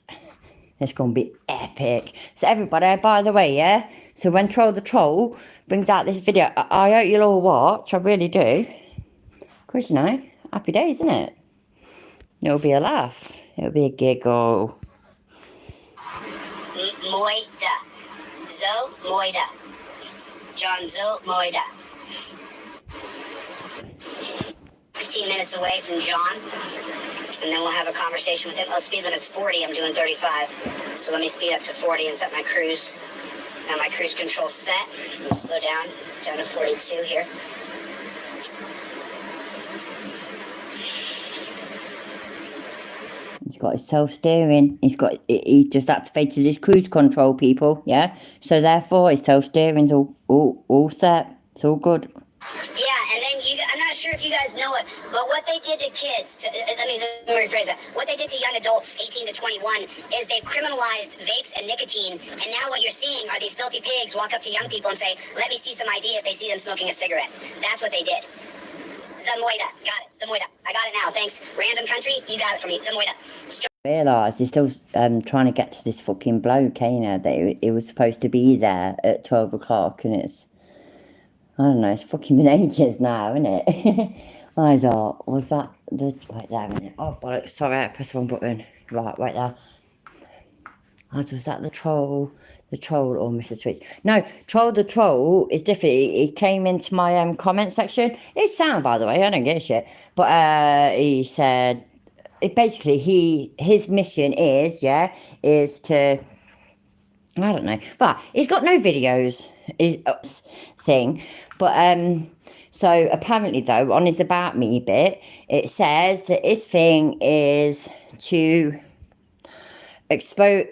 It's going to be epic. So everybody, by the way, yeah, so when Troll the Troll brings out this video, I hope you'll all watch, I really do. Because, you know, happy days, isn't it? It'll be a laugh. It'll be a giggle. Moida. Zo Moida. John Zo Moida. 15 minutes away from John, and then we'll have a conversation with him. Oh, speed limit's 40, I'm doing 35. So let me speed up to 40 and set my cruise. Now my cruise control set. Let me slow down to 42 here. He's got his self-steering. He's just activated his cruise control, people, yeah? So therefore, his self-steering's all set. It's all good. Yeah, and then I'm not sure if you guys know it, but what they did to kids, let me rephrase that. What they did to young adults, 18 to 21, is they've criminalized vapes and nicotine, and now what you're seeing are these filthy pigs walk up to young people and say, let me see some ID if they see them smoking a cigarette. That's what they did. Zamoida, got it, Zamoida. I got it now, thanks. Random country, you got it for me, Zamoida. Realise he's still trying to get to this fucking bloke, ain't he? That he was supposed to be there at 12 o'clock, and it's, I don't know, it's fucking been ages now, isn't it? I thought, was that the, wait there a minute, oh bollocks, sorry, I pressed the wrong button. Right, wait there. Was that the troll or Mr. Twitch? No, Troll the Troll is different. He came into my comment section. It's sound, by the way, I don't give a shit. But he said, basically, his mission is, yeah, is to, I don't know, but he's got no videos, thing, but so apparently though, on his About Me bit, it says that his thing is to expose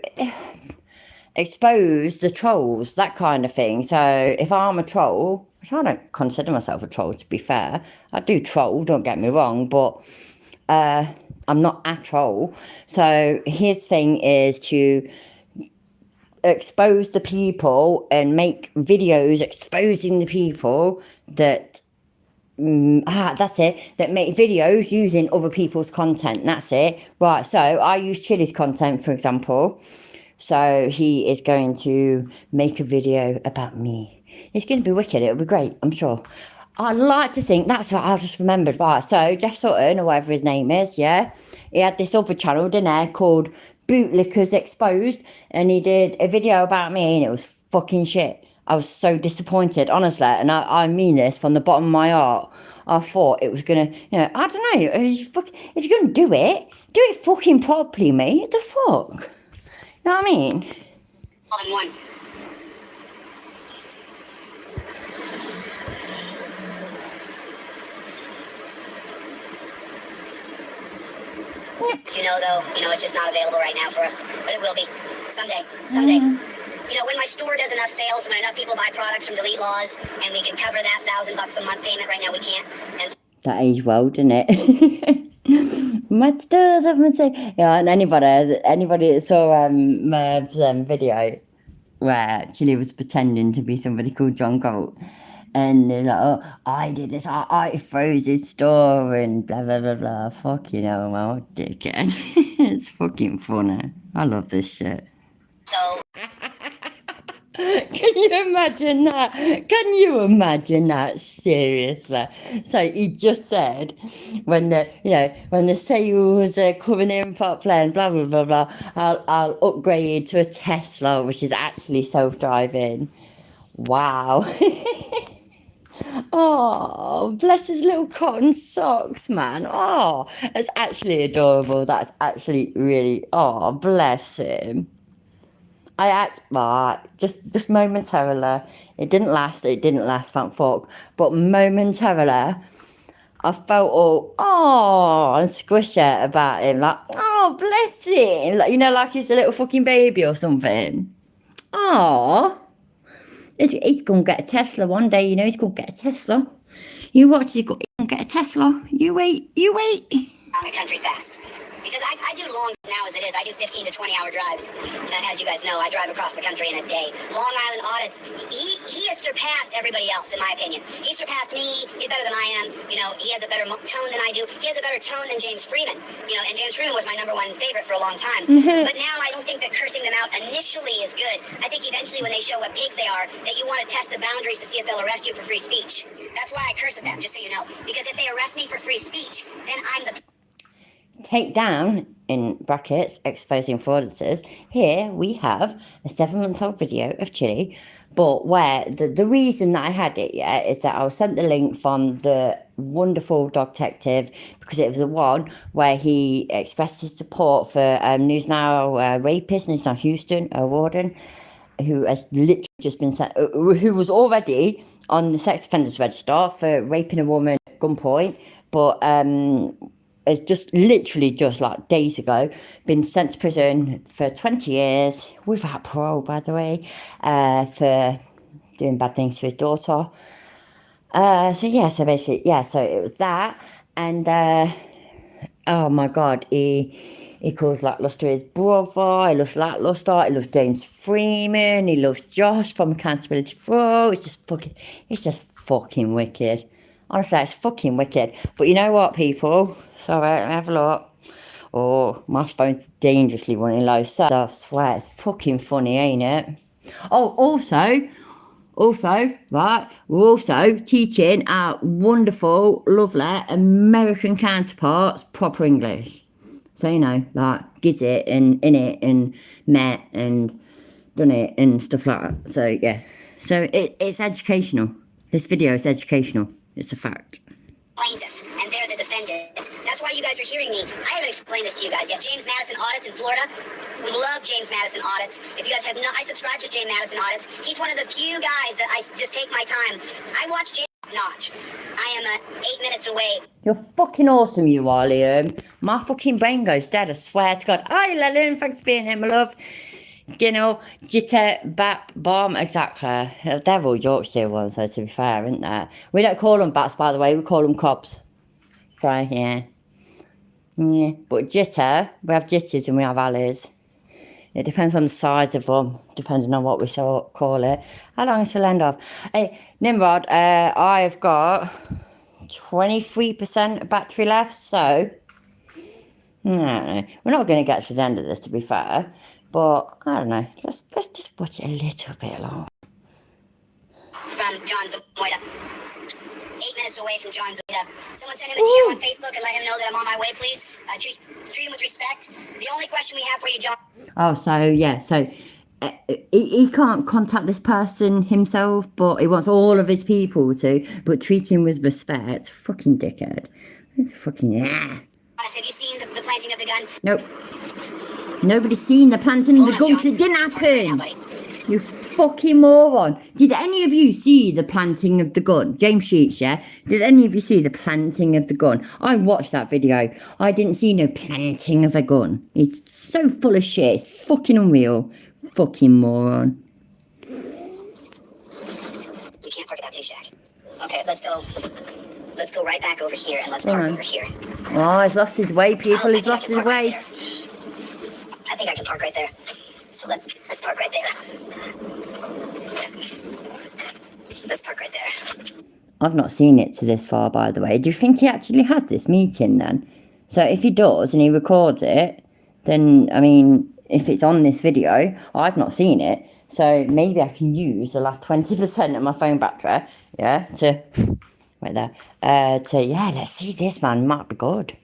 the trolls, that kind of thing. So if I'm a troll, which I don't consider myself a troll, to be fair, I do troll, don't get me wrong, but I'm not a troll. So his thing is to expose the people and make videos exposing the people that that's it, that make videos using other people's content. That's it. Right, so I use Chili's content, for example. So he is going to make a video about me. It's going to be wicked. It'll be great, I'm sure. I'd like to think, that's what I just remembered. Right, so Jeff Sutton, or whatever his name is, yeah, he had this other channel, didn't he, called Bootlickers Exposed, and he did a video about me, and it was fucking shit. I was so disappointed, honestly, and I mean this from the bottom of my heart. I thought it was gonna, you know, I don't know, if you're gonna do it fucking properly, mate. What the fuck? You know what I mean? All in one. You know, though, it's just not available right now for us, but it will be someday. You know, when my store does enough sales, when enough people buy products from Delete Laws, and we can cover that $1,000 a month payment. Right now, we can't. And that aged well, didn't it? My stores haven't say, yeah. And anybody that saw Merv's video where Chili was pretending to be somebody called John Colt, and they're like, oh, I did this, I froze his store and blah blah blah blah. Fuck, you know, well, dickhead. It's fucking funny. I love this shit. so Can you imagine that? Can you imagine that? Seriously. So he just said, when the sales are coming in properly and blah blah blah blah, I'll upgrade to a Tesla, which is actually self-driving. Wow. Oh, bless his little cotton socks, man. Oh, that's actually adorable. That's actually really, oh, bless him. Just momentarily, it didn't last, thank fuck, but momentarily, I felt all, and squishy about him, like, oh, bless him, like, like he's a little fucking baby or something. Oh, he's gonna get a Tesla one day, he's gonna get a Tesla. You watch, he's gonna get a Tesla. You wait. I'm a country fast. Because I do long now as it is. I do 15 to 20 hour drives. As you guys know, I drive across the country in a day. Long Island audits, he has surpassed everybody else, in my opinion. He surpassed me. He's better than I am. You know, he has a better tone than I do. He has a better tone than James Freeman. You know, and James Freeman was my #1 favorite for a long time. But now I don't think that cursing them out initially is good. I think eventually when they show what pigs they are, that you want to test the boundaries to see if they'll arrest you for free speech. That's why I curse at them, just so you know. Because if they arrest me for free speech, then I'm the... Take down, in brackets, exposing fraudsters. Here we have a 7-month-old video of Chili, but where the reason that I had it, yeah, is that I was sent the link from the wonderful dog detective, because it was the one where he expressed his support for News Now rapist, News Now Houston, a warden, who has literally just been sent, who was already on the sex offenders register for raping a woman at gunpoint, but has just literally just like days ago been sent to prison for 20 years without parole, by the way, for doing bad things to his daughter. So basically, yeah, so it was that, and oh my god, he calls Lackluster his brother, he loves Lackluster, he loves James Freeman, he loves Josh from Accountability Pro. It's just fucking wicked. Honestly, it's fucking wicked. But you know what, people? Sorry, let me have a look. Oh, my phone's dangerously running low. So I swear, it's fucking funny, ain't it? Oh, also, right, we're also teaching our wonderful, lovely American counterparts proper English. So, you know, like, giz it and in it and met and done it and stuff like that. So, yeah. So, it's educational. This video is educational. It's a fact. Plaintiff, and they're the defendant. That's why you guys are hearing me. I haven't explained this to you guys yet. James Madison Audits in Florida. We love James Madison Audits. If you guys have not, I subscribe to James Madison Audits. He's one of the few guys that I just take my time. I watch James Notch. I am 8 minutes away. You're fucking awesome, you are, Liam. My fucking brain goes dead, I swear to God. Hi, Lillian. Thanks for being here, my love. You know, jitter, bap, bomb, exactly. They're all Yorkshire ones, though, to be fair, aren't they? We don't call them bats, by the way. We call them cobs. Right, yeah. Yeah. But jitter, we have jitters and we have alleys. It depends on the size of them, depending on what we call it. How long is the end off? Hey, Nimrod, I've got 23% battery left, so... No, we're not going to get to the end of this, to be fair. But, I don't know, let's just watch it a little bit long. From John Zamoyda. 8 minutes away from John Zamoyda. Someone send him a DM on Facebook and let him know that I'm on my way, please. Treat him with respect. The only question we have for you, John... Oh, so, yeah, so... he can't contact this person himself, but he wants all of his people to, but treat him with respect. Fucking dickhead. It's fucking... Yeah. Have you seen the planting of the gun? Nope. Nobody's seen the planting of the gun because it didn't happen. You fucking moron. Did any of you see the planting of the gun? James Sheets, yeah? Did any of you see the planting of the gun? I watched that video. I didn't see no planting of a gun. It's so full of shit. It's fucking unreal. Fucking moron. We can't park at that day, Shack. Okay, let's go. Let's go right back over here and let's park over here. Oh, he's lost his way, people. He's lost his way. Right, I think I can park right there. So let's park right there. Let's park right there. I've not seen it to this far, by the way. Do you think he actually has this meeting then? So if he does and he records it, then, I mean, if it's on this video, I've not seen it. So maybe I can use the last 20% of my phone battery, yeah, to... Right there. Yeah, let's see this, man. Might be good.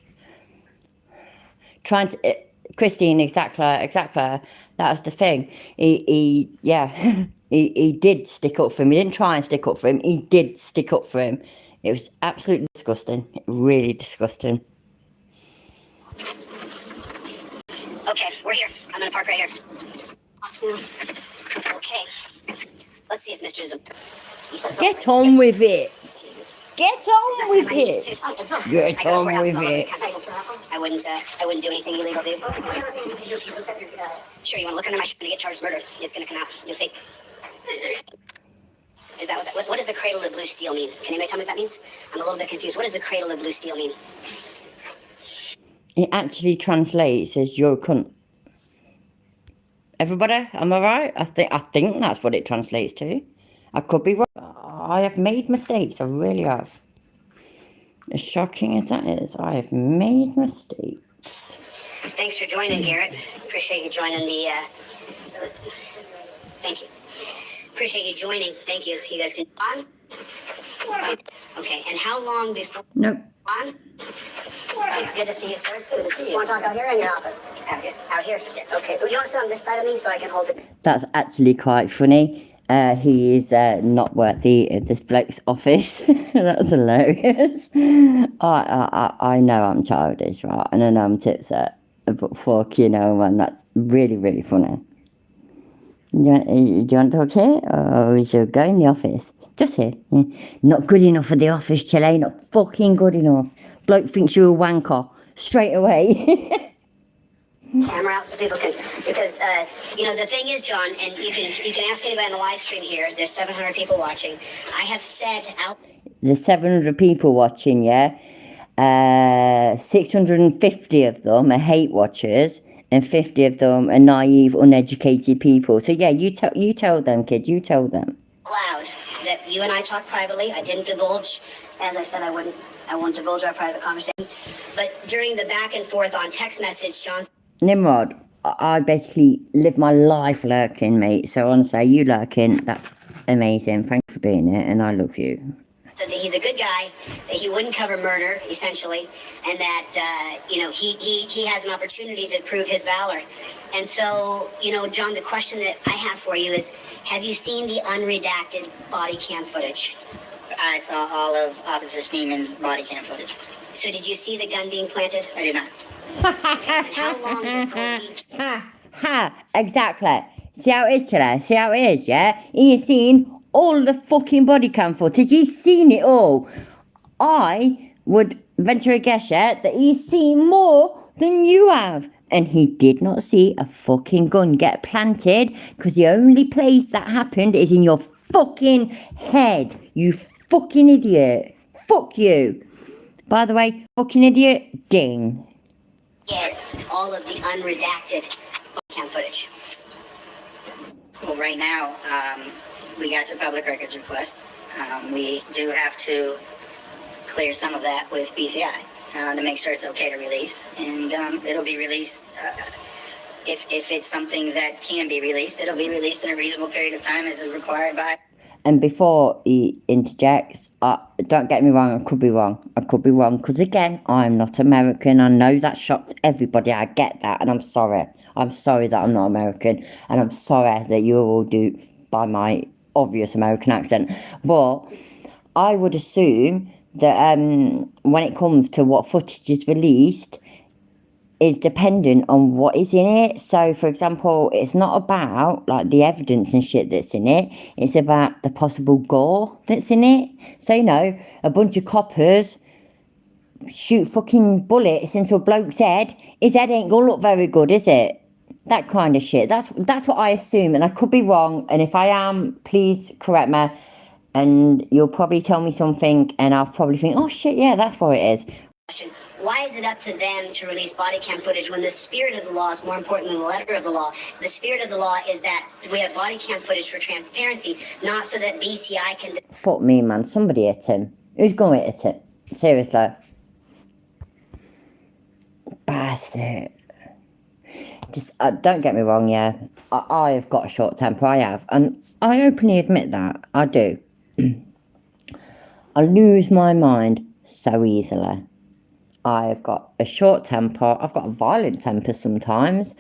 Trying to... Christine, exactly. That's the thing. He did stick up for him. He didn't try and stick up for him. He did stick up for him. It was absolutely disgusting. Really disgusting. Okay, we're here. I'm gonna park right here. Okay. Let's see if Mr. Get on with it. Get on with it. Get on with it. I wouldn't do anything illegal, dude. Sure, you want to look under my shirt and get charged with murder? It's gonna come out. You'll see. Is that what does the cradle of blue steel mean? Can anybody tell me what that means? I'm a little bit confused. What does the cradle of blue steel mean? It actually translates as "you're a cunt." Everybody, am I right? I think that's what it translates to. I could be wrong. I have made mistakes. I really have. As shocking as that is, I have made mistakes. Thanks for joining, Garrett. Appreciate you joining the, thank you. Appreciate you joining. Thank you. You guys can on? Okay, and how long before? Nope. On? Good to see you, sir. Good to see you. You want to talk out here or in your office? Out here. Out here? Yeah. Okay. You want to sit on this side of me so I can hold it? That's actually quite funny. He is not worthy of this bloke's office. That's hilarious. I know I'm childish, right? And I know I'm tipset. But fuck, you know, man, that's really, really funny. Do you want to talk here? Or we should go in the office? Just here. Yeah. Not good enough for the office, Chile. Not fucking good enough. Bloke thinks you're a wanker. Straight away. Camera out so people can, because you know the thing is, John, and you can ask anybody on the live stream here. There's 700 people watching. I have said out. There's 700 people watching, yeah. 650 of them are hate watchers, and 50 of them are naive, uneducated people. So yeah, you tell them, kid. You tell them. Loud that you and I talked privately. I didn't divulge, as I said I wouldn't divulge our private conversation. But during the back and forth on text message, John. Nimrod, I basically live my life lurking, mate. So honestly, you lurking, that's amazing. Thanks for being it, and I love you. So that he's a good guy, that he wouldn't cover murder, essentially, and that, you know, he has an opportunity to prove his valor. And so, you know, John, the question that I have for you is, have you seen the unredacted body cam footage? I saw all of Officer Schneeman's body cam footage. So did you see the gun being planted? I did not. And how long before we... Exactly. See how it is, Chile? See how it is, yeah? He has seen all the fucking body cam footage. He's seen it all. I would venture a guess, yeah, that he's seen more than you have. And he did not see a fucking gun get planted, because the only place that happened is in your fucking head. You fucking idiot. Fuck you. By the way, fucking idiot, ding. Get all of the unredacted cam footage. Well, right now, we got your public records request. We do have to clear some of that with BCI to make sure it's okay to release. And it'll be released, if it's something that can be released, it'll be released in a reasonable period of time as is required by... And before he interjects, don't get me wrong, I could be wrong, because again, I'm not American. I know that shocked everybody, I get that, and I'm sorry. I'm sorry that I'm not American, and I'm sorry that you're all duped by my obvious American accent. But I would assume that when it comes to what footage is released, is dependent on what is in it. So, for example, it's not about, like, the evidence and shit that's in it. It's about the possible gore that's in it. So, you know, a bunch of coppers shoot fucking bullets into a bloke's head. His head ain't gonna look very good, is it? That kind of shit. That's what I assume, and I could be wrong. And if I am, please correct me. And you'll probably tell me something, and I'll probably think, oh shit, yeah, that's what it is. Why is it up to them to release body cam footage when the spirit of the law is more important than the letter of the law? The spirit of the law is that we have body cam footage for transparency, not so that BCI can... Fuck me, man. Somebody hit him. Who's going to hit him? Seriously. Bastard. Just, don't get me wrong, yeah. I have got a short temper, I have. And I openly admit that. I do. I lose my mind so easily. I've got a short temper. I've got a violent temper sometimes.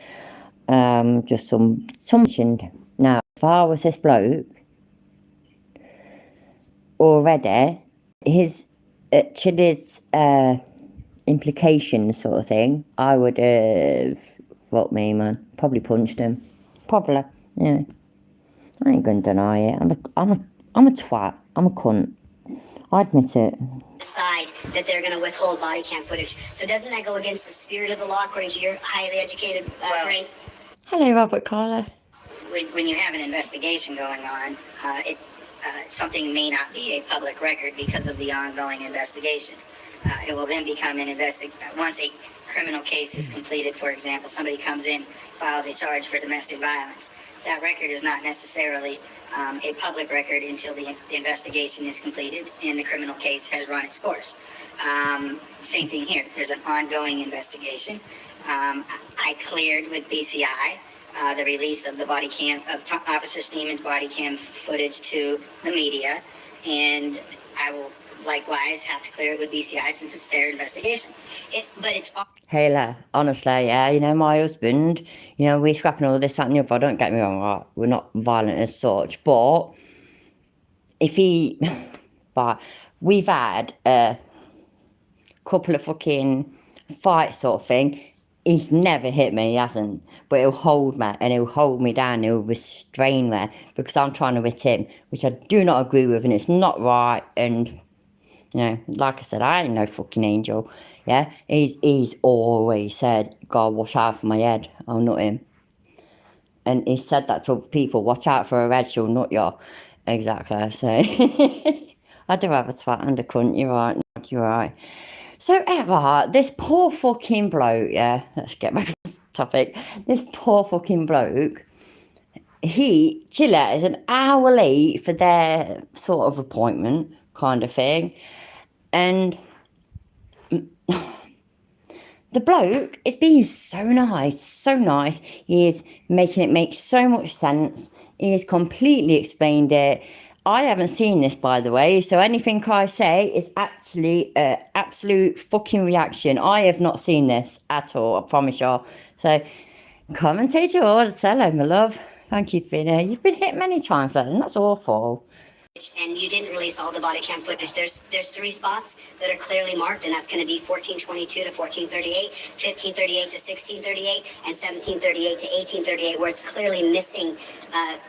Just some. Now, if I was this bloke, already, his Chile's implication sort of thing, I would have, fuck me, man, probably punched him. Probably, yeah. I ain't gonna deny it. I'm a twat. I'm a cunt. I admit it. Decide that they're going to withhold body cam footage. So doesn't that go against the spirit of the law, according to your highly educated brain? Hello, Robert Carla. When you have an investigation going on, something may not be a public record because of the ongoing investigation. It will then become an once a criminal case is completed, for example, somebody comes in, files a charge for domestic violence, that record is not necessarily a public record until the investigation is completed and the criminal case has run its course. Same thing here. There's an ongoing investigation. I cleared with BCI the release of the body cam, of Officer Steeman's body cam footage to the media, and I will likewise have to clear it with BCI since it's their investigation. Hayla, honestly, yeah, you know, my husband, you know, we're scrapping all this, that and the other, don't get me wrong, right? We're not violent as such, but if he, but we've had a couple of fucking fights sort of thing. He's never hit me, he hasn't, but he'll hold me, and he'll hold me down, he'll restrain me, because I'm trying to hit him, which I do not agree with, and it's not right, and, you know, like I said, I ain't no fucking angel, yeah, he's always said, God, watch out for my head, I'll nut him, and he said that to other people, watch out for her head, she'll nut you, exactly, so, I do have a twat and a cunt, you're right, So, Emma, this poor fucking bloke, yeah, let's get back to this topic. This poor fucking bloke, Chile is an hour late for their sort of appointment kind of thing. And the bloke is being so nice, so nice. He is making it make so much sense. He has completely explained it. I haven't seen this, by the way, so anything I say is actually an absolute fucking reaction. I have not seen this at all, I promise you. So, commentator or tell him, my love. Thank you, Finna. You've been hit many times, and that's awful. And you didn't release all the body cam footage. There's 3 spots that are clearly marked, and that's going to be 1422 to 1438, 1538 to 1638, and 1738 to 1838, where it's clearly missing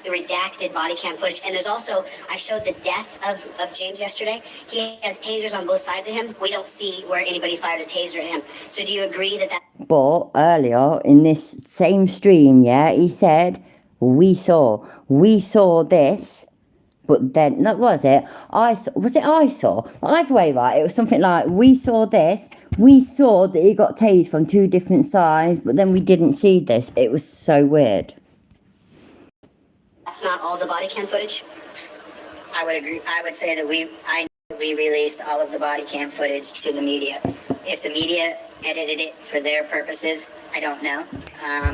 the redacted body cam footage. And there's also, I showed the death of James yesterday. He has tasers on both sides of him. We don't see where anybody fired a taser at him. So do you agree that? But earlier in this same stream, yeah, he said, we saw this. But then, that was it. I saw? Either way, right, it was something like, we saw this, we saw that he got tased from 2 different sides, but then we didn't see this. It was so weird. That's not all the body cam footage? I would agree. I would say that we released all of the body cam footage to the media. If the media edited it for their purposes, I don't know.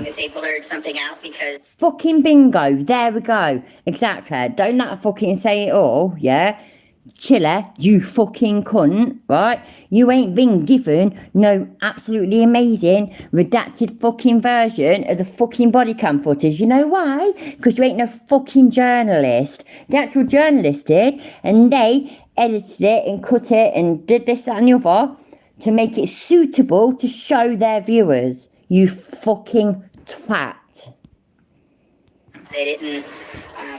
If they blurred something out because... Fucking bingo. There we go. Exactly. Don't that fucking say it all, yeah? Chiller, you fucking cunt, right? You ain't been given no absolutely amazing redacted fucking version of the fucking body cam footage. You know why? Because you ain't no fucking journalist. The actual journalist did, and they edited it and cut it and did this, that and the other to make it suitable to show their viewers. You fucking twat. They didn't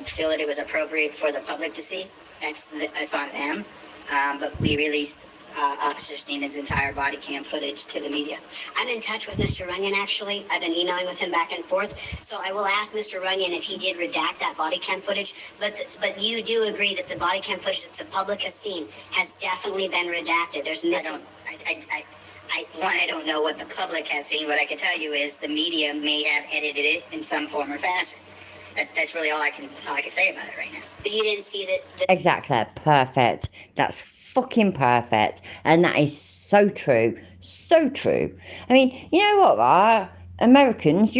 feel that it was appropriate for the public to see. That's on them. But we released Officer Steenman's entire body cam footage to the media. I'm in touch with Mr. Runyon, actually. I've been emailing with him back and forth. So I will ask Mr. Runyon if he did redact that body cam footage. But you do agree that the body cam footage that the public has seen has definitely been redacted. There's missing... I don't know what the public has seen. What I can tell you is the media may have edited it in some form or fashion. That's really all I can say about it right now. But you didn't see that... Exactly. Perfect. That's fucking perfect. And that is so true. So true. I mean, you know what, right? Americans,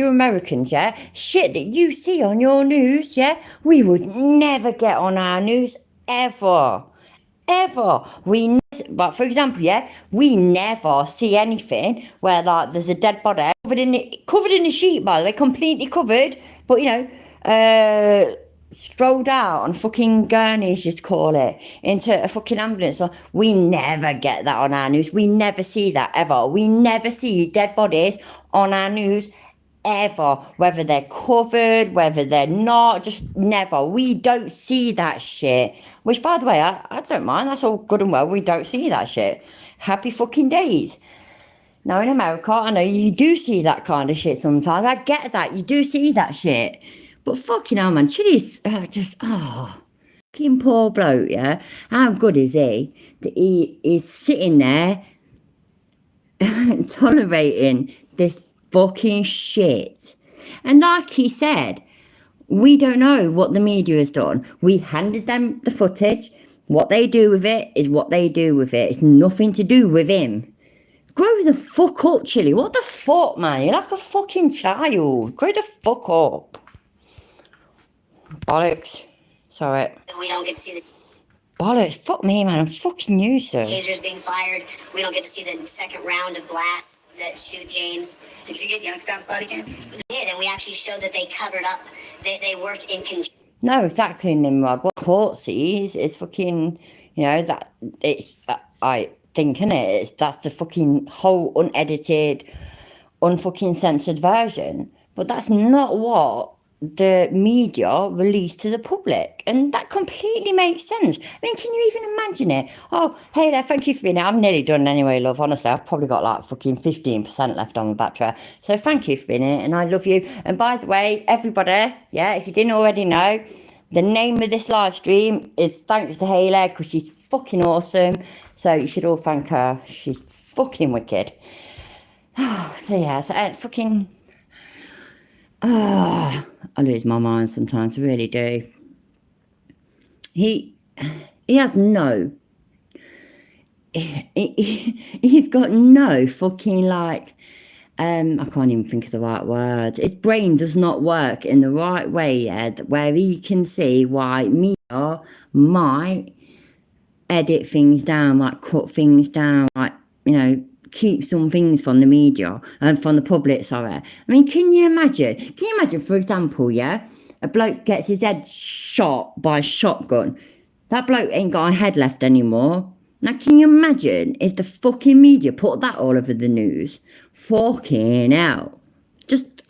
yeah? Shit that you see on your news, yeah? We would never get on our news, ever. But for example, yeah, we never see anything where like there's a dead body covered in a sheet, by the way, completely covered, but you know, strolled out on fucking gurneys, just call it, into a fucking ambulance. So we never get that on our news. We never see that ever. We never see dead bodies on our news ever, whether they're covered, whether they're not, just never. We don't see that shit, which by the way, I don't mind, that's all good and well. We don't see that shit. Happy fucking days. Now in America, I know you do see that kind of shit sometimes. I get that, you do see that shit, but fucking hell, man, Chili's fucking poor bloke, yeah? How good is he that he is sitting there tolerating this fucking shit. And like he said, we don't know what the media has done. We handed them the footage. What they do with it is what they do with it. It's nothing to do with him. Grow the fuck up, Chili. What the fuck, man? You're like a fucking child. Grow the fuck up. Bollocks. Sorry. We don't get to see the Bollocks. Fuck me, man. I'm fucking useless. tasers being fired. We don't get to see the second round of blasts that shoot James. Did you get Youngstown's body cam? We did, and we actually showed that they covered up. They worked in conjunction. No, exactly, Nimrod. What court sees is fucking, you know, that it's, I think, innit? That's the fucking whole unedited, unfucking censored version. But that's not what the media released to the public. And that completely makes sense. I mean, can you even imagine it? Oh, hey there, thank you for being here. I'm nearly done anyway, love. Honestly, I've probably got like fucking 15% left on my battery. So thank you for being here, and I love you. And by the way, everybody, yeah, if you didn't already know, the name of this live stream is thanks to Hayley, because she's fucking awesome. So you should all thank her. She's fucking wicked. So yeah, so fucking... I lose my mind sometimes, I really do. He has no... He's got no fucking, like... I can't even think of the right words. His brain does not work in the right way yet, where he can see why media might edit things down, like cut things down, like, you know, keep some things from the media and from the public, sorry. I mean, can you imagine, for example, yeah, a bloke gets his head shot by a shotgun. That bloke ain't got a head left anymore. Now, can you imagine if the fucking media put that all over the news? Fucking hell. Just,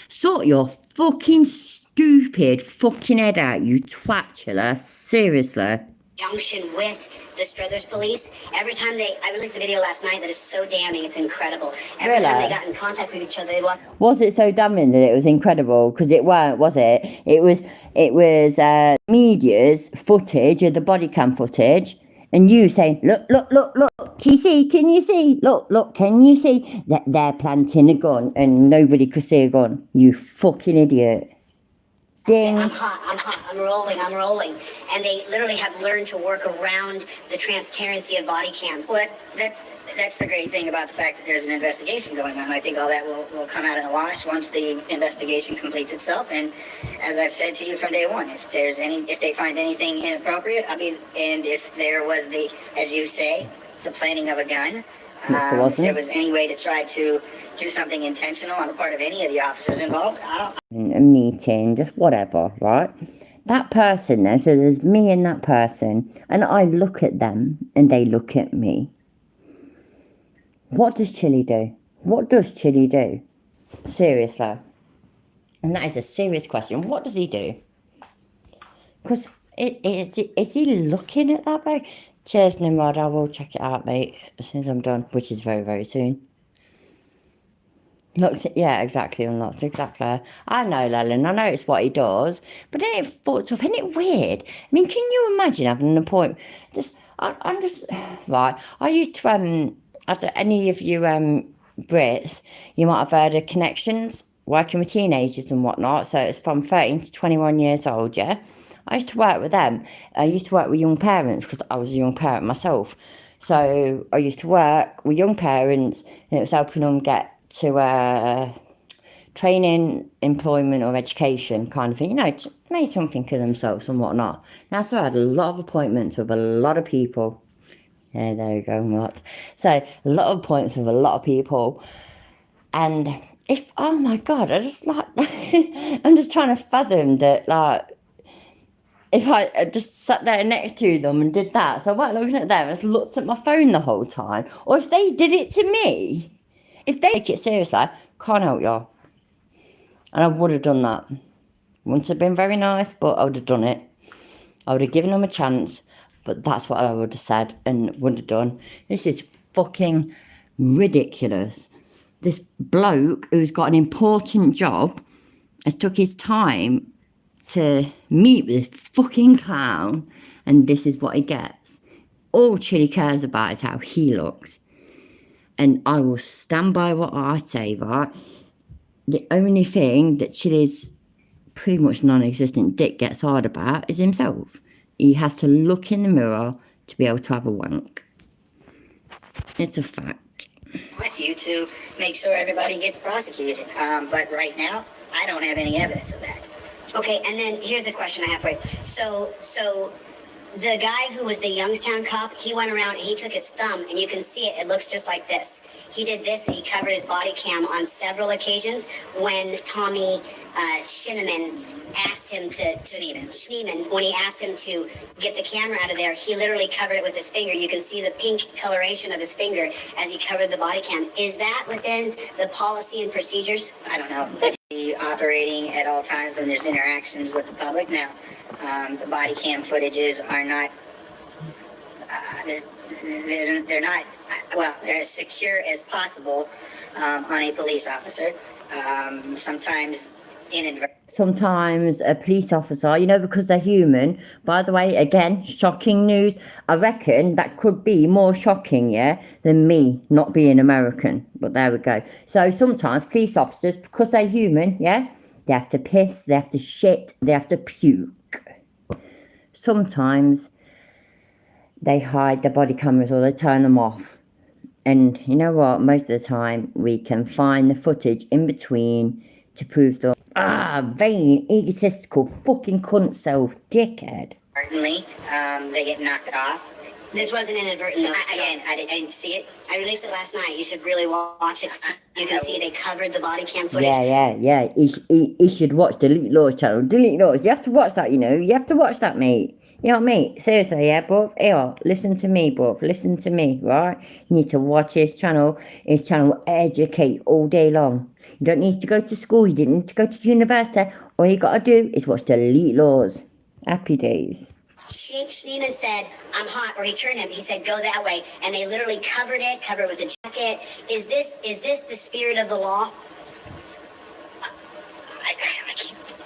sort your fucking stupid fucking head out, you twatula. Seriously. Junction with the Struthers police. Every time I released a video last night that is so damning, it's incredible. Every time they got in contact with each other, they walked. Was it so damning that it was incredible? Because it weren't, was it? It was media's footage of the body cam footage, and you saying, look, can you see? Look, can you see? That they're planting a gun and nobody could see a gun. You fucking idiot. Ding. I'm hot, I'm rolling. And they literally have learned to work around the transparency of body cams. Well, that's the great thing about the fact that there's an investigation going on. I think all that will come out in the wash once the investigation completes itself. And as I've said to you from day one, if they find anything inappropriate, and if there was as you say, the planting of a gun, if there was any way to try to do something intentional on the part of any of the officers involved, a meeting, just whatever, right? That person there, so there's me and that person, and I look at them and they look at me. What does Chili do? What does Chili do? Seriously. And that is a serious question. What does he do? Because is he looking at that way? Cheers, Nimrod. I will check it out, mate, as soon as I'm done, which is very, very soon. Looks, yeah, exactly, unlocked, exactly. I know, Lelyn, I know it's what he does, but then it fucked up, isn't it weird? I mean, can you imagine having an appointment? I'm just, right, I used to, any of you Brits, you might have heard of Connections, working with teenagers and whatnot, so it's from 13 to 21 years old, yeah? I used to work with them. I used to work with young parents, because I was a young parent myself. So I used to work with young parents, and it was helping them get to training, employment or education kind of thing, you know, to make something of themselves and whatnot. Now, so I had a lot of appointments with a lot of people. Yeah, there you go, what? So, a lot of appointments with a lot of people. And oh my God, I just like, I'm just trying to fathom that, like, if I just sat there next to them and did that, so I weren't looking at them, I just looked at my phone the whole time. Or if they did it to me, if they take it seriously, can't help y'all. And I would have done that. Wouldn't have been very nice, but I would have done it. I would have given them a chance, but that's what I would have said and would have done. This is fucking ridiculous. This bloke who's got an important job has took his time to meet with this fucking clown, and this is what he gets. All Chili cares about is how he looks. And I will stand by what I say, right? The only thing that Chili's pretty much non-existent dick gets hard about is himself. He has to look in the mirror to be able to have a wank. It's a fact. With you to make sure everybody gets prosecuted. But right now, I don't have any evidence of that. Okay, and then here's the question I have for you. So the guy who was the Youngstown cop, he went around and he took his thumb, and you can see it. It looks just like this. He did this, and he covered his body cam on several occasions when Tommy Schneeman asked him Schneeman, when he asked him to get the camera out of there, he literally covered it with his finger. You can see the pink coloration of his finger as he covered the body cam. Is that within the policy and procedures? I don't know. Be operating at all times when there's interactions with the public. Now, the body cam footages are not, they're not, well, they're as secure as possible on a police officer. Sometimes a police officer, you know, because they're human. By the way, again, shocking news. I reckon that could be more shocking, yeah, than me not being American. But there we go. So sometimes police officers, because they're human, yeah, they have to piss, they have to shit, they have to puke. Sometimes they hide their body cameras or they turn them off. And you know what? Most of the time, we can find the footage in between to prove the vain, egotistical, fucking cunt self, dickhead. Certainly, they get knocked off. This wasn't inadvertent. I didn't see it. I released it last night. You should really watch it. You can see they covered the body cam footage. Yeah. He should watch Delete Laws channel. Delete Laws. You have to watch that, you know. You have to watch that, mate. You know, mate. Seriously, yeah, bruv. Here, listen to me, bruv. Listen to me, right? You need to watch his channel. His channel will educate all day long. You don't need to go to school. You didn't need to go to university. All you gotta do is watch Delete Laws. Happy days. Schneeman said, I'm hot, or he turned him. He said, go that way. And they literally covered it with a jacket. Is this the spirit of the law?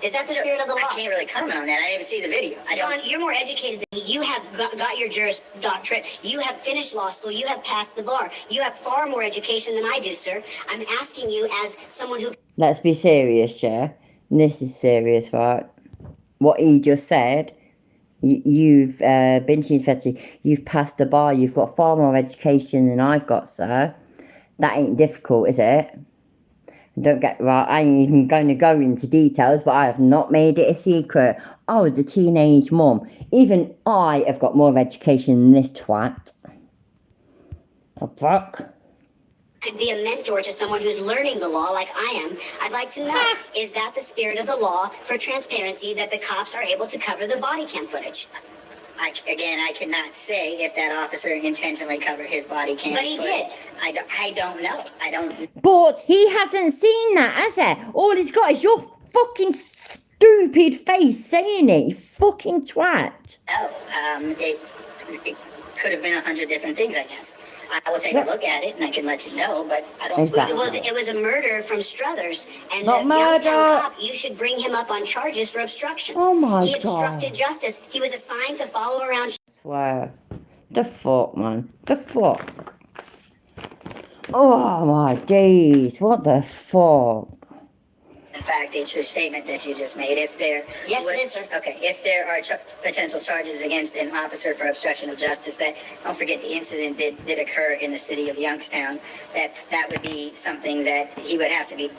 Is that the spirit of the law? I can't really comment on that. I didn't see the video. John, you're more educated than me. You have got your Juris Doctorate. You have finished law school. You have passed the bar. You have far more education than I do, sir. I'm asking you as someone who... Let's be serious, yeah? This is serious, right? What he just said, you've been to university, you've passed the bar, you've got far more education than I've got, sir. That ain't difficult, is it? Don't get right, I ain't even going to go into details, but I have not made it a secret. I was a teenage mum. Even I have got more education than this twat. Oh, fuck. Could be a mentor to someone who's learning the law like I am. I'd like to know, is that the spirit of the law for transparency that the cops are able to cover the body cam footage? I cannot say if that officer intentionally covered his body cam. But he did. I don't know. I don't. But he hasn't seen that, has he? All he's got is your fucking stupid face saying it, you fucking twat. No, it could have been 100 different things, I guess. I will take a look at it and I can let you know, but I don't. Exactly. Well, it was a murder from Struthers, and not the Youngstown cop, you should bring him up on charges for obstruction. Oh my God. He obstructed justice. He was assigned to follow around. I swear. The fuck, man. The fuck. Oh my days. What the fuck? In fact, it's your statement that you just made. If there, yes, it is, sir. Okay, if there are potential charges against an officer for obstruction of justice, that don't forget the incident did occur in the city of Youngstown. That would be something that he would have to be.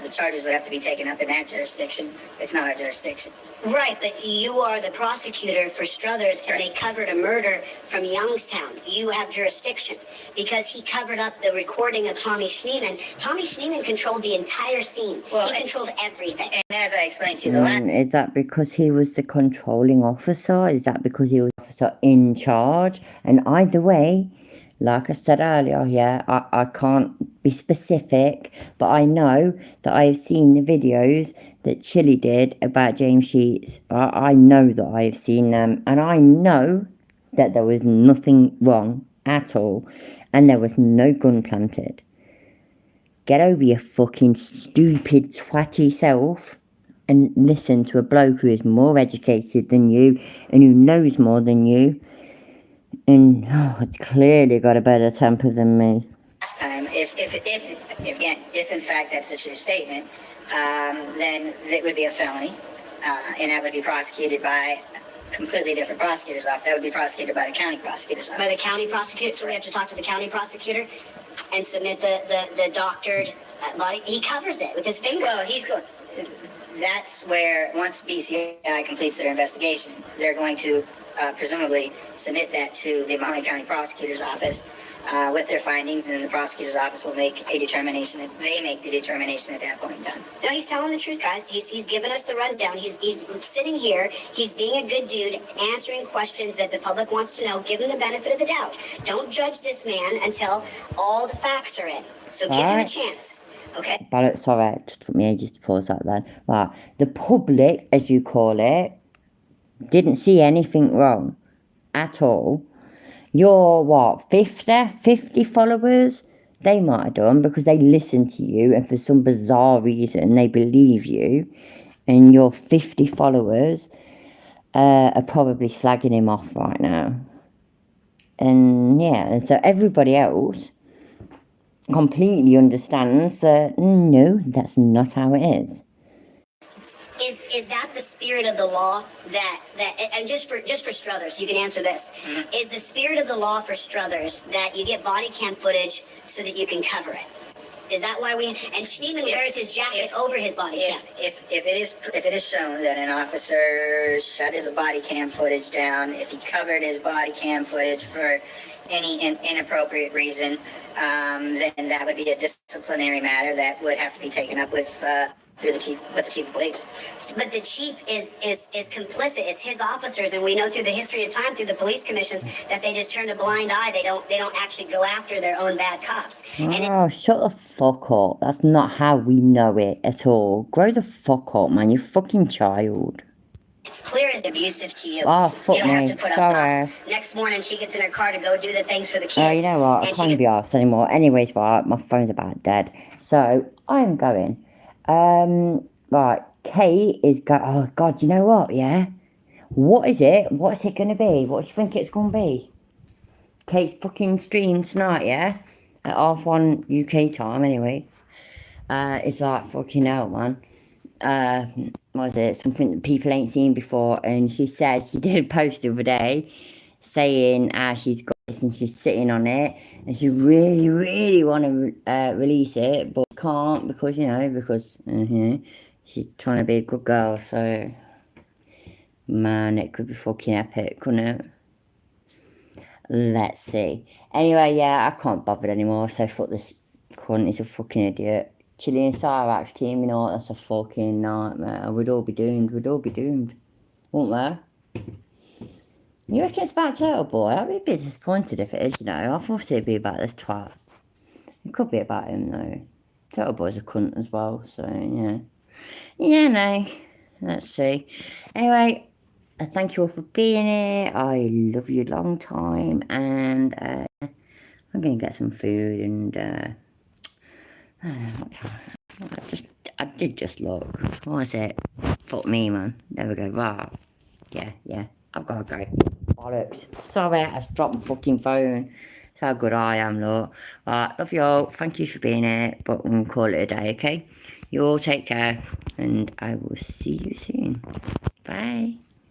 The charges would have to be taken up in that jurisdiction. It's not our jurisdiction. Right, but you are the prosecutor for Struthers, and they covered a murder from Youngstown. You have jurisdiction because he covered up the recording of Tommy Schneeman. Tommy Schneeman controlled the entire scene. Well, he controlled everything. And as I explained to you the last... Is that because he was the controlling officer? Is that because he was the officer in charge? And either way... Like I said earlier, yeah, I can't be specific, but I know that I have seen the videos that Chili did about James Sheets. I know that I have seen them, and I know that there was nothing wrong at all, and there was no gun planted. Get over your fucking stupid twatty self and listen to a bloke who is more educated than you and who knows more than you. And it's clearly got a better temper than me. Last time if in fact that's a true statement, then it would be a felony, and that would be prosecuted by a completely different prosecutor's office. That would be prosecuted by the county prosecutor's office. By the county prosecutor, so we have to talk to the county prosecutor and submit the doctored body. He covers it with his finger. Well, he's going. That's where once BCI completes their investigation, they're going to presumably submit that to the Mahoney County Prosecutor's Office with their findings, and the prosecutor's office will make a determination. They make the determination at that point in time. No, he's telling the truth, guys. He's giving us the rundown. He's sitting here. He's being a good dude, answering questions that the public wants to know. Give him the benefit of the doubt. Don't judge this man until all the facts are in. So give him a chance. Okay? But sorry, it just took me ages to pause that then. Right, the public, as you call it, didn't see anything wrong at all. Your, what, 50 followers? They might have done because they listen to you and for some bizarre reason they believe you. And your 50 followers are probably slagging him off right now. And yeah, and so everybody else completely understands that no, that's not how it is. Is that the spirit of the law that and just for Struthers, you can answer this. Mm-hmm. Is the spirit of the law for Struthers that you get body cam footage so that you can cover it? Is that why and Stephen wears his jacket over his body cam? If it is shown that an officer shut his body cam footage down, if he covered his body cam footage for any inappropriate reason, then that would be a disciplinary matter that would have to be taken up with the chief of police. But the chief is complicit. It's his officers, and we know through the history of time, through the police commissions, that they just turn a blind eye. They don't actually go after their own bad cops. Oh, shut the fuck up. That's not how we know it at all. Grow the fuck up, man. You fucking child. It's clear as abusive to you. Oh, fuck you don't me. have to put Sorry. up pops. Next morning, she gets in her car to go do the things for the kids. Oh, you know what? I can't be arsed anymore. Anyways, right, my phone's about dead. So, I'm going. Right, Kate is oh God, you know what, yeah? What is it? What's it gonna be? What do you think it's gonna be? Kate's fucking stream tonight, yeah? At 1:30 UK time, anyways. It's like, fucking hell, man. What is it? Something that people ain't seen before, and she said, she did a post the other day, saying she's got this and she's sitting on it, and she really, really want to release it, but can't because, you know, because she's trying to be a good girl, so man, it could be fucking epic, couldn't it? Let's see. Anyway, yeah, I can't bother anymore, so fuck this cunt, he's a fucking idiot. Chili and Cyrax team, you know, that's a fucking nightmare. We'd all be doomed, wouldn't we? You reckon it's about Turtle Boy? I'd be a bit disappointed if it is, you know. I thought it'd be about this twat. It could be about him, though. Turtle Boy's a cunt as well, so, yeah. Yeah, no. Let's see. Anyway, thank you all for being here. I love you a long time, and I'm going to get some food, and I don't know what time. I did just look. What was it? Fuck me, man. There we go. Right. Yeah. I've got to go. Bollocks. Sorry, I just dropped my fucking phone. That's how good I am, look. Right, love you all. Thank you for being here. But we'll call it a day, okay? You all take care. And I will see you soon. Bye.